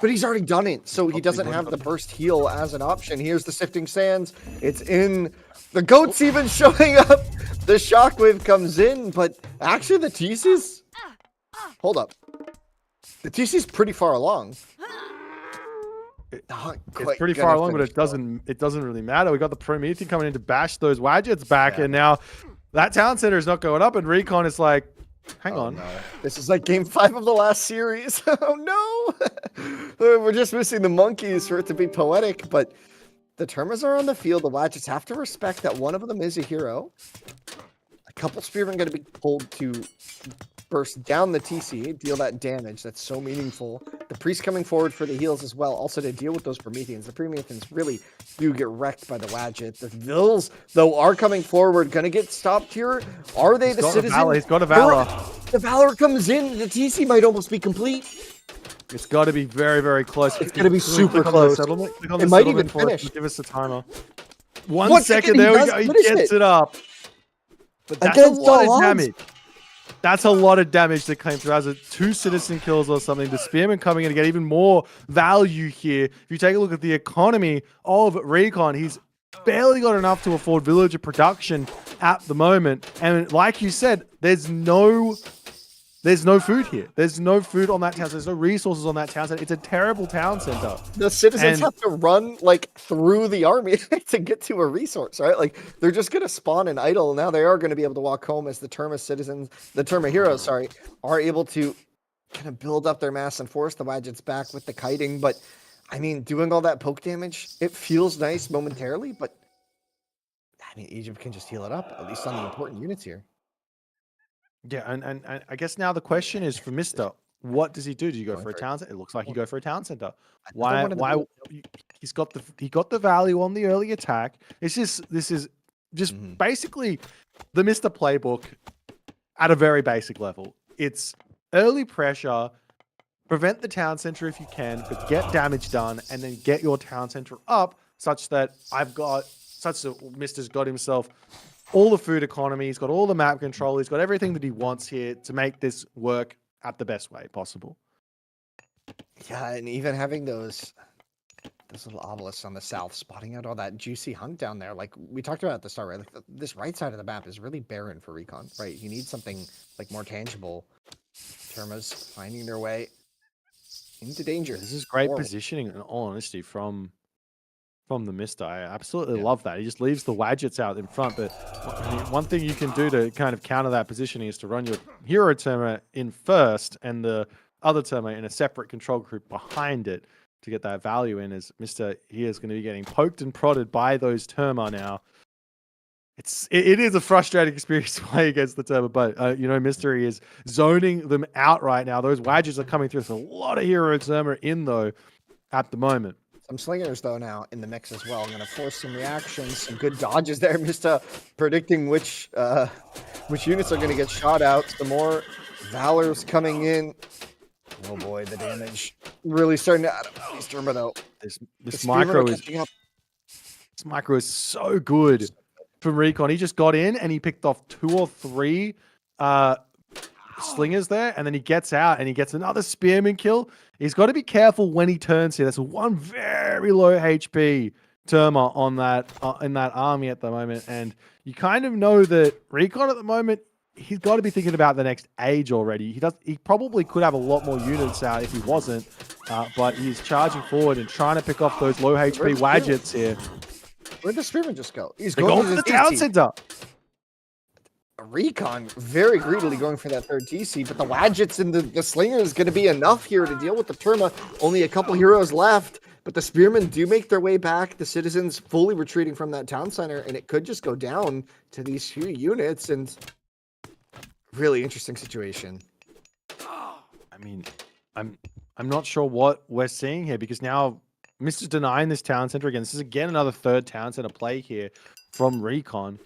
but he's already done it, so he doesn't have the burst heal as an option. Here's the Sifting Sands. It's in. The goat's even showing up. The shockwave comes in, but actually the TC's... Hold up. The TC's pretty far along. It's pretty far along, but it doesn't really matter. We got the Promethean coming in to bash those Wadgets back, and now that town center is not going up, and Recon is like, hang on. No. This is like game 5 of the last series. Oh no! We're just missing the monkeys for it to be poetic, but the Termas are on the field. The Wadgets have to respect that one of them is a hero. A couple Spearmen going to be pulled to burst down the TC, deal that damage. That's so meaningful. The Priest coming forward for the heals as well, also to deal with those Prometheans. The Prometheans really do get wrecked by the Wadget. The Vills, though, are coming forward. Gonna get stopped here. Are they the citizen? He's got a Valor. The Valor comes in. The TC might almost be complete. It's got to be very, very close. It's going to be super close. It might even finish. Give us a timer. 1 second. There we go. He gets it up. But that's a lot of damage. That's a lot of damage that came through. As 2 citizen kills or something, the Spearman coming in to get even more value here. If you take a look at the economy of Recon, he's barely got enough to afford villager production at the moment. And like you said, there's no food here. There's no food on that town center. There's no resources on that town center. It's a terrible town center. The citizens have to run like through the army to get to a resource, right? Like they're just going to spawn and idle. Now they are going to be able to walk home as the Terma citizens, the Terma heroes, sorry, are able to kind of build up their mass and force the Wadgets back with the kiting. But I mean, doing all that poke damage, it feels nice momentarily, but I mean, Egypt can just heal it up, at least on the important units here. Yeah, and I guess now the question is for Mister, what does he do? Do you go for a town center? It looks like you go for a town center. Why he got the value on the early attack. This is just basically the Mister playbook at a very basic level. It's early pressure, prevent the town center if you can, but get damage done, and then get your town center up such that Mister's got himself all the food economy, he's got all the map control, he's got everything that he wants here to make this work at the best way possible. Yeah, and even having those little obelisks on the south, spotting out all that juicy hunt down there, like we talked about at the start, right? Like this right side of the map is really barren for Recon, right? You need something like more tangible. Termas finding their way into danger. This is great positioning, in all honesty, from the Mister. I absolutely love that. He just leaves the Wadgets out in front, but one thing you can do to kind of counter that positioning is to run your hero Terma in first and the other Terma in a separate control group behind it to get that value in, as Mister here is going to be getting poked and prodded by those Terma now. It is a frustrating experience to play against the Terma, but Mister is zoning them out right now. Those Wadgets are coming through. There's a lot of hero Terma in though at the moment. Some slingers, though, now in the mix as well. I'm going to force some reactions, some good dodges there. Mr. Predicting which units are going to get shot out. Some more Valors coming in. Oh, boy, the damage really starting to add up. Terma, though. This micro is This micro is so good from Recon. He just got in and he picked off 2 or 3 slingers there, and then he gets out and he gets another spearman kill. He's got to be careful when he turns here. That's one very low HP Terma on that in that army at the moment, and you kind of know that Recon at the moment, he's got to be thinking about the next Age already. He probably could have a lot more units out if he wasn't, but he's charging forward and trying to pick off those low HP Wadgets here. Where'd the spearman just go? He's They go to the town center. Recon very greedily going for that third TC, but the Wadgets and the Slinger is going to be enough here to deal with the Terma. Only a couple heroes left, but the Spearmen do make their way back. The Citizens fully retreating from that town center, and it could just go down to these few units, and really interesting situation. I mean, I'm not sure what we're seeing here, because now Mr. denying this town center again. This is again another third town center play here from Recon.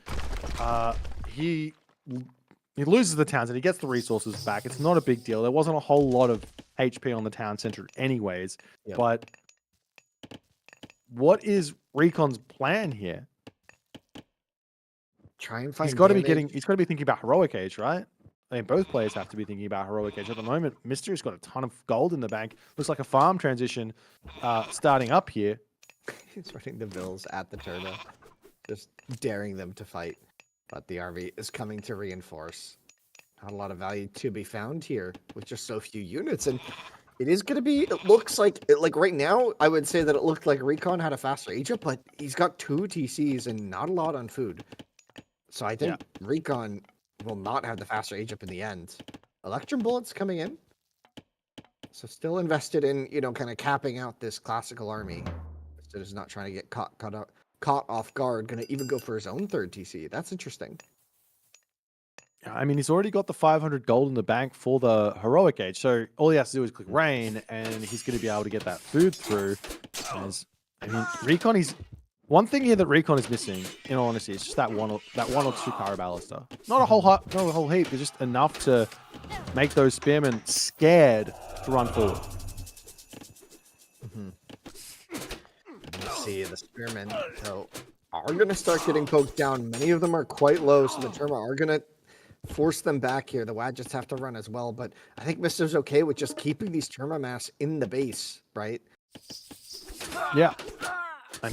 He loses the town center. He gets the resources back. It's not a big deal. There wasn't a whole lot of HP on the town center anyways. Yep. But what is Recon's plan here? Try and find. He's got to be thinking about Heroic Age, right? I mean, both players have to be thinking about Heroic Age at the moment. Mystery's got a ton of gold in the bank. Looks like a farm transition starting up here. He's running the Vills at the Turbo, just daring them to fight. But the army is coming to reinforce. Not a lot of value to be found here with just so few units. And it is going to be, it looks like right now, I would say that it looked like Recon had a faster age up, but he's got 2 TCs and not a lot on food. So I think Recon will not have the faster age up in the end. Electrum bullets coming in. So still invested in, kind of capping out this classical army. Instead of not trying to get caught off guard, gonna even go for his own third TC. That's interesting. I mean, he's already got the 500 gold in the bank for the Heroic Age, so all he has to do is click Rain, and he's going to be able to get that food through. Recon, one thing here that Recon is missing, in all honesty, is just that one or 2 Paraballister. Not a whole heap, but just enough to make those Spearmen scared to run forward. See, the Spearmen, though, are going to start getting poked down. Many of them are quite low, so the Terma are going to force them back here. The Wadgets have to run as well, but I think Mister's okay with just keeping these Terma mass in the base, right? Yeah. We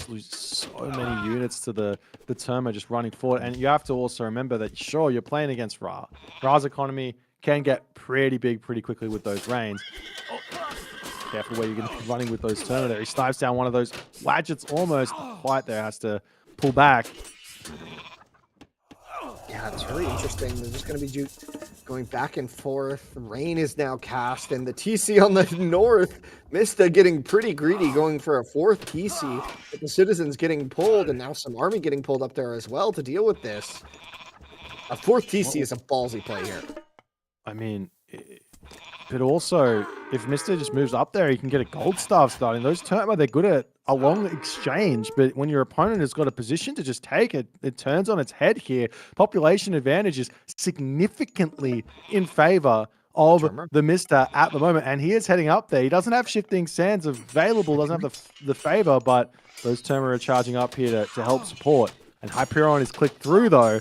lose so many units to the Terma just running forward, and you have to also remember that, sure, you're playing against Ra. Ra's economy can get pretty big pretty quickly with those rains. Careful where you're going to be running with those Terma there. He snipes down one of those Wadgets almost quite there. Has to pull back. Yeah, it's really interesting. They're just going to be going back and forth. Rain is now cast, and the TC on the north, Mista getting pretty greedy, going for a 4th TC. But the Citizens getting pulled, and now some army getting pulled up there as well to deal with this. A 4th TC is a ballsy play here. I mean, but also, if Mista just moves up there, he can get a gold staff starting. Those Terma, they're good at a long exchange, but when your opponent has got a position to just take it, it turns on its head here. Population advantage is significantly in favor of the Mista at the moment, and he is heading up there. He doesn't have shifting sands available, doesn't have the favor, but those Terma are charging up here to help support. And Hyperion is clicked through, though.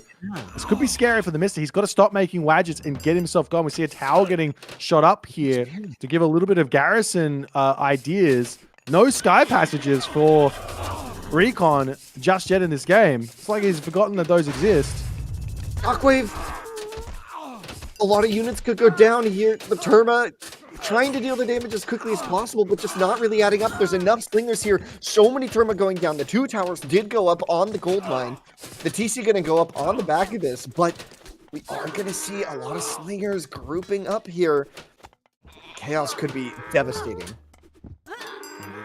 This could be scary for the Mista. He's got to stop making Wadgets and get himself going. We see a tower getting shot up here to give a little bit of garrison ideas. No sky passages for Recon just yet in this game. It's like he's forgotten that those exist. Shockwave. A lot of units could go down here. The Terma trying to deal the damage as quickly as possible, but just not really adding up. There's enough slingers here. So many Terma going down. The 2 towers did go up on the gold mine. The TC going to go up on the back of this, but we are going to see a lot of slingers grouping up here. Chaos could be devastating.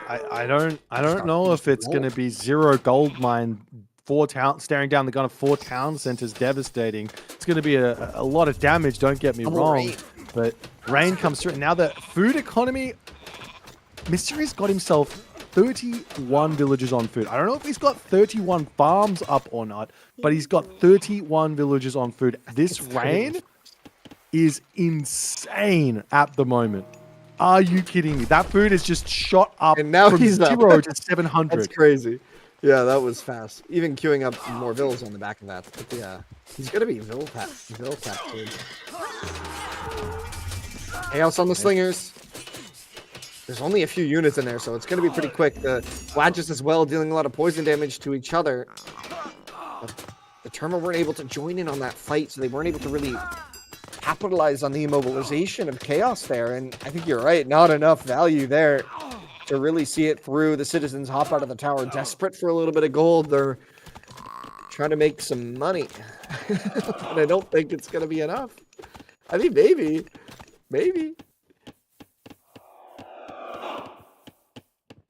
I don't know if it's going to be 0 gold mine, 4 town staring down the gun of 4 town centers, devastating. It's going to be a lot of damage. Don't get me wrong, but rain comes through. And now the food economy, Mystery's got himself 31 villages on food. I don't know if he's got 31 farms up or not, but he's got 31 villages on food. This rain is insane at the moment. Are you kidding me? That food is just shot up And now from he's up. 0 to 700. That's crazy. Yeah, that was fast. Even queuing up more vills on the back of that. But yeah, he's gonna be vill tap dude. Chaos on the slingers. There's only a few units in there, so it's gonna be pretty quick. The Fladges as well, dealing a lot of poison damage to each other. But the Terma weren't able to join in on that fight, so they weren't able to really capitalize on the immobilization of Chaos there. And I think you're right, not enough value there to really see it through. The citizens hop out of the tower desperate for a little bit of gold. They're trying to make some money. And I don't think it's going to be enough. I mean, maybe.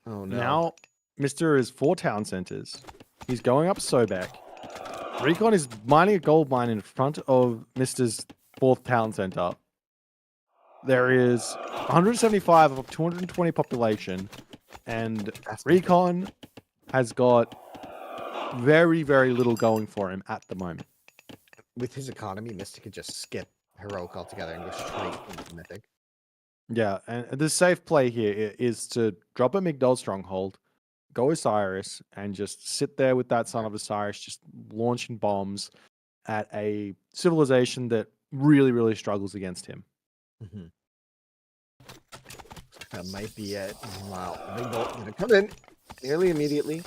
Oh, no. Now, Mr. is 4 town centers. He's going up Sobek. Recon is mining a gold mine in front of Mr.'s 4th town center. There is 175 of 220 population, and Recon has got very, very little going for him at the moment. With his economy, Mystic could just skip Heroic altogether and go straight into Mythic. Yeah, and the safe play here is to drop a Migdol Stronghold, go Osiris, and just sit there with that Son of Osiris, just launching bombs at a civilization that really, really struggles against him. Mm-hmm. That might be it. Wow. Big bolt gonna come in nearly immediately.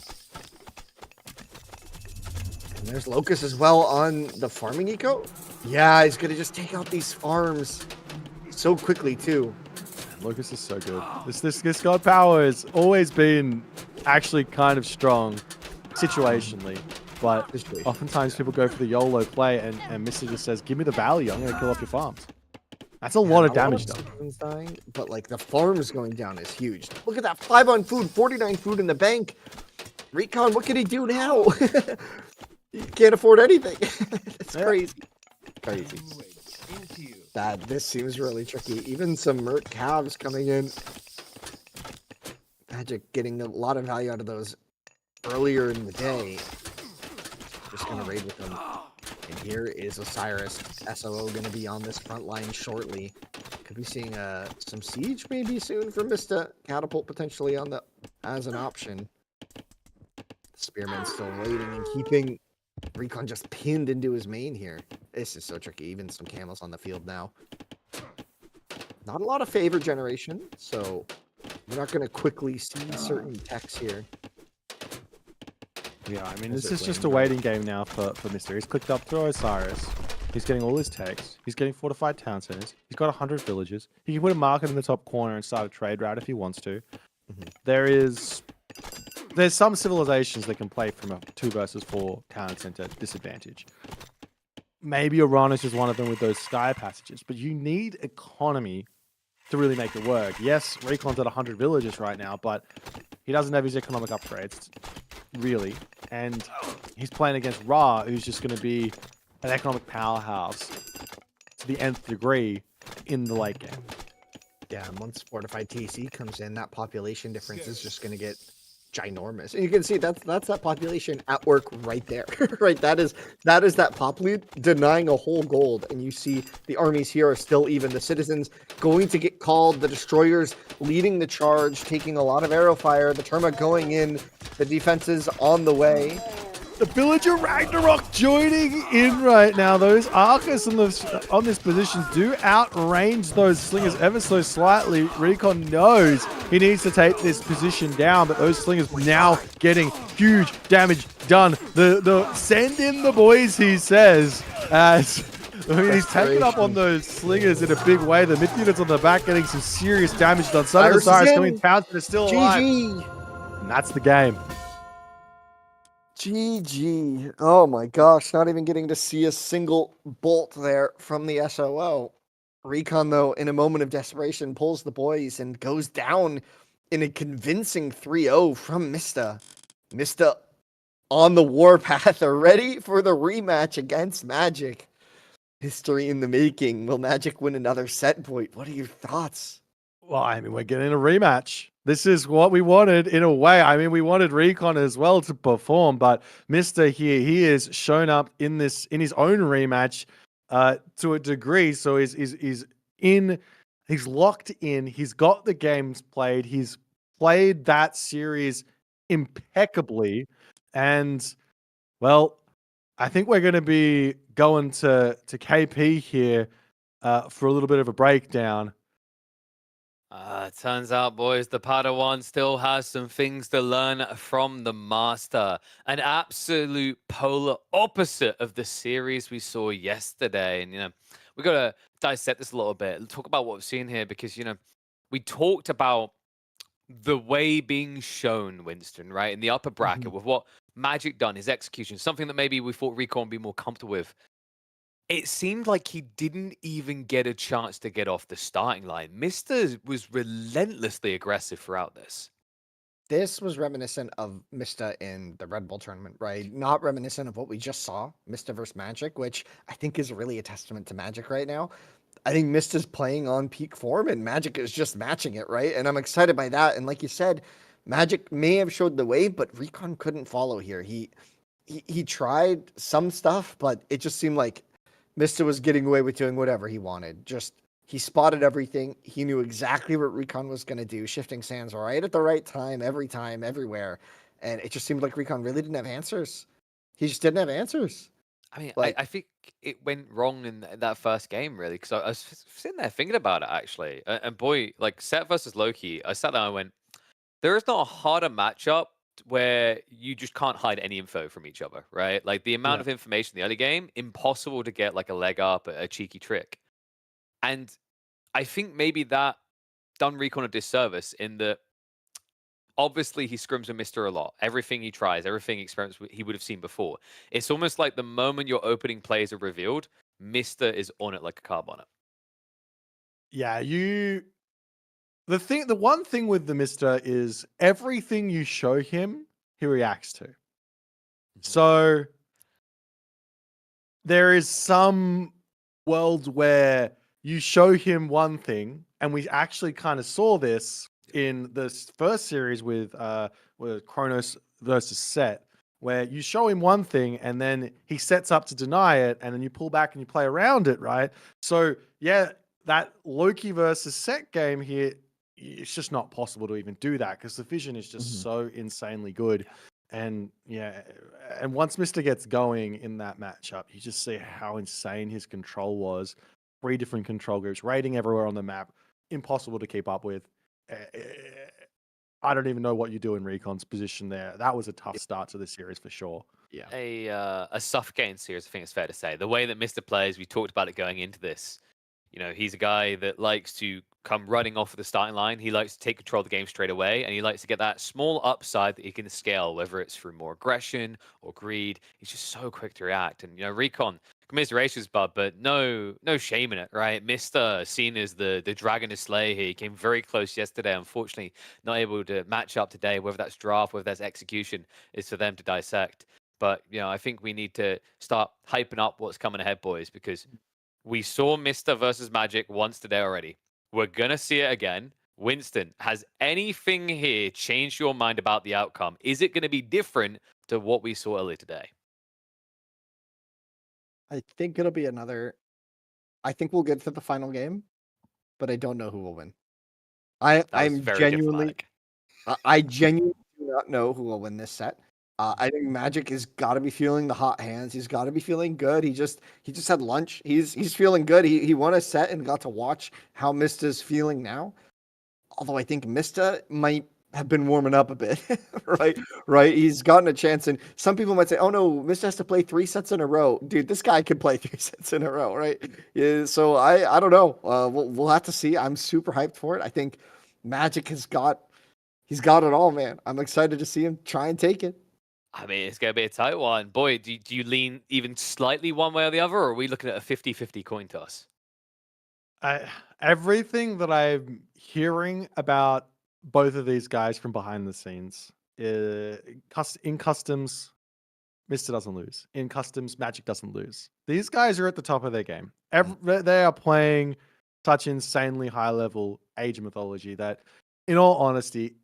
And there's Locust as well on the farming eco. Yeah, he's gonna just take out these farms so quickly too. Locust is so good. This god power has always been actually kind of strong situationally. But oftentimes people go for the YOLO play and Mr. just says, give me the value, I'm going to kill off your farms. That's a lot of damage though. Dying, but like the farms going down is huge. Look at that, 5 on food, 49 food in the bank. Recon, what can he do now? He can't afford anything. It's crazy. Crazy. This seems really tricky. Even some Mert calves coming in. Magic getting a lot of value out of those earlier in the day. Just gonna raid with them. And here is Osiris. SOO gonna be on this front line shortly. Could be seeing some siege maybe soon for Mista. Catapult potentially on the as an option. Spearman still waiting and keeping Recon just pinned into his main here. This is so tricky. Even some camels on the field now. Not a lot of favor generation, so we're not gonna quickly see certain techs here. Yeah, I mean, this is just a waiting game now for Mr. He's clicked up through Osiris. He's getting all his techs. He's getting fortified town centers. He's got 100 villages. He can put a market in the top corner and start a trade route if he wants to. There's some civilizations that can play from a 2 versus 4 town center disadvantage. Maybe Uranus is one of them with those sky passages, but you need economy to really make it work. Yes, Recon's at 100 villages right now, but he doesn't have his economic upgrades, really. And he's playing against Ra, who's just going to be an economic powerhouse to the nth degree in the late game. Yeah, once fortified TC comes in, that population difference is just going to get ginormous. And you can see that's that population at work right there. Right, that is that pop lead denying a whole gold, and you see the armies here are still even. The citizens going to get called, the destroyers leading the charge, taking a lot of arrow fire, the Terma going in, the defenses on the way. The villager Ragnarok joining in right now. Those Arcus on this position do outrange those slingers ever so slightly. Recon knows he needs to take this position down, but those slingers now getting huge damage done. The send in the boys, he says, as I mean, he's taking up on those slingers in a big way. The mid units on the back getting some serious damage done. Son of Osiris coming down, but still alive. GG. And that's the game. GG. Oh my gosh, not even getting to see a single bolt there from the SOO. Recon, though, in a moment of desperation, pulls the boys and goes down in a convincing 3-0 from Mista. Mista on the warpath, ready for the rematch against Magic. History in the making. Will Magic win another set point? What are your thoughts? Well, I mean, we're getting a rematch. This is what we wanted in a way. I mean, we wanted Recon as well to perform, but Mr. here, he has shown up in his own rematch to a degree. So is in He's locked in. He's got the games played. He's played that series impeccably. And, well, I think we're going to be going to KP here for a little bit of a breakdown. Turns out, boys, the Padawan still has some things to learn from the Master. An absolute polar opposite of the series we saw yesterday. And, we got to dissect this a little bit. Talk about what we've seen here because, we talked about the way being shown, Winston, right? In the upper bracket with what Magic done, his execution, something that maybe we thought Recon would be more comfortable with. It seemed like he didn't even get a chance to get off the starting line. Mr. was relentlessly aggressive throughout this. This was reminiscent of Mista in the Red Bull tournament, right? Not reminiscent of what we just saw, Mista versus Magic, which I think is really a testament to Magic right now. I think Mista's playing on peak form and Magic is just matching it, right? And I'm excited by that. And like you said, Magic may have showed the way, but Recon couldn't follow here. He tried some stuff, but it just seemed like Mista was getting away with doing whatever he wanted. Just he spotted everything. He knew exactly what Recon was going to do, shifting sands right at the right time, everywhere. And it just seemed like Recon really didn't have answers. He just didn't have answers. I mean, Like, I think it went wrong in that first game, really, because I was sitting there thinking about it, actually. And boy, like, Set versus Loki, I sat there and I went, there is not a harder matchup where you just can't hide any info from each other, right? Like, the amount of information in the early game, impossible to get, like, a leg up, a cheeky trick. And I think maybe that done Recon a disservice in that obviously he scrims with Mr. a lot. Everything he tries, everything experiments he would have seen before. It's almost like the moment your opening plays are revealed, Mr. is on it like a car bonnet. Yeah, the one thing with the Mr. is everything you show him, he reacts to. So there is some worlds where you show him one thing, and we actually kind of saw this in this first series with Kronos versus Set, where you show him one thing and then he sets up to deny it, and then you pull back and you play around it, right? So yeah, that Loki versus Set game here, it's just not possible to even do that because the vision is just so insanely good. And yeah, and once Mr. gets going in that matchup, you just see how insane his control was. 3 different control groups, raiding everywhere on the map, impossible to keep up with. I don't even know what you do in Recon's position there. That was a tough start to the series for sure. Yeah. A suffocating series, I think it's fair to say. The way that Mr. plays, we talked about it going into this. He's a guy that likes to come running off of the starting line. He likes to take control of the game straight away, and he likes to get that small upside that he can scale, whether it's through more aggression or greed. He's just so quick to react. And, Recon, commiserations, bud, but no shame in it, right? Mr. seen as the dragon to slay here. He came very close yesterday. Unfortunately, not able to match up today, whether that's draft, whether that's execution, is for them to dissect. But, I think we need to start hyping up what's coming ahead, boys, because we saw Mr. versus Magic once today already. We're going to see it again. Winston, has anything here changed your mind about the outcome? Is it going to be different to what we saw earlier today? I think it'll be I think we'll get to the final game, but I don't know who will win. I'm genuinely, I genuinely do not know who will win this set. I think Magic has got to be feeling the hot hands. He's got to be feeling good. He just had lunch. He's feeling good. He won a set and got to watch how Mista's feeling now. Although I think Mista might have been warming up a bit, right? He's gotten a chance, and some people might say, "Oh no, Mista has to play 3 sets in a row." Dude, this guy can play 3 sets in a row, right? Yeah, so I don't know. We'll have to see. I'm super hyped for it. I think Magic he's got it all, man. I'm excited to see him try and take it. I mean, it's going to be a tight one. Boy, do you lean even slightly one way or the other, or are we looking at a 50-50 coin toss? Everything that I'm hearing about both of these guys from behind the scenes, in customs, Mr. doesn't lose. In customs, Magic doesn't lose. These guys are at the top of their game. They are playing such insanely high level Age of Mythology that, in all honesty,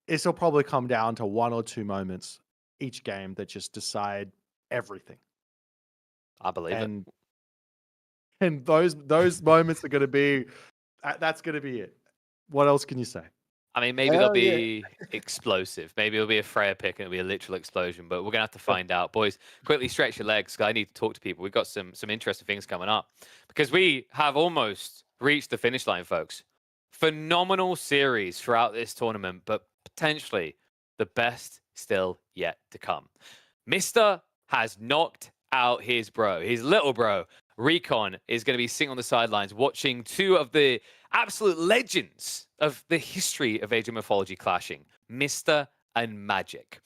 this will probably come down to 1 or 2 moments each game that just decide everything. I believe it. And those moments are going to be That's going to be it. What else can you say? I mean, maybe they'll be explosive. Maybe it'll be a Freya pick and it'll be a literal explosion, but we're going to have to find out. Boys, quickly stretch your legs, because I need to talk to people. We've got some interesting things coming up, because we have almost reached the finish line, folks. Phenomenal series throughout this tournament, but potentially the best still yet to come. Mr. has knocked out his bro, his little bro. Recon is going to be sitting on the sidelines watching two of the absolute legends of the history of Age of Mythology clashing, Mr. and Magic.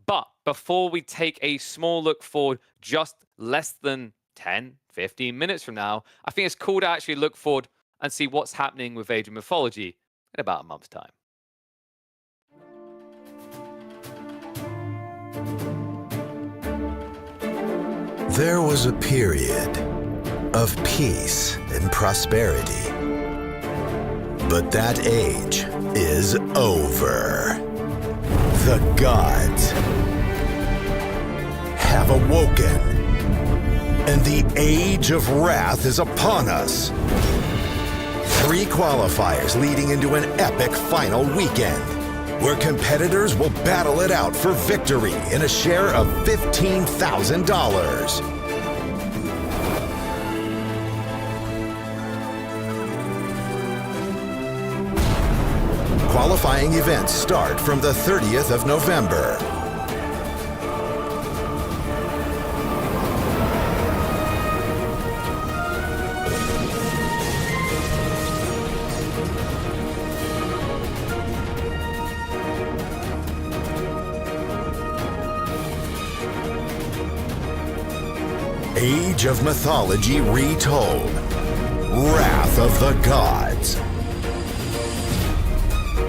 But before we take a small look forward, just less than 10, 15 minutes from now, I think it's cool to actually look forward and see what's happening with Age of Mythology in about a month's time. There was a period of peace and prosperity. But that age is over. The gods have awoken, and the age of wrath is upon us. 3 qualifiers leading into an epic final weekend, where competitors will battle it out for victory in a share of $15,000. Qualifying events start from the 30th of November. Age of Mythology Retold. Wrath of the Gods.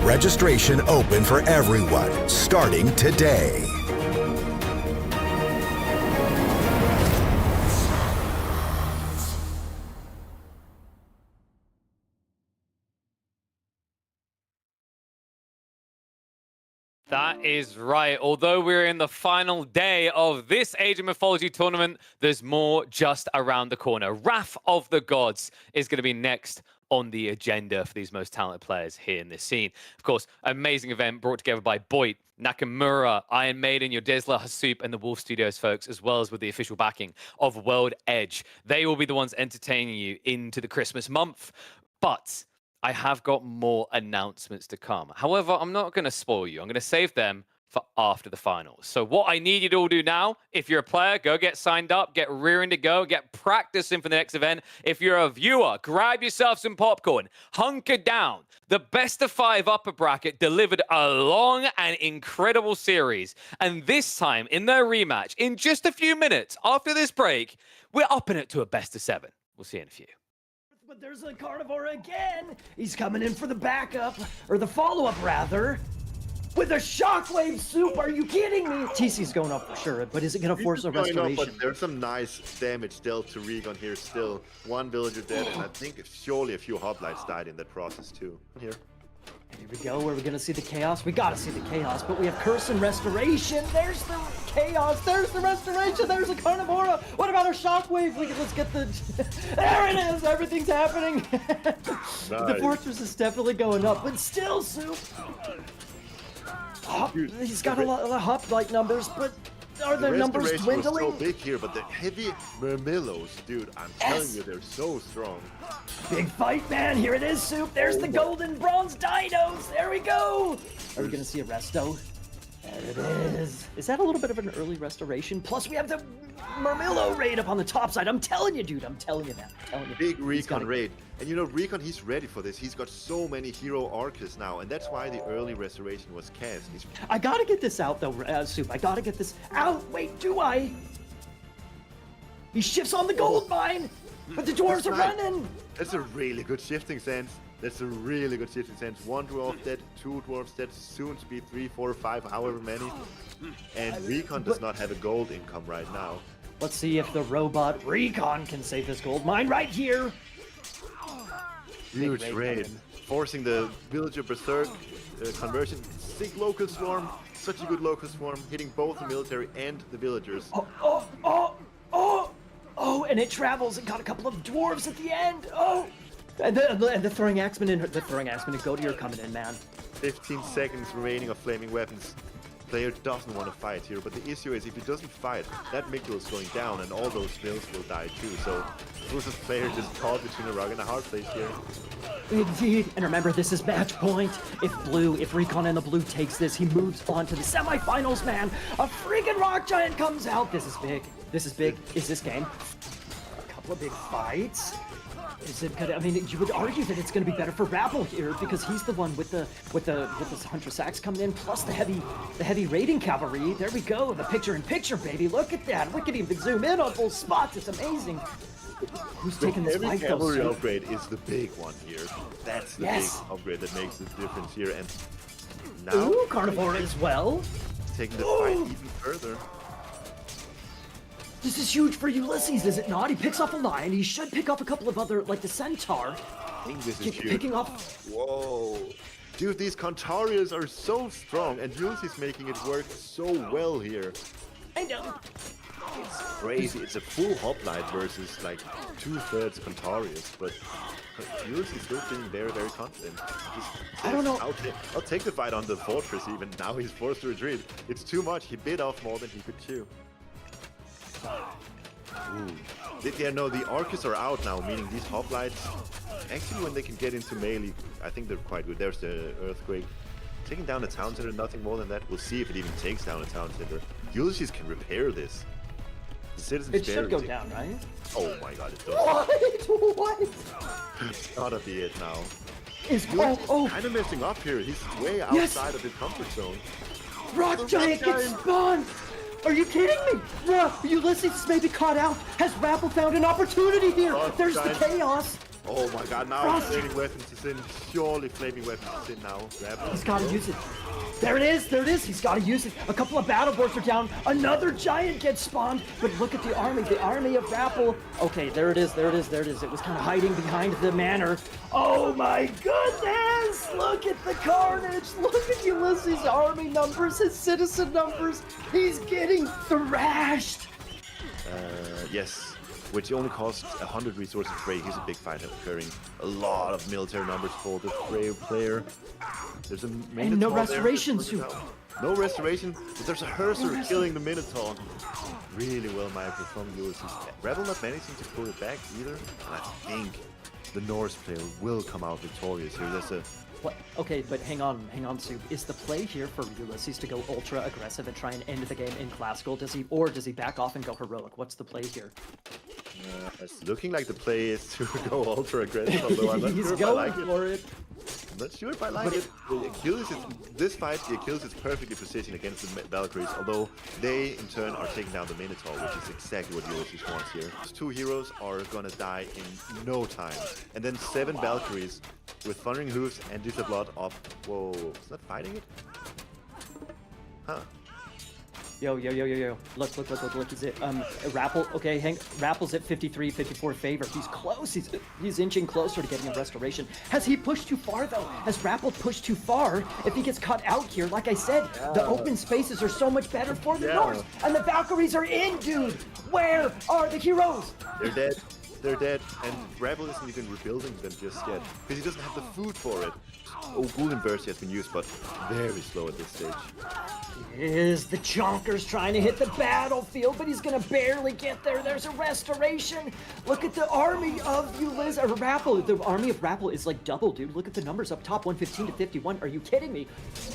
Registration open for everyone, starting today. That is right. Although we're in the final day of this Age of Mythology tournament, there's more just around the corner. Wrath of the Gods is going to be next on the agenda for these most talented players here in this scene. Of course, amazing event brought together by Boyd, Nakamura, Iron Maiden, Yodesla, Hasup, and the Wolf Studios folks, as well as with the official backing of World Edge. They will be the ones entertaining you into the Christmas month. But I have got more announcements to come. However, I'm not going to spoil you. I'm going to save them for after the finals. So what I need you to all do now, if you're a player, go get signed up, get rearing to go, get practicing for the next event. If you're a viewer, grab yourself some popcorn, hunker down. The best of 5 upper bracket delivered a long and incredible series. And this time in their rematch, in just a few minutes after this break, we're upping it to a best of 7. We'll see you in a few. But there's a carnivore again. He's coming in for the backup, or the follow-up rather. With a shockwave soup, are you kidding me? TC's going up for sure, but is it going to force a restoration? But there's some nice damage dealt to Regon here still. 1 villager dead, and I think surely a few hoplites died in that process too. Here we go, where we're going to see the chaos. We got to see the chaos, but we have curse and restoration. There's the chaos. There's the restoration. There's a carnivora. What about our shockwave? Let's get the... There it is. Everything's happening. Nice. The fortress is definitely going up, but still, soup. He's got a lot of hoplite numbers, but are the numbers dwindling? Was so big here, but the heavy Murmillos, dude, I'm telling you, they're so strong. Big fight, man. Here it is, soup. There's the golden bronze dinos. There we go. Are we gonna see a resto? There it is. Is that a little bit of an early restoration? Plus, we have the Murmillo raid up on the top side. I'm telling you, dude. I'm telling you, man. I'm telling you. Big Recon raid. And you know, Recon, he's ready for this. He's got so many hero archers now, and that's why the early restoration was cast. I gotta get this out, though, Soup. I gotta get this out. Wait, do I? He shifts on the gold mine, but the dwarves are running. That's a really good shifting sense. That's a really good shifting sense. 1 dwarf dead, 2 dwarves dead, soon to be 3, 4, 5, however many. And Recon does not have a gold income right now. Let's see if the robot Recon can save this gold mine right here. Huge raid, forcing the villager berserk conversion. Sick local swarm, such a good local swarm, hitting both the military and the villagers. Oh, and it travels and got a couple of dwarves at the end. Oh, And the throwing axeman and Goaty are coming in, man. 15 seconds remaining of flaming weapons. Player doesn't want to fight here, but the issue is if he doesn't fight, that Migdal is going down and all those mills will die too. So Versus player just caught between a rock and a hard place here. Indeed, and remember, this is match point. If Recon and the blue takes this, he moves on to the semifinals, man. A freaking rock giant comes out. This is big. This is big. Is this game? A couple of big fights. Is it gonna? I mean, you would argue that it's gonna be better for Rabble here because he's the one with the Huntress Axe coming in, plus the heavy raiding cavalry. There we go. The picture-in-picture, baby. Look at that. We can even zoom in on both spots. It's amazing. Who's taking this fight? Every cavalry upgrade is the big one here. That's the big upgrade that makes the difference here. And now, ooh, Carnivore as well. Taking the fight even further. This is huge for Ulysses, is it not? He picks up a lion. He should pick up a couple of other, like the centaur. I think this is huge. Picking up. Whoa. Dude, these Contarias are so strong, and Ulysses making it work so well here. I know. It's crazy. It's a full hoplite versus like 2/3 Contarias, but Ulysses still feeling very, very confident. I don't know. I'll take the fight on the fortress even. Now he's forced to retreat. It's too much. He bit off more than he could chew. Ooh. Yeah, no, the Arcus are out now, meaning these hoplites, actually when they can get into melee, I think they're quite good. There's the Earthquake. Taking down a town center, nothing more than that. We'll see if it even takes down a town center. Ulysses can repair this. The citizens it should go down, right? Oh my god, it does. What? He's gotta be it now. Is kind of messing up here. He's way outside of his comfort zone. Rock Giant gets spawned! Are you kidding me? Ulysses may be caught out. Has Rabble found an opportunity here? There's the chaos. Oh my god, now flaming weapons is in. Surely flaming weapons is in now. Rabble. He's gotta use it. There it is, he's gotta use it. A couple of battle boards are down. Another giant gets spawned. But look at the army of Rabble. Okay, there it is. It was kind of hiding behind the manor. Oh my goodness! Look at the carnage. Look at Ulysses' army numbers, his citizen numbers. He's getting thrashed. Yes. Which only costs 100 resources Frey. Here's a big fight occurring. A lot of military numbers for the Frey player. There's a Minotaur and no restoration suit. No restoration, but there's a Herser killing the Minotaur. Really well michael from Ulysses. Rebel not managing to pull it back either. And I think the Norse player will come out victorious here. There's a what? Okay, but hang on, Soup. Is the play here for Ulysses to go ultra aggressive and try and end the game in classical? Does he back off and go heroic? What's the play here? It's looking like the play is to go ultra aggressive, although I'm not sure if I like it. I'm not sure if I like it. The Achilles the Achilles is perfectly positioned against the Valkyries, although they in turn are taking down the Minotaur, which is exactly what Ulysses wants here. These two heroes are gonna die in no time. And then 7 Valkyries with Thundering Hooves and Disha Blood up. Whoa, is that fighting it? Huh. Yo. Look, is it, Rappel, okay, Rappel's at 53, 54 favor. He's close, he's inching closer to getting a restoration. Has he pushed too far, though? Has Rappel pushed too far? If he gets cut out here, like I said, the open spaces are so much better for the Norse, and the Valkyries are in, dude! Where are the heroes? They're dead, and Rebel isn't even rebuilding them just yet, because he doesn't have the food for it. Oh, Golden Burst has been used, but very slow at this stage. Is the Chonkers trying to hit the battlefield, but he's gonna barely get there. There's a restoration. Look at the army of Ulysses, or Rappel. The army of Rappel is like double, dude. Look at the numbers up top, 115 to 51. Are you kidding me?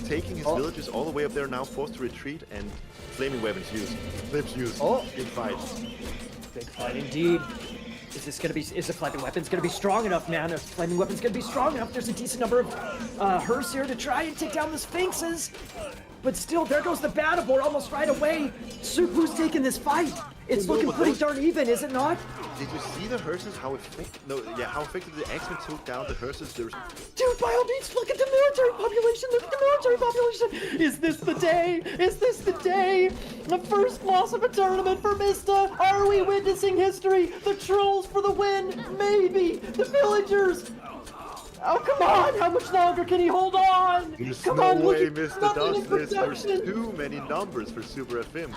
Taking his villages all the way up there now, forced to retreat, and flaming weapons used. Flips used. Big fight. Big fight indeed. Is the flaming weapon's gonna be strong enough, man? If flaming weapon's gonna be strong enough, there's a decent number of Hearse here to try and take down the Sphinxes. But still, there goes the battle board almost right away. Soup, who's taking this fight? It's looking pretty darn even, is it not? Did you see the Hearses? How effective the X-Men took down the Hearses? Dude, by all means, look at the military population. Look at the military population. Is this the day? Is this the day? The first loss of a tournament for Mista. Are we witnessing history? The Trolls for the win. Maybe. The Villagers. Oh, come on! How much longer can he hold on? There's no way Mr. does this. There's too many numbers for Super FM.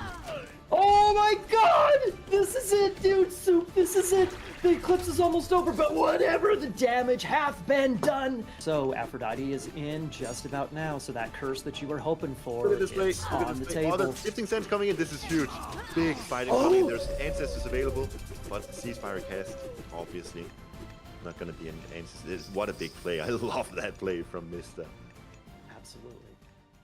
Oh my god! This is it, dude! Soup, this is it! The eclipse is almost over, but whatever, the damage hath been done! So Aphrodite is in just about now, so that curse that you were hoping for Look at this play. is Look at on the this play. Oh, table. there's 15 cents coming in. This is huge. Big fighting coming. There's ancestors available, but ceasefire cast, obviously. Not gonna be an ancestors. What a big play. I love that play from Mr. Absolutely.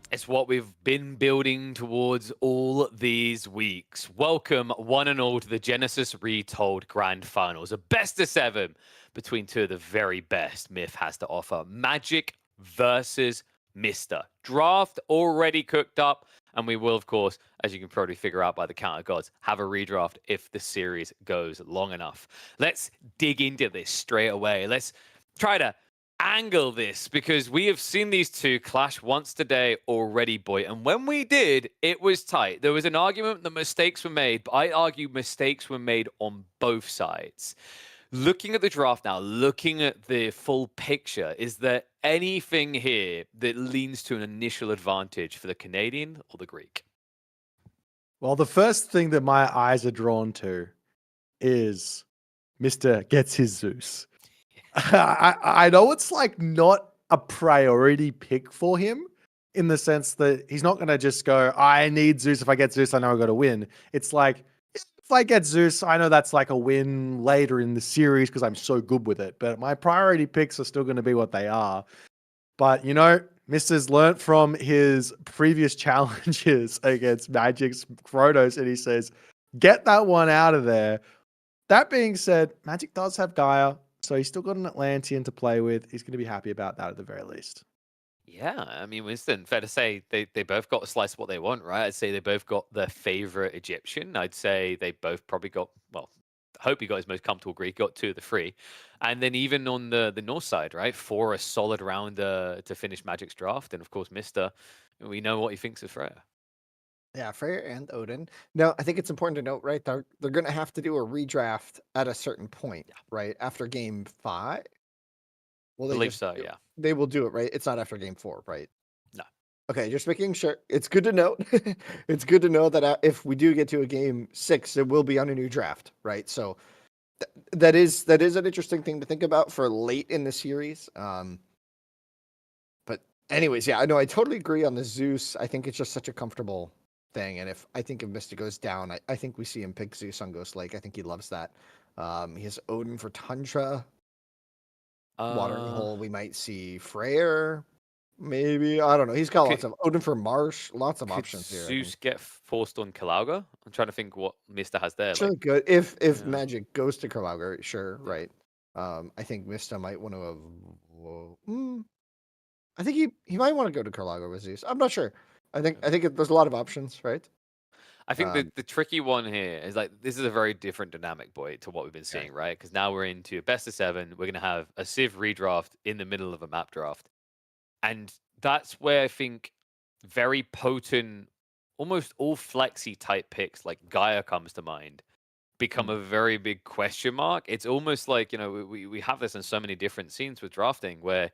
It's what we've been building towards all these weeks. Welcome, one and all, to the Genesis Retold Grand Finals, a best of 7 between two of the very best Myth has to offer. Magic versus Mr. Draft already cooked up, and we will, of course, as you can probably figure out by the counter gods, have a redraft if the series goes long enough. Let's dig into this straight away. Let's try to angle this, because we have seen these two clash once today already, boy. And when we did, it was tight. There was an argument that mistakes were made, but I argue mistakes were made on both sides. Looking at the draft now, looking at the full picture, is there anything here that leans to an initial advantage for the Canadian or the Greek? Well, the first thing that my eyes are drawn to is Mr. gets his Zeus. I know it's like not a priority pick for him in the sense that he's not going to just go, I need Zeus. If I get Zeus, I know I got to win. It's like, if I get Zeus, I know that's like a win later in the series because I'm so good with it. But my priority picks are still going to be what they are. But, you know, Mr.'s learnt from his previous challenges against Magic's Kronos, and he says, get that one out of there. That being said, Magic does have Gaia. So he's still got an Atlantean to play with. He's going to be happy about that at the very least. Yeah, I mean, Winston, fair to say they both got a slice of what they want, right? I'd say they both got their favorite Egyptian. I'd say they both probably got, well, I hope he got his most comfortable Greek, got 2 of the 3. And then even on the Norse side, right, 4 a solid rounder to finish Magic's draft. And of course, Mr., we know what he thinks of Freya. Yeah, Freyr and Odin. Now, I think it's important to note, right? They're going to have to do a redraft at a certain point, right? After game 5. Well, I believe so, yeah. They will do it, right? It's not after game 4, right? No. Okay, just making sure. It's good to note. It's good to know that if we do get to a game 6, it will be on a new draft, right? So that is an interesting thing to think about for late in the series. But anyways, yeah, I know I totally agree on the Zeus. I think it's just such a comfortable thing. And if Mista goes down, I think we see him pick Zeus on Ghost Lake. I think he loves that. He has Odin for Tundra. Watering Hole, we might see Freyr. Maybe. I don't know. He's got lots of Odin for Marsh. Lots of options here. Zeus get forced on Kalauga? I'm trying to think what Mista has there. Sure, good. If Magic goes to Kalauga, sure, right. I think Mista might want to I think he might want to go to Kalauga with Zeus. I'm not sure. I think there's a lot of options, right? I think the tricky one here is like this is a very different dynamic, boy, to what we've been seeing, right? Because now we're into a best of 7. We're going to have a Civ redraft in the middle of a map draft. And that's where I think very potent, almost all flexy type picks like Gaia comes to mind, become a very big question mark. It's almost like, you know, we have this in so many different scenes with drafting where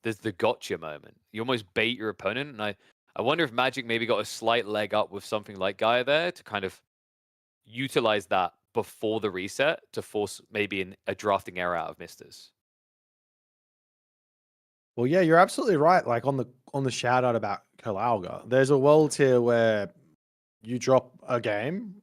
there's the gotcha moment. You almost bait your opponent. And I wonder if Magic maybe got a slight leg up with something like Gaia there to kind of utilize that before the reset to force maybe a drafting error out of Misters. Well, yeah, you're absolutely right. Like on the shout out about Kalauga, there's a world here where you drop a game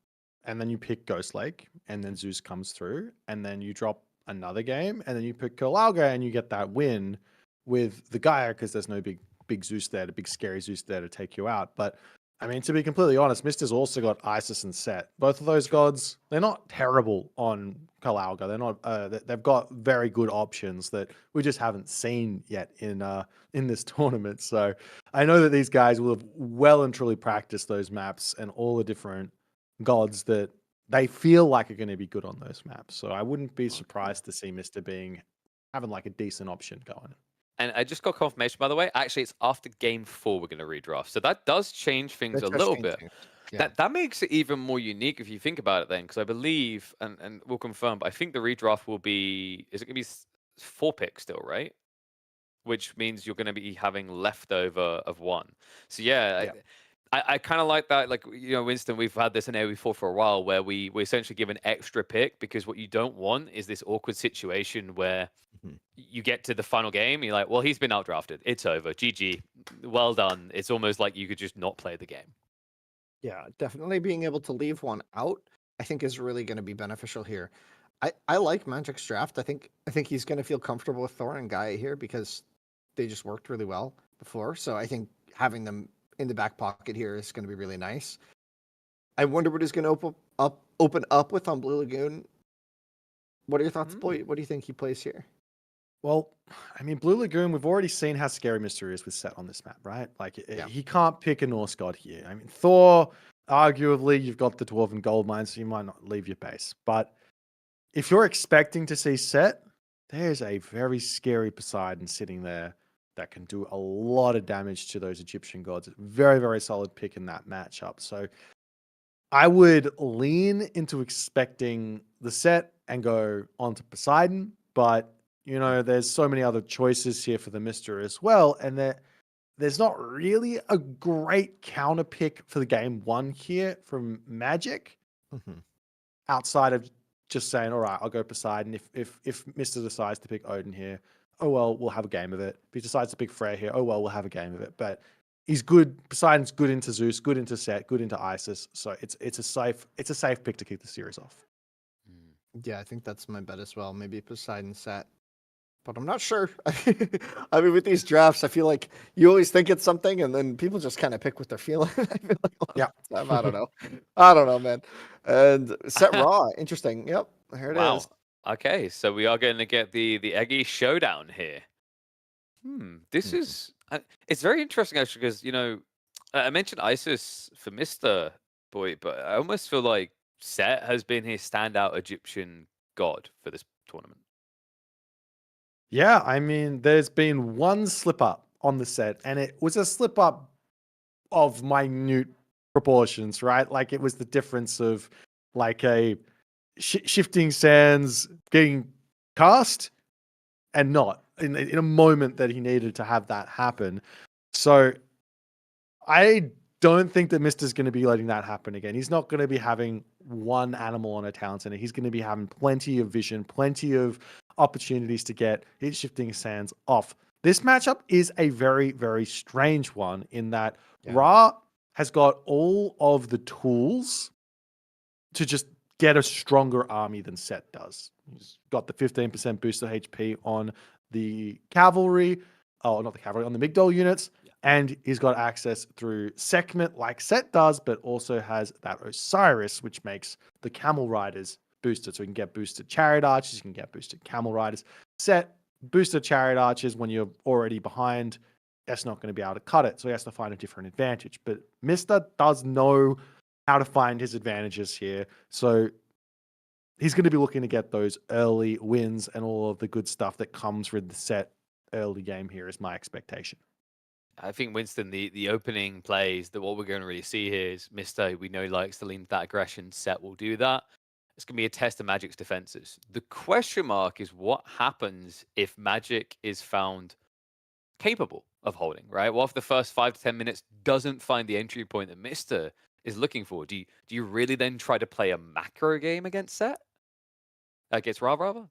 and then you pick Ghost Lake and then Zeus comes through and then you drop another game and then you pick Kalauga and you get that win with the Gaia because there's no big Zeus there, the big scary Zeus there to take you out. But I mean, to be completely honest, Mister's also got Isis and Set. Both of those gods, they're not terrible on Kalauga. They're not. They've got very good options that we just haven't seen yet in this tournament. So I know that these guys will have well and truly practiced those maps and all the different gods that they feel like are going to be good on those maps. So I wouldn't be surprised to see Mister having like a decent option going. And I just got confirmation, by the way. Actually, it's after game 4 we're going to redraft. So that does change things a little bit. Yeah. That makes it even more unique if you think about it then. Because I believe, and we'll confirm, but I think the redraft will be, is it going to be 4 picks still, right? Which means you're going to be having leftover of 1. So yeah. I kind of like that. Like, you know, Winston, we've had this in AoE before for a while where we essentially give an extra pick because what you don't want is this awkward situation where you get to the final game, you're like, well, he's been outdrafted. It's over. GG. Well done. It's almost like you could just not play the game. Yeah, definitely being able to leave one out, I think, is really going to be beneficial here. I like Magic's draft. I think he's going to feel comfortable with Thor and Gaia here because they just worked really well before. So I think having them in the back pocket here is going to be really nice. I wonder what he's going to open up with on Blue Lagoon. What are your thoughts, Boy? What do you think he plays here? Well, I mean, Blue Lagoon, we've already seen how scary Mr. is with Set on this map, right? Like, he can't pick a Norse god here. I mean, Thor, arguably, you've got the Dwarven gold mine, so you might not leave your base. But if you're expecting to see Set, there's a very scary Poseidon sitting there that can do a lot of damage to those Egyptian gods. Very, very solid pick in that matchup. So I would lean into expecting the Set and go onto Poseidon, but you know, there's so many other choices here for the Mister as well, and there's not really a great counter pick for the game one here from Magic, outside of just saying, all right, I'll go Poseidon. If Mister decides to pick Odin here, oh well, we'll have a game of it. If he decides to pick Freya here, oh well, we'll have a game of it. But he's good. Poseidon's good into Zeus, good into Set, good into Isis. So it's a safe pick to kick the series off. Yeah, I think that's my bet as well. Maybe Poseidon Set. But I'm not sure. I mean, with these drafts, I feel like you always think it's something, and then people just kind of pick what they're feeling. I feel like I don't know. I don't know, man. And Set Raw, interesting. Yep, here it is. Okay, so we are going to get the Eggy showdown here. This is it's very interesting actually because you know I mentioned Isis for Mr. Boy, but I almost feel like Set has been his standout Egyptian god for this tournament. Yeah, I mean, there's been one slip up on the Set, and it was a slip up of minute proportions, right? Like it was the difference of like a shifting sands getting cast and not in a moment that he needed to have that happen. So I don't think that Mister's going to be letting that happen again. He's not going to be having one animal on a town center. He's going to be having plenty of vision, plenty of opportunities to get his shifting sands off. This matchup is a very, very strange one in that Ra has got all of the tools to just get a stronger army than Set does. He's got the 15% boost of HP on the cavalry, not the cavalry, on the Migdol units, and he's got access through Sekhmet like Set does, but also has that Osiris, which makes the camel riders boosted. So you can get boosted chariot archers, you can get boosted camel riders. Set boosted chariot archers when you're already behind, that's not going to be able to cut it. So he has to find a different advantage. But Mister does know how to find his advantages here. So he's going to be looking to get those early wins and all of the good stuff that comes with the Set early game here is my expectation. I think, Winston, the opening plays, that what we're going to really see here is Mister, we know he likes to lean that aggression. Set will do that. It's going to be a test of Magic's defenses. The question mark is what happens if Magic is found capable of holding, right? What if the first 5 to 10 minutes doesn't find the entry point that Mister is looking for? Do you really then try to play a macro game against Set? Against Ra, rather?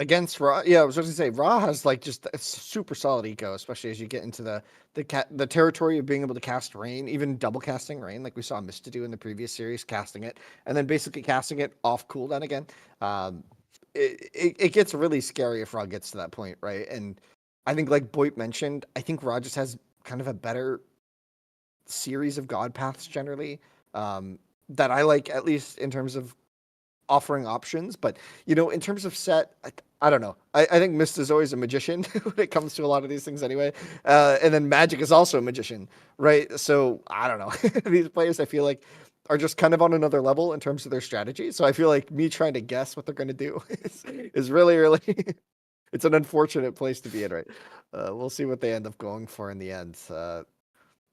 Against Ra, yeah, I was going to say Ra has like just a super solid eco, especially as you get into the territory of being able to cast Rain, even double casting Rain, like we saw Mista do in the previous series, casting it and then basically casting it off cooldown again. It gets really scary if Ra gets to that point, right? And I think, like Boyd mentioned, I think Ra just has kind of a better series of god paths generally that I like, at least in terms of offering options. But you know, in terms of Set, I don't know. I think Mist is always a magician when it comes to a lot of these things anyway. And then Magic is also a magician, right? So I don't know. These players, I feel like, are just kind of on another level in terms of their strategy. So I feel like me trying to guess what they're going to do is really, really, it's an unfortunate place to be in, right? We'll see what they end up going for in the end.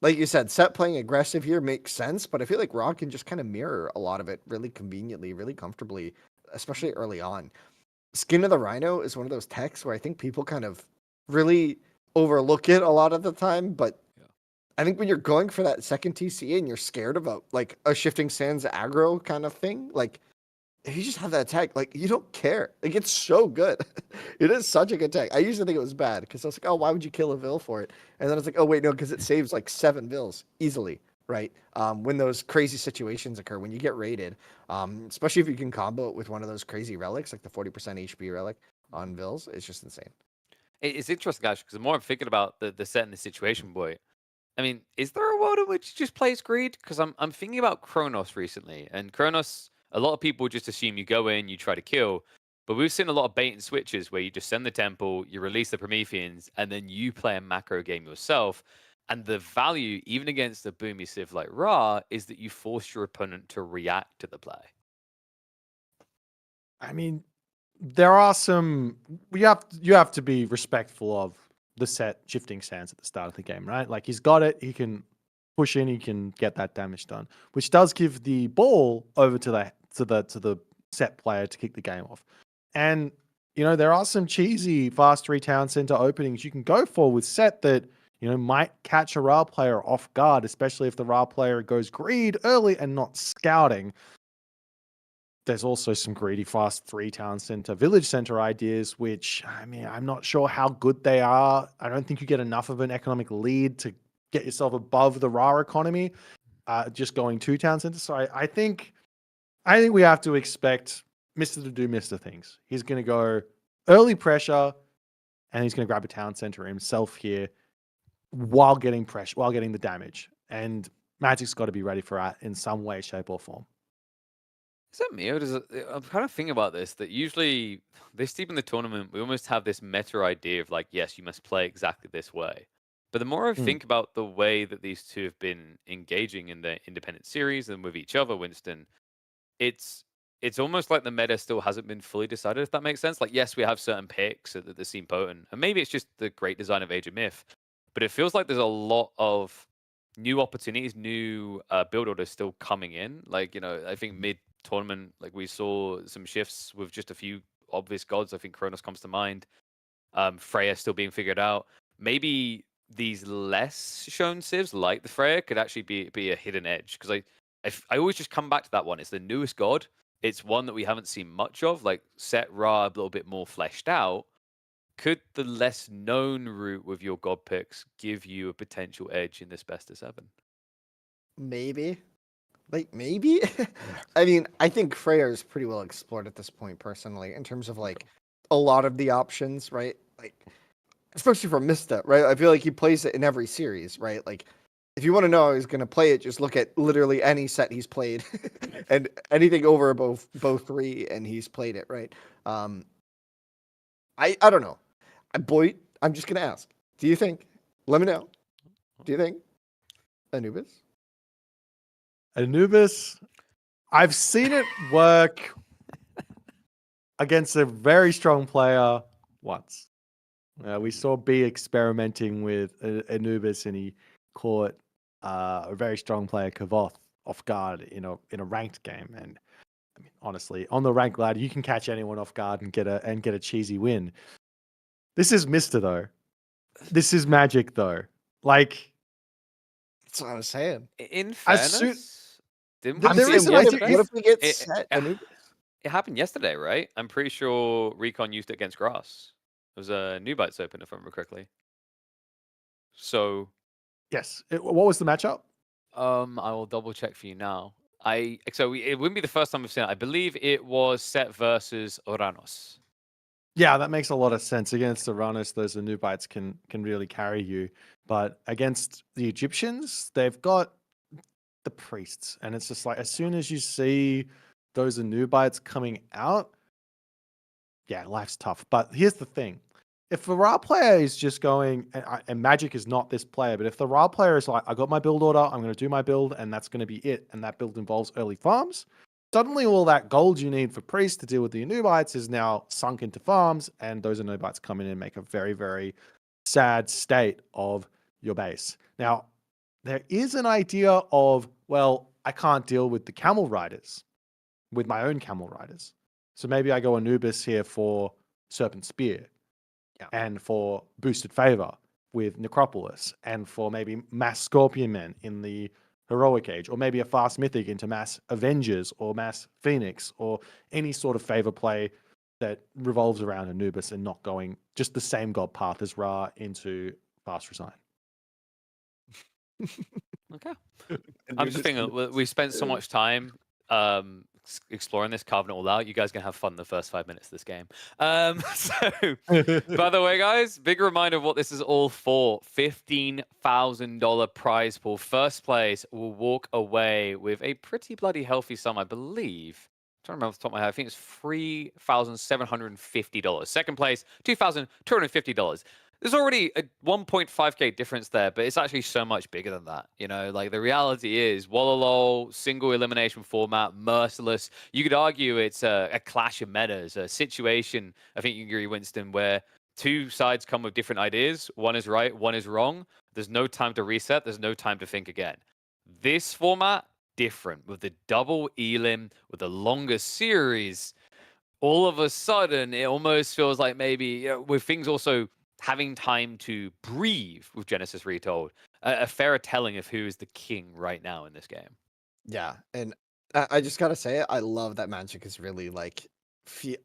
Like you said, Set playing aggressive here makes sense, but I feel like Ra can just kind of mirror a lot of it really conveniently, really comfortably, especially early on. Skin of the Rhino is one of those techs where I think people kind of really overlook it a lot of the time, but I think when you're going for that second TC and you're scared of a shifting sands aggro kind of thing, like if you just have that attack, like you don't care. Like it's so good. It is such a good tech. I used to think it was bad because I was like, oh, why would you kill a Vil for it? And then I was like, oh wait, no, because it saves like 7 Vils easily, right? When those crazy situations occur, when you get raided, especially if you can combo it with one of those crazy relics, like the 40% HP relic on Vils, it's just insane. It's interesting, guys, because the more I'm thinking about the set and the situation, boy, I mean, is there a world in which he just plays greed? Because I'm thinking about Kronos recently, and Kronos, a lot of people just assume you go in, you try to kill, but we've seen a lot of bait and switches where you just send the temple, you release the Prometheans, and then you play a macro game yourself. And the value, even against a boomy civ like Ra, is that you force your opponent to react to the play. I mean, there are some. You have to be respectful of the set shifting sands at the start of the game, right? Like he's got it, he can push in, he can get that damage done, which does give the ball over to the set player to kick the game off. And there are some cheesy fast 3 town center openings you can go for with set that might catch a Ra player off guard, especially if the Ra player goes greed early and not scouting. There's also some greedy fast 3 town center, village center ideas, which, I mean, I'm not sure how good they are. I don't think you get enough of an economic lead to get yourself above the Ra economy, just going 2 town centers. So I think we have to expect Mr. to do Mr. things. He's going to go early pressure, and he's going to grab a town center himself here while getting pressure, while getting the damage. And Magic's got to be ready for that in some way, shape, or form. Is that me, or I'm kind of thinking about this, that usually this deep in the tournament, we almost have this meta idea of like, yes, you must play exactly this way. But the more I think about the way that these two have been engaging in their independent series and with each other, Winston, it's almost like the meta still hasn't been fully decided, if that makes sense. Like, yes, we have certain picks that seem potent, and maybe it's just the great design of Age of Myth, but it feels like there's a lot of new opportunities, new build orders still coming in. Like, I think mid-tournament, like we saw some shifts with just a few obvious gods. I think Kronos comes to mind. Freya still being figured out. Maybe these less shown civs, like the Freya, could actually be a hidden edge. Because I always just come back to that one. It's the newest god. It's one that we haven't seen much of. Like, set Ra a little bit more fleshed out. Could the less known route with your god picks give you a potential edge in this best of 7? Maybe. Maybe? I mean, I think Freya is pretty well explored at this point, personally, in terms of, like, a lot of the options, right? Like, especially for Mista, right? I feel like he plays it in every series, right? Like, if you want to know how he's going to play it, just look at literally any set he's played and anything over both 3, and he's played it, right? I don't know. Boy, I'm just going to ask. Do you think, let me know, do you think Anubis? Anubis, I've seen it work against a very strong player once. We saw B experimenting with Anubis, and he caught a very strong player, Kavoth, off guard in a ranked game. And I mean, honestly, on the ranked ladder, you can catch anyone off guard and get a cheesy win. This is Mista though. This is Magic though. Like, that's what I was saying. In fairness, what if we get set Anubis? It happened yesterday, right? I'm pretty sure Recon used it against Grass. It was a New Bites Open, if I remember correctly. So, yes. What was the matchup? I will double check for you now. It wouldn't be the first time we've seen it. I believe it was set versus Oranos. Yeah, that makes a lot of sense. Against Oranos, those Anubites can really carry you. But against the Egyptians, they've got the priests. And it's just like, as soon as you see those Anubites coming out, yeah, life's tough. But here's the thing. If the Ra player is just going, and Magic is not this player, but if the Ra player is like, I got my build order, I'm going to do my build, and that's going to be it, and that build involves early farms, suddenly all that gold you need for Priest to deal with the Anubites is now sunk into farms, and those Anubites come in and make a very, very sad state of your base. Now, there is an idea of, well, I can't deal with the camel riders, with my own camel riders. So maybe I go Anubis here for Serpent Spear and for boosted favor with Necropolis, and for maybe mass Scorpion Men in the Heroic Age, or maybe a fast Mythic into mass Avengers or mass Phoenix, or any sort of favor play that revolves around Anubis and not going just the same god path as Ra into Fast Resign. Okay. I'm just thinking, we spent so much time exploring this, carving it all out. You guys can have fun the first 5 minutes of this game. So, by the way, guys, big reminder of what this is all for. $15,000 prize pool. First place will walk away with a pretty bloody healthy sum, I believe. I'm trying to remember off the top of my head. I think it's $3,750. Second place, $2,250. There's already a 1.5k difference there, but it's actually so much bigger than that. You know, like the reality is, Wallalol, single elimination format, merciless. You could argue it's a clash of metas, a situation, I think you can agree, Winston, where two sides come with different ideas. One is right, one is wrong. There's no time to reset. There's no time to think again. This format, different. With the double elim, with the longer series, all of a sudden, it almost feels like maybe, you know, with things also having time to breathe with Genesis Retold, a fairer telling of who is the king right now in this game. Yeah, and I just gotta say, I love that Magic is really like.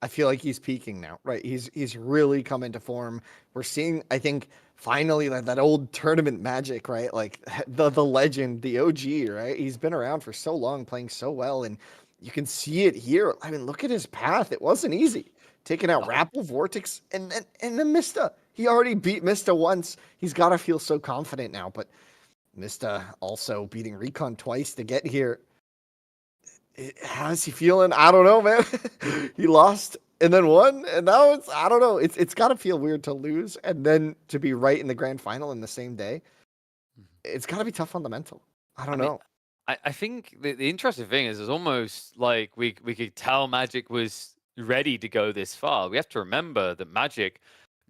I feel like he's peaking now, right? He's really come into form. We're seeing, I think, finally that old tournament Magic, right? Like the legend, the OG, right? He's been around for so long, playing so well, and you can see it here. I mean, look at his path. It wasn't easy. Taking out Rappel, Vortex, and then Mista. He already beat Mista once. He's got to feel so confident now. But Mista also beating Recon twice to get here. How's he feeling? I don't know, man. He lost and then won, and now I don't know. It's got to feel weird to lose and then to be right in the grand final in the same day. It's got to be tough on the mental. I don't know. I think the interesting thing is, it's almost like we could tell Magic was ready to go this far. We have to remember that Magic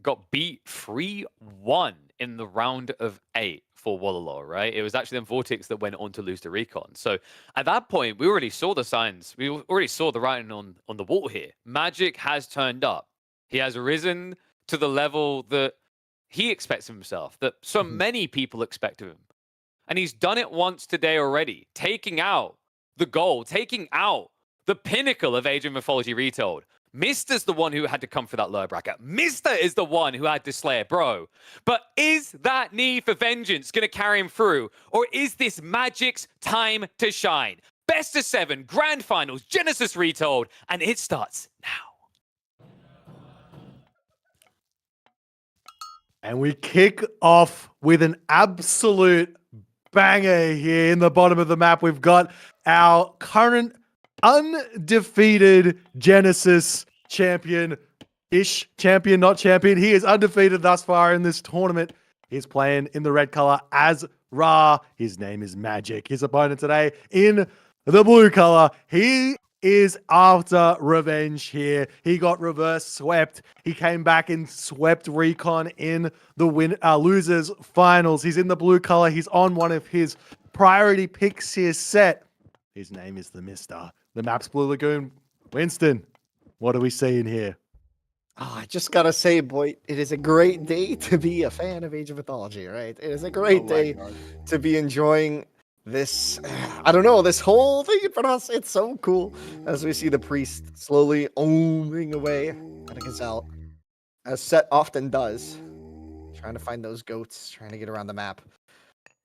got beat 3-1 in the round of 8 for Wallalor, right? It was actually then Vortex that went on to lose to Recon. So at that point, we already saw the signs. We already saw the writing on the wall here. Magic has turned up. He has risen to the level that he expects of himself, that so many people expect of him. And he's done it once today already, taking out the goal, taking out the pinnacle of Age of Mythology Retold. Mista's the one who had to come for that lower bracket. Mista is the one who had to slay it, bro. But is that need for vengeance going to carry him through? Or is this Magic's time to shine? Best of 7, Grand Finals, Genesis Retold, and it starts now. And we kick off with an absolute banger here in the bottom of the map. We've got our current undefeated Genesis champion-ish. Champion, not champion. He is undefeated thus far in this tournament. He's playing in the red color as Ra. His name is Magic. His opponent today in the blue color. He is after revenge here. He got reverse swept. He came back and swept Recon in the losers finals. He's in the blue color. He's on one of his priority picks here set. His name is the Mister. The map's Blue Lagoon. Winston, what are we seeing here? Oh, I just gotta say, boy, it is a great day to be a fan of Age of Mythology, right? It is a great day to be enjoying this, I don't know, this whole thing for us. It's so cool as we see the priest slowly oming away at a gazelle, as Set often does, trying to find those goats, trying to get around the map.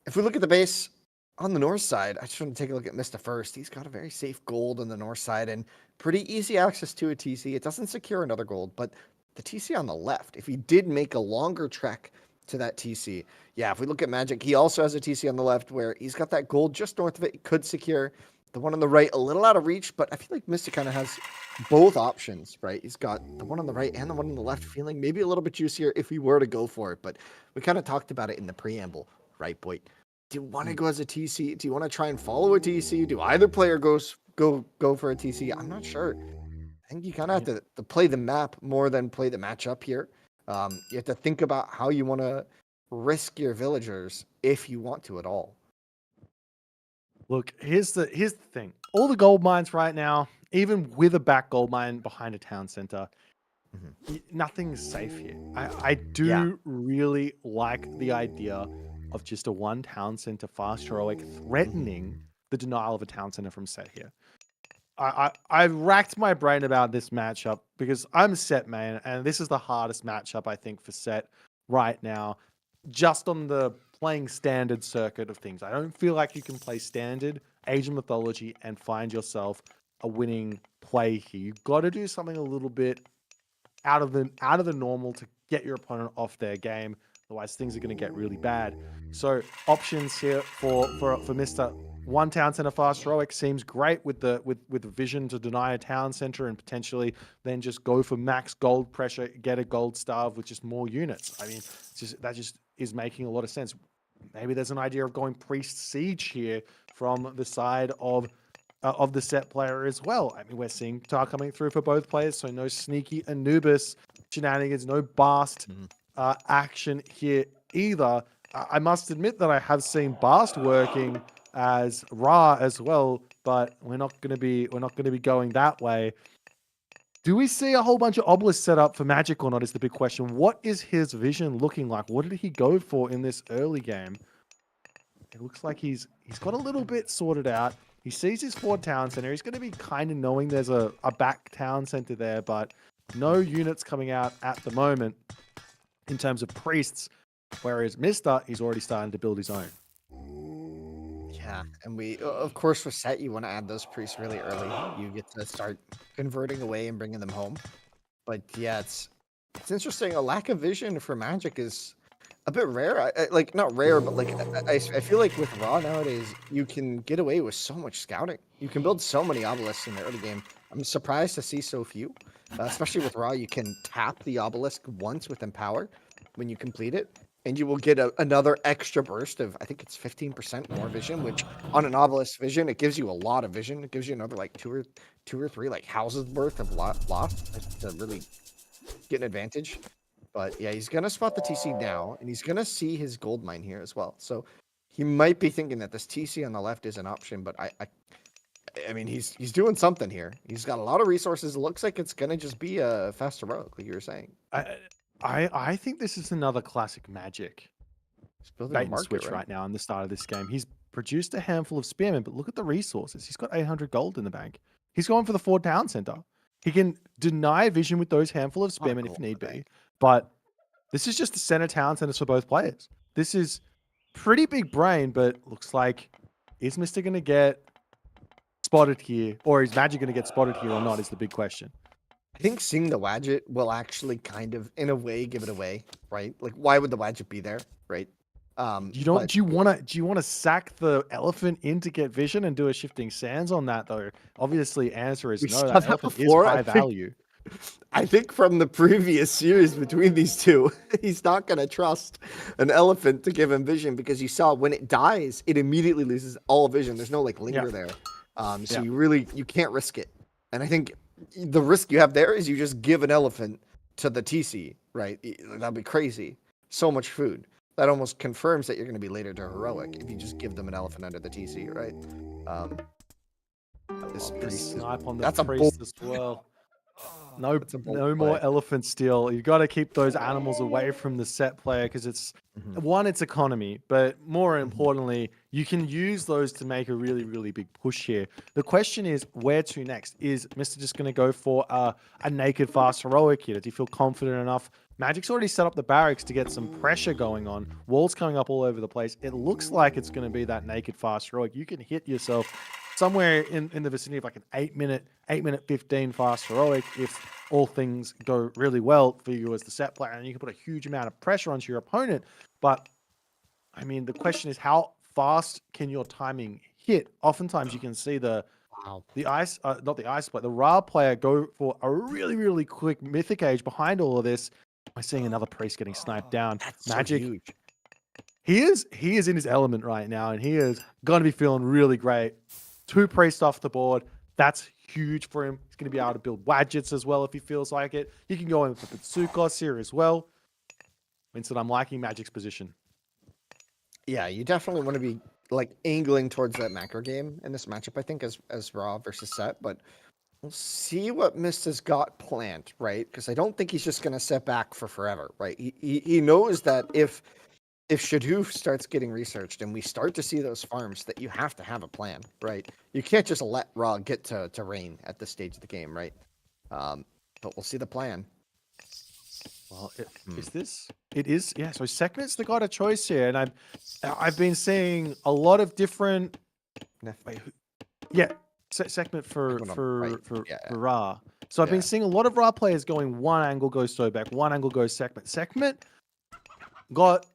If we look at the base, on the north side, I just want to take a look at Mista first. He's got a very safe gold on the north side and pretty easy access to a TC. It doesn't secure another gold, but the TC on the left, if he did make a longer trek to that TC, yeah, if we look at Magic, he also has a TC on the left where he's got that gold just north of it. He could secure the one on the right, a little out of reach, but I feel like Mista kind of has both options, right? He's got the one on the right and the one on the left feeling maybe a little bit juicier if we were to go for it, but we kind of talked about it in the preamble, right, boy? Do you want to go as a TC? Do you want to try and follow a TC? Do either player go for a TC? I'm not sure. I think you kind of have to play the map more than play the matchup here. You have to think about how you want to risk your villagers if you want to at all. Look, here's the thing. All the gold mines right now, even with a back gold mine behind a town center, Nothing's safe here. I do really like the idea of just a one town center fast heroic threatening the denial of a town center from Set here. I've racked my brain about this matchup because I'm Set main, and this is the hardest matchup I think for Set right now, just on the playing standard circuit of things. I don't feel like you can play standard Age of Mythology and find yourself a winning play here. You've got to do something a little bit out of the normal to get your opponent off their game. Otherwise, things are going to get really bad. So options here for Mr. One town center fast heroic seems great with the vision to deny a town center and potentially then just go for max gold pressure, get a gold starve with just more units. I mean, that just is making a lot of sense. Maybe there's an idea of going priest siege here from the side of the Set player as well. I mean, we're seeing Tar coming through for both players, so no sneaky Anubis shenanigans, no Bast action here either. I must admit that I have seen Bast working as Ra as well, but we're not going to be going that way. Do we see a whole bunch of obelisks set up for Magic or not is the big question. What is his vision looking like? What did he go for in this early game? It looks like he's got a little bit sorted out. He sees his forward town center. He's going to be kind of knowing there's a back town center there, but no units coming out at the moment in terms of priests. Whereas Mister, he's already starting to build his own. Yeah, and we, of course, for Set, you want to add those priests really early. You get to start converting away and bringing them home. But yeah, it's interesting. A lack of vision for Magic is a bit rare. Like, not rare, but like I feel like with Raw nowadays, you can get away with so much scouting. You can build so many obelisks in the early game. I'm surprised to see so few, especially with Raw. You can tap the obelisk once with Empower when you complete it, and you will get another extra burst of, I think it's 15% more vision, which on an obelisk vision, it gives you a lot of vision. It gives you another like two or three like houses worth of loft to really get an advantage. But yeah, he's gonna spot the TC now, and he's gonna see his gold mine here as well. So he might be thinking that this TC on the left is an option, but I mean, he's doing something here. He's got a lot of resources. It looks like it's gonna just be a fast heroic, like you were saying. I think this is another classic Magic bait and switch right now in the start of this game. He's produced a handful of spearmen, but look at the resources. He's got 800 gold in the bank. He's going for the 4 town center. He can deny vision with those handful of spearmen if need be, but this is just the center town centers for both players. This is pretty big brain, but looks like, is Mister going to get spotted here, or is Magic going to get spotted here or not is the big question. I think seeing the Wadget will actually kind of, in a way, give it away, right? Like, why would the Wadget be there, right? Do you want to sack the elephant in to get vision and do a shifting sands on that though? Obviously, answer is no. That elephant is high value. I think from the previous series between these two, he's not going to trust an elephant to give him vision because you saw when it dies, it immediately loses all vision. There's no like linger there. So you can't risk it. And I think the risk you have there is you just give an elephant to the TC, right? That'd be crazy. So much food. That almost confirms that you're going to be later to heroic if you just give them an elephant under the TC, right? This priest, snipe on the that's priest as well. No more elephant steal. You've got to keep those animals away from the Set player because it's one, it's economy, but more importantly, you can use those to make a really, really big push here. The question is, where to next? Is Mister just going to go for a naked fast heroic here? Does he feel confident enough? Magic's already set up the barracks to get some pressure going on. Walls coming up all over the place. It looks like it's going to be that naked fast heroic. You can hit yourself somewhere in the vicinity of like an 8 minute 15 fast heroic if all things go really well for you as the Set player, and you can put a huge amount of pressure onto your opponent. But I mean, the question is, how fast can your timing hit? Oftentimes you can see the Ra player go for a really, really quick Mythic Age behind all of this. We're seeing another priest getting sniped down. That's Magic, so huge. he is in his element right now, and he is going to be feeling really great. 2 priests off the board. That's huge for him. He's going to be able to build Wadgets as well if he feels like it. He can go in with the Tsukos here as well. Winston, I'm liking Magic's position. Yeah, you definitely want to be like angling towards that macro game in this matchup, I think, as Raw versus Set. But We'll see what Mista's got planned, right? Because I don't think he's just going to sit back for forever, right? He knows that if Shadoof starts getting researched and we start to see those farms, that you have to have a plan, right? You can't just let Raw get to Rain at this stage of the game, right? But we'll see the plan. Well, is this? It is. Yeah. So Sekhmet's the got a choice here, and I've been seeing a lot of different. Wait, yeah, Sekhmet for Ra. So I've been seeing a lot of Ra players going one angle goes Sobek, one angle goes Sekhmet. Sekhmet got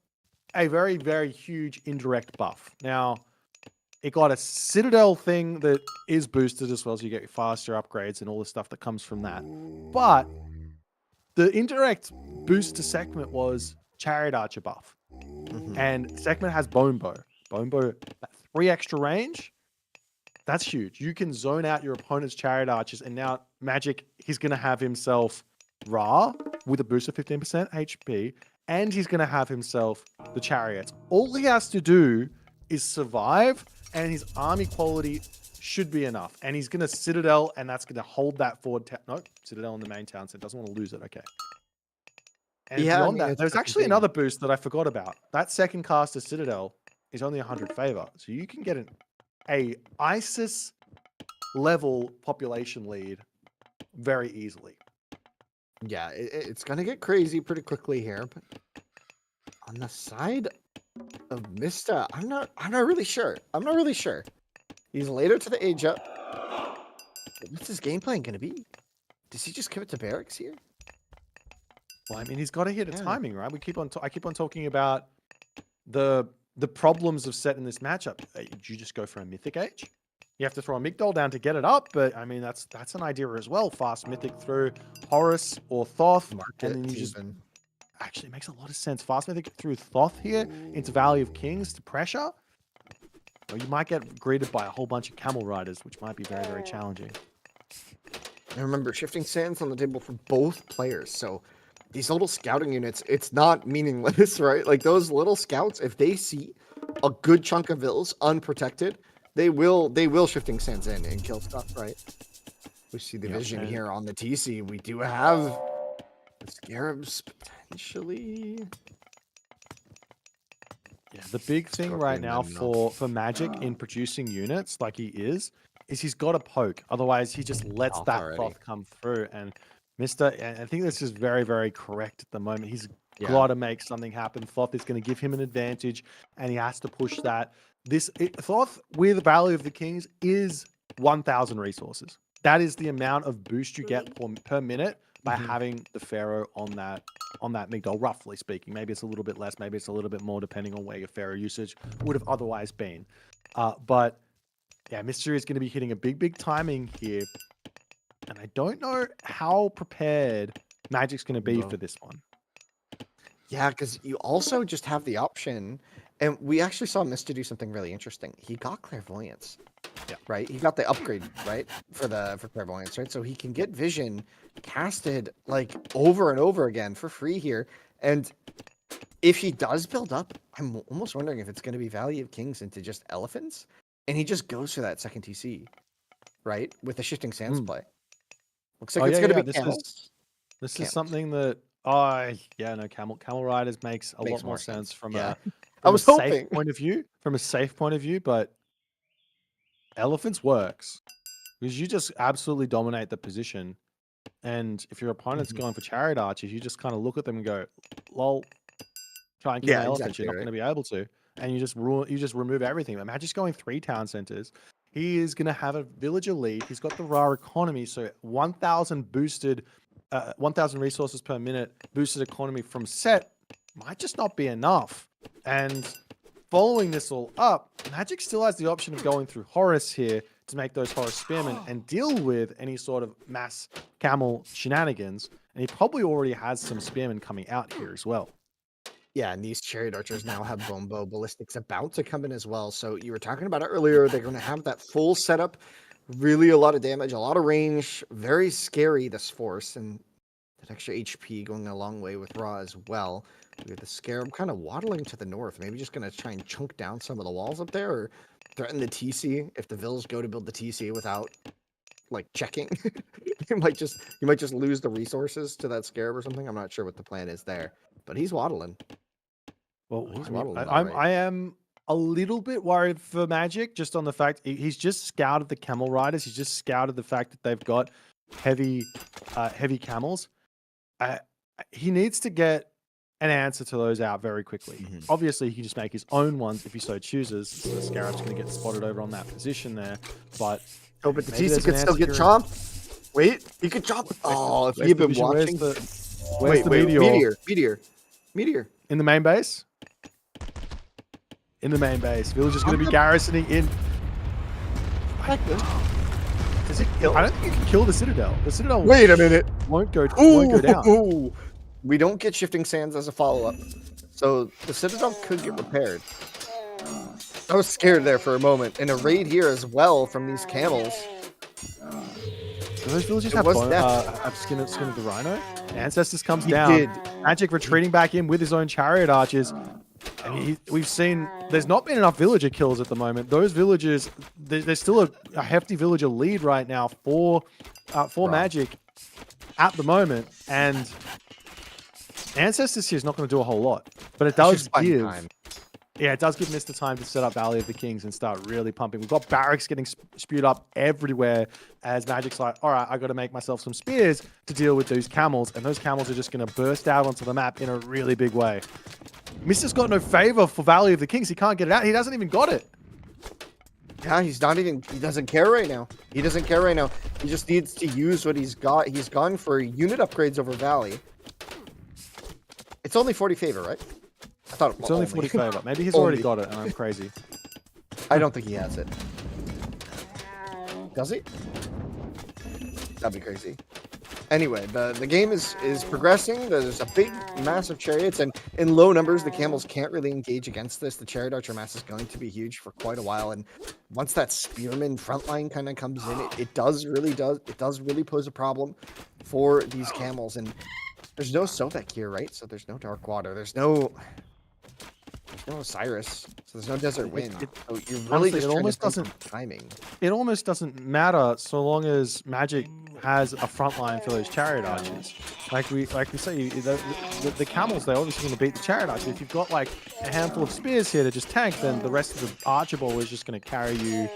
a very, very huge indirect buff. Now, it got a Citadel thing that is boosted as well, so you get faster upgrades and all the stuff that comes from that. But the indirect boost to Sekhmet was Chariot Archer buff. And Sekhmet has Bone Bow. Bone Bow, 3 extra range. That's huge. You can zone out your opponent's Chariot Archers, and now Magic, he's going to have himself Ra with a boost of 15% HP, and he's going to have himself the Chariots. All he has to do is survive, and his army quality should be enough. And he's going to Citadel, and that's going to hold that forward. No, Citadel in the main town, so it doesn't want to lose it. Okay. And beyond that, there's actually another boost that I forgot about. That second cast of Citadel is only 100 favor, so you can get a ISIS level population lead very easily. Yeah, it's gonna get crazy pretty quickly here, but on the side of Mista, I'm not really sure. He's later to the age up. What's his game plan gonna be? Does he just commit to barracks here? Well, I mean, he's got to hit a timing, right? I keep on talking about the problems of setting this matchup. Did you just go for a Mythic Age? You have to throw a Migdol down to get it up, but I mean, that's an idea as well. Fast Mythic through Horus or Thoth, and then you just... Actually, it makes a lot of sense. Fast Mythic through Thoth here into Valley of Kings to pressure. Or you might get greeted by a whole bunch of Camel Riders, which might be very, very challenging. And remember, Shifting Sands on the table for both players, so these little scouting units, it's not meaningless, right? Like those little scouts, if they see a good chunk of vills unprotected, they will Shifting Sands in and kill stuff, right? We see the vision here on the TC. We do have the Scarabs potentially. Yeah, the big thing right now for Magic in producing units like he is he's got to poke. Otherwise, he just lets that Thoth come through. And I think this is very, very correct at the moment. He's got to make something happen. Thoth is going to give him an advantage, and he has to push that. Thoth with Valley of the Kings is 1,000 resources. That is the amount of boost you get per minute by having the Pharaoh on that Migdol, roughly speaking. Maybe it's a little bit less, maybe it's a little bit more, depending on where your Pharaoh usage would have otherwise been. But yeah, Mystery is going to be hitting a big timing here. And I don't know how prepared Magic's going to be for this one. Yeah, because you also just have the option, and we actually saw Mista do something really interesting. He got Clairvoyance, right? He got the upgrade, right, for Clairvoyance, right? So he can get Vision casted like over and over again for free here. And if he does build up, I'm almost wondering if it's going to be Valley of Kings into just Elephants, and he just goes for that second TC, right, with the Shifting Sands play. Looks like it's going to be Camels. This is something that Camel Riders makes a lot more sense from a safe point of view. From a safe point of view, but Elephants works because you just absolutely dominate the position. And if your opponent's going for Chariot Archers, you just kind of look at them and go, "Lol, try and kill my Elephants." You're not going to be able to, and you just remove everything. But Magic's going 3 town centers. He is going to have a villager lead. He's got the raw economy, so 1,000 boosted, 1,000 resources per minute boosted economy from set might just not be enough. And following this all up, Magic still has the option of going through Horus here to make those Horus Spearmen and deal with any sort of mass camel shenanigans. And he probably already has some Spearmen coming out here as well. Yeah, and these Chariot Archers now have Bone Bow Ballistics about to come in as well. So you were talking about it earlier. They're going to have that full setup. Really a lot of damage, a lot of range. Very scary, this force. And that extra HP going a long way with Ra as well. We have the Scarab kind of waddling to the north. Maybe just going to try and chunk down some of the walls up there. Or threaten the TC if the Vills go to build the TC without like checking. you might just lose the resources to that scarab or something. I'm not sure what the plan is there, but he's waddling. Well, He's I mean, waddling all right. I am a little bit worried for Magic, just on the fact he's just scouted the camel riders. He's just scouted the fact that they've got heavy camels. He needs to get an answer to those out very quickly. Obviously, he can just make his own ones if he so chooses. So the Scarab's going to get spotted over on that position there. But oh, but the maybe TC there's could an still get answer chomped. Wait, he could chomp. Oh, if you've been watching. Where's the meteor. In the main base? In the main base. Village is going to be garrisoning in. Does it kill? I don't think you can kill the Citadel. The Citadel. Wait a minute. Won't go Ooh, down. We don't get shifting sands as a follow-up, so the Citadel could get repaired. I was scared there for a moment, and a raid here as well from these camels. Do those villages have skin of the Rhino? Ancestors comes He down. did. Magic retreating back in with his own chariot archers. I mean, we've seen there's not been enough villager kills at the moment. Those villagers, there's still a hefty villager lead right now for Magic at the moment, and Ancestors here is not going to do a whole lot, but it does give time. Yeah, it does give Mr. time to set up Valley of the Kings and start really pumping. We've got barracks getting spewed up everywhere as Magic's like, all right, I got to make myself some spears to deal with those camels, and those camels are just going to burst out onto the map in a really big way. Mr.'s got no favor for Valley of the Kings. He can't get it out. He hasn't even got it. Yeah, he doesn't care right now. He doesn't care right now. He just needs to use what he's got. He's gone for unit upgrades over Valley. It's only 40 favor, right? I thought it's only 40 favor. Maybe he's already got it and I'm crazy. I don't think he has it. Does he? That'd be crazy. Anyway, the game is progressing. There's a big, massive chariots, and in low numbers, the camels can't really engage against this. The chariot archer mass is going to be huge for quite a while, and once that spearman frontline kind of comes in, it does really pose a problem for these camels. And there's no Sobek here, right? So there's no Dark Water. There's no Osiris, so there's no Desert Wind. So you're really honestly, just it almost doesn't timing. It almost doesn't matter so long as Magic has a front line for those chariot archers. Like we say, the camels, they're obviously going to beat the chariot archers. If you've got like a handful of spears here to just tank, then the rest of the archer ball is just going to carry you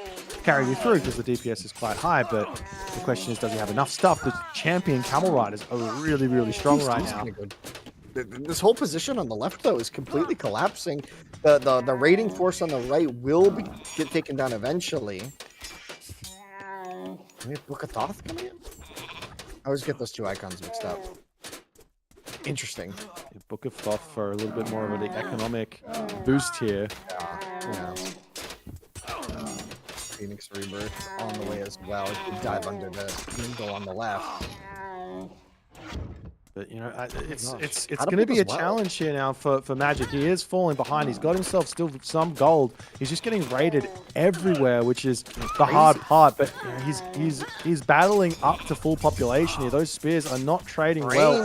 through because the DPS is quite high. But the question is, does he have enough stuff? The champion camel riders are really, really strong right now. This whole position on the left, though, is completely collapsing. The raiding force on the right will get taken down eventually. Do we have Book of Thoth coming in? I always get those two icons mixed up. Interesting. Book of Thoth for a little bit more of an economic boost here. Yeah. Phoenix Rebirth on the way as well. It could dive under the window on the left. But you know, it's going to be a challenge here now for Magic. He is falling behind. He's got himself still some gold. He's just getting raided everywhere, which is the hard part. But you know, he's battling up to full population here. Those spears are not trading well.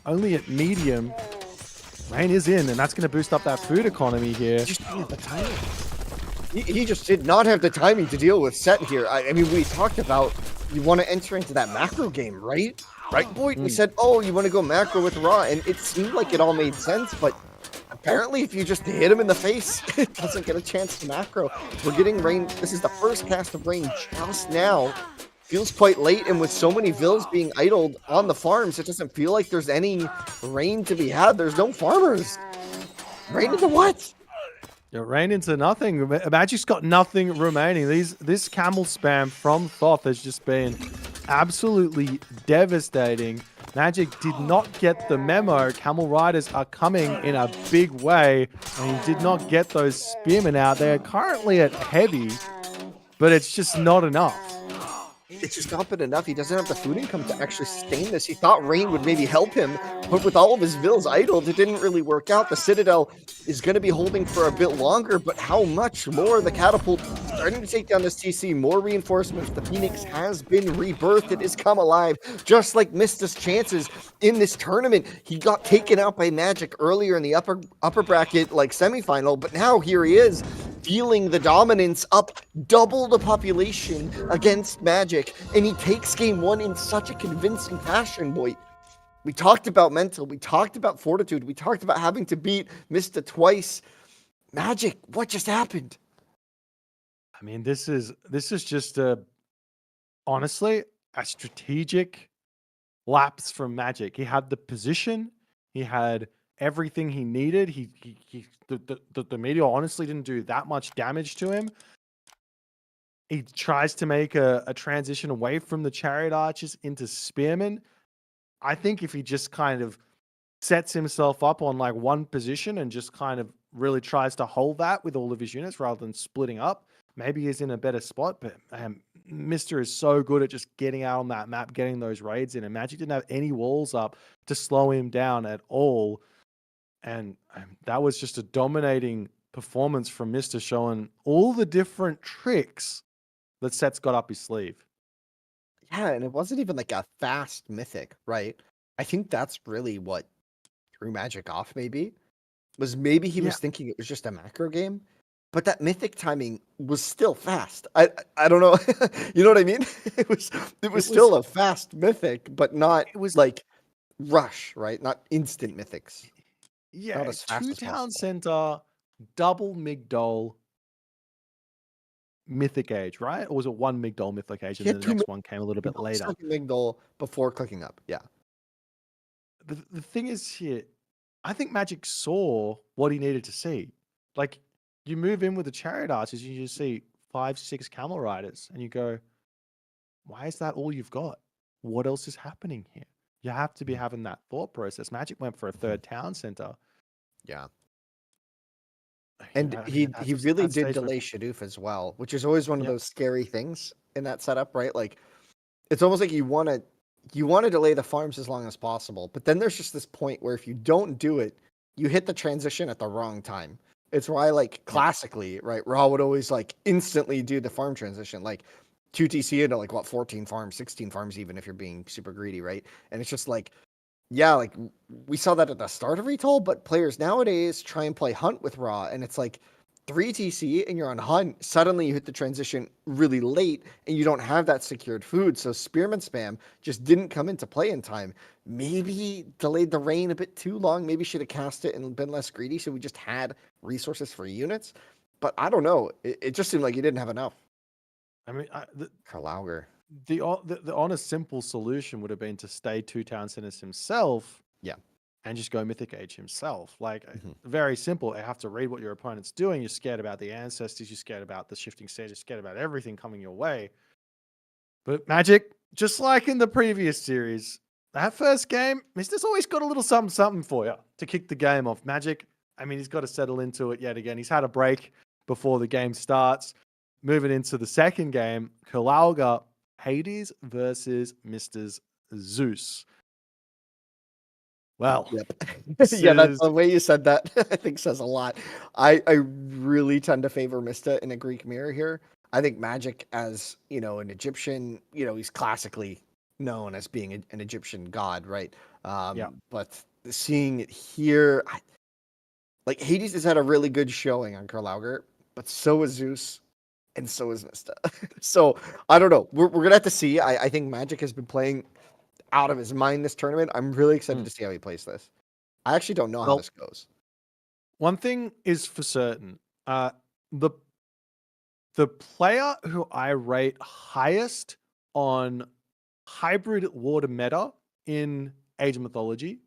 Only at medium. Rain is in, and that's going to boost up that food economy here. Just the timing. He just did not have the timing to deal with Set here. I mean, we talked about you want to enter into that macro game, right? Right, boy? We said, oh, you want to go macro with Ra, and it seemed like it all made sense, but apparently if you just hit him in the face, it doesn't get a chance to macro. We're getting rain. This is the first cast of rain just now. Feels quite late, and with so many vills being idled on the farms, it doesn't feel like there's any rain to be had. There's no farmers. Rain into what? Rain into nothing. Magic's got nothing remaining. This camel spam from Thoth has just been absolutely devastating. Magic did not get the memo. Camel riders are coming in a big way, and he did not get those spearmen out. They're currently at heavy, but it's just not enough. It's just not been enough. He doesn't have the food income to actually sustain this. He thought rain would maybe help him, but with all of his vills idled, it didn't really work out. The Citadel is going to be holding for a bit longer, but how much more? The catapult starting to take down this TC. More reinforcements. The Phoenix has been rebirthed. It has come alive, just like Mista's chances in this tournament. He got taken out by Magic earlier in the upper bracket, like semifinal, but now here he is, feeling the dominance, up double the population against Magic, and he takes game one in such a convincing fashion, boy. We talked about mental, we talked about fortitude, we talked about having to beat Mista twice. Magic, what just happened? I mean, this is just honestly a strategic lapse from Magic. He had the position, he had everything he needed. The meteor honestly didn't do that much damage to him. He tries to make a transition away from the chariot archers into spearmen. I think if he just kind of sets himself up on like one position and just kind of really tries to hold that with all of his units rather than splitting up, maybe he's in a better spot. But Mr. is so good at just getting out on that map, getting those raids in, and Magic didn't have any walls up to slow him down at all. And that was just a dominating performance from Mr. showing all the different tricks that Set's got up his sleeve. Yeah, and it wasn't even like a fast mythic, right? I think that's really what threw Magic off, maybe he was thinking it was just a macro game, but that mythic timing was still fast. I don't know. You know what I mean? It was still a fast mythic, but not like rush, right? Not instant mythics. Yeah, Not as fast two as town possible. center, double Migdol, Mythic Age, right? Or was it one Migdol Mythic Age and then the next one came a little bit later? Second Migdol before clicking up, yeah. The thing is here, I think Magic saw what he needed to see. Like, you move in with the chariot archers, you just see 5, 6 camel riders, and you go, why is that all you've got? What else is happening here? You have to be having that thought process. Magic went for a third town center. Yeah. And he really did delay Shadoof as well, which is always one of those scary things in that setup, right? Like, it's almost like you want to delay the farms as long as possible, but then there's just this point where if you don't do it, you hit the transition at the wrong time. It's why, like, classically, right, Raw would always like instantly do the farm transition, like 2TC into like 14 farms, 16 farms, even if you're being super greedy, right? And it's just like, yeah, like we saw that at the start of Retold, but players nowadays try and play Hunt with Raw, and it's like 3TC and you're on Hunt. Suddenly you hit the transition really late and you don't have that secured food. So Spearman spam just didn't come into play in time. Maybe delayed the rain a bit too long. Maybe should have cast it and been less greedy so we just had resources for units. But I don't know. It just seemed like you didn't have enough. I mean, Karlauger. The honest, simple solution would have been to stay 2 town centers himself. Yeah. And just go Mythic Age himself. Like, very simple. You have to read what your opponent's doing. You're scared about the ancestors. You're scared about the shifting stage. You're scared about everything coming your way. But Magic, just like in the previous series, that first game, Mister's always got a little something for you to kick the game off. Magic, I mean, he's got to settle into it yet again. He's had a break before the game starts. Moving into the second game, Karlauger, Hades versus Mr. Zeus. Well, yeah, that's the way you said that. I think says a lot. I really tend to favor Mista in a Greek mirror here. I think Magic, as an Egyptian, he's classically known as being an Egyptian god, right? But seeing it here, like Hades has had a really good showing on Karlauger, but so is Zeus, and so is Mista. So I don't know. We're gonna have to see. I think Magic has been playing out of his mind this tournament. I'm really excited to see how he plays this. I actually don't know how this goes. One thing is for certain. The player who I rate highest on hybrid water meta in Age of Mythology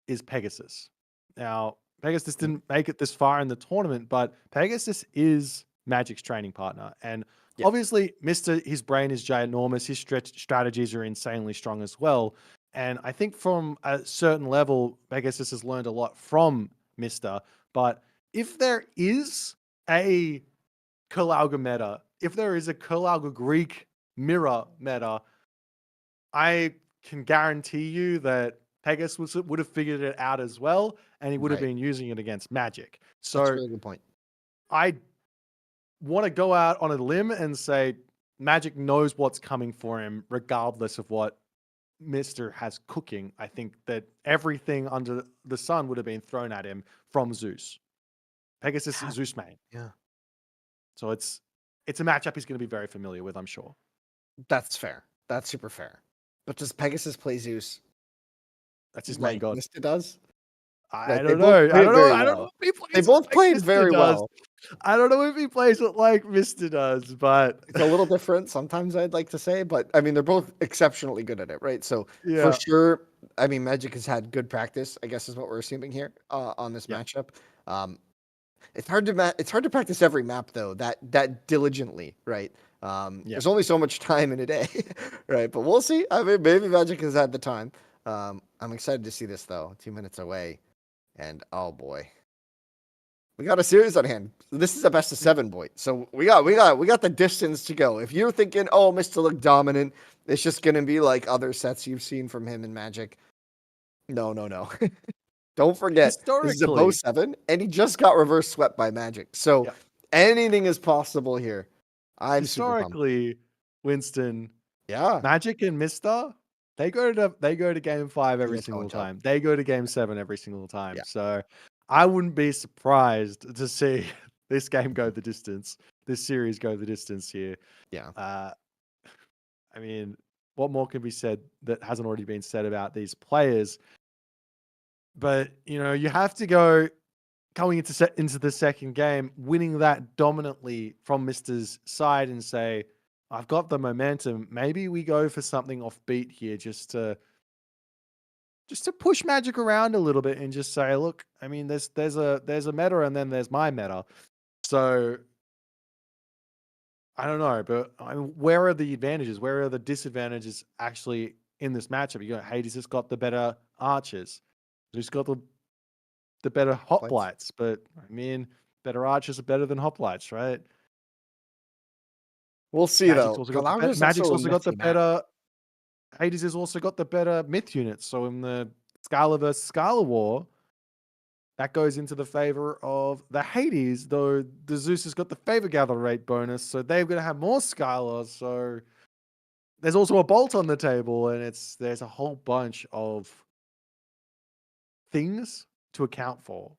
is Pegasus. Now, Pegasus didn't make it this far in the tournament, but Pegasus is Magic's training partner. And obviously, his brain is ginormous. His strategies are insanely strong as well. And I think from a certain level, Pegasus has learned a lot from Mr. But if there is a Karlauger meta, if there is a Karlauger Greek mirror meta, I can guarantee you that Pegasus would have figured it out as well, and he would have been using it against Magic. So that's a really good point. want to go out on a limb and say Magic knows what's coming for him, regardless of what Mr. has cooking. I think that everything under the sun would have been thrown at him from Zeus. Pegasus is Zeus main. Yeah. So it's a matchup he's going to be very familiar with, I'm sure. That's fair. That's super fair. But does Pegasus play Zeus? That's his main god. Mr. does? I Like, don't know. I don't know. I don't know well. if he plays They it both like played Mr. very does. well. I don't know if he plays it like Mr. does, but It's a little different sometimes, I'd like to say. But, I mean, they're both exceptionally good at it, right? So, yeah. for sure, I mean, Magic has had good practice, I guess is what we're assuming here on this matchup. It's hard to practice every map, though, that diligently, right? There's only so much time in a day, right? But we'll see. I mean, maybe Magic has had the time. I'm excited to see this, though. 2 minutes away. And, oh, boy. We got a series on hand. This is a best of 7, boy. So we got the distance to go. If you're thinking, oh, Mr. look dominant, it's just gonna be like other sets you've seen from him in Magic. No. Don't forget, this is a bow 7, and he just got reverse swept by Magic. So anything is possible here. I'm historically, Winston. Yeah, Magic and Mr. They go to game 5 every single time. They go to game 7 every single time. Yeah. So I wouldn't be surprised to see this game go the distance, this series go the distance here. Yeah. I mean, what more can be said that hasn't already been said about these players? But, you know, you have to go going into the second game, winning that dominantly from Mr.'s side and say, I've got the momentum. Maybe we go for something offbeat here just to push Magic around a little bit and just say, look, I mean, there's a meta and then there's my meta. So I don't know, but I mean, where are the advantages? Where are the disadvantages actually in this matchup? You got Hades has got the better archers. Who's got the better hoplites? But I mean, better archers are better than hoplites, right? We'll see, Magic's though. Magic's also got the better. Hades has also got the better myth units. So in the Scala versus Scala war, that goes into the favor of the Hades, though the Zeus has got the favor gather rate bonus, so they're going to have more Scala. So there's also a bolt on the table, and there's a whole bunch of things to account for.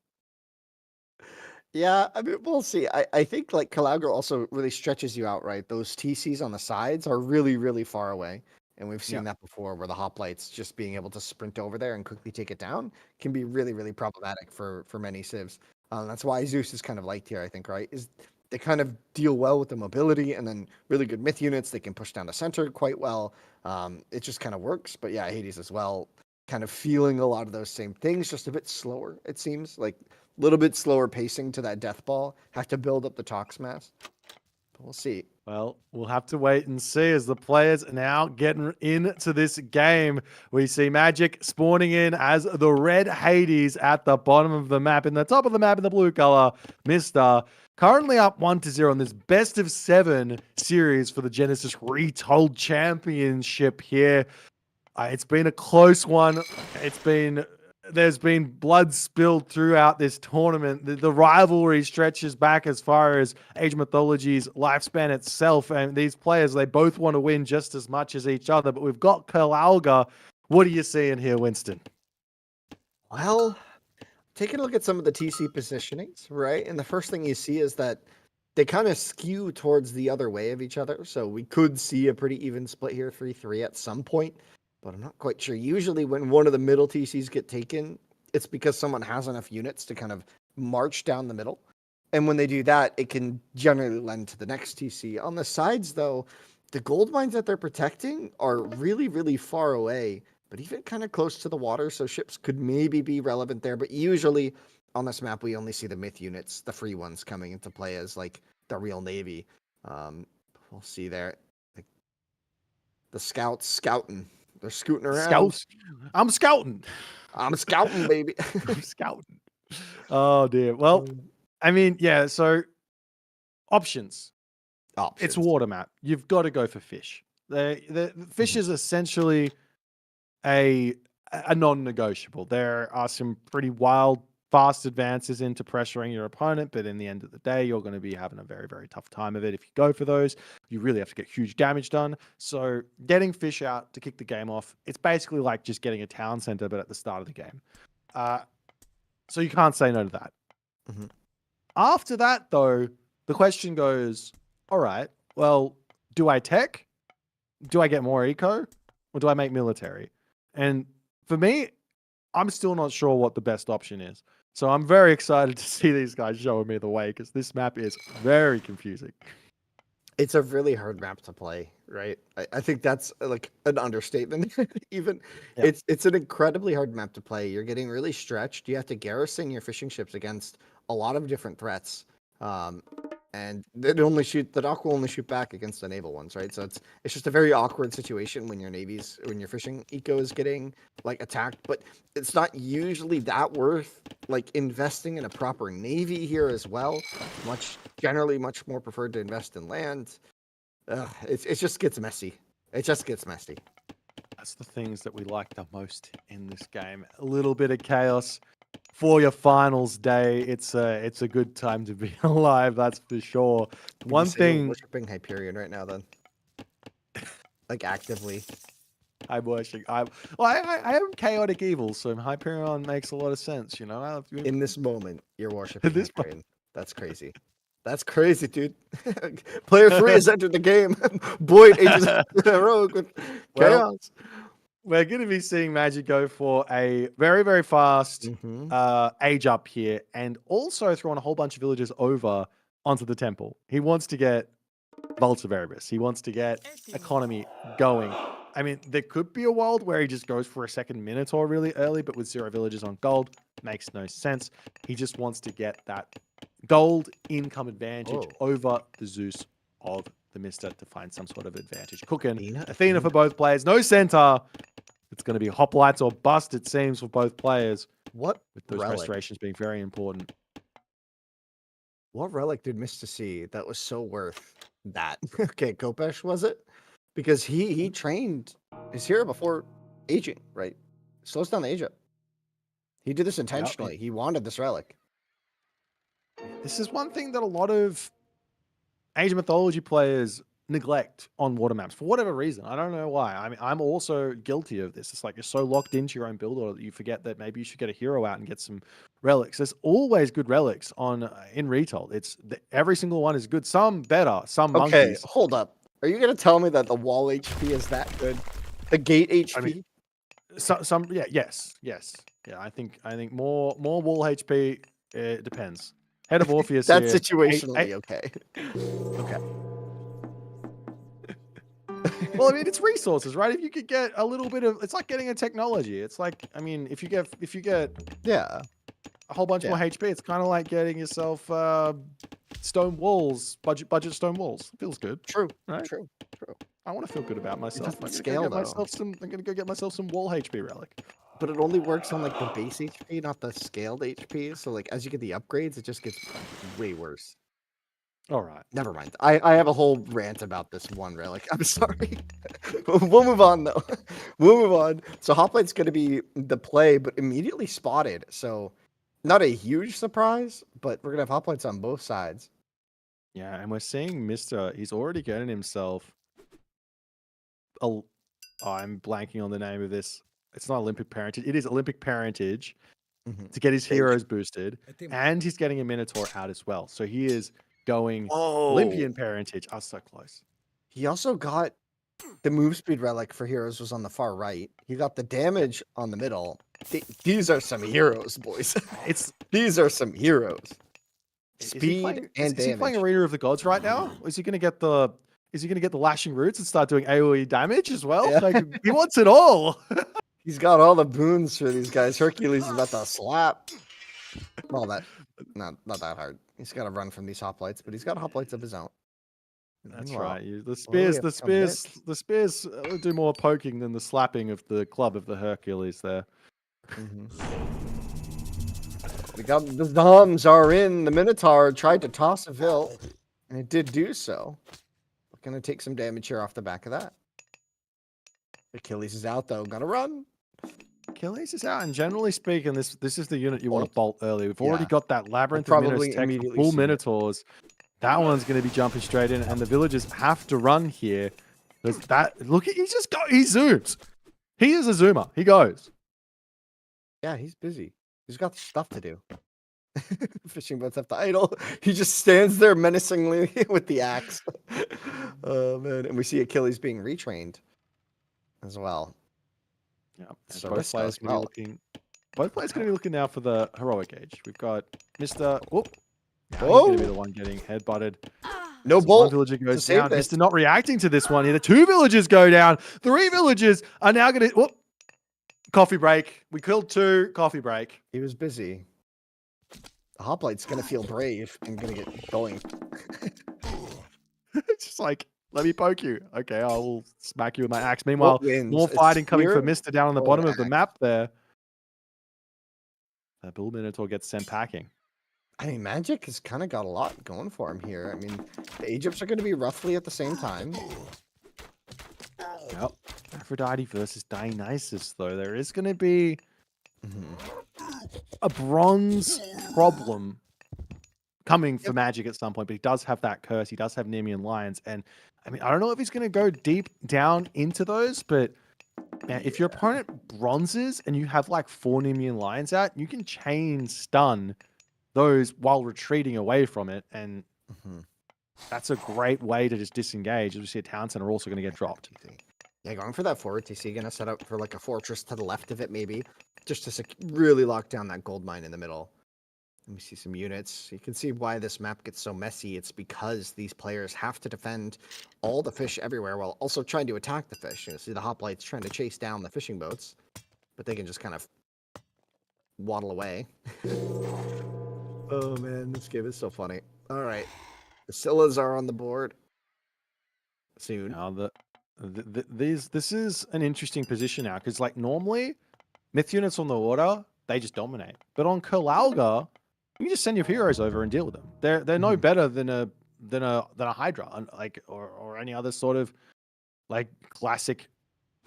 Yeah, I mean, we'll see. I think like Calagro also really stretches you out, right? Those TCs on the sides are really, really far away. And we've seen that before where the hoplites just being able to sprint over there and quickly take it down can be really, really problematic for many civs. That's why Zeus is kind of liked here, I think, right? Is they kind of deal well with the mobility and then really good myth units. They can push down the center quite well. It just kind of works. But yeah, Hades as well, kind of feeling a lot of those same things, just a bit slower, it seems. Like a little bit slower pacing to that death ball. Have to build up the tox mass. But we'll see. Well, we'll have to wait and see as the players are now getting into this game. We see Magic spawning in as the red Hades at the bottom of the map. In the top of the map in the blue color, Mr. Currently up 1-0 in this best of 7 series for the Genesis Retold Championship here. It's been a close one. There's been blood spilled throughout this tournament. The rivalry stretches back as far as Age of Mythology's lifespan itself. And these players, they both want to win just as much as each other. But we've got Kalauga. What are you seeing here, Winston? Well, taking a look at some of the TC positionings, right? And the first thing you see is that they kind of skew towards the other way of each other. So we could see a pretty even split here, 3-3 at some point. But I'm not quite sure. Usually when one of the middle TCs get taken, it's because someone has enough units to kind of march down the middle. And when they do that, it can generally lend to the next TC. On the sides, though, the gold mines that they're protecting are really, really far away, but even kind of close to the water, so ships could maybe be relevant there. But usually on this map, we only see the myth units, the free ones, coming into play as like the real navy. We'll see there. The scouts scouting. They're scooting around. Scouts. I'm scouting. I'm scouting, baby. I'm scouting. Oh, dear. Well, I mean, yeah, so options. It's water map. You've got to go for fish. The fish is essentially a non-negotiable. There are some pretty wild fast advances into pressuring your opponent, but in the end of the day, you're going to be having a very, very tough time of it. If you go for those, you really have to get huge damage done. So getting Fish out to kick the game off, it's basically like just getting a town center, but at the start of the game. So you can't say no to that. Mm-hmm. After that, though, the question goes, all right, well, do I tech? Do I get more eco? Or do I make military? And for me, I'm still not sure what the best option is. So I'm very excited to see these guys showing me the way, because this map is very confusing. It's a really hard map to play, right? I think that's like an understatement. Even Yeah. it's an incredibly hard map to play. You're getting really stretched. You have to garrison your fishing ships against a lot of different threats. And the dock will only shoot back against the naval ones, right? So it's just a very awkward situation when your fishing eco is getting like attacked. But it's not usually that worth like investing in a proper navy here as well. Generally much more preferred to invest in land. It just gets messy. It just gets messy. That's the things that we like the most in this game. A little bit of chaos for your finals day. It's a good time to be alive, that's for sure. One thing, Worshipping Hyperion right now, then, like actively. I'm worshiping. I am chaotic evil, so Hyperion makes a lot of sense. You know, In this moment, you're worshipping this Hyperion. That's crazy. That's crazy, dude. Player 3 has entered the game. Boyd ages heroic with chaos. We're going to be seeing Magic go for a very, very fast age up here, and also throwing a whole bunch of villagers over onto the temple. He wants to get Volta Verbis. He wants to get economy going. I mean, there could be a world where he just goes for a second Minotaur really early, but with 0 villagers on gold, makes no sense. He just wants to get that gold income advantage over the Zeus of the Mister to find some sort of advantage. Cooking Athena for both players. No center. It's going to be hoplites or bust, it seems, for both players. What with those relic? restorations being very important. What relic did Mr. see that was so worth that? Okay, Kopesh, was it? Because he trained his hero before aging, right? Slows down the age up. He did this intentionally. He wanted this relic. This is one thing that a lot of Age of Mythology players neglect on water maps for whatever reason. I don't know why. I mean, I'm also guilty of this. It's like you're so locked into your own build order that you forget that maybe you should get a hero out and get some relics. There's always good relics in Retold. Every single one is good. Some better, some monkeys. Okay, hold up. Are you gonna tell me that the wall HP is that good? The gate HP? I mean, yes. Yeah, I think more wall HP. It depends. Head of Orpheus. That's here, situationally okay. Okay. Well, I mean, it's resources, right? If you could get a little bit of, it's like getting a technology. It's like, I mean, if you get yeah, a whole bunch more HP, it's kind of like getting yourself stone walls, budget stone walls. Feels good. True. Right? True. I want to feel good about myself. I'm gonna go get myself some wall HP relic. But it only works on like the base HP, not the scaled HP. So like as you get the upgrades, it just gets way worse. All right. Never mind. I have a whole rant about this one relic. I'm sorry. We'll move on though. We'll move on. So Hoplite's going to be the play, but immediately spotted. So not a huge surprise, but we're going to have Hoplites on both sides. Yeah, and we're seeing Mr. He's already getting himself. I'm blanking on the name of this. It's not Olympic Parentage. It is Olympic Parentage to get his heroes boosted, and he's getting a Minotaur out as well. So he is going Olympian Parentage. I was so close. He also got the move speed relic for heroes was on the far right. He got the damage on the middle. These are some heroes, boys. These are some heroes. Speed and damage. Is he playing Arena of the Gods right now? Is he going to get the lashing roots and start doing AoE damage as well? Yeah. Like, he wants it all. He's got all the boons for these guys. Hercules is about to slap. Well, not that hard. He's got to run from these hoplites, but he's got hoplites of his own. That's right. The spears do more poking than the slapping of the club of the Hercules there. We got the Doms are in. The Minotaur tried to toss a Vil, and it did do so. We're going to take some damage here off the back of that. Achilles is out, though. Gonna run. Achilles is out, and generally speaking, this is the unit you want to bolt early. We've already got that Labyrinth of probably Minos tech for immediately full see it. Minotaurs. That one's going to be jumping straight in, and the villagers have to run here. There's that. Look, he zooms. He is a zoomer. He goes. Yeah, he's busy. He's got stuff to do. Fishing boats have to idle. He just stands there menacingly with the axe. Oh man! And we see Achilles being retrained as well. Yeah. So Both this players goes going to be well. looking. Both players going to be looking now for the heroic age. We've got Mr. Whoop. Now he's going to be the one getting headbutted. No So bolt. one villager goes save down. this. Mr. not reacting to this one here. The 2 villagers go down. 3 villagers are now going to. Whoop. Coffee break. We killed 2. Coffee break. He was busy. The hoplite's gonna feel brave and gonna get going. It's just like, let me poke you. Okay, I will smack you with my axe. Meanwhile, wins? more A fighting coming for spear Mr. down on the or bottom an of the axe? map there. The Bull Minotaur gets sent packing. I mean, Magic has kind of got a lot going for him here. I mean, the Egypts are going to be roughly at the same time. Yep. Aphrodite versus Dionysus, though. There is going to be a bronze problem coming for Magic at some point, but he does have that curse. He does have Nemean Lions. And I mean, I don't know if he's going to go deep down into those, but man, if your opponent bronzes and you have like 4 Nemean Lions out, you can chain stun those while retreating away from it. And that's a great way to just disengage. As we see a town center also going to get dropped. Yeah, going for that forward TC, gonna set up for like a fortress to the left of it, maybe, just to really lock down that gold mine in the middle. Let me see some units. You can see why this map gets so messy. It's because these players have to defend all the fish everywhere while also trying to attack the fish. You know, see the hoplites trying to chase down the fishing boats, but they can just kind of waddle away. Oh man, this game is so funny. All right, the Scyllas are on the board soon. Now this is an interesting position now because like normally myth units on the water they just dominate, but on Kalalga you can just send your heroes over and deal with them. They're no better than a Hydra like or any other sort of like classic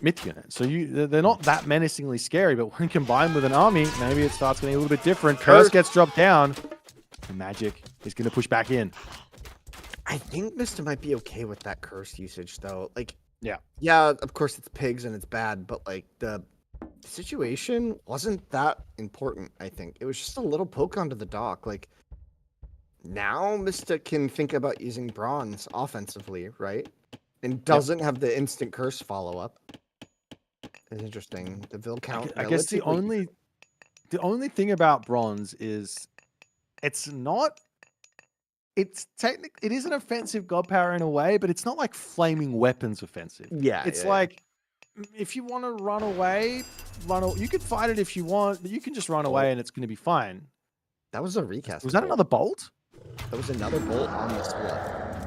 myth unit. So they're not that menacingly scary, but when combined with an army, maybe it starts getting a little bit different. Curse gets dropped down, and Magic is going to push back in. I think Mr. might be okay with that curse usage though. Like, yeah, of course it's pigs and it's bad, but like the situation wasn't that important. I think it was just a little poke onto the dock. Like now Mr. can think about using bronze offensively, right? And doesn't have the instant curse follow up. It's interesting. The Vil count. I guess the only thing about bronze is it is an offensive god power in a way, but it's not like flaming weapons offensive. Yeah, it's like if you want to run away, you can fight it if you want, but you can just run away and it's going to be fine. That was a recast. Was that another bolt? That was another bolt on the Scylla.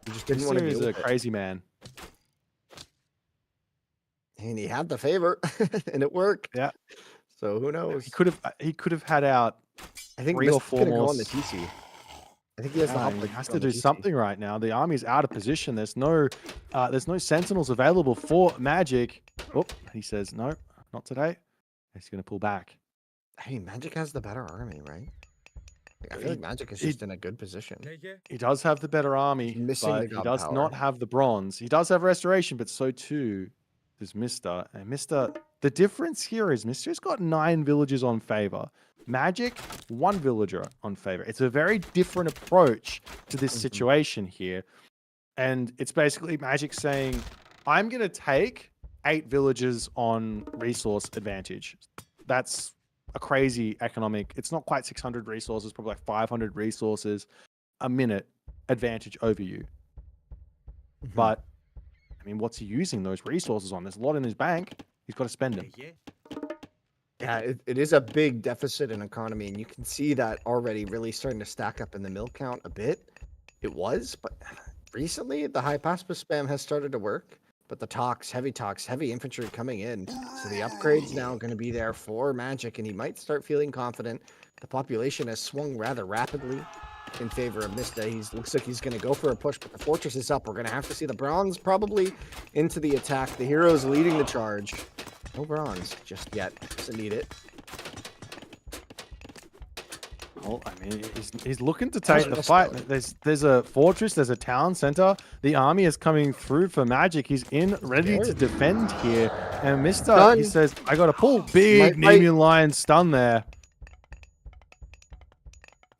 You just didn't want to He's deal a with it. crazy man. And he had the favor, and it worked. Yeah. So who knows? He could have had out. I think 3 or Mr. 4 gonna more. go on the TC. I think he has the He hoplite has on to the do TC. something right now. The army's out of position. There's no sentinels available for Magic. Oh, he says no, not today. He's going to pull back. I mean, Magic has the better army, right? Like, I feel like Magic is just in a good position. He does have the better army, Missing but the he god does power. not have the bronze. He does have restoration, but so too does Mister. And Mister, the difference here is Mister's got 9 villagers on favor. Magic, 1 villager on favor. It's a very different approach to this situation here. And it's basically Magic saying, I'm going to take 8 villagers on resource advantage. That's a crazy economic. It's not quite 600 resources, probably like 500 resources a minute advantage over you. But, I mean, what's he using those resources on? There's a lot in his bank. He's got to spend them. Yeah, it is a big deficit in economy, and you can see that already really starting to stack up in the mill count a bit. It was, but recently the high pass spam has started to work. But the heavy infantry coming in. So the upgrade's now going to be there for Magic, and he might start feeling confident. The population has swung rather rapidly in favor of Mista. Looks like he's going to go for a push, but the fortress is up. We're going to have to see the bronze probably into the attack. The heroes leading the charge. No bronze just yet. Doesn't need it. Well, I mean, he's looking to take the fight. There's a fortress, there's a town center. The army is coming through for Magic. He's in, ready to defend here. And Mr. He says, I got to pull. Big Nemean Lion stun there.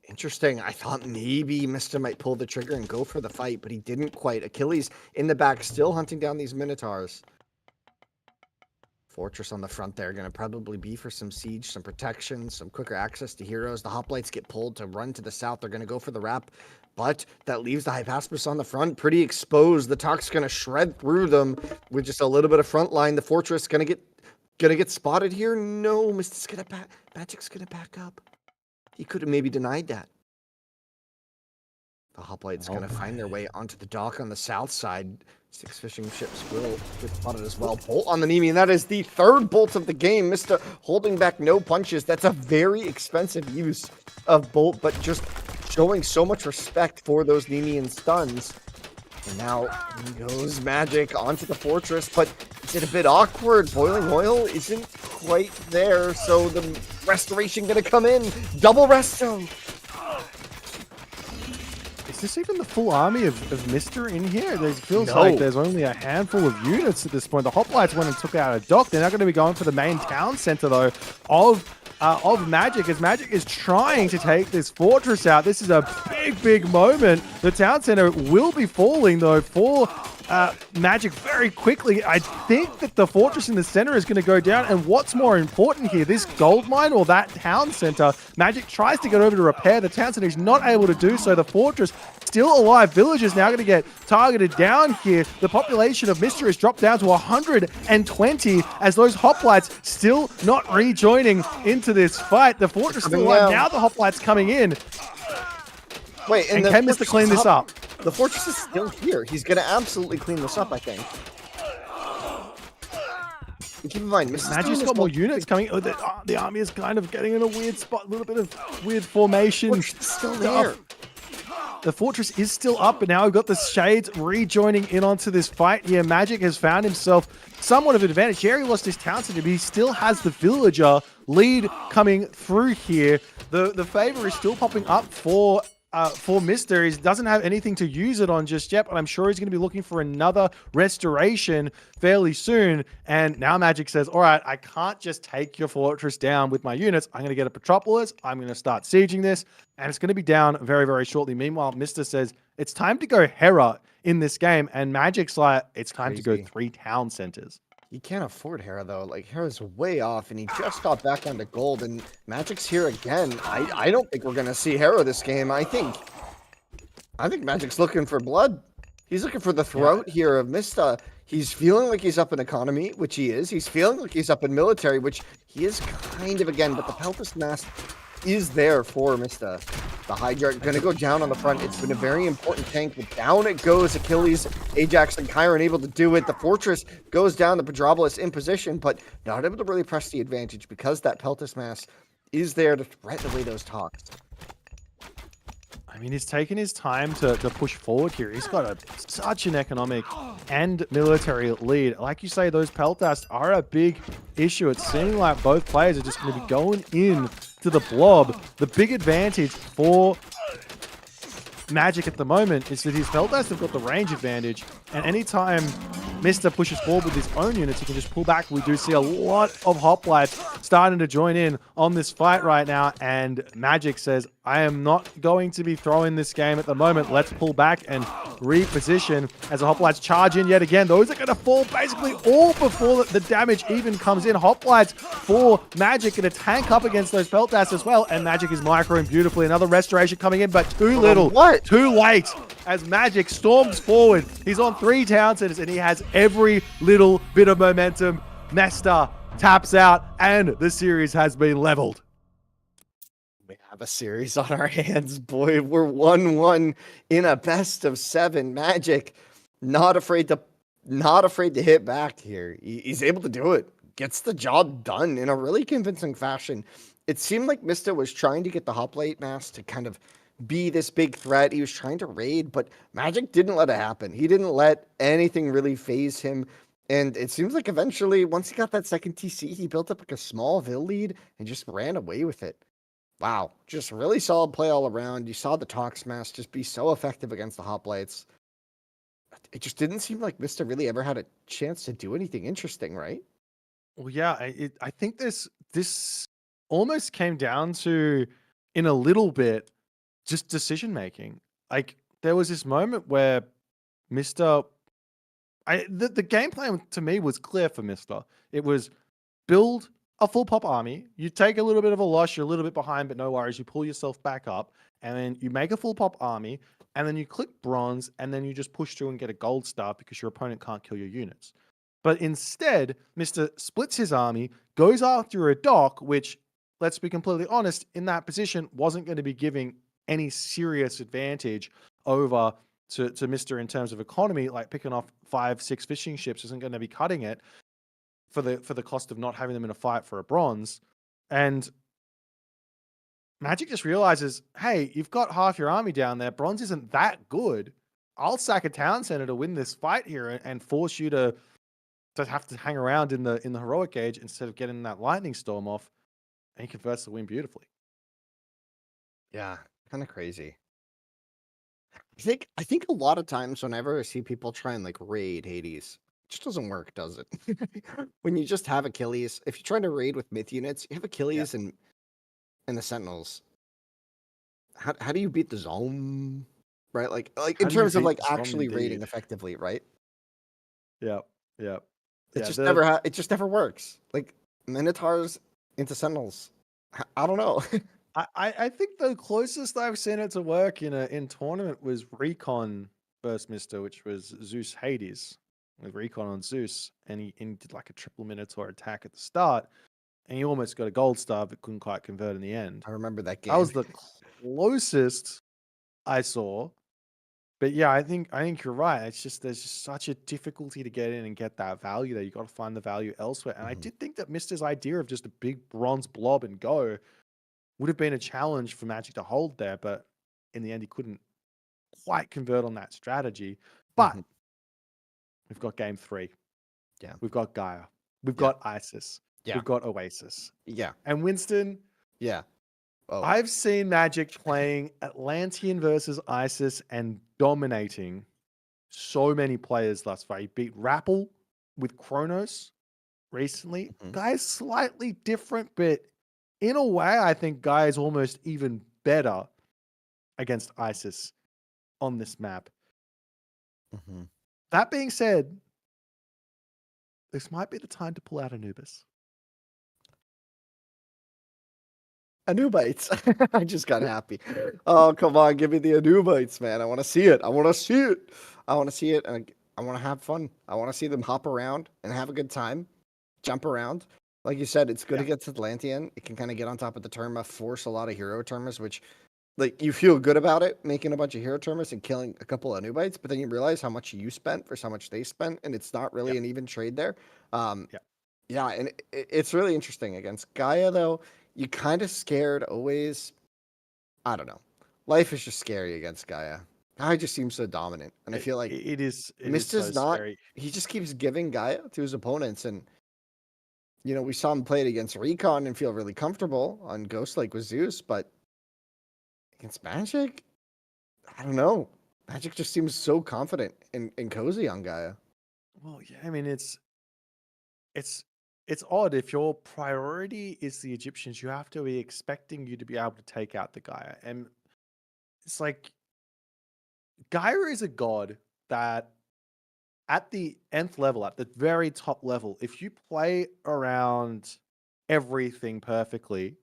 Interesting. I thought maybe Mr. might pull the trigger and go for the fight, but he didn't quite. Achilles in the back, still hunting down these Minotaurs. Fortress on the front there, going to probably be for some siege, some protection, some quicker access to heroes. The hoplites get pulled to run to the south. They're going to go for the wrap, but that leaves the Hypaspis on the front pretty exposed. The Talk's going to shred through them with just a little bit of front line. The Fortress going to get spotted here. No, Magic's going to back up. He could have maybe denied that. The hoplites going to find their way onto the dock on the south side. 6 fishing ships will get spotted as well. Bolt on the Nemean. That is the 3rd bolt of the game. Mr. holding back no punches. That's a very expensive use of Bolt, but just showing so much respect for those Nemean stuns. And now goes Magic onto the fortress, but is it a bit awkward? Boiling oil isn't quite there, so the restoration going to come in. Double resto. Is this even the full army of Mr. in here? It feels like there's only a handful of units at this point. The hoplites went and took out a dock. They're not going to be going for the main town center, though, of Magic, as Magic is trying to take this fortress out. This is a big moment. The town center will be falling, though, for Magic very quickly. I think that the fortress in the center is going to go down, and what's more important here, this gold mine or that town center? Magic tries to get over to repair the town center. He's not able to do so. The fortress still alive. Villagers now going to get targeted down here. The population of Mr. has dropped down to 120 as those hoplites still not rejoining into this fight. The fortress still alive. Now the hoplites coming in. Wait, and can Mr. clean this up? The fortress is still here. He's going to absolutely clean this up, I think. And keep in mind, Magic's got more units coming. Oh, the army is kind of getting in a weird spot, a little bit of weird formation. It's still there. The fortress is still up, but now we've got the Shades rejoining in onto this fight here. Magic has found himself somewhat of an advantage. Jerry lost his town center, but he still has the villager lead coming through here. The favor is still popping up for Mr. He doesn't have anything to use it on just yet, but I'm sure he's going to be looking for another restoration fairly soon. And now Magic says, all right, I can't just take your fortress down with my units. I'm going to get a Petropolis. I'm going to start sieging this, and it's going to be down very, very shortly. Meanwhile, Mr. says, it's time to go Hera in this game, and Magic's like, it's time to go 3 town centers. You can't afford Hera, though. Like, Hera's way off, and he just got back onto gold, and Magic's here again. I don't think we're going to see Hera this game. I think Magic's looking for blood. He's looking for the throat here of Mista. He's feeling like he's up in economy, which he is. He's feeling like he's up in military, which he is kind of again, but the Peltas Mask is there for Mista. The Hydra going to go down on the front. It's been a very important tank, but down it goes. Achilles, Ajax, and Chiron able to do it. The Fortress goes down. The Pedropolis in position, but not able to really press the advantage because that Peltas Mass is there to threaten away those talks. I mean, he's taken his time to push forward here. He's got such an economic and military lead. Like you say, those Peltas are a big issue. It's seeming like both players are just going to be going in to the blob. The big advantage for Magic at the moment is that his Peltas have got the range advantage, and anytime Mr. pushes forward with his own units, he can just pull back. We do see a lot of hoplites starting to join in on this fight right now, and Magic says, I am not going to be throwing this game at the moment. Let's pull back and reposition as the hoplites charge in yet again. Those are going to fall basically all before the damage even comes in. Hoplites for Magic going to tank up against those Peltas as well, and Magic is microing beautifully. Another restoration coming in, but too little, too late as Magic storms forward. He's on 3 town centers, and he has every little bit of momentum. Mesta taps out, and the series has been leveled. We have a series on our hands, boy. We're 1-1 in a best of 7. Magic not afraid to hit back here. He's able to do it. Gets the job done in a really convincing fashion. It seemed like Mista was trying to get the hoplite mass to kind of be this big threat. He was trying to raid, but Magic didn't let it happen. He didn't let anything really phase him. And it seems like eventually, once he got that second TC, he built up like a small Vil lead and just ran away with it. Wow, just really solid play all around. You saw the Talk Smash just be so effective against the Hoplites. It just didn't seem like Mista really ever had a chance to do anything interesting, right? Well, yeah, I think this almost came down to, in a little bit, just decision making. Like there was this moment where Mister, the game plan to me was clear for Mister. It was build a full pop army. You take a little bit of a loss, you're a little bit behind, but no worries. You pull yourself back up, and then you make a full pop army, and then you click bronze, and then you just push through and get a gold star because your opponent can't kill your units. But instead, Mr. splits his army, goes after a dock, which, let's be completely honest, in that position wasn't going to be giving any serious advantage over to Mr. in terms of economy. Like picking off 5-6 fishing ships isn't going to be cutting it for the cost of not having them in a fight for a bronze. And Magic just realizes, hey, you've got half your army down there. Bronze isn't that good. I'll sack a town center to win this fight here and force you to have to hang around in the heroic age instead of getting that lightning storm off. And he converts the win beautifully. Yeah, kind of crazy. I think a lot of times whenever I see people try and like raid Hades, it just doesn't work, does it? When you just have Achilles, if you're trying to raid with myth units, you have Achilles and the Sentinels. How do you beat the zone? Right? Like in terms of like actually raiding effectively, right? Yep. Yep. It just never works. Like Minotaurs into Sentinels. I don't know. I think the closest I've seen it to work in tournament was Recon versus Mister, which was Zeus Hades with Recon on Zeus, and he did like a triple Minotaur attack at the start, and he almost got a gold star but couldn't quite convert in the end. I remember that game. That was the closest I saw. But yeah, I think you're right. It's just there's just such a difficulty to get in and get that value there. You got to find the value elsewhere. And I did think that Mister's idea of just a big bronze blob and go would have been a challenge for Magic to hold there, but in the end, he couldn't quite convert on that strategy. But we've got game 3. Yeah. We've got Gaia. We've got Isis. Yeah. We've got Oasis. Yeah. And Winston. Yeah. Oh. I've seen Magic playing Atlantean versus Isis and dominating so many players thus far. He beat Rappel with Kronos recently. Guy's slightly different, but in a way, I think Guy is almost even better against Isis on this map. That being said, this might be the time to pull out Anubis. Anubites. I just got happy. Oh, come on. Give me the Anubites, man. I want to see it. I want to see it. I want to see it. And I want to have fun. I want to see them hop around and have a good time. Jump around. Like you said, it's good against Atlantean. It can kind of get on top of the Terma, force a lot of hero Termas, which, like, you feel good about it, making a bunch of hero Termas and killing a couple of Anubites, but then you realize how much you spent versus how much they spent, and it's not really an even trade there. Yeah, and it's really interesting. Against Gaia, though, you kind of scared always. I don't know. Life is just scary against Gaia. Gaia just seems so dominant, and I feel like Mister's not. scary. He just keeps giving Gaia to his opponents, and you know, we saw him play it against Recon and feel really comfortable on Ghost Lake with Zeus, but against Magic, I don't know. Magic just seems so confident and cozy on Gaia. Well, yeah, I mean, it's odd. If your priority is the Egyptians, you have to be expecting you to be able to take out the Gaia. And it's like, Gaia is a god that at the nth level, at the very top level, if you play around everything perfectly,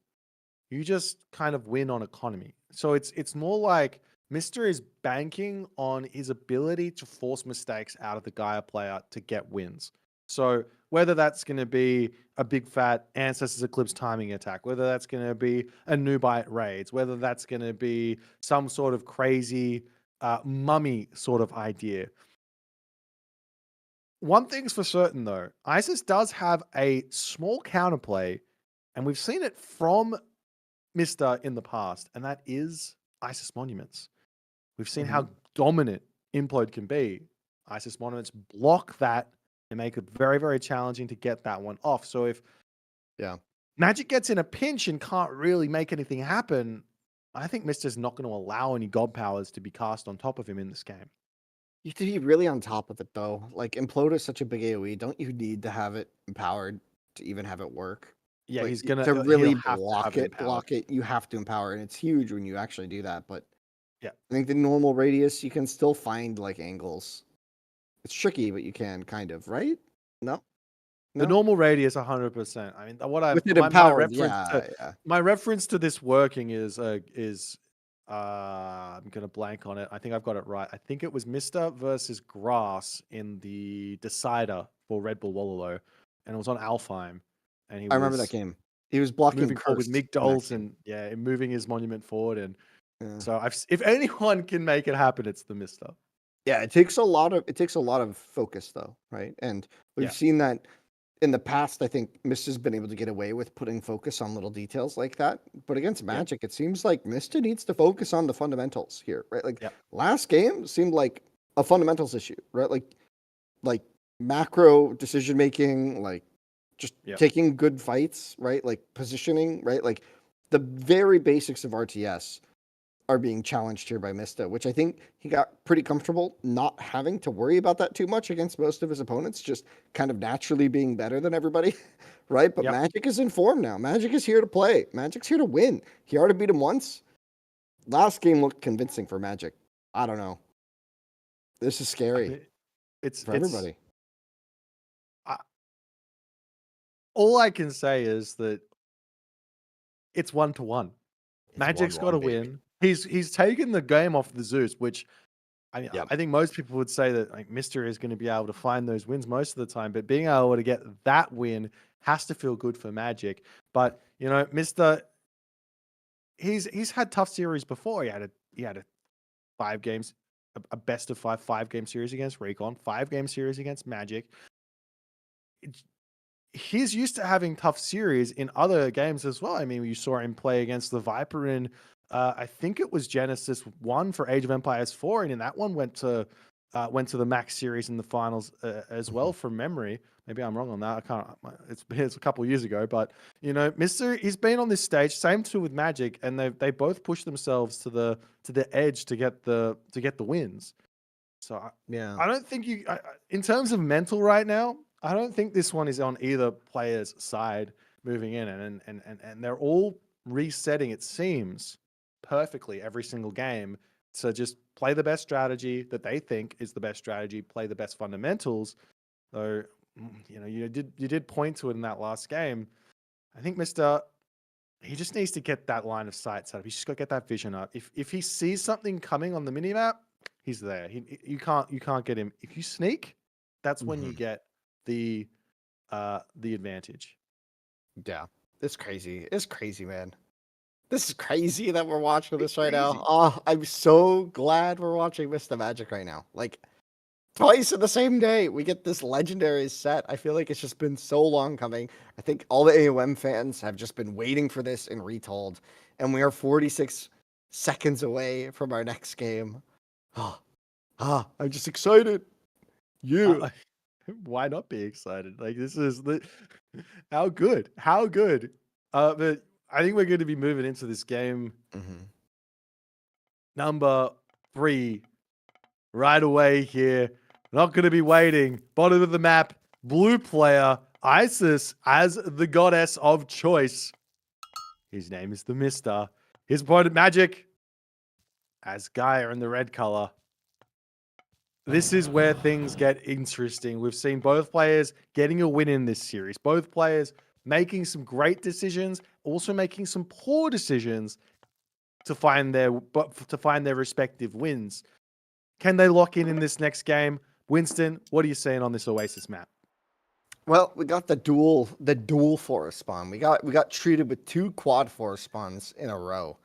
you just kind of win on economy. So it's more like Mister is banking on his ability to force mistakes out of the Gaia player to get wins. So whether that's going to be a big fat Ancestors Eclipse timing attack, whether that's going to be a Nubite raids, whether that's going to be some sort of crazy mummy sort of idea. One thing's for certain, though. Isis does have a small counterplay, and we've seen it from Mister in the past, and that is Isis Monuments. We've seen how dominant Implode can be. Isis Monuments block that They make it very, very challenging to get that one off. So if Yeah. Magic gets in a pinch and can't really make anything happen, I think Mister's not going to allow any god powers to be cast on top of him in this game. You have to be really on top of it though. Like Implode is such a big AoE. Don't you need to have it empowered to even have it work? Yeah, Like, he's gonna to he'll really have to have it empowered. block it. You have to empower, and it's huge when you actually do that. But Yeah. I think the normal radius you can still find like angles. It's tricky, but you can kind of, right? No, The no. normal radius, 100%. I mean, what I With it my empowered, reference to yeah. my reference to this working is I'm gonna blank on it. I think I've got it right. I think it was Mister versus Grass in the decider for Red Bull Wololo, and it was on Alfheim, and he I remember that was game. He was blocking moving forward with Curse Mick in that game. Dolson, yeah, and moving his monument forward, and Yeah. so if anyone can make it happen, it's the Mister. Yeah, it takes a lot of focus though, right? And we've Yeah. seen that in the past. I think Mist has been able to get away with putting focus on little details like that. But against Magic, it seems like Mista needs to focus on the fundamentals here, right? Like Yep. last game seemed like a fundamentals issue, right? Like macro decision making, like just Yep. taking good fights, right? Like positioning, right? Like the very basics of RTS are being challenged here by Mista, which I think he got pretty comfortable not having to worry about that too much against most of his opponents, just kind of naturally being better than everybody, right? But Yep. Magic is in form now. Magic is here to play. Magic's here to win. He already beat him once. Last game looked convincing for Magic. I don't know. This is scary It's for everybody. all I can say is that it's 1-1. It's Magic's got to 1-1, baby. win. He's taken the game off the Zeus, which I mean, Yep. I think most people would say that like Mister is going to be able to find those wins most of the time, but being able to get that win has to feel good for Magic. But you know, Mister, he's had tough series before. He had a 5 games, a best of 5 game series against Recon, 5 game series against Magic. He's used to having tough series in other games as well. I mean, you saw him play against the Viper in, I think it was Genesis 1 for Age of Empires 4, and in that one went to the Max series in the finals as well from memory. Maybe I'm wrong on that. I can't. It's a couple of years ago, but you know, Mister, he's been on this stage. Same too with Magic, and they both pushed themselves to the edge to get the wins. So Yeah. I don't think in terms of mental right now, I don't think this one is on either player's side moving in, and they're all resetting, it seems, perfectly every single game to just play the best strategy that they think is the best strategy, play the best fundamentals. So, you know, you did point to it in that last game. I think Mister, he just needs to get that line of sight set up. He's just got to get that vision up. If he sees something coming on the minimap, he's there. You can't get him. If you sneak, that's when you get the advantage. Yeah. It's crazy. It's crazy, man. This is crazy that we're watching this right crazy. now. Oh, I'm so glad we're watching Mr. Magic right now. Like twice in the same day, we get this legendary set. I feel like it's just been so long coming. I think all the AOM fans have just been waiting for this in Retold, and we are 46 seconds away from our next game. I'm just excited. You. Why not be excited? Like this is how good. But I think we're going to be moving into this game number 3 right away here. Not going to be waiting. Bottom of the map, blue player, Isis as the goddess of choice. His name is the Mister. His opponent, Magic, as Gaia in the red color. This is where things get interesting. We've seen both players getting a win in this series. Both players making some great decisions, also making some poor decisions to find their respective wins. Can they lock in this next game? Winston, what are you seeing on this Oasis map? Well, we got the dual forest spawn. We got treated with 2 quad forest spawns in a row,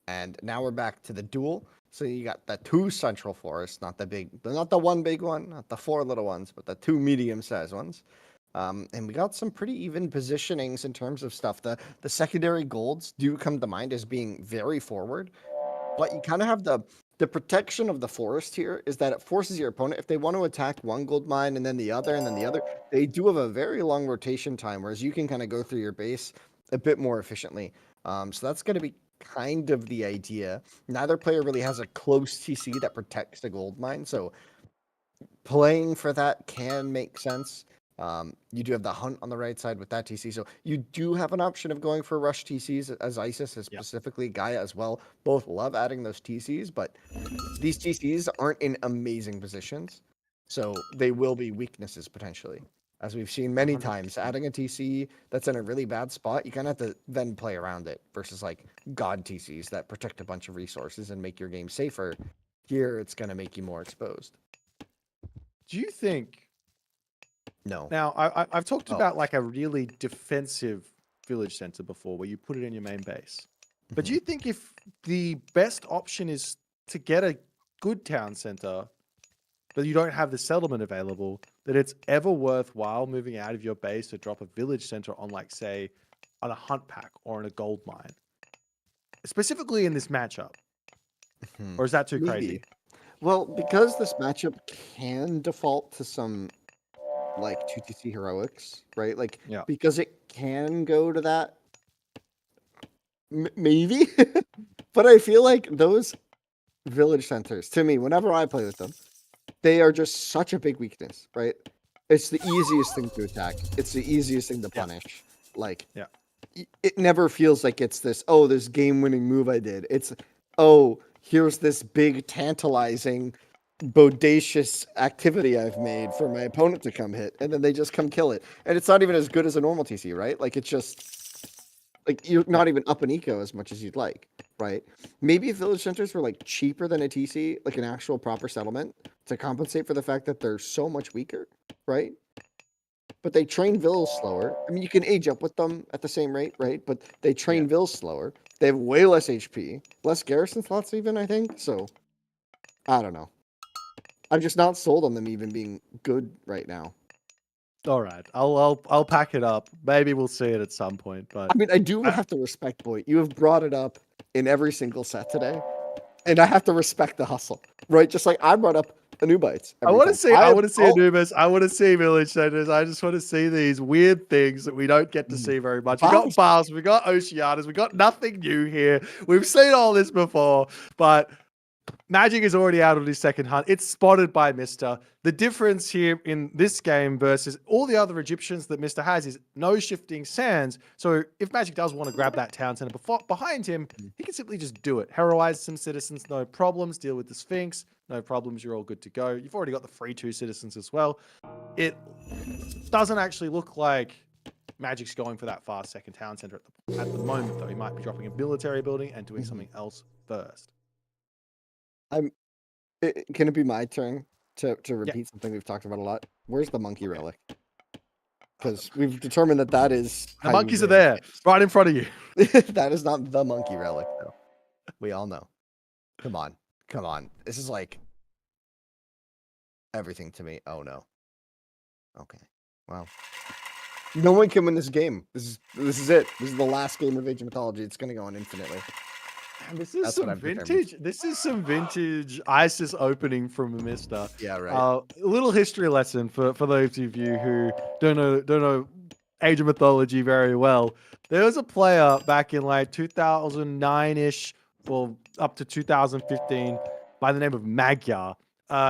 and now we're back to the dual. So you got the 2 central forests, not the one big one, not the 4 little ones, but the 2 medium-sized ones. And we got some pretty even positionings in terms of stuff. The secondary golds do come to mind as being very forward, but you kind of have the protection of the forest here is that it forces your opponent, if they want to attack one gold mine and then the other and then the other, they do have a very long rotation time, whereas you can kind of go through your base a bit more efficiently. So that's going to be kind of the idea. Neither player really has a close TC that protects the gold mine, so playing for that can make sense. You do have the hunt on the right side with that TC, so you do have an option of going for rush TCs as Isis, as specifically Gaia as well. Both love adding those TCs, but these TCs aren't in amazing positions, so they will be weaknesses potentially. As we've seen many times, adding a TC that's in a really bad spot, you kind of have to then play around it versus like God TCs that protect a bunch of resources and make your game safer. Here, it's going to make you more exposed. Do you think... No. Now, I've talked about like a really defensive village center before where you put it in your main base. But do you think if the best option is to get a good town center, but you don't have the settlement available, that it's ever worthwhile moving out of your base to drop a village center on, like, say, on a hunt pack or in a gold mine? Specifically in this matchup. Or is that too crazy? Well, because this matchup can default to some like 2TC heroics, right? Like, because it can go to that, maybe. But I feel like those village centers, to me, whenever I play with them, they are just such a big weakness, right? It's the easiest thing to attack. It's the easiest thing to punish. Like, it never feels like it's this, oh, this game-winning move I did. It's, oh, here's this big, tantalizing, bodacious activity I've made for my opponent to come hit, and then they just come kill it. And it's not even as good as a normal TC, right? Like, it's just, like, you're not even up an eco as much as you'd like, right? Maybe if village centers were, like, cheaper than a TC, like an actual proper settlement, to compensate for the fact that they're so much weaker, right? But they train vills slower. I mean, you can age up with them at the same rate, right? But they train vills slower. They have way less HP, less garrison slots even, I think. So, I don't know. I'm just not sold on them even being good right now. All right, I'll pack it up. Maybe we'll see it at some point. But I mean, I do have to respect, boy. You have brought it up in every single set today, and I have to respect the hustle, right? Just like I brought up Anubites. I want to see Anubis. I want to see village centers. I just want to see these weird things that we don't get to see very much. We got Bars, we got Oceanas, we got nothing new here. We've seen all this before, but Magic is already out on his second hunt. It's spotted by Mr. The difference here in this game versus all the other Egyptians that Mr. has is no shifting sands. So if Magic does want to grab that town center behind him, he can simply just do it. Heroize some citizens, no problems. Deal with the Sphinx, no problems. You're all good to go. You've already got the free 2 citizens as well. It doesn't actually look like Magic's going for that fast second town center at the moment, though. He might be dropping a military building and doing something else first. Can it be my turn to repeat something we've talked about a lot? Where's the monkey relic? Because we've determined that is... The monkeys are there, right in front of you. That is not the monkey relic, though. We all know. Come on. Come on. This is like... everything to me. Oh, no. Okay. Well... no one can win this game. This is it. This is the last game of Age of Mythology. It's going to go on infinitely. This is some vintage. This is some vintage ISIS opening from a Mister. Yeah, right. A little history lesson for those of you who don't know Age of Mythology very well. There was a player back in like 2009-ish, well, up to 2015, by the name of Magyar.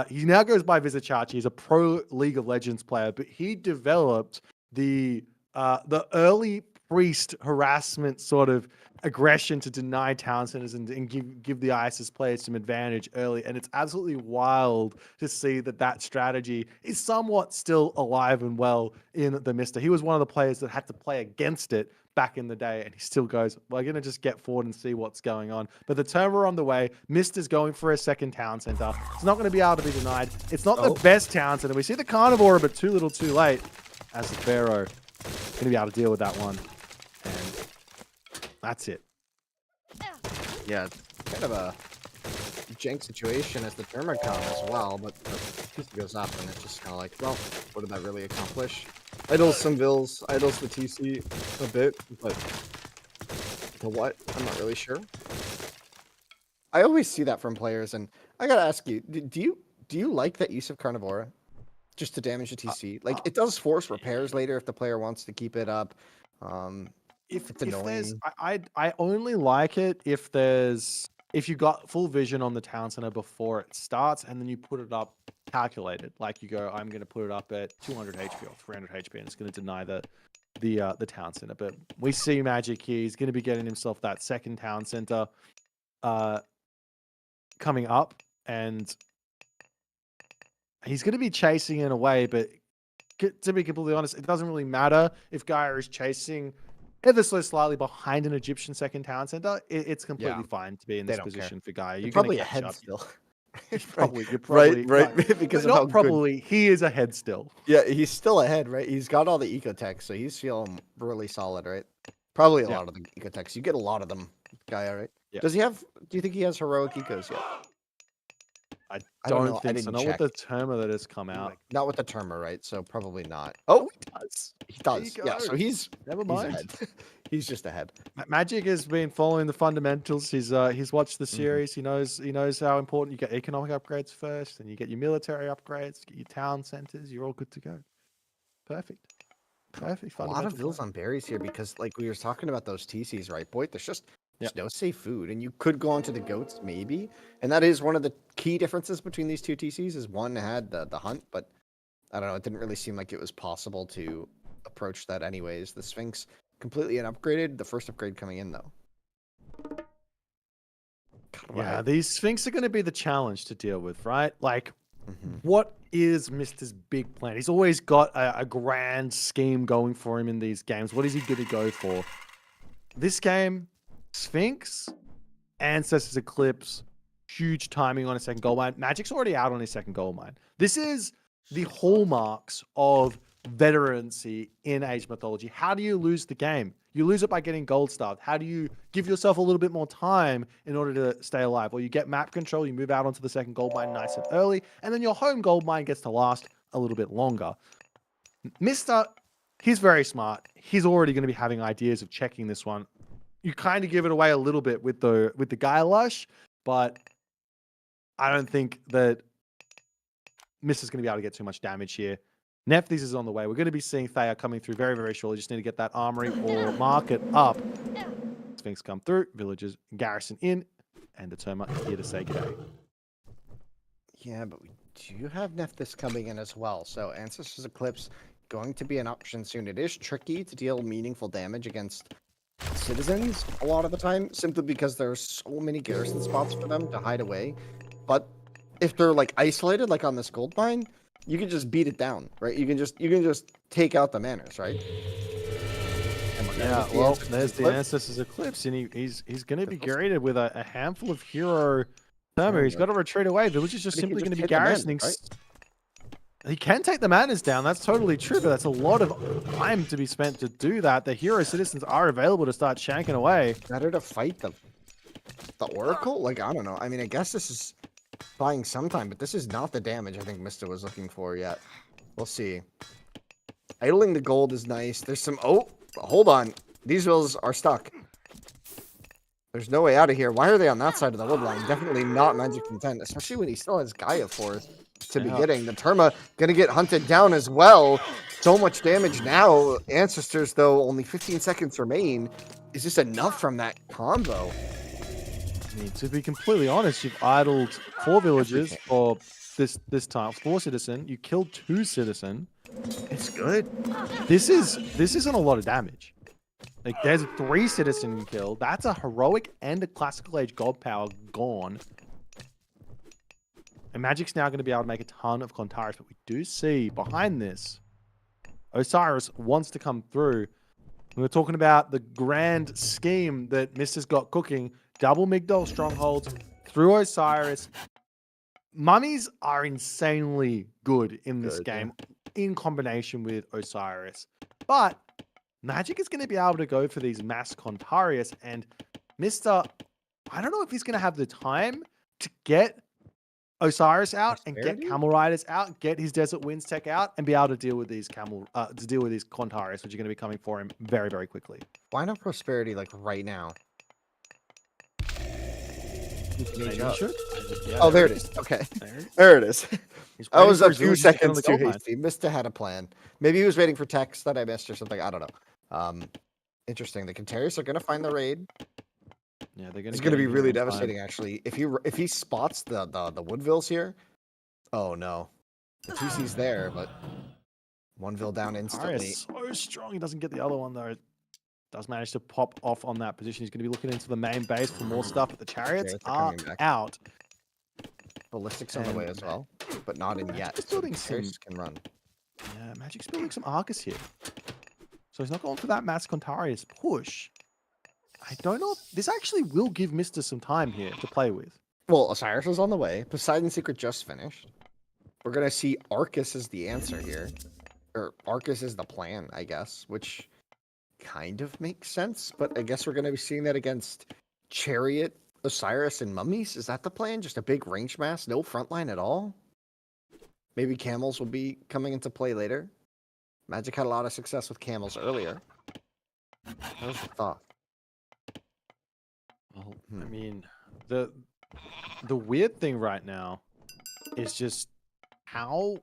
He now goes by Vizichachi. He's a pro League of Legends player, but he developed the early priest harassment sort of aggression to deny town centers and give the ISIS players some advantage early. And it's absolutely wild to see that strategy is somewhat still alive and well in the Mister. He was one of the players that had to play against it back in the day, and he still goes, we're going to just get forward and see what's going on. But the turn we're on the way. Mister's going for a second town center. It's not going to be able to be denied. It's not the best town center. We see the Carnivore, but too little too late, as the Pharaoh going to be able to deal with that one. And that's it. Yeah, it's kind of a jank situation as the Derma come as well, but the piece goes up and it's just kind of like, well, what did that really accomplish? Idles some vills, idles the TC a bit, but to what? I'm not really sure. I always see that from players, and I gotta ask you, do you like that use of Carnivora? Just to damage the TC? Like, it does force repairs later if the player wants to keep it up. It's If there's, annoying. I only like it if you got full vision on the town center before it starts, and then you put it up calculated. Like you go, I'm going to put it up at 200 HP or 300 HP, and it's going to deny the town center. But we see Magic here. He's going to be getting himself that second town center coming up, and he's going to be chasing in a way, but to be completely honest, it doesn't really matter if Gaia is chasing ever so slightly behind an Egyptian second town center. It's completely fine to be in this position for Gaia. You're probably gonna catch ahead up. still. You're probably right, because of not how probably. He is ahead still. Yeah, he's still ahead, right? He's got all the eco tech, so he's feeling really solid, right? Probably a lot of the eco techs. You get a lot of them, Gaia, right? Yeah. Does he have? Do you think he has heroic ecos yet? I don't don't know. I think so. didn't Not check. with the Terma that has come out. Not with the Terma, right? So probably not. Oh, He does. he There does. you Yeah, go. so he's Never he's mind. ahead. He's just ahead. Magic has been following the fundamentals. He's watched the series. He knows how important you get economic upgrades first, and you get your military upgrades, get your town centers. You're all good to go. Perfect. A lot of fundamental vills plan. on berries here because, like, we were talking about those TCs, right, Boy? There's just Yep. no safe food, and you could go onto the goats maybe, and that is one of the key differences between these two TCs. Is one had the hunt, but I don't know. It didn't really seem like it was possible to approach that anyways. The Sphinx completely unupgraded. The first upgrade coming in though. Yeah, these Sphinx are going to be the challenge to deal with, right? Like, what is Mister's big plan? He's always got a grand scheme going for him in these games. What is he going to go for? This game, Sphinx, Ancestors Eclipse, huge timing on a second gold mine. Magic's already out on his second gold mine. This is the hallmarks of veterancy in Age of Mythology. How do you lose the game? You lose it by getting gold starved. How do you give yourself a little bit more time in order to stay alive? Well, you get map control, you move out onto the second gold mine nice and early, and then your home gold mine gets to last a little bit longer. Mister, he's very smart. He's already going to be having ideas of checking this one. You kind of give it away a little bit with the Gaia Lush, but I don't think that Mister's going to be able to get too much damage here. Nephthys is on the way. We're going to be seeing Thea coming through very, very shortly. Just need to get that armory or market up. Sphinx come through. Villagers garrison in. And the Terma here to say g'day. Yeah, but we do have Nephthys coming in as well. So Ancestors Eclipse going to be an option soon. It is tricky to deal meaningful damage against citizens a lot of the time, simply because there are so many garrison spots for them to hide away. But if they're like isolated, like on this gold mine, you can just beat it down, right? You can just take out the manors, right? Yeah, well, there's the Ancestors Eclipse, and he's going to be greeted with a handful of hero Terma. He's got to retreat away. Villagers just simply going to be garrisoning. He can take the manors down. That's totally true, but that's a lot of time to be spent to do that. The hero citizens are available to start shanking away. Better to fight the Oracle? Like, I don't know. I mean, I guess this is buying some time, but this is not the damage I think Mister was looking for yet. We'll see. Idling the gold is nice. There's some... Oh, hold on. These vills are stuck. There's no way out of here. Why are they on that side of the wood line? Definitely not Magic Intent, especially when he still has Gaia Force to be getting. The Terma going to get hunted down as well. So much damage now. Ancestors, though, only 15 seconds remain. Is this enough from that combo? I mean, to be completely honest, you've idled 4 villagers for this time. 4 citizen. You killed 2 citizen. It's good. This isn't a lot of damage. Like, there's 3 citizen you killed. That's a heroic and a classical age god power gone. And Magic's now going to be able to make a ton of Clontaris, but we do see behind this, Osiris wants to come through. We were talking about the grand scheme that Mister's got cooking. Double Migdol strongholds through Osiris. Mummies are insanely good in this game in combination with Osiris. But Magic is going to be able to go for these mass Clontaris, and Mister, I don't know if he's going to have the time to get Osiris out and get Camel Riders out, get his Desert Winds tech out, and be able to deal with these Clontaris, which are going to be coming for him very, very quickly. Why not Prosperity like right now? Maybe he should. Yeah, Oh, there it is. Okay. There. There it is. He's I waiting was for a his few villagers to get on seconds the too gold mine. hasty. Mista had a plan. Maybe he was waiting for text that I missed or something. I don't know. Interesting. The Contarius are going to find the raid. Yeah, they're It's going going to be really time. devastating, actually. If he spots the Woodvilles here, oh no, the TC's there, but one Ville down instantly. So strong. He doesn't get the other one though. Does manage to pop off on that position. He's going to be looking into the main base for more stuff, but the chariots are coming back. out. Ballistics on the way as well, but not in yet. Just So the building some- Contarius can run. Yeah, Magic's building some Arcus here. So he's not going for that Mass Contarius push. I don't know if this actually will give Mister some time here to play with. Well, Osiris is on the way. Poseidon's Secret just finished. We're going to see Arcus as the answer here. Or Arcus is the plan, I guess, which kind of makes sense. But I guess we're going to be seeing that against Chariot, Osiris, and Mummies. Is that the plan? Just a big range mass? No frontline at all? Maybe Camels will be coming into play later. Magic had a lot of success with Camels earlier. That was the thought. Well, I mean, the weird thing right now is just how.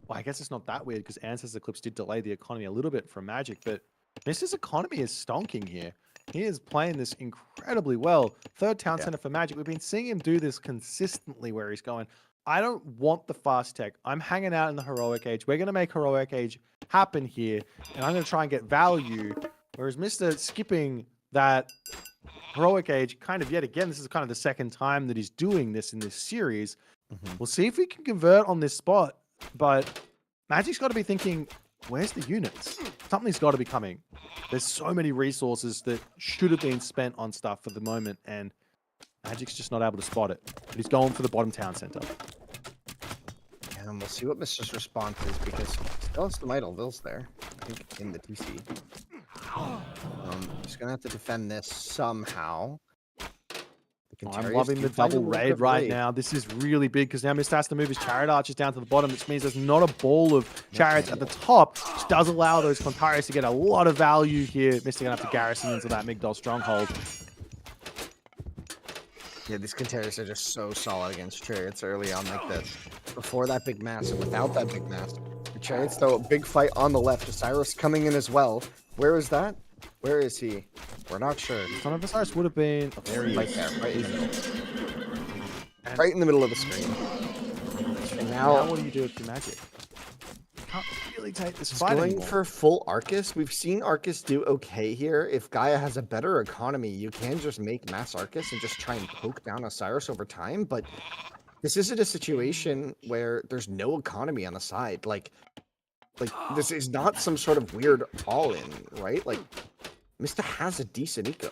Well, I guess it's not that weird because Ancestor Eclipse did delay the economy a little bit from Magic, but Mr.'s economy is stonking here. He is playing this incredibly well. Third town center for Magic. We've been seeing him do this consistently where he's going, I don't want the fast tech. I'm hanging out in the Heroic Age. We're going to make Heroic Age happen here, and I'm going to try and get value. Whereas Mr. skipping that Heroic Age, kind of yet again, this is kind of the second time that he's doing this in this series. We'll see if we can convert on this spot, but Magic's got to be thinking, where's the units? Something's got to be coming. There's so many resources that should have been spent on stuff for the moment, and Magic's just not able to spot it. But he's going for the bottom town center. And we'll see what Mr.'s response is because he still has some idle vills there, I think, in the TC. He's going to have to defend this somehow. I'm loving the double raid right now. This is really big because now Mr. has to move his chariot archers down to the bottom, which means there's not a ball of chariots at the top, which does allow those Contarius to get a lot of value here. Mr. gonna have to garrison into that Migdol stronghold. Yeah, these Contarius are just so solid against chariots early on like this. Before that big mass and without that big mass. The chariots, though, a big fight on the left. Osiris coming in as well. Where is that? Where is he? We're not sure. Son of Osiris would have been Right there, right in the middle. Right in the middle of the screen. And now what do you do with your Magic? You can't really take this he's fight going anymore. for full Arcus. We've seen Arcus do okay here. If Gaia has a better economy, you can just make mass Arcus and just try and poke down Osiris over time. But this isn't a situation where there's no economy on the side. Like this is not some sort of weird all-in, right? Like, Mr. has a decent eco.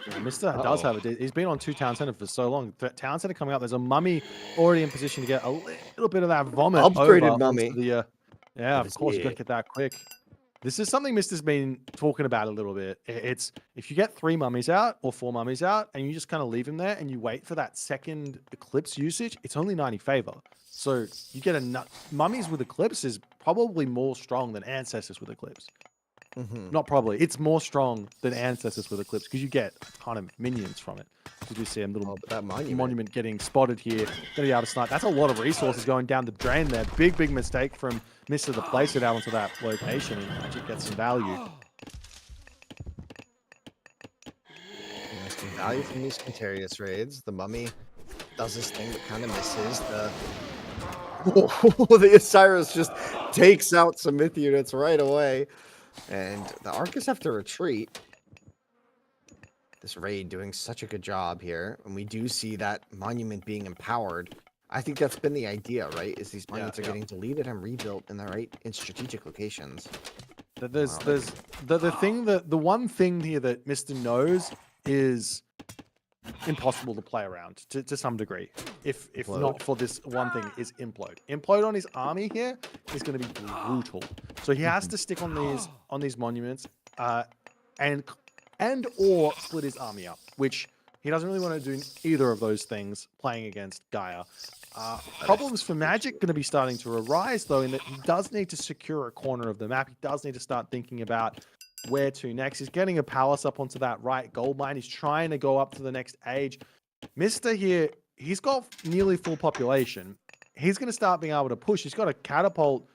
Yeah, Mr. does have it. He's been on 2 town center for so long. Town center coming up. There's a mummy already in position to get a little bit of that vomit. Upgraded over mummy. onto the, yeah, of course, you got to get that quick. This is something Mr.'s been talking about a little bit. It's if you get 3 mummies out or 4 mummies out and you just kind of leave him there and you wait for that second Eclipse usage, it's only 90 favor. So you get mummies with Eclipse is probably more strong than Ancestors with Eclipse. Not probably. It's more strong than Ancestors with Eclipse because you get a ton of minions from it. You do see a little That monument getting spotted here. Gonna be able to snipe. That's a lot of resources going down the drain there. Big mistake from Mr. to place it out onto that location and Magic gets some value. Some value from these Contarius raids. The mummy does his thing but kind of misses. The Osiris just takes out some myth units right away. And the Arcus have to retreat. This raid doing such a good job here. And we do see that monument being empowered. I think that's been the idea, right? Is these monuments are getting deleted and rebuilt in in strategic locations. There's the one thing here that Mr. knows is impossible to play around to some degree. If not for this one thing, is implode. Implode on his army here is going to be brutal. So he has to stick on these monuments and or split his army up, which he doesn't really want to do either of those things playing against Gaia. Problems for Magic going to be starting to arise though, in that he does need to secure a corner of the map. He does need to start thinking about where to next. He's getting a palace up onto that right gold mine. He's trying to go up to the next age. Mister here, he's got nearly full population. He's going to start being able to push. He's got a catapult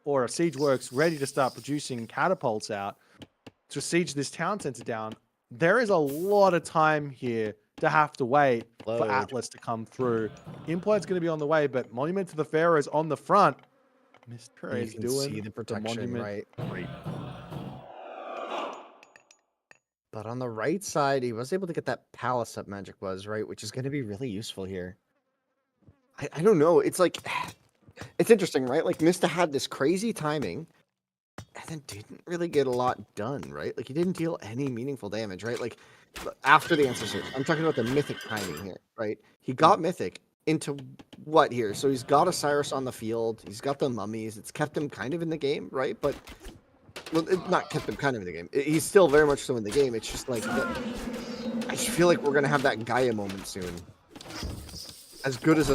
or a siege works ready to start producing catapults out to siege this town center down. There is a lot of time here to have to wait for Atlas to come through. Implode's going to be on the way, but Monument to the Pharaoh is on the front. Mr. is doing see the protection, right? But on the right side, he was able to get that palace up, Magic was, right? Which is going to be really useful here. I don't know. It's like, it's interesting, right? Like, Mista had this crazy timing and then didn't really get a lot done, right? Like, he didn't deal any meaningful damage, right? Like, after the ancestors, I'm talking about the mythic timing here, right? He got mythic into what here? So he's got Osiris on the field. He's got the mummies. It's kept him kind of in the game, right? But, well, it not kept him kind of in the game. He's still very much so in the game. It's just like, I just feel like we're going to have that Gaia moment soon. As good as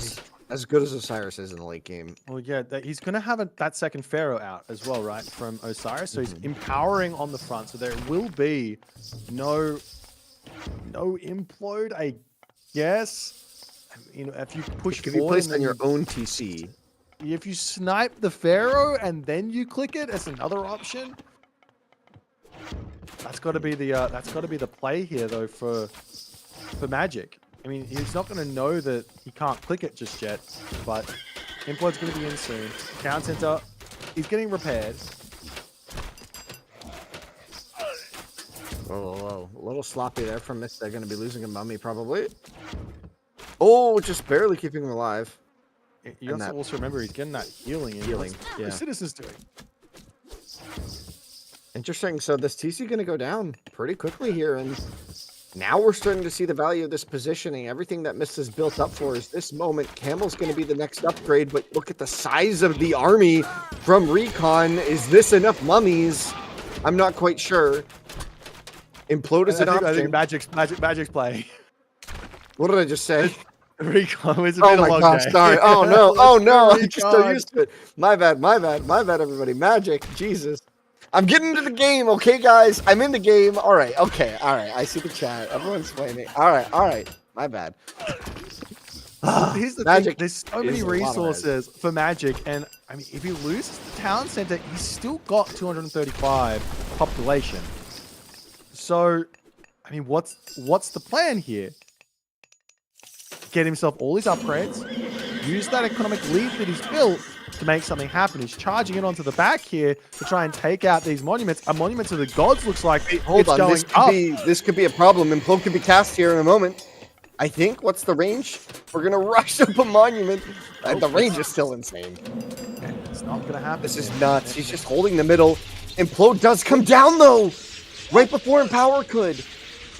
Osiris is in the late game. Well, yeah, he's going to have that second Pharaoh out as well, right, from Osiris. So he's empowering on the front. So there will be no implode, I guess. You know, if you push it can be placed on your own TC. If you snipe the Pharaoh and then you click it, as another option. That's got to be the play here, though, for Magic. I mean, he's not going to know that he can't click it just yet, but Implode's going to be in soon. Town center, he's getting repaired. Oh, a little sloppy there from Mist. They're going to be losing a mummy, probably. Oh, just barely keeping him alive. You have to also remember he's getting that healing. Healing, yeah. The Citizen's doing. Interesting. So this TC going to go down pretty quickly here, and now we're starting to see the value of this positioning. Everything that Mist has built up for is this moment. Camel's going to be the next upgrade, but look at the size of the army from Recon. Is this enough mummies? I'm not quite sure. Implode is an option. I think Magic's play. What did I just say? Recon is a bit of a long day. Sorry. Oh no, I'm just so used to it. My bad, everybody. Magic, Jesus. I'm getting into the game, okay, guys? I'm in the game. All right, okay, all right. I see the chat. Everyone's playing. All right. My bad. Here's the Magic thing. There's so many resources for Magic, and I mean, if he loses the town center, he's still got 235 population. So, I mean, what's the plan here? Get himself all his upgrades, use that economic lead that he's built to make something happen. He's charging it onto the back here to try and take out these monuments. A monument to the gods looks like hold on, this could be a problem. Implode could be cast here in a moment. I think. What's the range? We're gonna rush up a monument. The range is still insane. It's not gonna happen. This is nuts. He's just holding the middle. Implode does come down though, right before Empower could.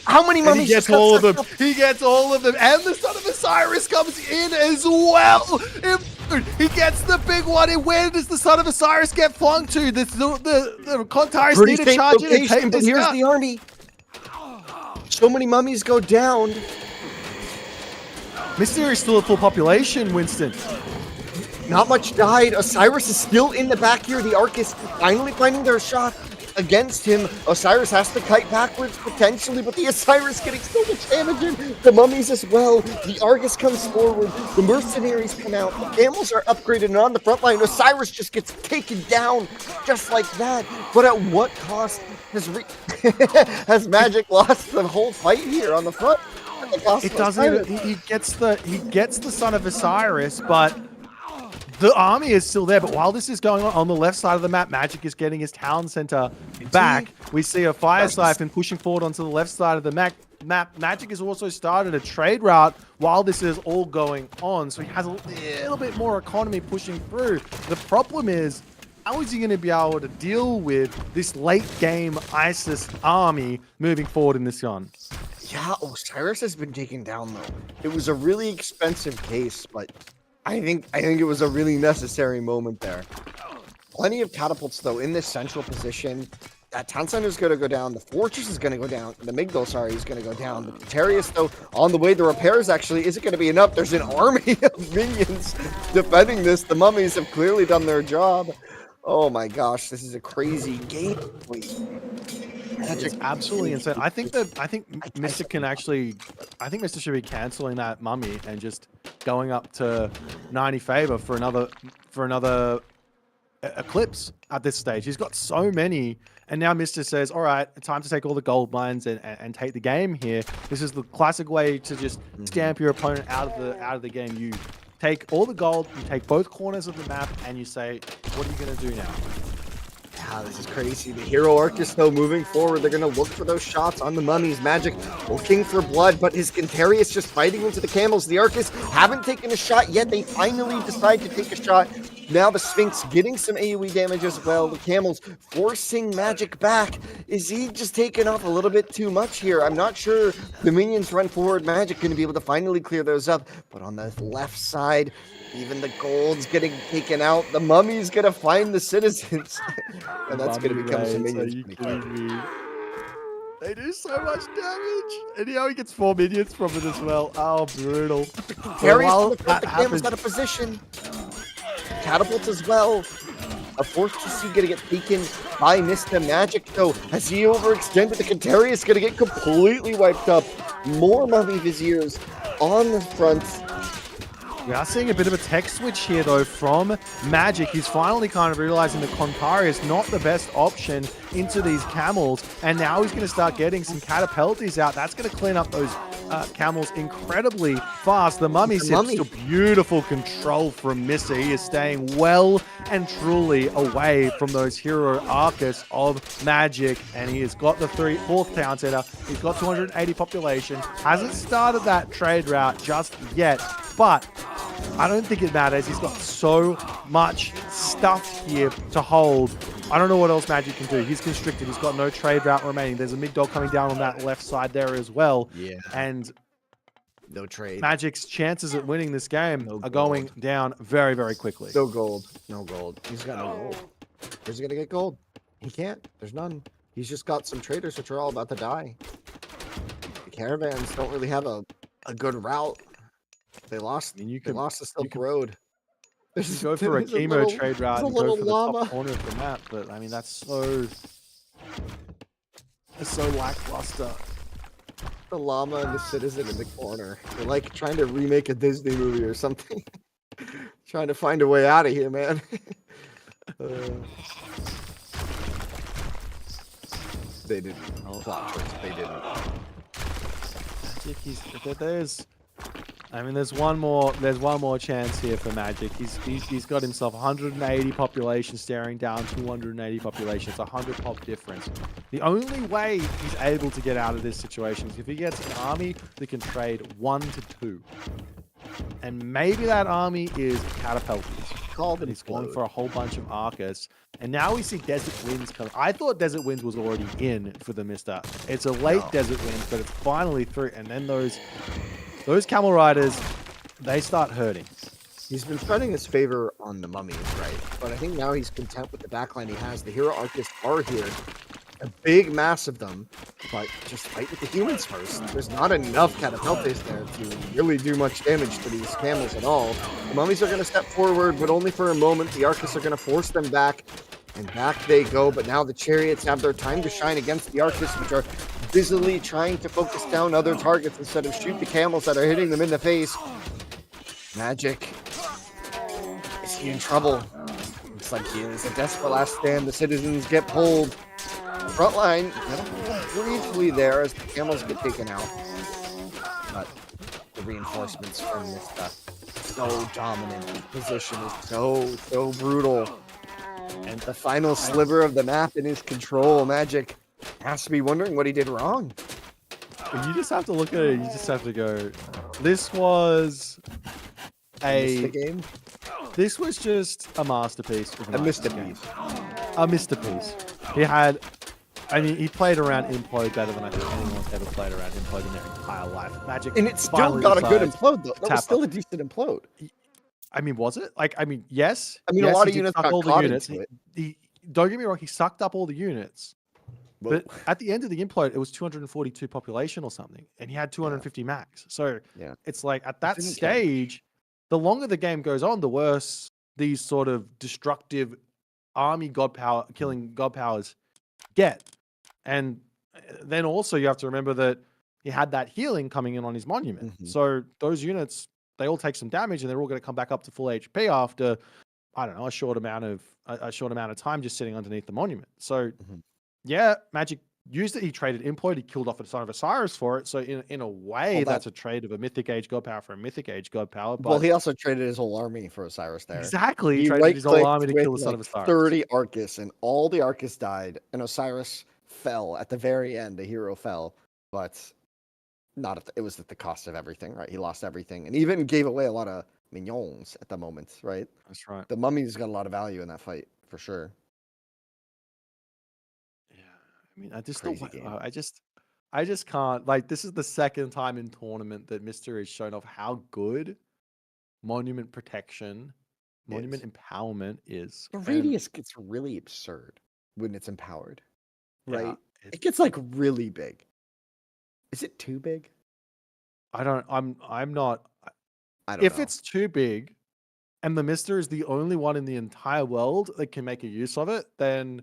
How many mummies? He gets all of them. He gets all of them. And the Son of Osiris comes in as well. He gets the big one. And where does the Son of Osiris get flung to? The Contyres need to charge in and take this Here's the army. So many mummies go down. Mystery's still at full population, Winston. Not much died. Osiris is still in the back here. The Ark is finally finding their shot against him. Osiris has to kite backwards potentially, but the Osiris getting so much damage in. The mummies as well. The Argus comes forward. The mercenaries come out. The camels are upgraded and on the front line. Osiris just gets taken down just like that. But at what cost has Magic lost the whole fight here on the front? It doesn't. He gets the Son of Osiris, but the army is still there. But while this is going on the left side of the map, Magic is getting his town center back. We see a fire siphon pushing forward onto the left side of the map. Magic has also started a trade route while this is all going on, so he has a little bit more economy pushing through. The problem is, how is he going to be able to deal with this late game ISIS army moving forward in this gun? Yeah, Osiris has been taken down though. It was a really expensive case, but I think it was a really necessary moment there. Plenty of catapults though in this central position. That town center is going to go down. The fortress is going to go down. The Migdal, is going to go down. The Tarius, though, on the way. The repairs actually isn't going to be enough. There's an army of minions defending this. The mummies have clearly done their job. Oh my gosh, this is a crazy game. It's absolutely insane. I think Mr. can actually, I think Mr. should be canceling that mummy and just going up to 90 favor for another eclipse at this stage. He's got so many, and now Mr. says, all right, time to take all the gold mines and take the game here. This is the classic way to just stamp your opponent out of the game. You take all the gold, you take both corners of the map, and you say, what are you going to do now? Yeah, this is crazy. The hero arc is still moving forward. They're going to look for those shots on the mummies. Magic looking for blood, but his Cantarius just fighting into the camels. The Arcus haven't taken a shot yet. They finally decide to take a shot. Now the Sphinx getting some AoE damage as well. The camels forcing Magic back. Is he just taking off a little bit too much here? I'm not sure. The minions run forward. Magic going to be able to finally clear those up. But on the left side, even the gold's getting taken out. The mummy's going to find the citizens. And that's going to become some minions. Are you kidding me? They do so much damage. And he gets 4 minions from it as well. Oh, brutal. Carries Well, the camels out of position. Catapults as well. A fourth TC gonna get taken by Mr. Magic though. Has he overextended? The Cantarius gonna get completely wiped up. More mummy viziers on the front. We are seeing a bit of a tech switch here, though, from Magic. He's finally kind of realizing that Kontari is not the best option into these camels, and now he's going to start getting some catapulties out. That's going to clean up those camels incredibly fast. The mummy sits to beautiful control from Mr. He is staying well and truly away from those hero Arcus of Magic, and he has got the fourth town center. He's got 280 population. Hasn't started that trade route just yet, but I don't think it matters. He's got so much stuff here to hold. I don't know what else Magic can do. He's constricted. He's got no trade route remaining. There's a mid dog coming down on that left side there as well. Yeah. And no trade. Magic's chances at winning this game are going down very, very quickly. No gold. No gold. He's got no gold. Where's he going to get gold? He can't. There's none. He's just got some traders which are all about to die. The caravans don't really have a good route. They lost. They lost the Silk Road. You go for a chemo trade route and go for the top corner of the map, but I mean that's so lackluster. The llama and the citizen in the corner. They're like trying to remake a Disney movie or something. Trying to find a way out of here, man. They didn't. Plot twist. They didn't. Magic, there's one more chance here for Magic. He's got himself 180 population staring down 280 population. It's 100 pop difference. The only way he's able to get out of this situation is if he gets an army that can trade 1 to 2. And maybe that army is Catapulties. And he's going for a whole bunch of Arcus. And now we see Desert Winds coming. I thought Desert Winds was already in for the Mister. It's a late Desert Winds, but it's finally through. And then those Camel Riders, they start hurting. He's been spreading his favor on the mummies, right? But I think now he's content with the backline he has. The hero Arcus are here. A big mass of them. But just fight with the humans first. There's not enough Catapultes there to really do much damage to these camels at all. The mummies are going to step forward, but only for a moment. The Arcus are going to force them back. And back they go. But now the Chariots have their time to shine against the Arcus, which are busily trying to focus down other targets instead of shoot the camels that are hitting them in the face. Magic. Is he in trouble? Looks like he is. A desperate last stand. The citizens get pulled. Frontline briefly there as the camels get taken out. But the reinforcements from this so dominant. The position is so brutal. And the final sliver of the map in his control. Magic has to be wondering what he did wrong. You just have to look at it. You just have to go. This was a game. This was just a masterpiece. A masterpiece. A masterpiece. He had. I mean, he played around Implode better than I think anyone's ever played around Implode in their entire life. Magic, and it still got a good Implode though. That was still a decent Implode. I mean, was it? Yes. I mean, yes, a lot of units got caught into it. Don't get me wrong, he sucked up all the units. But at the end of the implode, it was 242 population or something. And he had 250 max. So it's like at that stage, the longer the game goes on, the worse these sort of destructive army killing god powers get. And then also you have to remember that he had that healing coming in on his monument. Mhm. So those units, they all take some damage, and they're all going to come back up to full HP after, I don't know, a short amount of time just sitting underneath the monument. So Mhm. yeah, Magic used it. He traded Implode. He killed off a Son of Osiris for it. So in a way, Well, that's a trade of a Mythic Age God Power for a Mythic Age God Power. Well, But he also traded his whole army for Osiris there. exactly, he He traded his whole right-clicked army to with kill the Son like of Osiris. 30 Arcus, and all the Arcus died, and Osiris fell at the very end. The hero fell, but not at it was at the cost of everything, right? He lost everything, and even gave away a lot of minions at the moment, right? That's right. The mummy's got a lot of value in that fight for sure. Yeah, I mean, I just Crazy don't. game. I just can't. Like, this is the second time in tournament that Mister has shown off how good monument protection, monument empowerment is. The And radius gets really absurd when it's empowered, yeah, right? It gets like really big. Is it too big? I don't. I'm not. I don't If know. it's too big, and the Mister is the only one in the entire world that can make a use of it, then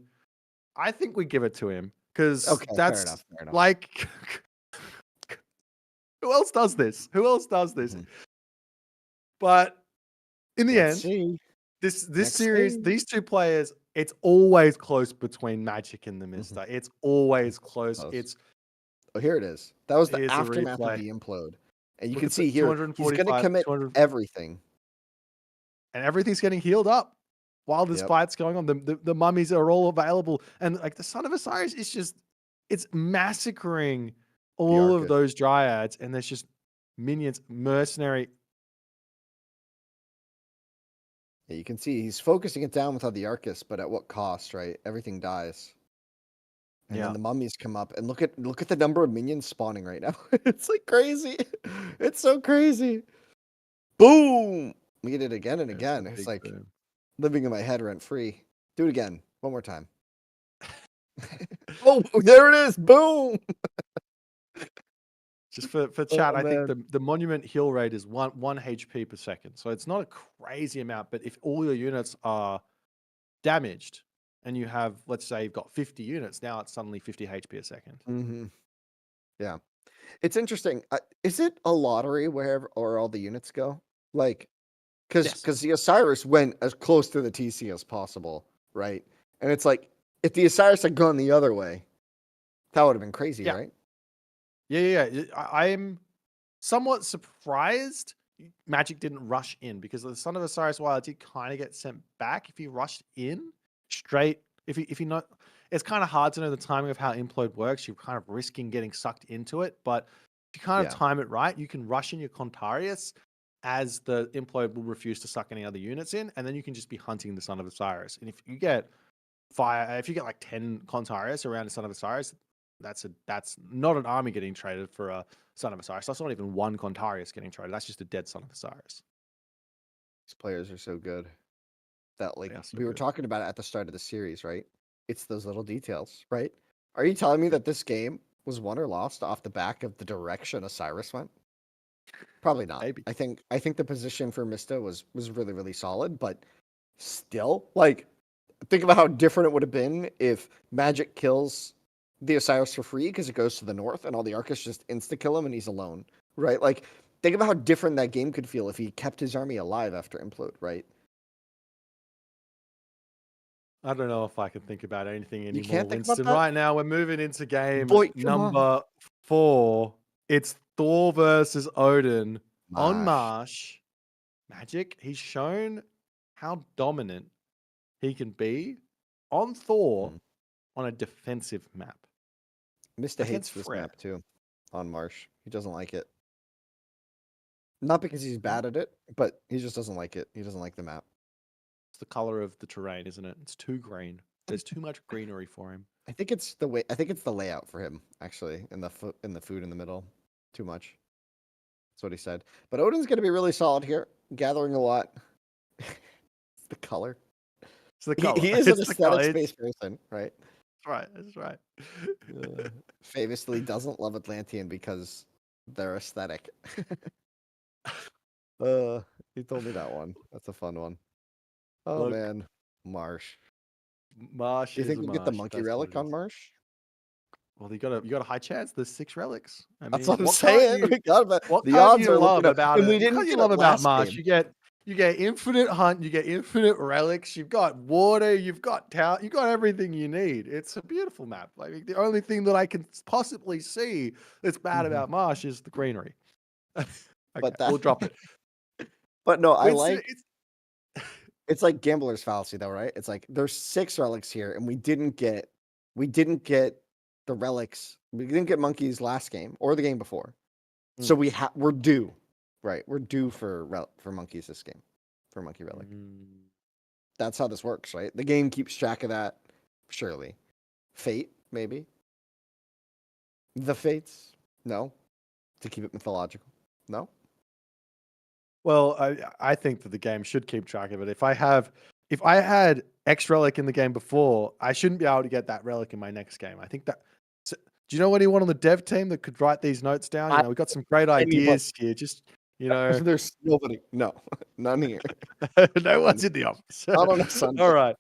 I think we give it to him, because Okay, fair that's enough. Fair enough. like, who else does this? Who else does this? Mhm. But in the Let's end, see. this Next series, game. these two players, it's always close between Magic and the Mm-hmm. Mister. It's always close. Close. Oh, here it is. That was the Here's the aftermath of replay. the implode. And you Look can at the see here, he's going to 245, commit 200, everything. and everything's getting healed up while this Yep. fight's going on. The mummies are all available, and like the Son of Osiris is just, it's massacring all of Arcus. those dryads, and there's just minions, mercenary. Yeah, you can see he's focusing it down without the Arcus, but at what cost, right? Everything dies. And Yeah. then the mummies come up, and look at the number of minions spawning right now. It's like crazy. It's so crazy. Boom! We get it again and There's again. the It's big like boom. living in my head rent free. Do it again. One more time. Oh, there it is. Boom! Just for chat, Oh, I think man. the monument heal rate is one HP per second. So it's not a crazy amount, but if all your units are damaged and you have, let's say you've got 50 units, now it's suddenly 50 HP a second. Mm-hmm. Yeah. It's interesting. Is it a lottery wherever or all the units go? Like, Yes. because the Osiris went as close to the TC as possible, right? And it's like, if the Osiris had gone the other way, that would have been crazy, Yeah. right? Yeah. I'm somewhat surprised Magic didn't rush in, because the Son of Osiris, while it did kind of get sent back, if he rushed in straight, if he not, it's kind of hard to know the timing of how implode works. You're kind of risking getting sucked into it, but if you kind of Yeah. time it right, you can rush in your Contarius as the implode will refuse to suck any other units in, and then you can just be hunting the Son of Osiris. And if you get like 10 Contarius around the Son of Osiris, that's not an army getting traded for a Son of Osiris. That's not even one Contarius getting traded. That's just a dead Son of Osiris. These players are so good that, like, They are so we were good. talking about it at the start of the series, right? It's those little details, right? Are you telling me that this game was won or lost off the back of the direction Osiris went? Probably not. Maybe. I think the position for Mista was really, really solid, but still, like, think about how different it would have been if Magic kills the Osiris for free because it goes to the north, and all the Arcus just insta kill him and he's alone, right? Like, think about how different that game could feel if he kept his army alive after implode, right? I don't know if I can think about anything anymore, can't think about Winston. that? Right now, we're moving into game Boy, come on. number 4. It's Thor versus Odin on Marsh. Marsh. Magic, he's shown how dominant he can be on Thor Mhm. on a defensive map. Mista hates Against this Fred. map too, on Marsh. He doesn't like it. Not because he's bad at it, but he just doesn't like it. He doesn't like the map. It's the color of the terrain, isn't it? It's too green. There's too much greenery for him. I think it's the way. I think it's the layout for him, actually, in the food in the middle. Too much. That's what he said. But Odin's going to be really solid here, gathering a lot. It's the color. It's the color. He is an It's the color. aesthetic space person, right? That's right. That's right. Famously doesn't love Atlantean because they're aesthetic. He told me that one. That's a fun one. Oh Look, man, Marsh. Marsh. Do you is think a we'll get the Marsh, monkey that's what relic it on is. Marsh? Well, you got a high chance. There's 6 relics. I That's mean, what I'm saying. We got about, what the can't odds you are love looking up. about And it? we What didn't can't you get love it about last Marsh? game. You get infinite hunt. You get infinite relics. You've got water. You've got tower. You got everything you need. It's a beautiful map. Like the only thing that I can possibly see that's bad about Marsh is the greenery. Okay, But we'll drop it. But no, I It's, like. it's It's like gambler's fallacy, though, right? It's like there's 6 relics here, and we didn't get the relics. We didn't get monkeys last game or the game before, so we're due, right? We're due for monkeys this game, for monkey relic. That's how this works, right? The game keeps track of that. Surely, fate maybe. The fates, no, to keep it mythological, no. Well, I think that the game should keep track of it. If I had X relic in the game before, I shouldn't be able to get that relic in my next game. I think that. So, do you know anyone on the dev team that could write these notes down? You know, we've got some great ideas here. Just There's nobody. No, none here. no one's in the office. Not on a Sunday. All right.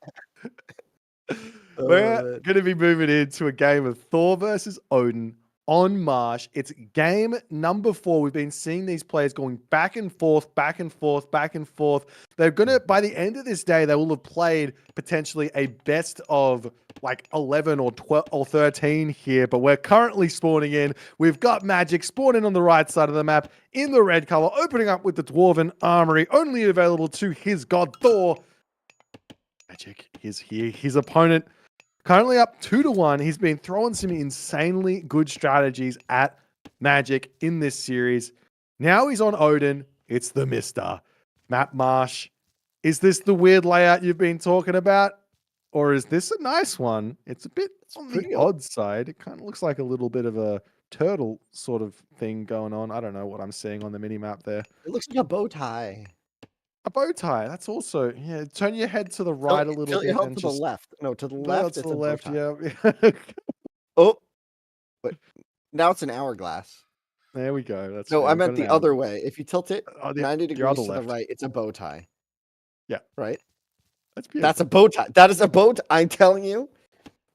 We're going to be moving into a game of Thor versus Odin on Marsh. It's game number 4. We've been seeing these players going back and forth, back and forth, back and forth. They're going to, by the end of this day, they will have played potentially a best of like 11 or 12 or 13 here, but we're currently spawning in. We've got Magic spawning on the right side of the map in the red color, opening up with the Dwarven Armory, only available to his god Thor. Magic is here. His opponent currently up 2-1. He's been throwing some insanely good strategies at Magic in this series. Now he's on Odin. It's the Mister. Matt Marsh. Is this the weird layout you've been talking about? Or is this a nice one? It's a bit on the odd side. It kind of looks like a little bit of a turtle sort of thing going on. I don't know what I'm seeing on the mini-map there. It looks like a bow tie. A bow tie. That's also, yeah, turn your head to the right a little bit. And to the left. No, to the left. To It's the a left, bow tie. yeah. Oh, but now it's an hourglass. There we go. That's No, fair. I We've meant got the an other hour. way. If you tilt it Oh, 90 the degrees other to the left. right, it's a bow tie. Yeah. Right? That's beautiful. That's a bow tie. That is a bow tie. I'm telling you.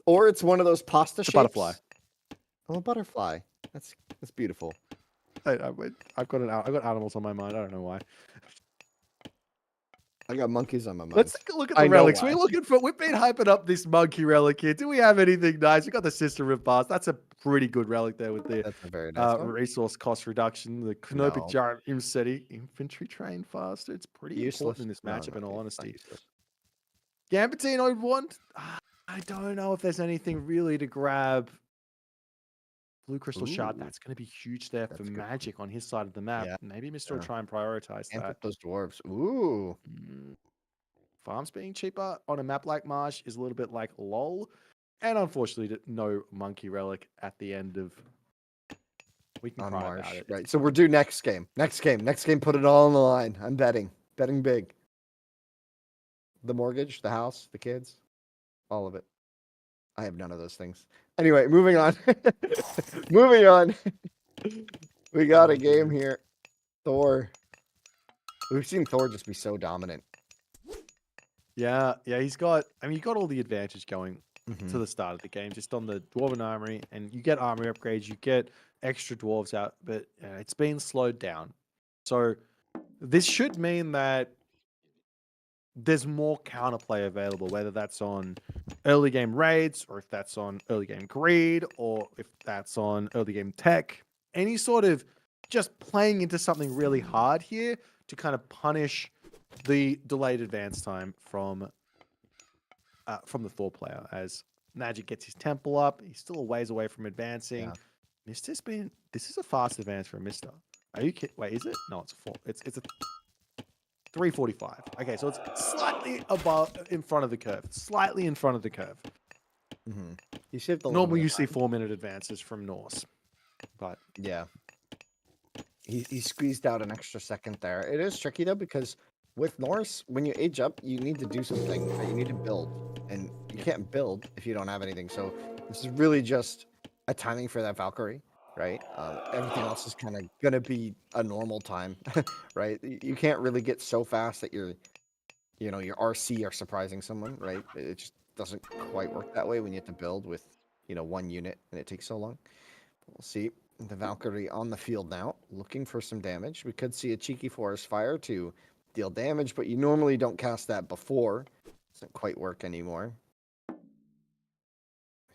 Or it's one of those pasta shapes. Butterfly. Oh, a butterfly. That's beautiful. I've got animals on my mind. I don't know why. I got monkeys on my mind. Let's take a look at I the know relics. why. We've been hyping up this monkey relic here. Do we have anything nice? We got the Sister Rift bars. That's a pretty good relic there with the That's a very nice one. resource cost reduction. The Canopic No. Giant Imseti Infantry train faster. It's pretty Useless. important in this No, matchup, in all it's not honesty. useless. Gambitine I'd want. I don't know if there's anything really to grab. Blue Crystal Shard, Ooh. that's going to be huge there for That's a good one. Magic on his side of the map. Yeah. Maybe Mr. will try and prioritize And that. put those dwarves. Ooh. Farms being cheaper on a map like Marsh is a little bit like LOL. And unfortunately, no monkey relic at the end of. We can On cry Marsh. about it. Right. So we're due next game. Next game. Put it all on the line. I'm betting. Betting big. The mortgage, the house, the kids, all of it. I have none of those things. Anyway, moving on. Moving on. We got a game here. Thor. We've seen Thor just be so dominant. Yeah, he's got. I mean, you got all the advantage going Mhm. to the start of the game, just on the Dwarven Armory, and you get armory upgrades, you get extra dwarves out, but it's been slowed down. So this should mean that there's more counterplay available, whether that's on early game raids, or if that's on early game greed, or if that's on early game tech. Any sort of just playing into something really hard here to kind of punish the delayed advance time from the Thor player, as Magic gets his temple up. He's still a ways away from advancing. Yeah. This is a fast advance for Mister. Are you kidding? Wait, is it? No, it's a 4. It's a 345. Okay, so it's slightly in front of the curve. Slightly in front of the curve. Mm-hmm. You saved the Normally you see 4-minute advances from Norse, but yeah. He squeezed out an extra second there. It is tricky though, because with Norse, when you age up, you need to do something. Right? You need to build, and you can't build if you don't have anything. So this is really just a timing for that Valkyrie, right? Everything else is kind of gonna be a normal time, right? You can't really get so fast that your RC are surprising someone, right? It just doesn't quite work that way when you have to build with one unit and it takes so long. We'll see. The Valkyrie on the field now, looking for some damage. We could see a cheeky forest fire to deal damage, but you normally don't cast that before. Doesn't quite work anymore. I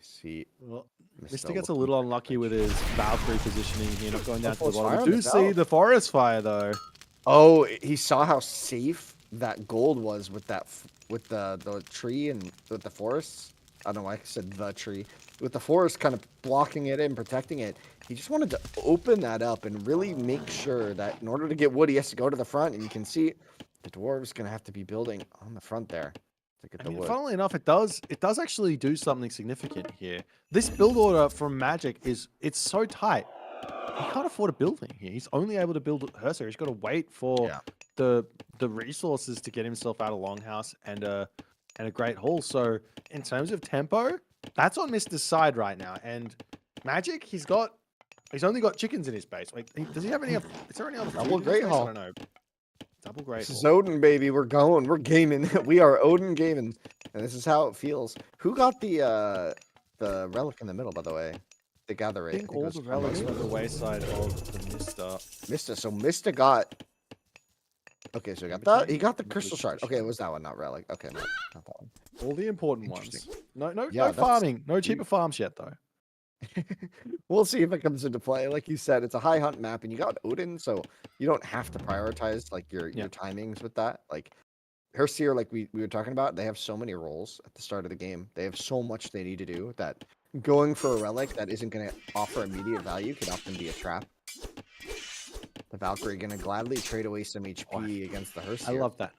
see. Well, Mr. Mr. gets a looking little for unlucky with his Valkyrie positioning here, not going down to the Forest fire bottom. on We the do see south. the forest fire though. Oh, he saw how safe that gold was with that with the tree and with the forests. I don't know why I said the tree. With the forest kind of blocking it and protecting it. He just wanted to open that up and really make sure that in order to get wood, he has to go to the front. And you can see the dwarves going to have to be building on the front there to get the wood. Funnily enough, it does actually do something significant here. This build order from Magic it's so tight. He can't afford a building here. He's only able to build Herser. He's got to wait for the resources to get himself out of Longhouse and a Great Hall. So in terms of tempo, that's on Mr. side right now. And Magic, he's only got chickens in his base. Like, does he have any? Is there any other? Double Great Hall. I don't know. Double Great This Hall. is Odin, baby. We're going. We're gaming. We are Odin gaming, and this is how it feels. Who got the relic in the middle, by the way? The gather rate. I think all the relics were the wayside of the Mr. Mista. So Mista got. Okay, so he got that. He got the crystal shard. Okay, it was that one, not relic. Okay, no, not that one. All the important ones. Interesting. No Yeah, that's- farming. No cheaper farms yet, though. We'll see if it comes into play. Like you said, it's a high hunt map, and you got Odin, so you don't have to prioritize like your timings with that. Like Herseer, like we were talking about, they have so many roles at the start of the game. They have so much they need to do that going for a relic that isn't going to offer immediate value could often be a trap. The Valkyrie going to gladly trade away some HP against the Herseer. I love that.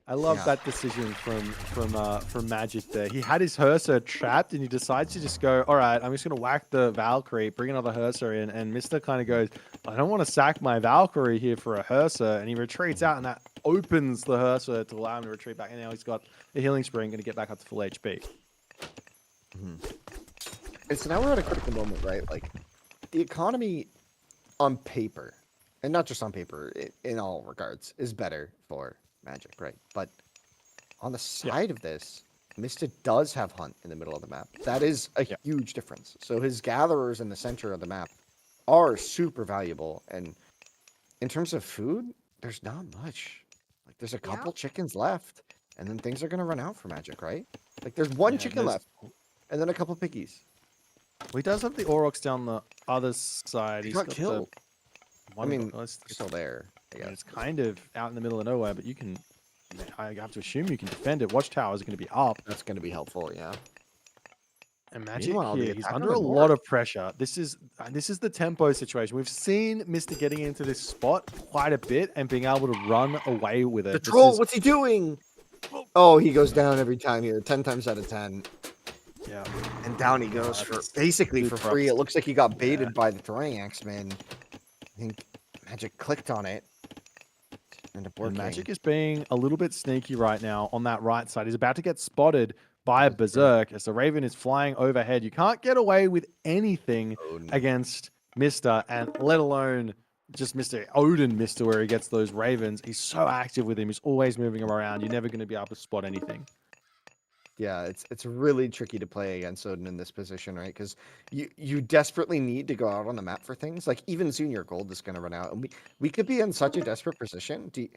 I love that decision from Magic there. He had his Herser trapped and he decides to just go, all right, I'm just going to whack the Valkyrie, bring another Herser in. And Mr. kind of goes, I don't want to sack my Valkyrie here for a Herser. And he retreats out and that opens the Herser to allow him to retreat back. And now he's got a healing spring, going to get back up to full HP. And so now we're at a critical moment, right? Like the economy on paper, and not just on paper, in all regards, is better for Magic, right? But on the side of this, Mista does have Hunt in the middle of the map. That is a huge difference. So his gatherers in the center of the map are super valuable. And in terms of food, there's not much. Like there's a couple chickens left, and then things are gonna run out for Magic, right? Like there's one chicken left, and then a couple piggies. Well, he does have the Aurochs down the other side. He's got killed. I mean, it's still there. It's kind of out in the middle of nowhere, but you can. I have to assume you can defend it. Watchtowers are going to be up. That's going to be helpful, yeah. And Magic Meanwhile, the here, he's attack under on a the lot of pressure. This is the tempo situation. We've seen Mr. getting into this spot quite a bit and being able to run away with it. The troll, what's he doing? Oh, he goes down every time here, 10 times out of 10. Yeah. And down he goes for basically for free. It looks like he got baited by the throwing axe man. I think Magic clicked on it. And Magic is being a little bit sneaky right now on that right side. He's about to get spotted by a Berserk as the Raven is flying overhead. You can't get away with anything against Mr. and let alone just Mr. Odin Mr. where he gets those Ravens. He's so active with him. He's always moving him around. You're never going to be able to spot anything. Yeah, it's really tricky to play against Odin in this position, right? Because you desperately need to go out on the map for things. Like even soon your gold is going to run out, and we could be in such a desperate position. Do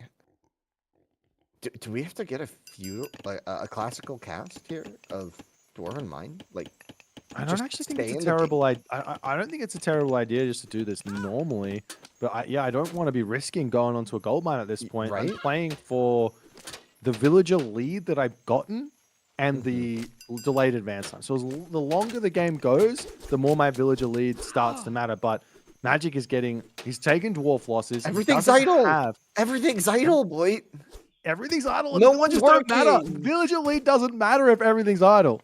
we have to get a classical cast here of Dwarven Mine? Like I don't actually think it's a terrible idea. I don't think it's a terrible idea just to do this normally, but I don't want to be risking going onto a gold mine at this point. Right? I'm playing for the villager lead that I've gotten. And the delayed advance time. So the longer the game goes, the more my villager lead starts to matter. But Magic is he's taking dwarf losses. Everything's idle. Everything's idle, boy. Everything's idle. No one's working. Matter. Villager lead doesn't matter if everything's idle.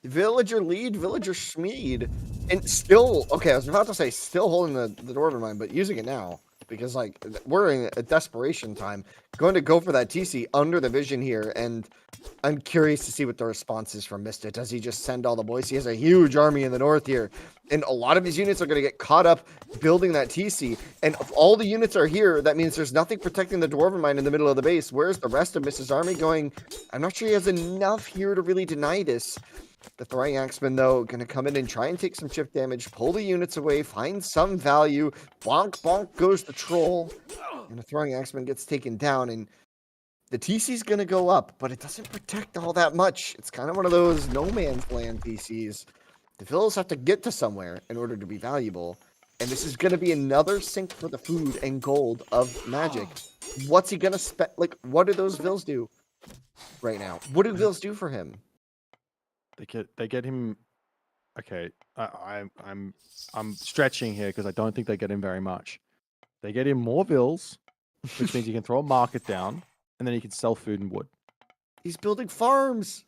Villager lead, villager Schmied. And still, okay, I was about to say still holding the Dwarven Mine, but using it now. Because, like, we're in a desperation time. going to go for that TC under the vision here, and I'm curious to see what the response is from Mista. Does he just send all the boys? He has a huge army in the north here, and a lot of his units are going to get caught up building that TC, and if all the units are here, that means there's nothing protecting the Dwarven mine in the middle of the base. Where's the rest of Mista's army going? I'm not sure he has enough here to really deny this. The Throwing Axeman, though, going to come in and try and take some chip damage, pull the units away, find some value. Bonk, bonk goes the troll. And the Throwing Axeman gets taken down, and the TC's going to go up, but it doesn't protect all that much. It's kind of one of those no man's land TCs. The villas have to get to somewhere in order to be valuable. And this is going to be another sink for the food and gold of Magic. What's he going to spend? Like, what do those vills do right now? What do vills do for him? They get him. Okay, I'm stretching here because I don't think they get him very much. They get him more vills, which means you can throw a market down, and then you can sell food and wood. He's building farms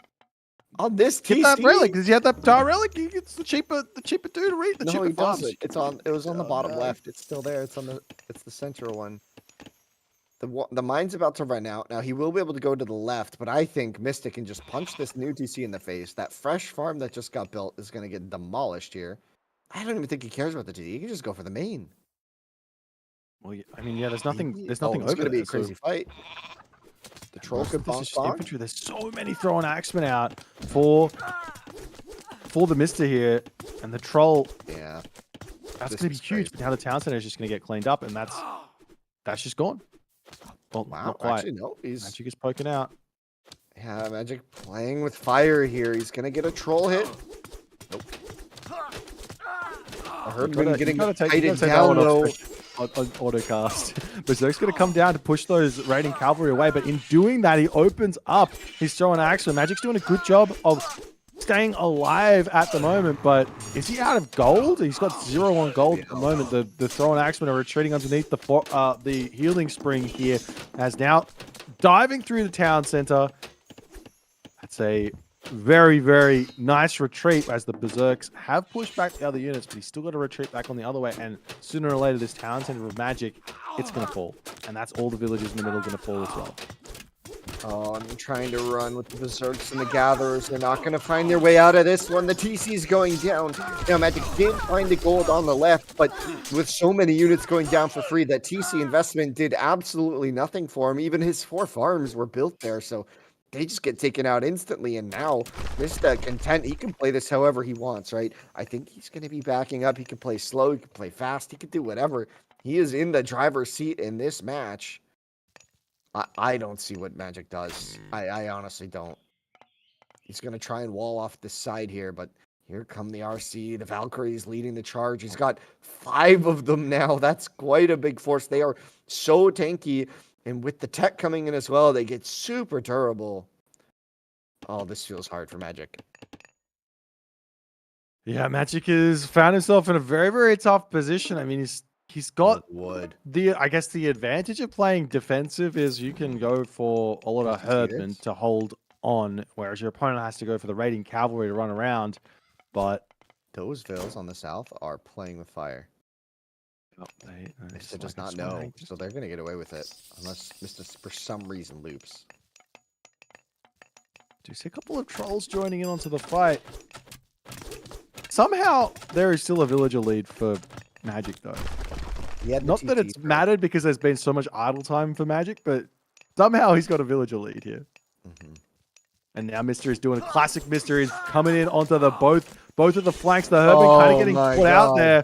on this Get TC. that relic because you have that Tar relic. It's the cheaper dude to read. The No, cheaper he farms. doesn't. It was on the bottom left. It's still there. It's the central one. The mine's about to run out. Now, he will be able to go to the left, but I think Mystic can just punch this new TC in the face. That fresh farm that just got built is going to get demolished here. I don't even think he cares about the TC. He can just go for the main. Well, I mean, yeah, there's nothing It's over going to there. be a crazy fight. The troll could This bonk is bonk. Infantry. There's so many throwing axemen out for the Mister here, and the troll. Yeah. That's This going to be is huge. crazy. But now the town center is just going to get cleaned up, and that's just gone. Well, Wow. not quite. Actually, no. Magic is poking out. Yeah, Magic playing with fire here. He's going to get a troll hit. Nope. I heard him getting guided down low. On autocast. Berserk's going to come down to push those raiding cavalry away, but in doing that, he opens up his throwing axe. Magic's doing a good job of staying alive at the moment, but is he out of gold? He's got 0 on gold at the moment. The throwing axemen are retreating underneath the healing spring here, as now diving through the town center. That's a very, very nice retreat as the Berserks have pushed back the other units, but he's still got to retreat back on the other way, and sooner or later this town center of Magic, it's going to fall. And that's all the villages in the middle going to fall as well. Oh, I'm trying to run with the Berserks and the Gatherers. They're not going to find their way out of this one. The TC's going down. Now, Magic did find the gold on the left, but with so many units going down for free, that TC investment did absolutely nothing for him. Even his 4 farms were built there, so they just get taken out instantly. And now, Mr. Content, he can play this however he wants, right? I think he's going to be backing up. He can play slow. He can play fast. He can do whatever. He is in the driver's seat in this match. I don't see what Magic does. I honestly don't. He's going to try and wall off this side here, but here come the RC. The Valkyries leading the charge. He's got 5 of them now. That's quite a big force. They are so tanky, and with the tech coming in as well, they get super durable. Oh, this feels hard for Magic. Yeah, Magic has found himself in a very, very tough position. I mean, he's got I guess the advantage of playing defensive is you can go for a lot of herdmen to hold on, whereas your opponent has to go for the raiding cavalry to run around. But those vills on the south are playing with fire. Mr. does not know, so they're going to get away with it unless Mr. for some reason loops. Do you see a couple of trolls joining in onto the fight? Somehow there is still a villager lead for Magic though. Not that it's mattered because there's been so much idle time for Magic, but somehow he's got a villager lead here. And now Mr. is doing a classic Mr. He's coming in onto the both of the flanks. The Herdman kind of getting put out there.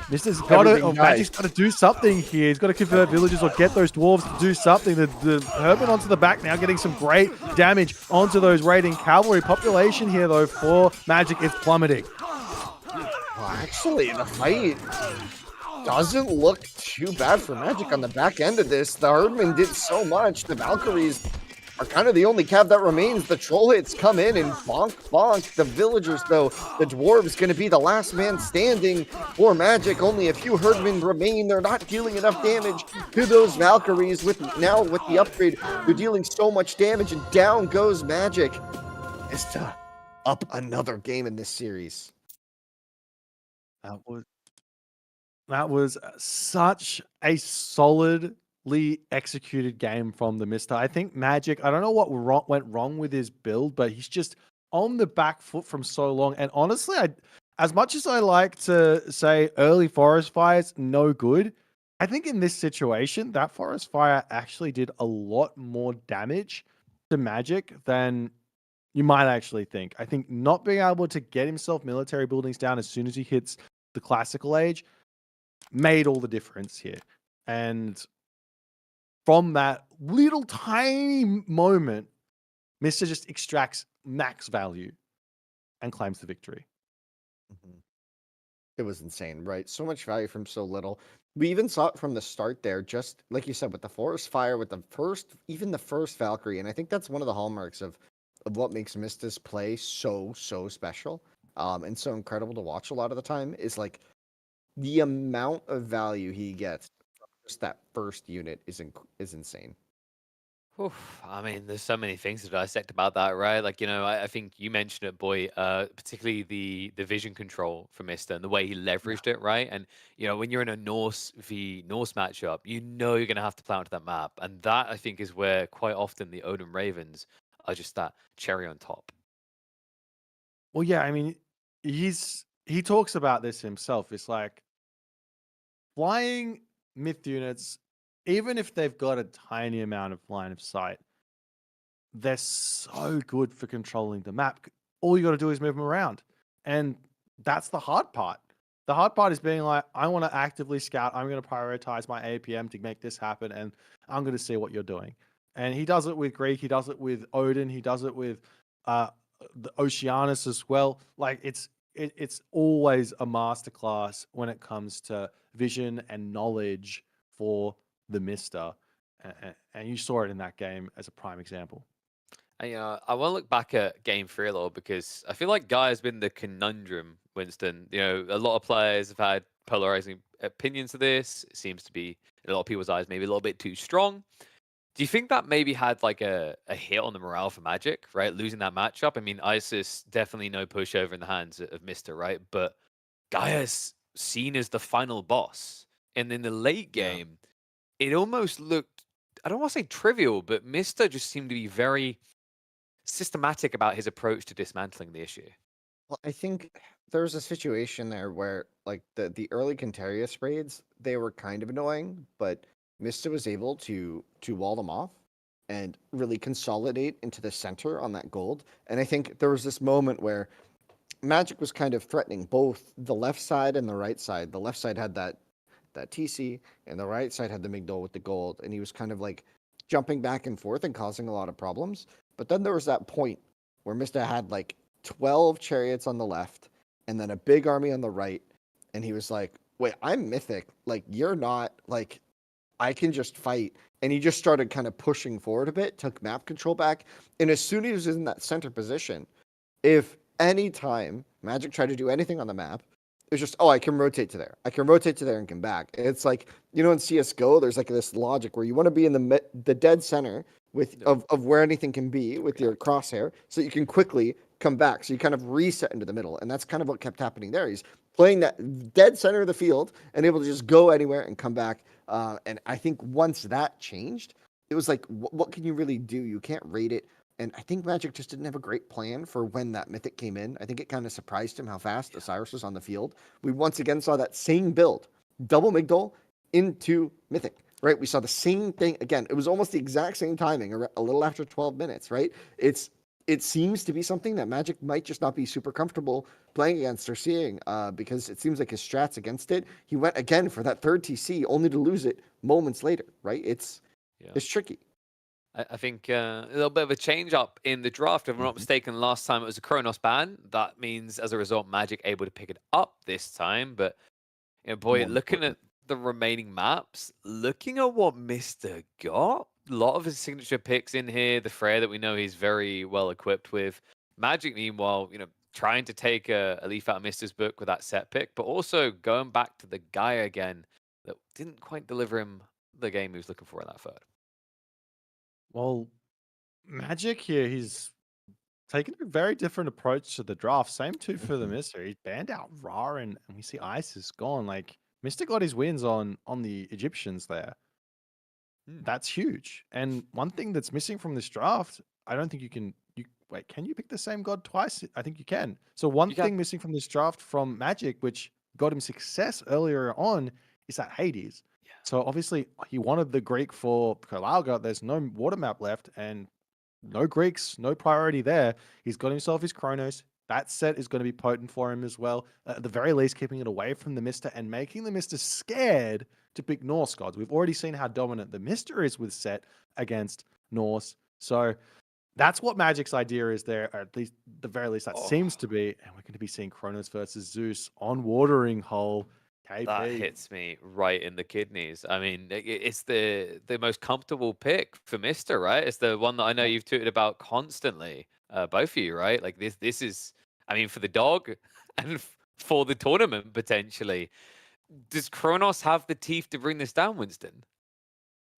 Mr.'s got to, Magic's got to do something here. He's got to convert villagers or get those dwarves to do something. The Herdman onto the back now getting some great damage onto those raiding cavalry. Population here though for Magic is plummeting. Well, actually, the fight doesn't look too bad for Magic on the back end of this. The Herdman did so much. The Valkyries are kind of the only cav that remains. The troll hits come in and bonk, bonk. The villagers, though, the dwarves going to be the last man standing for Magic. Only a few herdmen remain. They're not dealing enough damage to those Valkyries. With the upgrade, they're dealing so much damage, and down goes Magic. It's to up another game in this series. That was such a solid executed game from the Mister. I think Magic, I don't know what went wrong with his build, but he's just on the back foot from so long. And honestly, as much as I like to say early forest fires, no good, I think in this situation, that forest fire actually did a lot more damage to Magic than you might actually think. I think not being able to get himself military buildings down as soon as he hits the classical age made all the difference here. And from that little tiny moment, Mister just extracts max value and claims the victory. It was insane, right? So much value from so little. We even saw it from the start there, just like you said, with the forest fire, with even the first Valkyrie. And I think that's one of the hallmarks of what makes Mista's play so special, and so incredible to watch a lot of the time is like the amount of value he gets from just that first unit is insane. Oof, I mean, there's so many things to dissect about that, right? Like, I think you mentioned it, boy, particularly the vision control for Mister and the way he leveraged it, right? And, when you're in a Norse v Norse matchup, you're going to have to play onto that map. And that, I think, is where quite often the Odin Ravens are just that cherry on top. Well, yeah, I mean, he talks about this himself. It's like flying myth units, even if they've got a tiny amount of line of sight, they're so good for controlling the map. All you got to do is move them around. And that's the hard part. The hard part is being like, I want to actively scout. I'm going to prioritize my APM to make this happen. And I'm going to see what you're doing. And he does it with Greek. He does it with Odin. He does it with the Oceanus as well. Like it's always a masterclass when it comes to vision and knowledge for the Mister. And you saw it in that game as a prime example. And, I want to look back at Game 3 a little because I feel like Guy has been the conundrum, Winston. A lot of players have had polarizing opinions of this. It seems to be, in a lot of people's eyes, maybe a little bit too strong. Do you think that maybe had like a hit on the morale for Magic, right? Losing that matchup. I mean, Isis definitely no pushover in the hands of Mister, right? But Gaia's seen as the final boss. And in the late game, it almost looked, I don't want to say trivial, but Mister just seemed to be very systematic about his approach to dismantling the issue. Well, I think there was a situation there where like the early Contarius raids, they were kind of annoying, but Mista was able to wall them off and really consolidate into the center on that gold. And I think there was this moment where Magic was kind of threatening both the left side and the right side. The left side had that TC, and the right side had the Migdol with the gold, and he was kind of like jumping back and forth and causing a lot of problems. But then there was that point where Mista had like 12 chariots on the left and then a big army on the right, and he was like, wait, I'm mythic, like you're not, like I can just fight. And he just started kind of pushing forward a bit, took map control back, and as soon as he was in that center position, if any time Magic tried to do anything on the map, it was just, oh, I can rotate to there. I can rotate to there and come back. And it's like, in CSGO, there's like this logic where you want to be in the dead center of where anything can be with your crosshair so you can quickly come back. So you kind of reset into the middle. And that's kind of what kept happening there. He's playing that dead center of the field and able to just go anywhere and come back. And I think once that changed, it was like, what can you really do? You can't rate it. And I think Magic just didn't have a great plan for when that Mythic came in. I think it kind of surprised him how fast Osiris was on the field. We once again saw that same build, double Migdol into Mythic, right? We saw the same thing again. It was almost the exact same timing, a little after 12 minutes, right? It seems to be something that Magic might just not be super comfortable playing against or seeing, because it seems like his strats against it, he went again for that third TC only to lose it moments later, right? It's tricky. I think a little bit of a change up in the draft. If I'm not mistaken, last time it was a Kronos ban. That means, as a result, Magic able to pick it up this time. But, boy, looking at the remaining maps, looking at what Mister got, a lot of his signature picks in here, the Freya that we know he's very well equipped with. Magic, meanwhile, trying to take a leaf out of Mister's book with that set pick, but also going back to the guy again that didn't quite deliver him the game he was looking for in that third. Well, Magic here, he's taken a very different approach to the draft. Same too for the Mister. He banned out Ra, and we see Isis gone. Like Mister got his wins on the Egyptians there. that's huge. And one thing that's missing from this draft, I don't think you can. Wait, can you pick the same god twice? I think you can. So one You can. thing missing from this draft from Magic, which got him success earlier on, is that Hades. So obviously he wanted the Greek for Kalaga. There's no water map left, and no Greeks, no priority there. He's got himself his Chronos. That set is going to be potent for him as well. At the very least, keeping it away from the Mister and making the Mister scared to pick Norse gods. We've already seen how dominant the Mister is with set against Norse. So that's what Magic's idea is there, or at least the very least that seems to be. And we're going to be seeing Kronos versus Zeus on Watering Hole. KP. That hits me right in the kidneys. I mean, it's the most comfortable pick for Mister, right? It's the one that I know you've tweeted about constantly, both of you, right? Like this is, I mean, for the dog and for the tournament potentially. Does Kronos have the teeth to bring this down, Winston?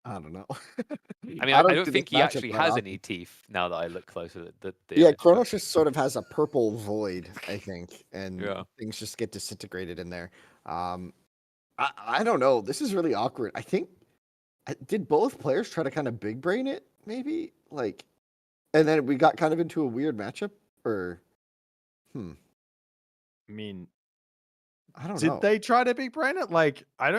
I don't know. I mean, I don't see think this he matchup actually that has often. any teeth now that I look closer at the Yeah, image, but- Kronos just sort of has a purple void, I think, and Yeah. things just get disintegrated in there. I don't know. This is really awkward. I think did both players try to kind of big brain it, maybe? Like, and then we got kind of into a weird matchup, or I mean, I don't did know. they try to big brain it? Like, I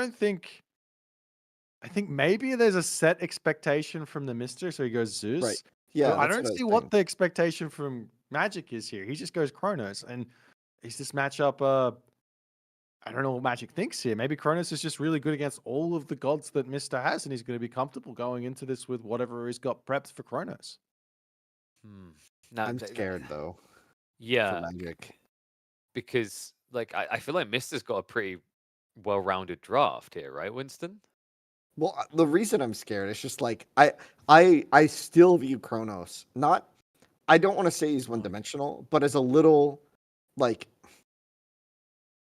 think maybe there's a set expectation from the Mister, so he goes Zeus. Right. Yeah, But I that's don't what I see was what thinking. the expectation from Magic is here. He just goes Kronos, and is this matchup? I don't know what Magic thinks here. Maybe Kronos is just really good against all of the gods that Mister has, and he's going to be comfortable going into this with whatever he's got prepped for Kronos. Now, I'm scared though. For Yeah, Magic. because like I feel like Mister's got a pretty well-rounded draft here, right, Winston? Well, the reason I'm scared is just like I still view Kronos not. I don't want to say he's one-dimensional, but as a little like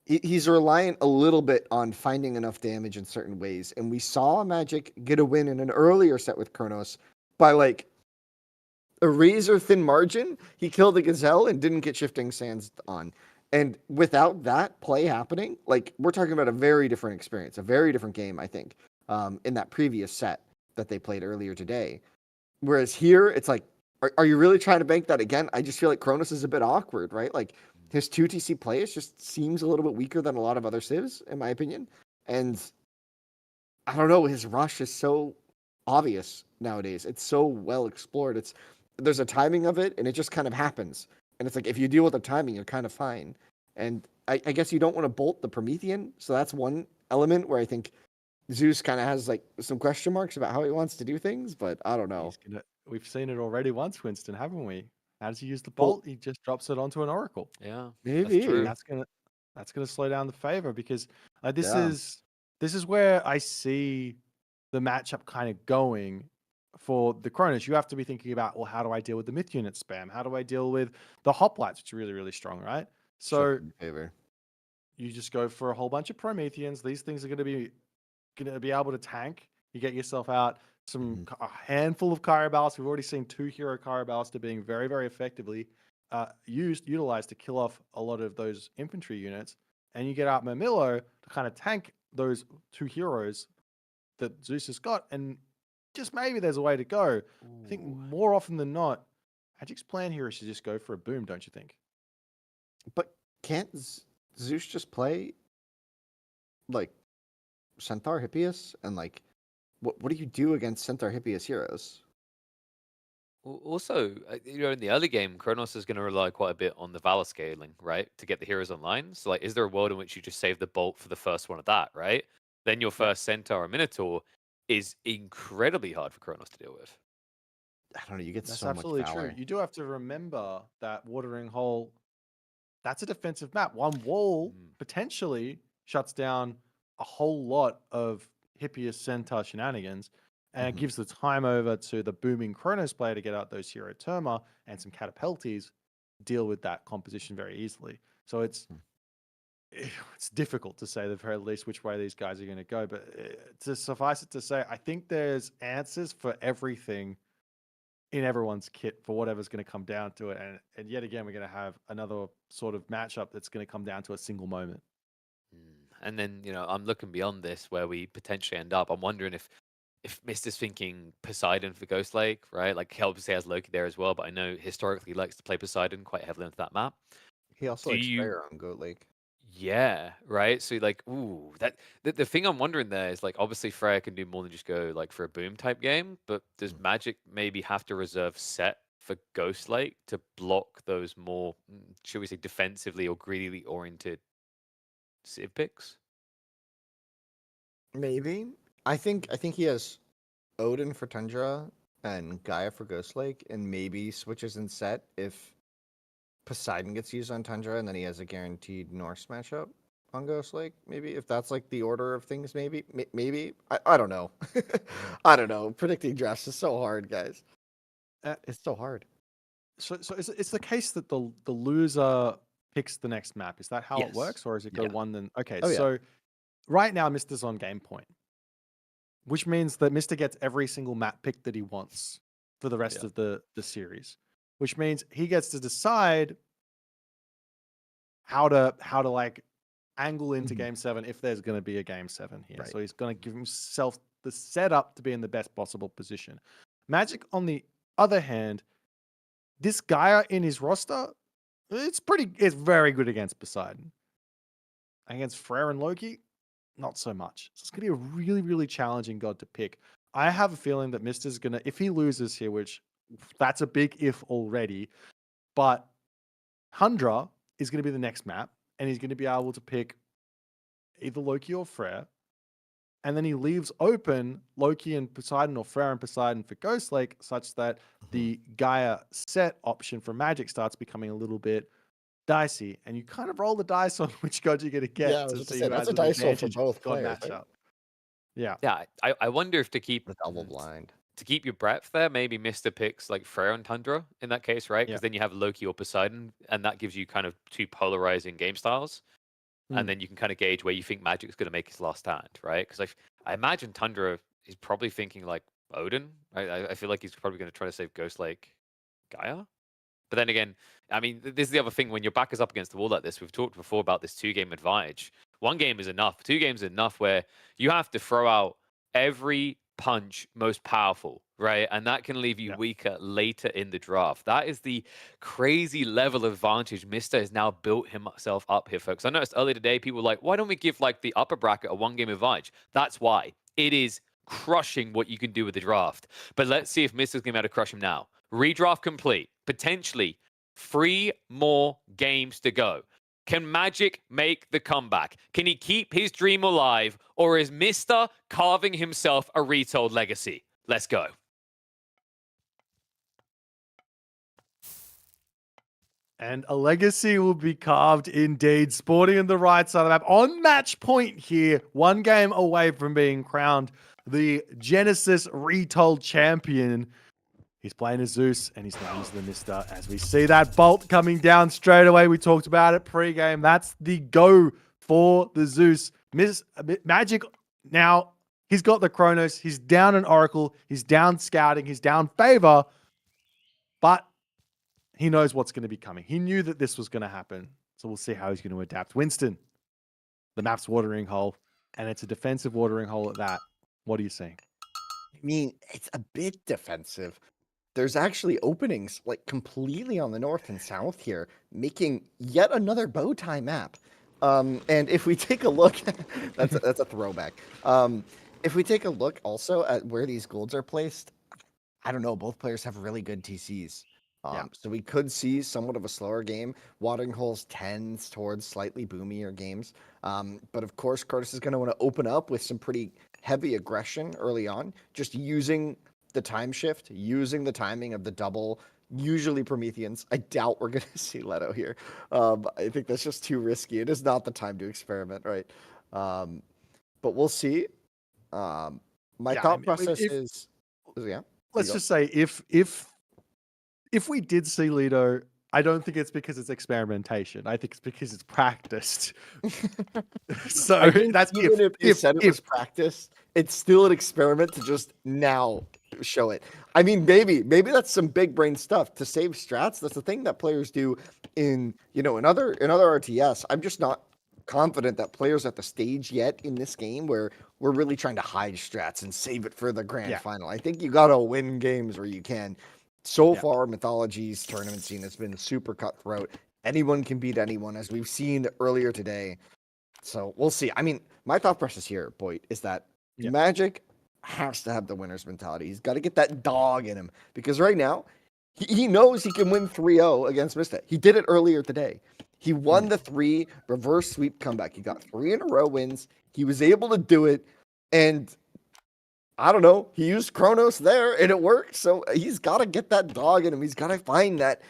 he's reliant a little bit on finding enough damage in certain ways. And we saw Magic get a win in an earlier set with Kronos by like a razor thin margin. He killed the Gazelle and didn't get Shifting Sands on. And without that play happening, like we're talking about a very different experience, a very different game, I think, in that previous set that they played earlier today. Whereas here, it's like, are you really trying to bank that again? I just feel like Kronos is a bit awkward, right? Like his 2TC play just seems a little bit weaker than a lot of other civs, in my opinion. And I don't know, his rush is so obvious nowadays. It's so well explored. There's a timing of it, and it just kind of happens. And it's like, if you deal with the timing, you're kind of fine. And I guess you don't want to bolt the Promethean. So that's one element where I think Zeus kind of has like some question marks about how he wants to do things, but I don't know. We've seen it already once, Winston, haven't we? How does he use the bolt? He just drops it onto an oracle. Yeah, Maybe. that's true. That's gonna slow down the favor because this Yeah. is where I see the matchup kind of going for the Kronos. You have to be thinking about, well, how do I deal with the myth unit spam? How do I deal with the hoplites, which are really, really strong, right? So Shuck in favor. you just go for a whole bunch of Prometheans. These things are going to be able to tank. You get yourself out a handful of Kyrie. We've already seen 2 hero Kyrie being very, very effectively utilized to kill off a lot of those infantry units. And you get out Mermillo to kind of tank those 2 heroes that Zeus has got. And just maybe there's a way to go. I think more often than not, Magic's plan here is to just go for a boom, don't you think? But can't Zeus just play like Centaur Hippias? And like, what do you do against Centaur Hippias heroes? Also, in the early game, Kronos is going to rely quite a bit on the Valor scaling, right, to get the heroes online. So, like, is there a world in which you just save the bolt for the first one of that, right? Then your first Centaur or Minotaur is incredibly hard for Kronos to deal with. I don't know. You get That's so much absolutely valor. true. You do have to remember that Watering Hole, that's a defensive map. One wall potentially shuts down a whole lot of Hippias Centaur shenanigans and it gives the time over to the booming Kronos player to get out those Hero Terma and some Catapulties, deal with that composition very easily. So it's difficult to say the very least which way these guys are going to go. But to suffice it to say, I think there's answers for everything in everyone's kit for whatever's going to come down to it. And yet again, we're going to have another sort of matchup that's going to come down to a single moment. And then, I'm looking beyond this where we potentially end up. I'm wondering if if Mister's thinking Poseidon for Ghost Lake, right? Like he obviously has Loki there as well, but I know historically he likes to play Poseidon quite heavily into that map. He also Do likes you Freyr on Goat Lake. Yeah, right. So like, ooh, the thing I'm wondering there is like, obviously Freya can do more than just go like for a boom type game, but does Magic maybe have to reserve set for Ghost Lake to block those more, should we say, defensively or greedily oriented Civ picks? Maybe. I think he has Odin for Tundra and Gaia for Ghost Lake, and maybe switches in set if Poseidon gets used on Tundra, and then he has a guaranteed Norse matchup on Ghost Lake. Maybe if that's like the order of things. Maybe I don't know. I don't know. Predicting drafts is so hard, guys. It's so hard. So it's the case that the loser picks the next map. Is that how it Yes. works, or is it go Yeah. one then? Okay, Oh, yeah. so right now Mister's on game point, which means that Mister gets every single map pick that he wants for the rest Yeah. of the series, which means he gets to decide how to like angle into Mhm. game 7 if there's going to be a game 7 here. Right. So he's going to give himself the setup to be in the best possible position. Magic, on the other hand, this Gaia in his roster, it's very good against Poseidon. Against Freyr and Loki, not so much. So it's going to be a really, really challenging god to pick. I have a feeling that Mister's going to, if he loses here, which that's a big if already, but Tundra is going to be the next map, and he's going to be able to pick either Loki or Freyr. And then he leaves open Loki and Poseidon, or Freyr and Poseidon for Ghost Lake, such that the Gaia set option for Magic starts becoming a little bit dicey. And you kind of roll the dice on which god you're going to get Yeah, I was to about to see say, who that's has a an dice roll for advantage both god players, right? matchup. Yeah. Yeah, I wonder if to keep The double blind. to keep your breadth there, maybe Mister picks like Freyr and Tundra in that case, right? Because Yeah. then you have Loki or Poseidon, and that gives you kind of two polarizing game styles. And then you can kind of gauge where you think Magic's going to make his last stand, right? Because I imagine Tundra is probably thinking like Odin. I feel like he's probably going to try to save Ghost Lake Gaia. But then again, I mean, this is the other thing. When your back is up against the wall like this, we've talked before about this 2-game advantage. 1 game is enough. 2 games is enough where you have to throw out every punch most powerful, right? And that can leave you weaker later in the draft. That is the crazy level of advantage Mister has now built himself up here, folks. I noticed earlier today, people were like, why don't we give like the upper bracket a 1-game advantage? That's why. It is crushing what you can do with the draft. But let's see if Mister's going to be able to crush him now. Redraft complete. Potentially 3 more games to go. Can Magic make the comeback? Can he keep his dream alive? Or is Mister carving himself a Retold legacy? Let's go. And a legacy will be carved indeed. Sporting on the right side of the map. On match point here. 1 game away from being crowned the Genesis Retold champion. He's playing as Zeus, and he's now using the Mister. As we see that bolt coming down straight away. We talked about it pre-game. That's the go for the Zeus. Magic now, he's got the Chronos. He's down an Oracle. He's down Scouting. He's down Favor. But he knows what's going to be coming. He knew that this was going to happen. So we'll see how he's going to adapt. Winston, the map's watering hole, and it's a defensive watering hole at that. What are you seeing? I mean, it's a bit defensive. There's actually openings like completely on the north and south here, making yet another bow tie map. And if we take a look, that's a throwback. If we take a look also at where these golds are placed, I don't know. Both players have really good TCs. So we could see somewhat of a slower game. Watering Holes tends towards slightly boomier games. But of course, Curtis is going to want to open up with some pretty heavy aggression early on, just using the time shift, using the timing of the double, usually Prometheans. I doubt we're going to see Leto here. I think that's just too risky. It is not the time to experiment, right? But we'll see. My thought process is, Let's just say if we did see Leto, I don't think it's because it's experimentation. I think it's because it's practiced. So that's even if you said it was practiced, it's still an experiment to just now show it. I mean, maybe that's some big brain stuff to save strats. That's the thing that players do in other RTS. I'm just not confident that players at the stage yet in this game where we're really trying to hide strats and save it for the grand final. I think you got to win games where you can. So far, Mythology's tournament scene has been super cutthroat. Anyone can beat anyone, as we've seen earlier today. So we'll see. I mean, my thought process here, Boyd, is that Magic has to have the winner's mentality. He's got to get that dog in him, because right now he knows he can win 3-0 against Mista. He did it earlier today. He won the 3 reverse sweep comeback. He got 3 in a row wins. He was able to do it, and I don't know, he used Chronos there and it worked. So he's got to get that dog in him. He's got to find that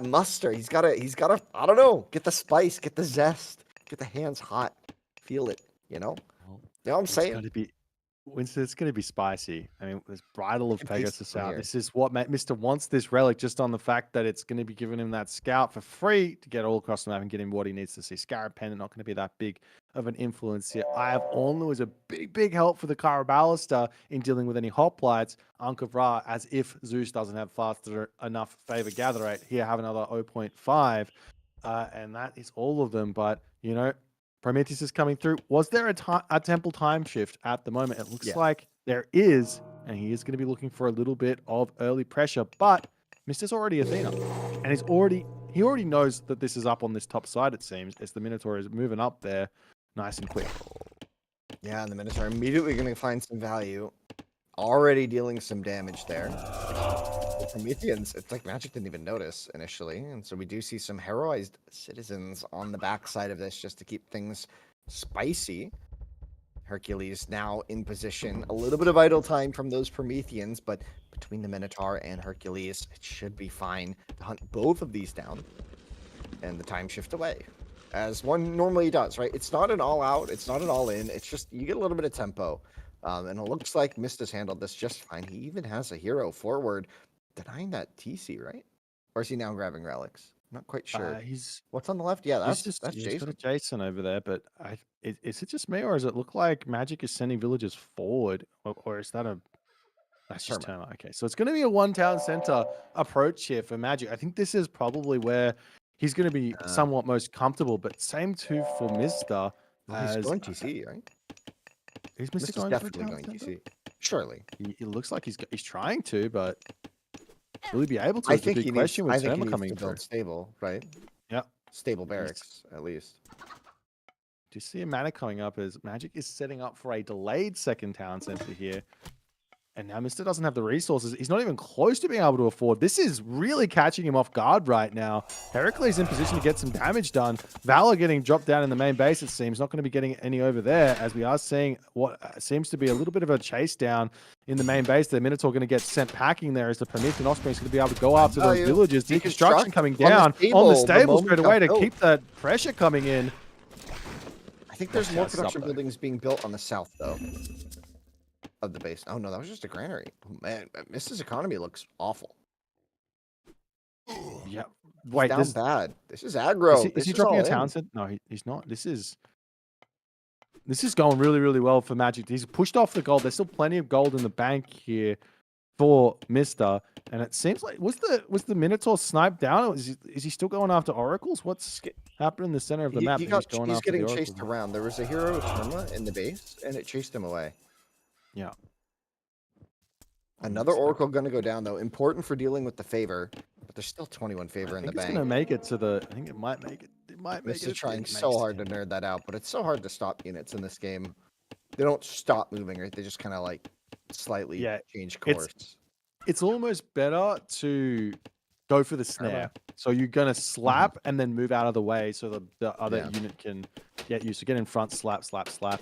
muster. He's got to I don't know, get the spice, get the zest, get the hands hot, feel it, you know? You know what I'm saying? Winston, it's going to be spicy. I mean, this Bridal of Pegasus out. This is what Mr. wants, this relic, just on the fact that it's going to be giving him that scout for free to get all across the map and get him what he needs to see. Scarab Pendant not going to be that big of an influence here. I have Onlu as a big help for the Kara Ballista in dealing with any hoplites. Ankh of Ra, as if Zeus doesn't have faster enough favor gather rate. Here, have another 0.5. And that is all of them. But, you know, Prometheus is coming through. Was there a temple time shift at the moment? It looks like there is, and he is going to be looking for a little bit of early pressure, but Mister's already Athena, and he already knows that this is up on this top side, it seems, as the Minotaur is moving up there nice and quick. Yeah, and the Minotaur immediately going to find some value, already dealing some damage there. The Prometheans, it's like Magic didn't even notice initially, and so we do see some heroized citizens on the backside of this just to keep things spicy. Hercules now in position. A little bit of idle time from those Prometheans, but between the Minotaur and Hercules, it should be fine to hunt both of these down and the time shift away, as one normally does, right? It's not an all-out, it's not an all-in, it's just you get a little bit of tempo. And it looks like Mista's handled this just fine. He even has a hero forward denying that TC, right? Or is he now grabbing relics? I'm not quite sure. What's on the left? Yeah, that's Jason. He's got a Jason over there, but is it just me, or does it look like Magic is sending villagers forward, or is that that's just Terma? Okay, so it's going to be a one town center approach here for Magic. I think this is probably where he's going to be somewhat most comfortable, but same too for Mista. He's going TC, right? Is Mr. going definitely going TC? Surely. He looks like he's trying to, but will he be able to? I think he needs with Terma coming to build stable, right? Yeah. Stable barracks, at least. Do you see a mana coming up as Magic is setting up for a delayed second town center here? And now Mr. doesn't have the resources. He's not even close to being able to afford. This is really catching him off guard right now. Heracles in position to get some damage done. Valor getting dropped down in the main base, it seems. Not going to be getting any over there, as we are seeing what seems to be a little bit of a chase down in the main base. The Minotaur going to get sent packing there, as the Promethean Offspring is going to be able to go after those villagers. Deconstruction coming down on the stable straight away to keep that pressure coming in. I think there's more production buildings being built on the south, though, of the base. Oh no, that was just a granary. Oh, man, Mista's economy looks awful. Yeah, wait, down bad. This is aggro. Is he dropping a Townsend? No, he's not. This is going really well for Magic. He's pushed off the gold. There's still plenty of gold in the bank here for Mista, and it seems like was the Minotaur sniped down? Or is he still going after oracles? What's happening in the center of the map? He's getting chased around. There was a hero Terma in the base, and it chased him away. Yeah. Another Oracle going to go down, though. Important for dealing with the favor, but there's still 21 favor in the bank. It's going to make it to the... I think it might make it. It might make it. This is trying so hard to nerd that out, but it's so hard to stop units in this game. They don't stop moving, right? They just kind of like slightly change course. It's almost better to go for the snare. So you're going to slap and then move out of the way so the other unit can get you. So get in front, slap,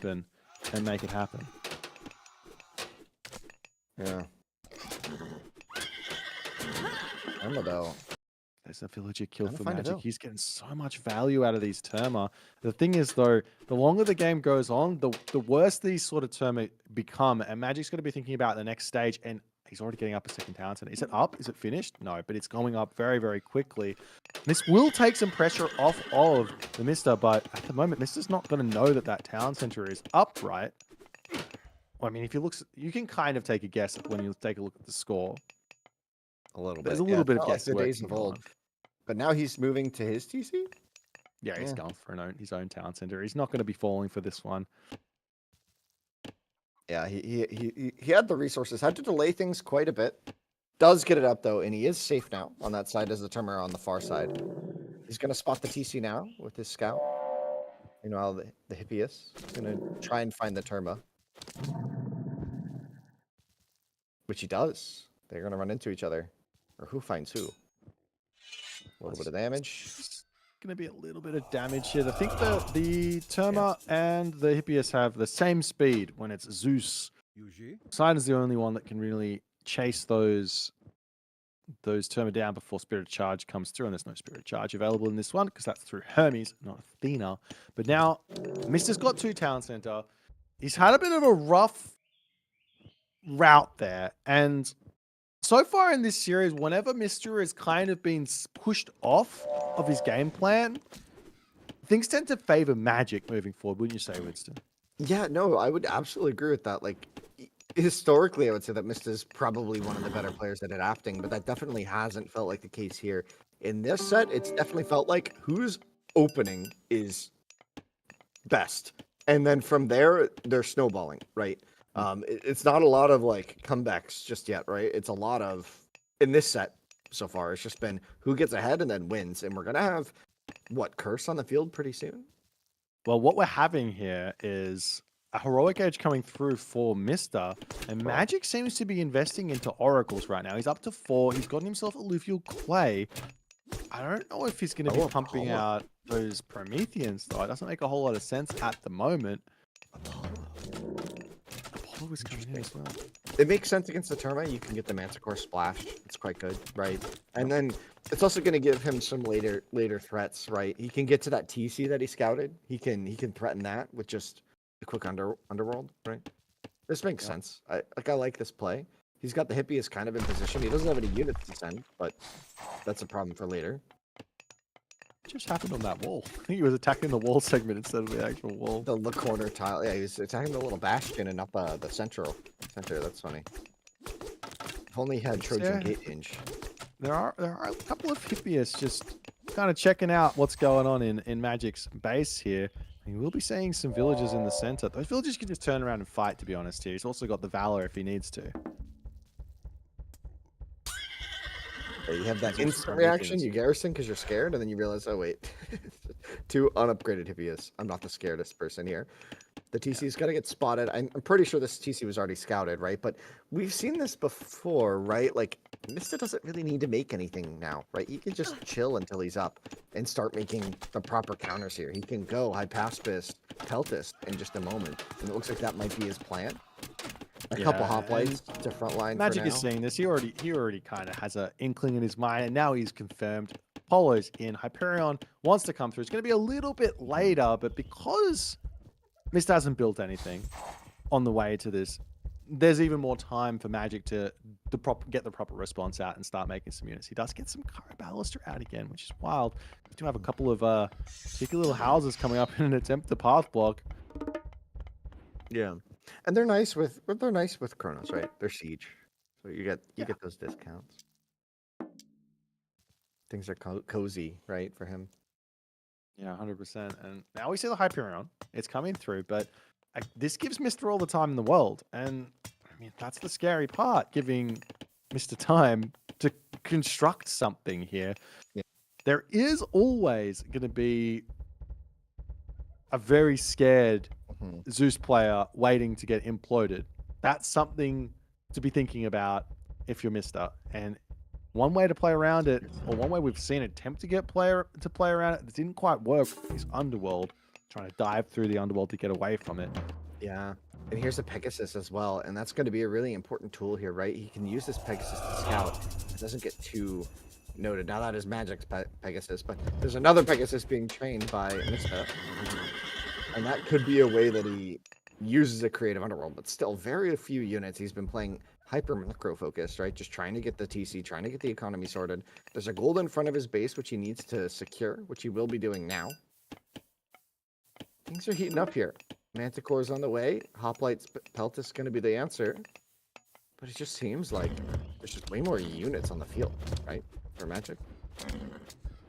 and make it happen. Yeah. Terma, though. There's a villager kill for Magic. He's getting so much value out of these Terma. The thing is, though, the longer the game goes on, the worse these sort of Terma become. And Magic's going to be thinking about the next stage. And he's already getting up a second town center. Is it up? Is it finished? No, but it's going up very quickly. This will take some pressure off of the Mista, but at the moment, Mista's not going to know that town center is up, right? I mean, if you look, you can kind of take a guess when you take a look at the score. A little bit. There's a little bit of guesswork. Like the days of old. But now he's moving to his TC? Yeah, he's going for his own town center. He's not going to be falling for this one. Yeah, he had the resources. Had to delay things quite a bit. Does get it up though, and he is safe now on that side as the Termera on the far side. He's going to spot the TC now with his scout. You know how the hippie is. He's going to try and find the Terma. Which he does. They're going to run into each other. Or who finds who? A little bit of damage. Going to be a little bit of damage here. I think the Terma and the Hippias have the same speed when it's Zeus. Poseidon is the only one that can really chase those Terma down before Spirit Charge comes through, and there's no Spirit Charge available in this one because that's through Hermes, not Athena. But now, Mister's got 2 Town Center. He's had a bit of a rough route there, and so far in this series, whenever Mister has kind of been pushed off of his game plan, things tend to favor Magic moving forward, wouldn't you say, Winston? Yeah, no, I would absolutely agree with that. Like, historically, I would say that Mista's probably one of the better players at adapting, but that definitely hasn't felt like the case here. In this set, it's definitely felt like who's opening is best. And then from there, they're snowballing, right? It's not a lot of like comebacks just yet, right? It's a lot of, in this set so far, it's just been who gets ahead and then wins. And we're going to have, what, Curse on the field pretty soon? Well, what we're having here is a Heroic Age coming through for Mister, and Magic seems to be investing into Oracles right now. He's up to 4. He's gotten himself Alluvial Clay. I don't know if he's going to be pumping out those Prometheans, though. It doesn't make a whole lot of sense at the moment. Apollo was coming in as well. It makes sense against the Terma. You can get the Manticore splash. It's quite good, right? And then it's also going to give him some later threats, right? He can get to that TC that he scouted. He can threaten that with just a quick underworld, right? This makes sense. I like this play. He's got the hippie is kind of in position. He doesn't have any units to send, but that's a problem for later. What just happened on that wall? I think he was attacking the wall segment instead of the actual wall. The corner tile. Yeah, he was attacking the little bastion and up the center. That's funny. If only he had Trojan Gate hinge. There are a couple of hippies just kind of checking out what's going on in Magic's base here. And we'll be seeing some villagers in the center. Those villagers can just turn around and fight, to be honest here. He's also got the Valor if he needs to. You have that instant reaction, you garrison because you're scared, and then you realize, oh wait, 2 unupgraded hippies. I'm not the scaredest person here. The TC's got to get spotted. I'm pretty sure this TC was already scouted, right? But we've seen this before, right? Like, Mista doesn't really need to make anything now, right? He can just chill until he's up and start making the proper counters here. He can go Hypaspist, Peltist in just a moment. And it looks like that might be his plan. A couple hoplites to frontline. Magic is seeing this. He already kind of has an inkling in his mind, and now he's confirmed. Apollo's in. Hyperion wants to come through. It's going to be a little bit later, but because Mista hasn't built anything on the way to this, there's even more time for Magic to get the proper response out and start making some units. He does get some Current Baluster out again, which is wild. We do have a couple of cheeky little houses coming up in an attempt to path block. Yeah. And they're nice with Chronos, right? They're siege, so you get those discounts. Things are cozy, right, for him. Yeah, 100%. And now we see the Hyperion. It's coming through, but this gives Mister all the time in the world, and I mean that's the scary part, giving Mister time to construct something here. Yeah. There is always going to be a very scared Zeus player waiting to get imploded. That's something to be thinking about if you're Mister. And one way to play around it, or one way we've seen attempt to get player to play around it, that didn't quite work, is Underworld, trying to dive through the Underworld to get away from it. Yeah. And here's a Pegasus as well, and that's going to be a really important tool here, right? He can use this Pegasus to scout. It doesn't get too noted. Now that is Magic's Pegasus, but there's another Pegasus being trained by Mista. And that could be a way that he uses a creative Underworld, but still very few units. He's been playing hyper macro focused, right? Just trying to get the TC, trying to get the economy sorted. There's a gold in front of his base, which he needs to secure, which he will be doing now. Things are heating up here. Manticore's on the way. Hoplite's Pelt is going to be the answer. But it just seems like there's just way more units on the field, right? For Magic.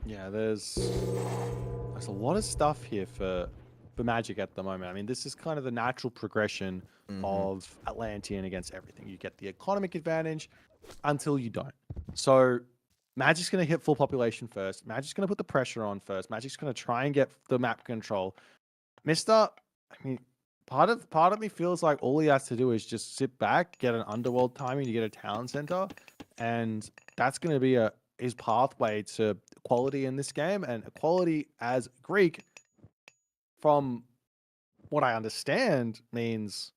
Yeah, there's there's a lot of stuff here for Magic at the moment. I mean, this is kind of the natural progression of Atlantean against everything. You get the economic advantage until you don't. So Magic's going to hit full population first. Magic's going to put the pressure on first. Magic's going to try and get the map control. Mister, I mean, part of me feels like all he has to do is just sit back, get an underworld timing to get a town center, and that's going to be his pathway to equality in this game. And equality as Greek, from what I understand, means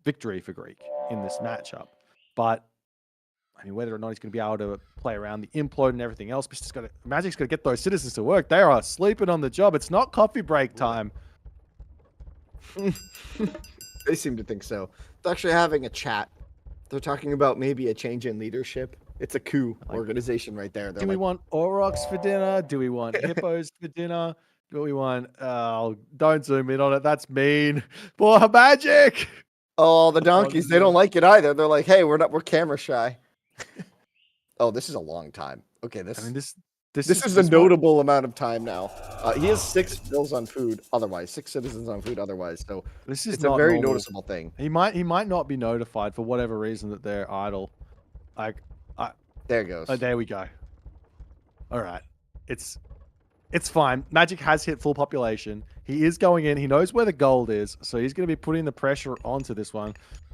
victory for Greek in this matchup. But I mean, whether or not he's going to be able to play around the implode and everything else, Magic's got to get those citizens to work. They are sleeping on the job. It's not coffee break time. They seem to think so. They're actually having a chat. They're talking about maybe a change in leadership. It's a coup organization right there. Do we want aurochs for dinner? Do we want hippos for dinner? Do we want... Oh, don't zoom in on it. That's mean. Poor Magic! Oh, the donkeys, they don't like it either. They're like, hey, we're camera shy. Oh, this is a long time. Okay, this is a notable amount of time now. He has 6 bills on food otherwise, 6 citizens on food otherwise. So this is it's a very noticeable thing. He might not be notified for whatever reason that they're idle. There it goes. Oh, there we go. All right. It's fine. Magic has hit full population. He is going in. He knows where the gold is, so he's going to be putting the pressure onto this one.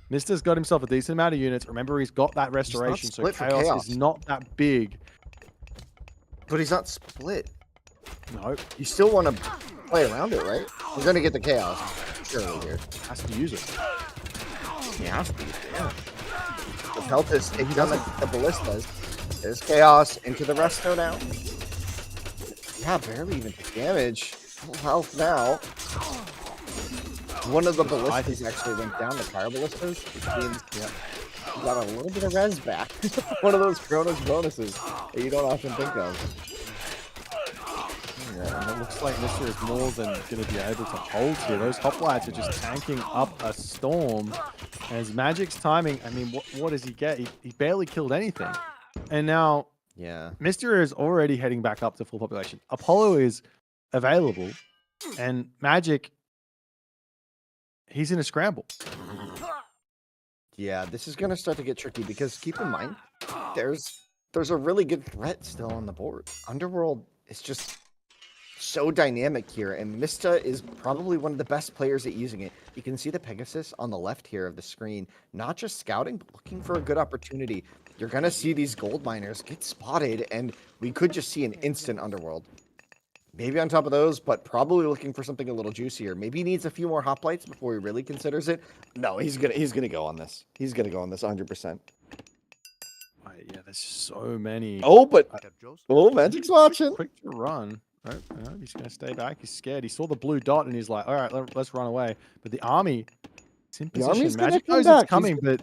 Mister's got himself a decent amount of units. Remember, he's got that restoration, so chaos is not that big. But he's not split. No. You still want to play around it, right? We're going to get the chaos. Surely here. Has to use it. Yeah, has to use it, yeah. The Peltis takes down the ballistas. There's chaos into the resto now. Yeah, barely even damage. Full health now. One of the ballistas actually went down, the fire ballistas, which means you got a little bit of res back. One of those Cronus bonuses that you don't often think of. Yeah, and it looks like Mister is more than going to be able to hold here. Those hoplites are just tanking up a storm. As Magic's timing, I mean, what does he get? He barely killed anything. And now, Mister is already heading back up to full population. Apollo is available, and Magic, he's in a scramble. Yeah, this is going to start to get tricky because keep in mind, there's a really good threat still on the board. Underworld is just so dynamic here, and Mista is probably one of the best players at using it. You can see the Pegasus on the left here of the screen, not just scouting, but looking for a good opportunity. You're going to see these gold miners get spotted, and we could just see an instant Underworld. Maybe on top of those, but probably looking for something a little juicier. Maybe he needs a few more hoplites before he really considers it. No, he's gonna go on this. He's gonna go on this 100%. Yeah, there's so many. Oh, but Magic's watching. Quick to run. Oh, he's gonna stay back. He's scared. He saw the blue dot and he's like, all right, let's run away. But the army, it's in position. Magic knows it's coming, but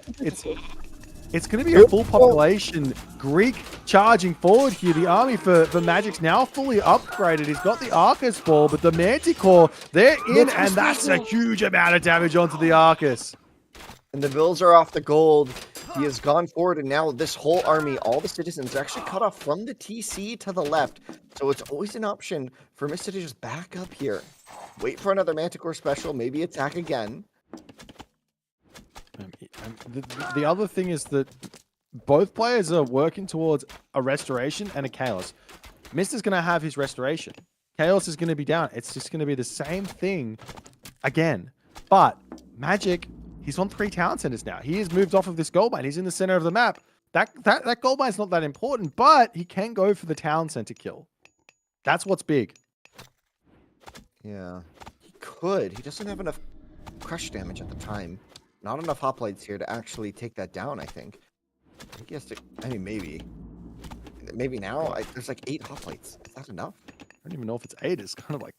it's going to be a full population Greek charging forward here. The army for Magic's now fully upgraded. He's got the Arcus ball, but the Manticore, they're in, and that's a huge amount of damage onto the Arcus. And the bills are off the gold. He has gone forward, and now this whole army, all the citizens, are actually cut off from the TC to the left. So it's always an option for Mista to just back up here. Wait for another Manticore special, maybe attack again. The other thing is that both players are working towards a restoration and a chaos. Mister's going to have his restoration. Chaos is going to be down. It's just going to be the same thing again. But Magic, he's on 3 town centers now. He has moved off of this gold mine. He's in the center of the map. That gold mine's not that important, but he can go for the town center kill. That's what's big. Yeah, he could. He doesn't have enough crush damage at the time. Not enough hoplites here to actually take that down, I think. I think he has to... I mean, maybe. Maybe now? There's like 8 hoplites. Is that enough? I don't even know if it's 8. It's kind of like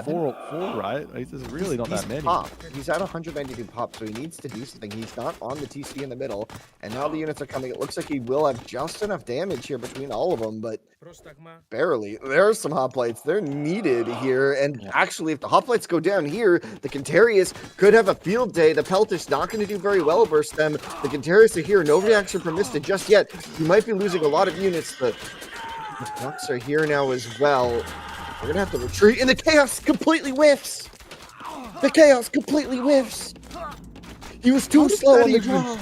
4, right? There's really not that many. He's at 192 pop, so he needs to do something. He's not on the TC in the middle, and now the units are coming. It looks like he will have just enough damage here between all of them, but barely. There are some hoplites. They're needed here, and actually, if the hoplites go down here, the Cantarius could have a field day. The Peltis not going to do very well versus them. The Cantarius are here. No reaction from Mista just yet. He might be losing a lot of units. The Bucks are here now as well. We're gonna have to retreat, and the chaos completely whiffs. The chaos completely whiffs. He was too slow on the draw.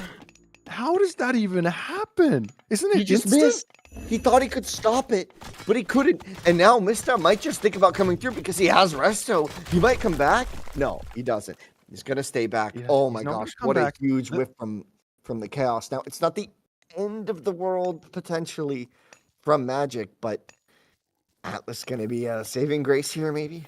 How does that even happen? Isn't it He just instant? missed. He thought he could stop it, but he couldn't. And now Mista might just think about coming through because he has Resto. He might come back. No, he doesn't. He's gonna stay back. Yeah, Oh he's my not gonna gosh, come what back. a huge whiff from the chaos. Now it's not the end of the world potentially from Magic, but Atlas gonna be a saving grace here, maybe.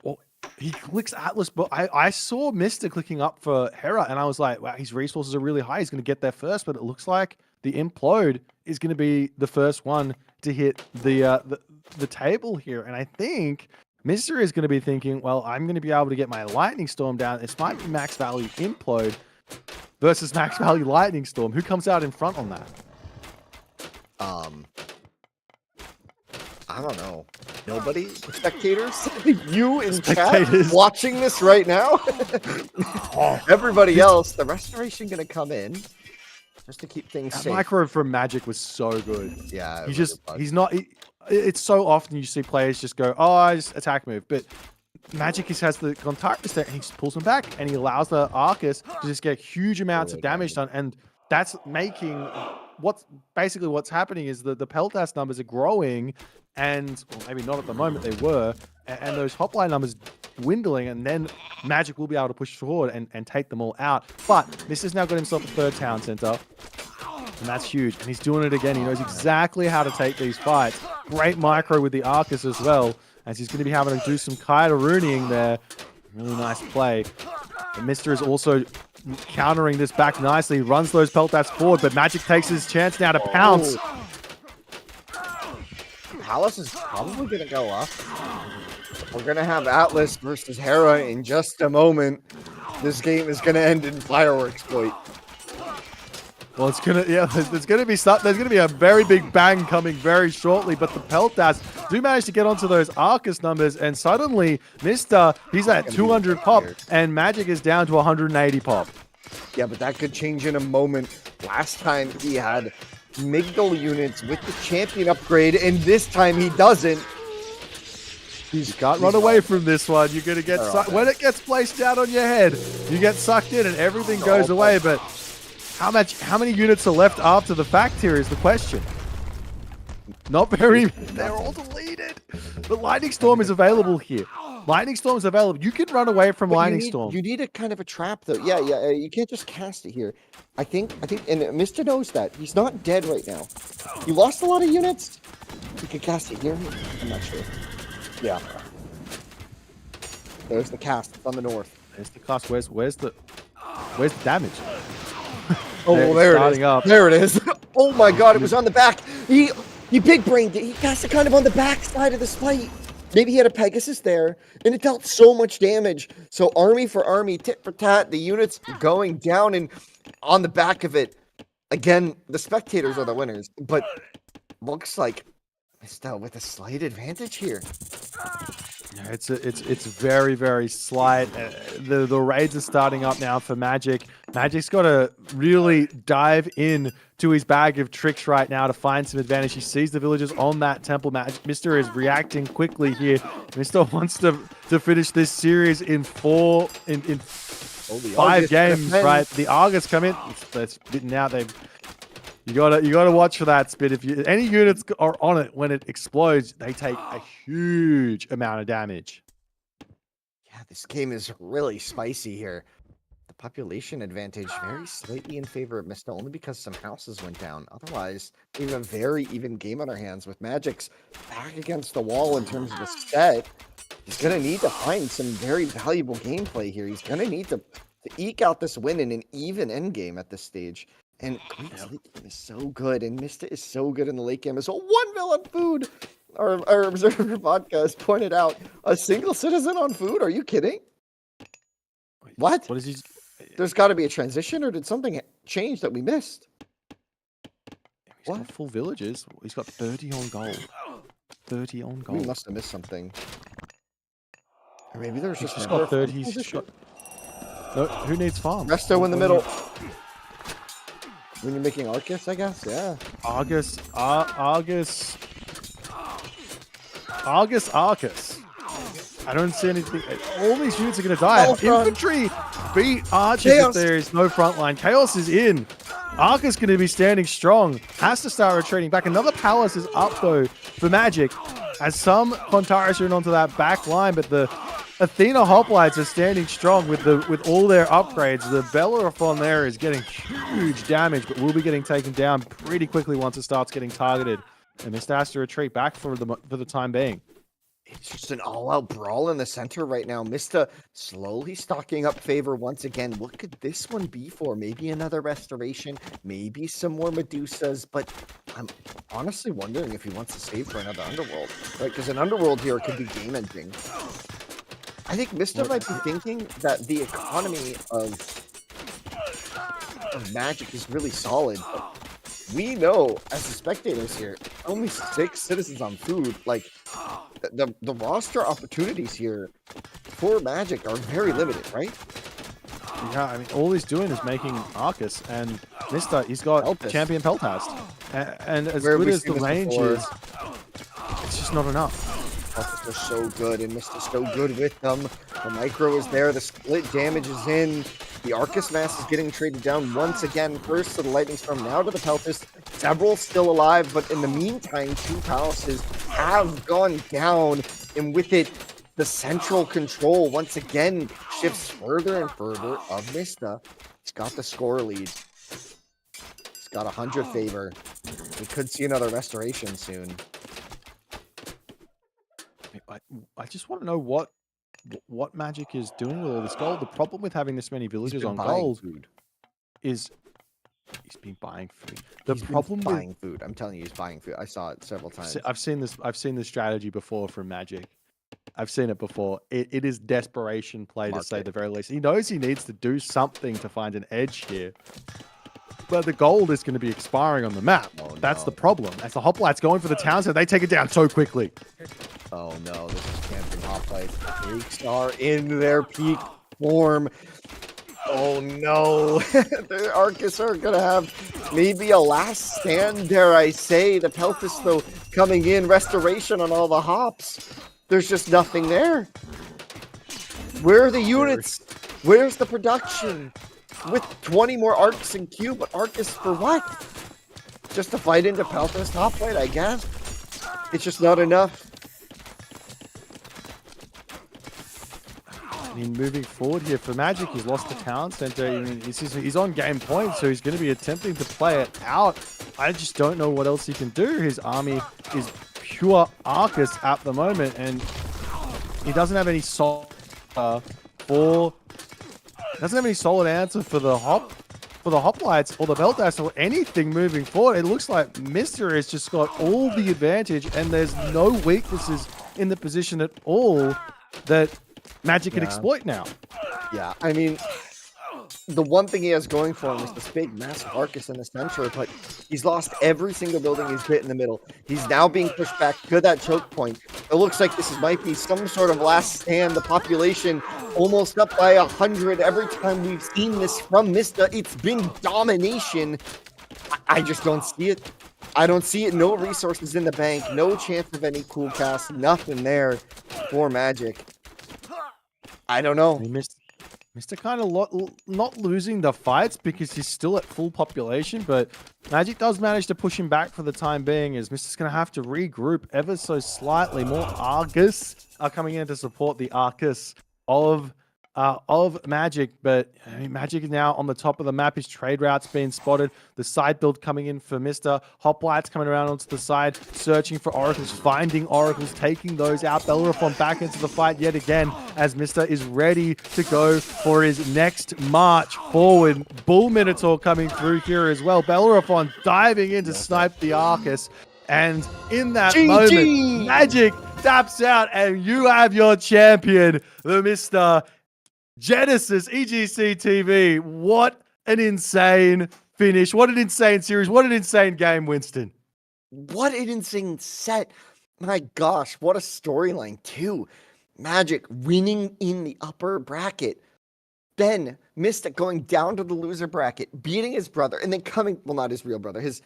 Well, he clicks Atlas, but I saw Mr. clicking up for Hera, and I was like, wow, his resources are really high. He's going to get there first, but it looks like the Implode is going to be the first one to hit the table here. And I think Mr. is going to be thinking, well, I'm going to be able to get my Lightning Storm down. This might be max value Implode versus max value Lightning Storm. Who comes out in front on that? I don't know. Nobody? Spectators? You in Spectators. chat watching this right now? Everybody else, the restoration gonna come in just to keep things That safe. micro from Magic was so good. Yeah, He's not. It's so often you see players just go, "Oh, I just attack move," but Magic has the contact there, and he just pulls them back, and he allows the Arcus to just get huge amounts of damage done, and that's making what's happening is the Peltas numbers are growing, and well, maybe not at the moment they were, and those hotline numbers dwindling, and then Magic will be able to push forward and take them all out. But this has now got himself a third town center. And that's huge. And he's doing it again. He knows exactly how to take these fights. Great micro with the Arcus as well, as he's going to be having to do some Kaida Rooneying there. Really nice play. And Mr. is also countering this back nicely. Runs those Peltas forward, but Magic takes his chance now to pounce. Palace is probably gonna go up. We're gonna have Atlas versus Hera in just a moment. This game is gonna end in fireworks point. Well, it's gonna, yeah, there's gonna be a very big bang coming very shortly, but the Peltas do manage to get onto those Arcus numbers, and suddenly Mr. He's at 200 pop, and Magic is down to 180 pop. Yeah, but that could change in a moment. Last time he had Migdal units with the champion upgrade, and this time he doesn't. You can't run away from this one. You're gonna get when it gets placed down on your head, you get sucked in, and everything goes away. But how many units are left after the fact here is the question. Not very. They're all deleted. But Lightning Storm is available here. Lightning Storm is available. You can run away from Lightning Storm. You need a kind of a trap, though. Yeah. You can't just cast it here. I think, and Mr. knows that. He's not dead right now. You lost a lot of units. You can cast it here. I'm not sure. Yeah. There's the cast. It's on the north. There's the cast. Where's the damage? Oh, well, there it is. Up. There it is. Oh my God, it was on the back. He big brained it. He cast it kind of on the back side of the spite. Maybe he had a Pegasus there, and it dealt so much damage. So army for army, tit for tat, the units going down, and on the back of it, again, the spectators are the winners, but looks like Mista with a slight advantage here. Yeah, it's very, very slight. The raids are starting up now for Magic. Magic's got to really dive in to his bag of tricks right now to find some advantage. He sees the villagers on that temple. Mr. is reacting quickly here. Mr. wants to finish this series in 5 games, right? The Argus come in. That's bitten out. You gotta watch for that, Spit. If any units are on it when it explodes, they take a huge amount of damage. Yeah, this game is really spicy here. The population advantage very slightly in favor of Mista, only because some houses went down. Otherwise, we have a very even game on our hands with Magic's back against the wall in terms of the set. He's gonna need to find some very valuable gameplay here. He's gonna need to eke out this win in an even endgame at this stage. And Queen's late game is so good, and Mista is so good in the late game as well. 1 mil on food! Our Observer podcast pointed out, a single citizen on food? Are you kidding? What? What is he? There's got to be a transition, or did something change that we missed? He's got full villages. He's got 30 on gold. 30 on gold. We must have missed something. Or maybe there's He's just got 30. He's got... No, who needs farm? Resto in the middle. When you're making Arcus, I guess, yeah. Argus. Argus. I don't see anything. All these units are going to die. Infantry beat archers if there is no front line. Chaos is in. Arcus is going to be standing strong. Has to start retreating back. Another palace is up, though, for Magic. As some Pontaris are in onto that back line, but the Athena Hoplites are standing strong with all their upgrades. The Bellerophon there is getting huge damage, but will be getting taken down pretty quickly once it starts getting targeted. And Mr. has to retreat back for the time being. It's just an all-out brawl in the center right now. Mista slowly stocking up favor once again. What could this one be for? Maybe another restoration, maybe some more Medusas, but I'm honestly wondering if he wants to save for another Underworld, right? Because an Underworld here could be game-ending. I think Mista might be thinking that the economy of Magic is really solid, but we know, as the spectators here, only 6 citizens on food. Like, the roster opportunities here for Magic are very limited, right? Yeah, I mean, all he's doing is making Arcus, and Mista, he's got Peltas. Champion Peltast. And as Where good we've as the seen this range before. is, it's just not enough. Peltas are so good, and Mista's so good with them. The micro is there, the split damage is in. The Arcus Mass is getting traded down once again. First to the Lightning Storm, now to the Peltas. Several still alive, but in the meantime, 2 palaces have gone down. And with it, the central control once again shifts further and further of Mista. He's got the score lead. He's got 100 favor. We could see another restoration soon. I just want to know what Magic is doing with all this gold. The problem with having this many villagers on gold is he's been buying food. The problem with buying food. I'm telling you, he's buying food. I saw it several times. I've seen this strategy before from Magic. I've seen it before. It is desperation play to say the very least. He knows he needs to do something to find an edge here. But the gold is going to be expiring on the map. Oh, that's the problem. As the Hoplites going for the town, so they take it down so quickly. Oh no, this is Champion Hoplite. Greeks are in their peak form. Oh no, the Arcus are gonna have maybe a last stand, dare I say. The Peltas, though, coming in, restoration on all the hops. There's just nothing there. Where are the units? Where's the production? With 20 more Arcs in queue, but Arcus for what? Just to fight into Peltas Hoplite, I guess. It's just not enough. I mean, moving forward here for Magic, he's lost the town center. I mean, he's on game point, so he's going to be attempting to play it out. I just don't know what else he can do. His army is pure Arcus at the moment, and he doesn't have any solid answer for the Hoplites or the Beltas or anything moving forward. It looks like Mr. has just got all the advantage, and there's no weaknesses in the position at all that Magic can exploit now. Yeah, I mean, the one thing he has going for him is this big, massive Arcus in the center, but he's lost every single building he's hit in the middle. He's now being pushed back to that choke point. It looks like this might be some sort of last stand. The population almost up by 100. Every time we've seen this from Mista, it's been domination. I just don't see it. I don't see it. No resources in the bank. No chance of any cool cast. Nothing there for Magic. I don't know. Mr. kind of not losing the fights because he's still at full population, but Magic does manage to push him back for the time being, as Mr.'s going to have to regroup ever so slightly. More Argus are coming in to support the Arcus of Magic, but I mean, Magic is now on the top of the map. His trade routes being spotted. The side build coming in for Mr. Hoplites coming around onto the side, searching for Oracles, finding Oracles, taking those out. Bellerophon back into the fight yet again as Mr. is ready to go for his next march forward. Bull Minotaur coming through here as well. Bellerophon diving in to snipe the Arcus. And in that moment, Magic taps out, and you have your champion, the Mr. Genesis EGC TV. What an insane finish. What an insane series. What an insane game, Winston. What an insane set. My gosh, what a storyline, too. Magic winning in the upper bracket. Then Mystic going down to the loser bracket, beating his brother, and then coming, well, not his real brother, his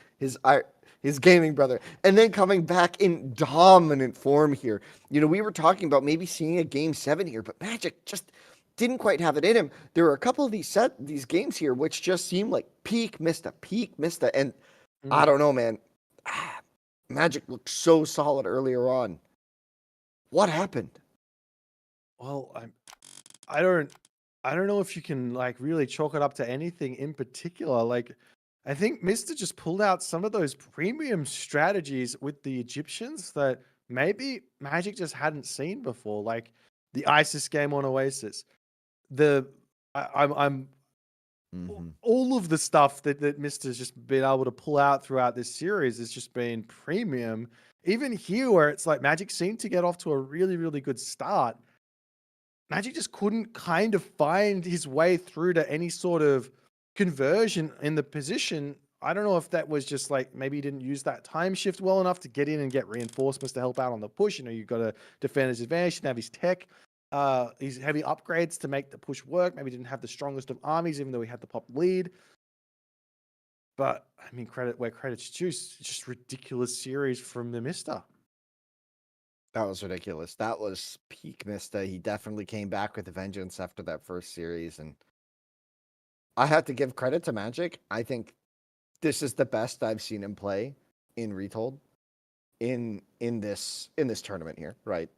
his gaming brother, and then coming back in dominant form here. You know, we were talking about maybe seeing a game 7 here, but Magic just didn't quite have it in him. There were a couple of these games here which just seemed like peak Mista, and I don't know, man. Magic looked so solid earlier on. What happened? Well, I don't know if you can like really chalk it up to anything in particular. Like, I think Mister just pulled out some of those premium strategies with the Egyptians that maybe Magic just hadn't seen before, like the ISIS game on Oasis. I'm all of the stuff that Mister's just been able to pull out throughout this series has just been premium. Even here, where it's like Magic seemed to get off to a really, really good start, Magic just couldn't kind of find his way through to any sort of conversion in the position. I don't know if that was just like maybe he didn't use that time shift well enough to get in and get reinforcements to help out on the push. You know, you've got to defend his advantage and have his tech, his heavy upgrades to make the push work. Maybe he didn't have the strongest of armies, even though he had the pop lead. But I mean, credit where credit's due. Just ridiculous series from the Mister. That was ridiculous. That was peak Mista. He definitely came back with a vengeance after that first series, and I have to give credit to Magic. I think this is the best I've seen him play in Retold in this tournament here, right?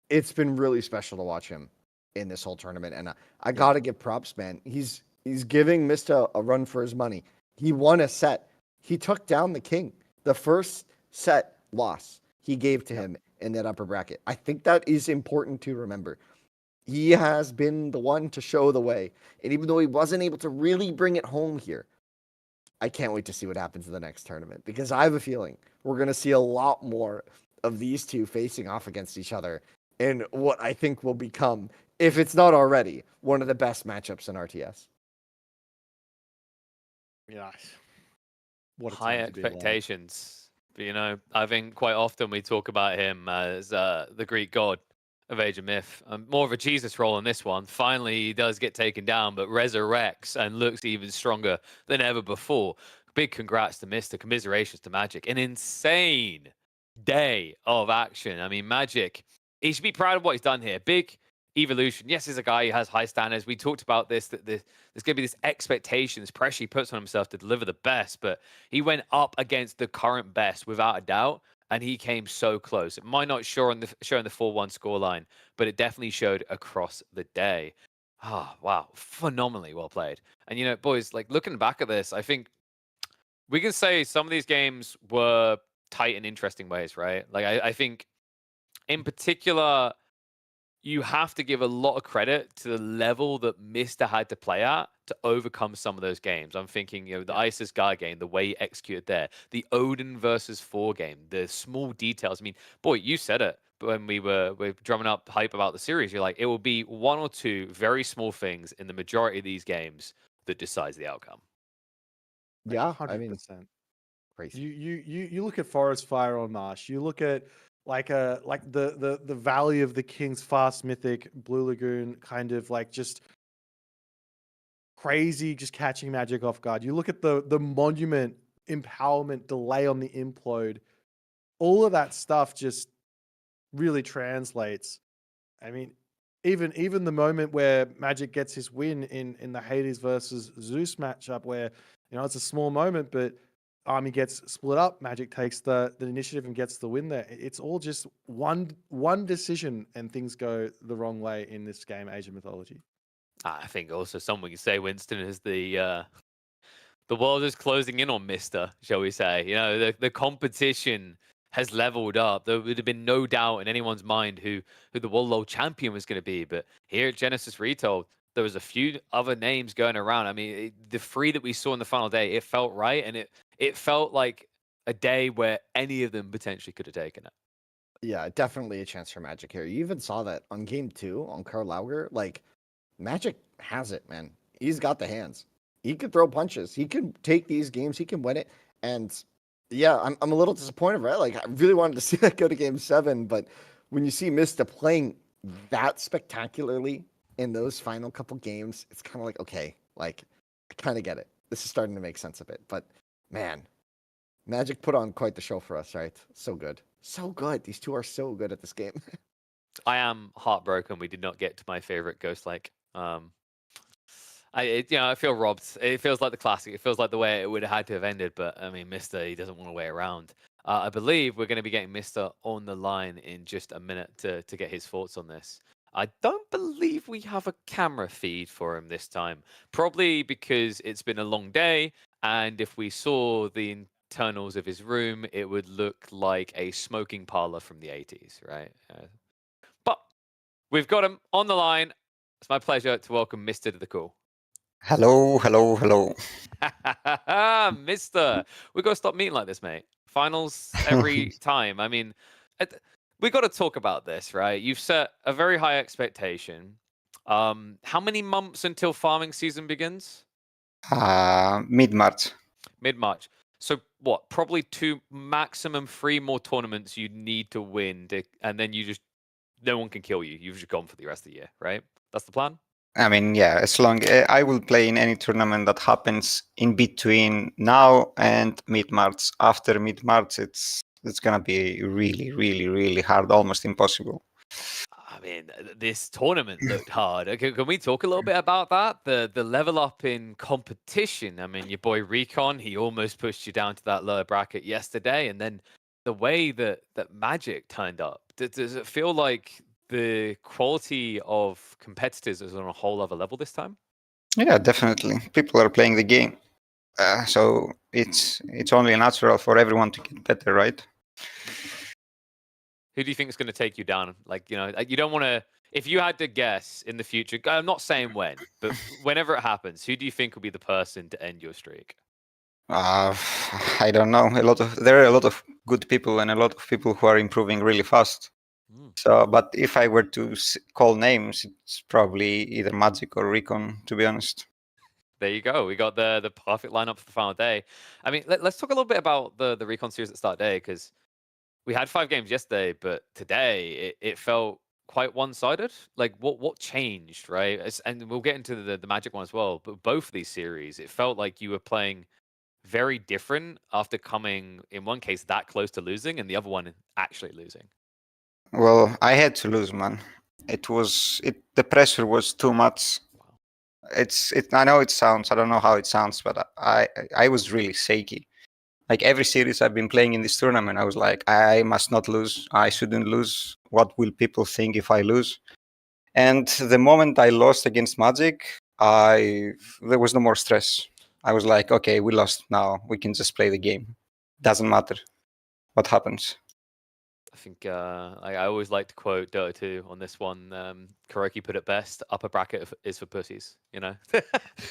It's been really special to watch him in this whole tournament, and I got to give props, man. He's giving Mista a run for his money. He won a set. He took down the king. The first set loss he gave to him in that upper bracket. I think that is important to remember. He has been the one to show the way. And even though he wasn't able to really bring it home here, I can't wait to see what happens in the next tournament, because I have a feeling we're going to see a lot more of these two facing off against each other in what I think will become, if it's not already, one of the best matchups in RTS. Yeah. What a High time to be alive. expectations. But, you know, I think quite often we talk about him as the Greek god of Age of Myth. More of a Jesus role in this one. Finally, he does get taken down, but resurrects and looks even stronger than ever before. Big congrats to Mr. Commiserations to Magic. An insane day of action. I mean, Magic, he should be proud of what he's done here. Big evolution. Yes, he's a guy who has high standards. We talked about this, that there's going to be this expectation, this pressure he puts on himself to deliver the best, but he went up against the current best without a doubt, and he came so close. It might not show in the 4-1 scoreline, but it definitely showed across the day. Oh, wow. Phenomenally well played. And, you know, boys, like looking back at this, I think we can say some of these games were tight in interesting ways, right? Like, I think in particular, you have to give a lot of credit to the level that Mr. had to play at to overcome some of those games. I'm thinking, you know, the Isis Guy game, the way he executed there, the Odin versus 4 game, the small details. I mean, boy, you said it when we were drumming up hype about the series. You're like, it will be 1 or 2 very small things in the majority of these games that decides the outcome. Yeah, 100%. I mean, crazy. You look at Forest Fire on Marsh. You look at like the Valley of the King's Fast Mythic, Blue Lagoon, kind of like just crazy, just catching Magic off guard. You look at the Monument empowerment delay on the implode. All of that stuff just really translates. I mean, even the moment where Magic gets his win in the Hades versus Zeus matchup, where you know it's a small moment, but army gets split up, Magic takes the initiative and gets the win there. It's all just one decision and things go the wrong way in this game, Age of Mythology. I think also someone can say, Winston, is the world is closing in on Mr., shall we say. You know, the competition has leveled up. There would have been no doubt in anyone's mind who the World champion was going to be. But here at Genesis Retold, there was a few other names going around. I mean, the 3 that we saw in the final day, it felt right. And it felt like a day where any of them potentially could have taken it. Yeah, definitely a chance for Magic here. You even saw that on game 2 on Karl Lauger. Like, Magic has it, man. He's got the hands. He can throw punches. He can take these games. He can win it. And yeah, I'm a little disappointed, right? Like, I really wanted to see that go to game 7. But when you see Mista playing that spectacularly in those final couple games, it's kind of like, okay, like, I kind of get it. This is starting to make sense of it. But man, Magic put on quite the show for us, right? So good. So good. These two are so good at this game. I am heartbroken we did not get to my favorite Ghost Lake. I feel robbed. It feels like the classic. It feels like the way it would have had to have ended. But I mean, Mister, he doesn't want to wait around. I believe we're going to be getting Mister on the line in just a minute to get his thoughts on this. I don't believe we have a camera feed for him this time. Probably because it's been a long day, and if we saw the internals of his room, it would look like a smoking parlor from the 80s, right? But we've got him on the line. It's my pleasure to welcome Mister to the call. Hello, hello, hello. Mister, we got to stop meeting like this, mate. Finals every time. I mean, we got to talk about this, right? You've set a very high expectation. How many months until farming season begins? Mid-March. Mid-March. So what? Probably 2, maximum 3 more tournaments you need to win, and then no one can kill you. You've just gone for the rest of the year, right? That's the plan? I mean, yeah, as long I will play in any tournament that happens in between now and mid-March. After mid-March, it's gonna be really, really, really hard, almost impossible. I mean, this tournament looked hard. Okay, can we talk a little bit about that? The level up in competition. I mean, your boy Recon, he almost pushed you down to that lower bracket yesterday, and then the way that Magic turned up. Does it feel like the quality of competitors is on a whole other level this time? Yeah, definitely. People are playing the game, so it's only natural for everyone to get better, right? Who do you think is going to take you down? Like, you don't want to. If you had to guess in the future, I'm not saying when, but whenever it happens, who do you think will be the person to end your streak? I don't know. There are a lot of good people and a lot of people who are improving really fast. So, but if I were to call names, it's probably either Magic or Recon, to be honest. There you go. We got the perfect lineup for the final day. I mean, let's talk a little bit about the Recon series at start day, because we had 5 games yesterday, but today it felt quite one-sided. Like, what changed, right? And we'll get into the Magic one as well. But both of these series, it felt like you were playing very different after coming, in one case, that close to losing, and the other one actually losing. Well, I had to lose, man. The pressure was too much. I know I don't know how it sounds, but I was really shaky. Like every series I've been playing in this tournament, I was like, I must not lose. I shouldn't lose. What will people think if I lose? And the moment I lost against Magic, there was no more stress. I was like, okay, we lost now. We can just play the game. Doesn't matter what happens. I think I always like to quote Dota 2 on this one. Kuroki put it best: "Upper bracket is for pussies."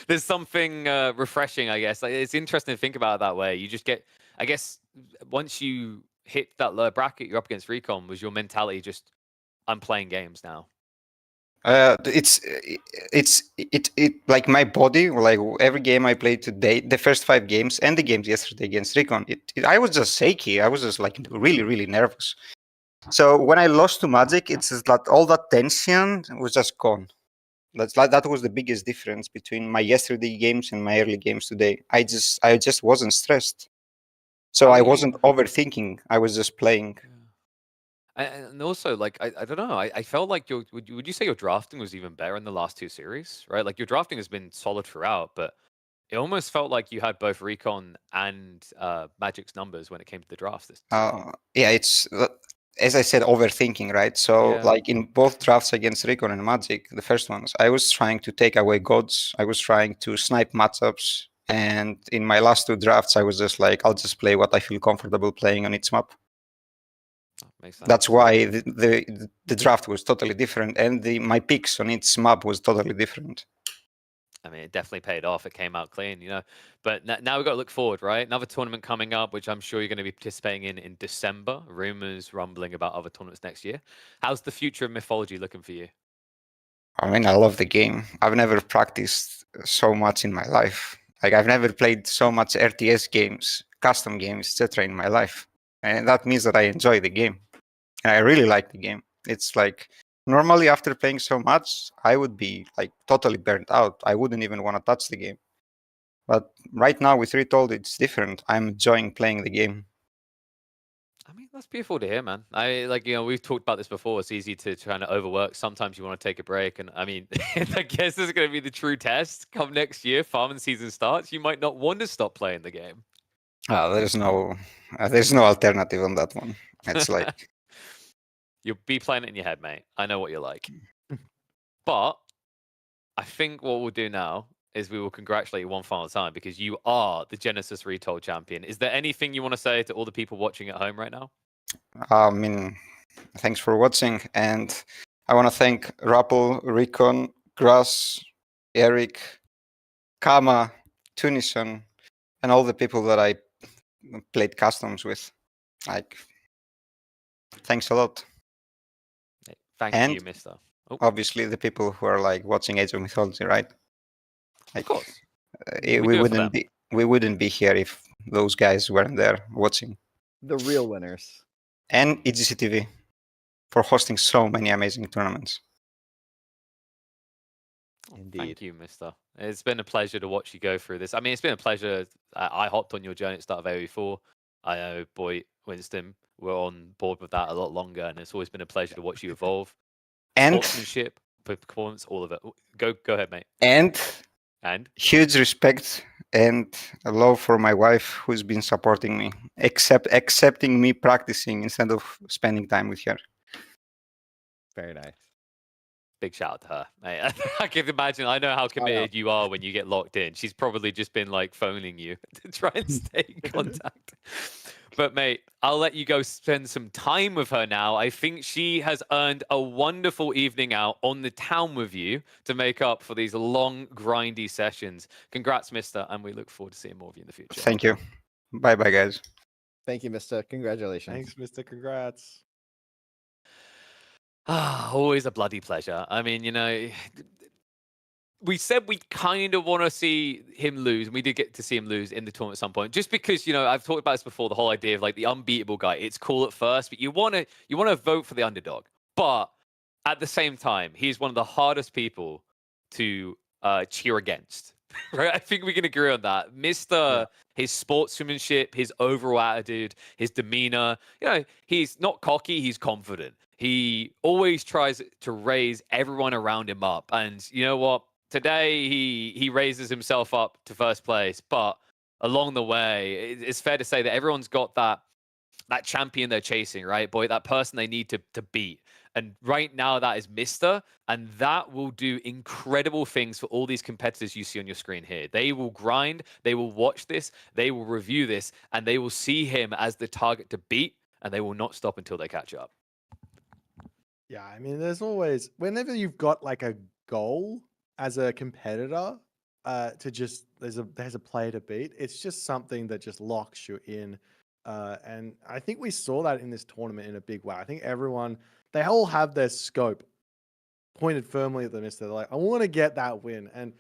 There's something refreshing, I guess. Like, it's interesting to think about it that way. You just get, I guess, once you hit that lower bracket, you're up against Recon. Was your mentality just, I'm playing games now? It's like my body, like every game I played today, the first 5 games and the games yesterday against Recon, I was just shaky. I was just like really, really nervous. So when I lost to Magic, it's just that all that tension was just gone. That was the biggest difference between my yesterday games and my early games today. I just wasn't stressed. So I wasn't overthinking. I was just playing. And also, like, I don't know. I felt like would you say your drafting was even better in the last 2 series, right? Like, your drafting has been solid throughout, but it almost felt like you had both Recon and Magic's numbers when it came to the drafts this time. Yeah, it's as I said, overthinking, right? So, like in both drafts against Recon and Magic, the first ones, I was trying to take away gods. I was trying to snipe matchups. And in my last 2 drafts, I was just like, I'll just play what I feel comfortable playing on each map. Makes sense. That's why the draft was totally different, and my picks on each map was totally different. I mean, it definitely paid off. It came out clean, But now we've got to look forward, right? Another tournament coming up, which I'm sure you're going to be participating in December. Rumors rumbling about other tournaments next year. How's the future of Mythology looking for you? I mean, I love the game. I've never practiced so much in my life. Like, I've never played so much RTS games, custom games, etc. in my life. And that means that I enjoy the game. And I really like the game. It's like, normally after playing so much, I would be like totally burnt out. I wouldn't even want to touch the game. But right now with Retold, it's different. I'm enjoying playing the game. I mean, that's beautiful to hear, man. We've talked about this before. It's easy to kind of overwork. Sometimes you want to take a break. And I mean, I guess this is going to be the true test. Come next year, farming season starts, you might not want to stop playing the game. There's no alternative on that one. It's like You'll be playing it in your head, mate. I know what you're like. But I think what we'll do now is we will congratulate you one final time because you are the Genesis Retold champion. Is there anything you want to say to all the people watching at home right now? I mean, thanks for watching, and I want to thank Rappel, Recon, Grass, Eric, Kama, Tunison, and all the people that I played customs with. Like, thanks a lot. Thank you, Mister. Obviously, the people who are like watching Age of Mythology, right? Like, of course. We wouldn't be here if those guys weren't there watching. The real winners. And EGCTV for hosting so many amazing tournaments. Indeed. Thank you, Mister. It's been a pleasure to watch you go through this. I mean, it's been a pleasure. I hopped on your journey at the start of AOE4. I know, boy, Winston, we're on board with that a lot longer, and it's always been a pleasure to watch you evolve. And sportsmanship, performance, all of it. Go ahead, mate. And And huge respect and a love for my wife, who's been supporting me, accepting me practicing instead of spending time with her. Very nice. Big shout out to her. Mate, I can imagine. I know how committed you are when you get locked in. She's probably just been like phoning you to try and stay in contact. But mate, I'll let you go spend some time with her now. I think she has earned a wonderful evening out on the town with you to make up for these long, grindy sessions. Congrats, Mister, and we look forward to seeing more of you in the future. Thank you. Bye-bye, guys. Thank you, Mister. Congratulations. Thanks, Mister. Congrats. Always a bloody pleasure. I mean, we said we kind of want to see him lose, and we did get to see him lose in the tournament at some point. Just because, I've talked about this before, the whole idea of like the unbeatable guy. It's cool at first, but you want to vote for the underdog. But at the same time, he's one of the hardest people to cheer against. Right? I think we can agree on that. His sportsmanship, his overall attitude, his demeanor. He's not cocky, he's confident. He always tries to raise everyone around him up. And you know what? Today, he raises himself up to first place. But along the way, it's fair to say that everyone's got that champion they're chasing, right? Boy, that person they need to beat. And right now, that is Mister. And that will do incredible things for all these competitors you see on your screen here. They will grind, they will watch this, they will review this, and they will see him as the target to beat, and they will not stop until they catch up. Yeah, I mean, there's always, whenever you've got like a goal as a competitor, there's a player to beat, it's just something that just locks you in. And I think we saw that in this tournament in a big way. I think they all have their scope pointed firmly at the Mister. They're like, I want to get that win. And,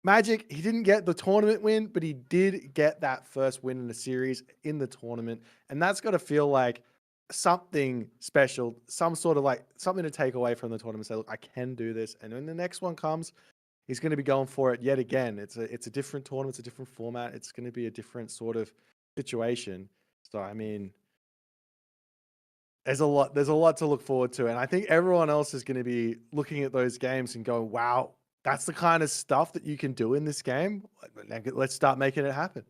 Magic, he didn't get the tournament win, but he did get that first win in the series in the tournament. And that's got to feel like something special, some sort of like something to take away from the tournament. Say, look, I can do this. And when the next one comes, he's going to be going for it yet again. It's a different tournament. It's a different format. It's going to be a different sort of situation. So, I mean, there's a lot to look forward to. And I think everyone else is going to be looking at those games and going, wow, that's the kind of stuff that you can do in this game. Let's start making it happen.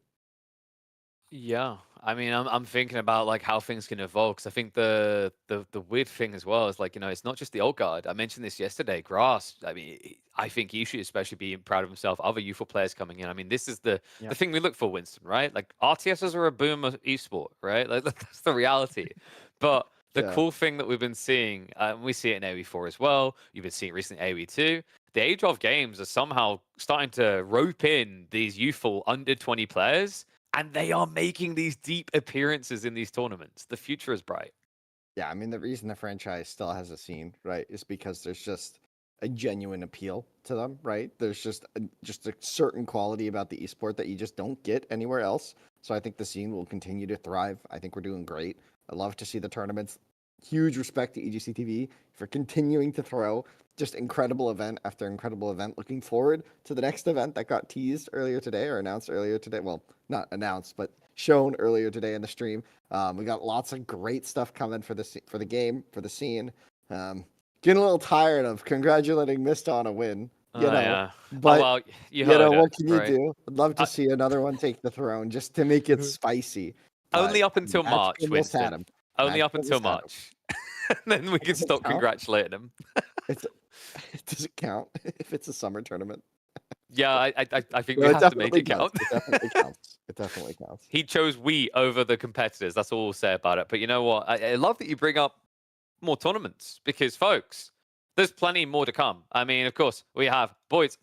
Yeah, I mean, I'm thinking about like how things can evolve, because I think the weird thing as well is like, it's not just the old guard. I mentioned this yesterday, Grass. I mean, I think he should especially be proud of himself. Other youthful players coming in. I mean, this is the thing we look for, Winston, right? Like RTSs are a boom of esport, right? Like that's the reality. But the cool thing that we've been seeing, we see it in AOE4 as well. You've been seeing it recently in AOE2. The Age of games are somehow starting to rope in these youthful under 20 players. And they are making these deep appearances in these tournaments. The future is bright. Yeah, I mean, the reason the franchise still has a scene, right, is because there's just a genuine appeal to them, right? There's just a certain quality about the esport that you just don't get anywhere else. So I think the scene will continue to thrive. I think we're doing great. I love to see the tournaments huge respect to EGC TV for continuing to throw just incredible event after incredible event. Looking forward to the next event that got teased earlier today or announced earlier today. Well, not announced, but shown earlier today in the stream. We got lots of great stuff coming for the game, for the scene. Getting a little tired of congratulating Mista on a win, you know. Yeah. But well, you know, heard what it, can you right? do? I'd love to see another one take the throne just to make it spicy. Only But up until Match March, almost had Winston. him. Only Match up until almost had him. March. And then we can Does it stop count? congratulating him. Does it count if it's a summer tournament? Yeah, I think No, we it have to make definitely it count. counts. It definitely counts. It definitely counts. He chose we over the competitors. That's all we'll say about it. But you know what? I love that you bring up more tournaments because, folks, there's plenty more to come. I mean, of course, we have Boyd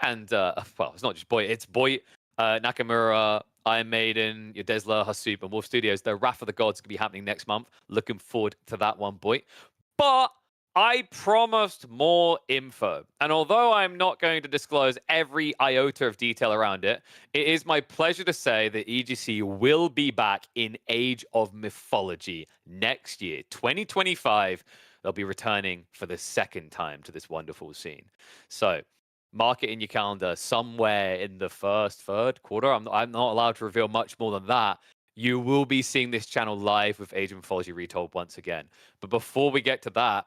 and, well, it's not just Boyd, it's Boyd, Nakamura, Iron Maiden, your Desla, Hasup, and Wolf Studios. The Wrath of the Gods could be happening next month. Looking forward to that one, Boyd. But I promised more info. And although I'm not going to disclose every iota of detail around it, it is my pleasure to say that EGC will be back in Age of Mythology next year, 2025. They'll be returning for the second time to this wonderful scene. So mark it in your calendar somewhere in the third quarter. I'm not allowed to reveal much more than that. You will be seeing this channel live with Age of Mythology Retold once again. But before we get to that,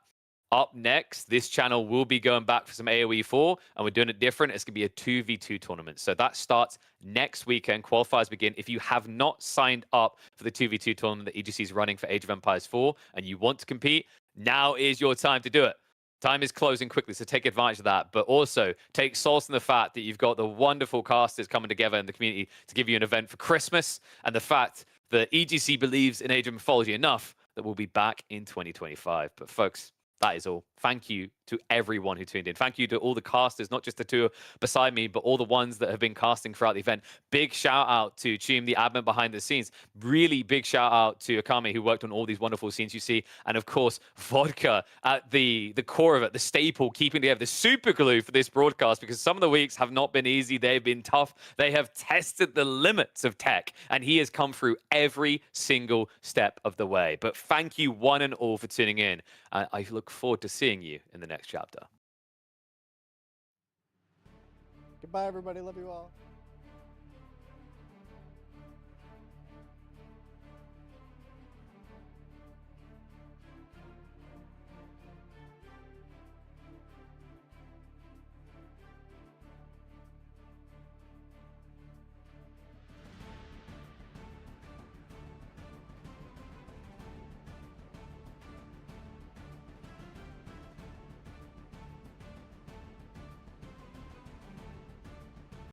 up next, this channel will be going back for some AoE 4, and we're doing it different. It's going to be a 2v2 tournament. So that starts next weekend. Qualifiers begin. If you have not signed up for the 2v2 tournament that EGC is running for Age of Empires 4 and you want to compete, now is your time to do it. Time is closing quickly, so take advantage of that. But also, take solace in the fact that you've got the wonderful casters coming together in the community to give you an event for Christmas, and the fact that EGC believes in Age of Mythology enough that we'll be back in 2025. But folks, that is all. Thank you to everyone who tuned in. Thank you to all the casters, not just the two beside me, but all the ones that have been casting throughout the event. Big shout out to Chum, the admin behind the scenes. Really big shout out to Akame, who worked on all these wonderful scenes you see. And of course, Vodka at the core of it, the staple, keeping together, the super glue for this broadcast, because some of the weeks have not been easy. They've been tough. They have tested the limits of tech, and he has come through every single step of the way. But thank you one and all for tuning in. I look forward to seeing you in the next chapter. Goodbye, everybody. Love you all.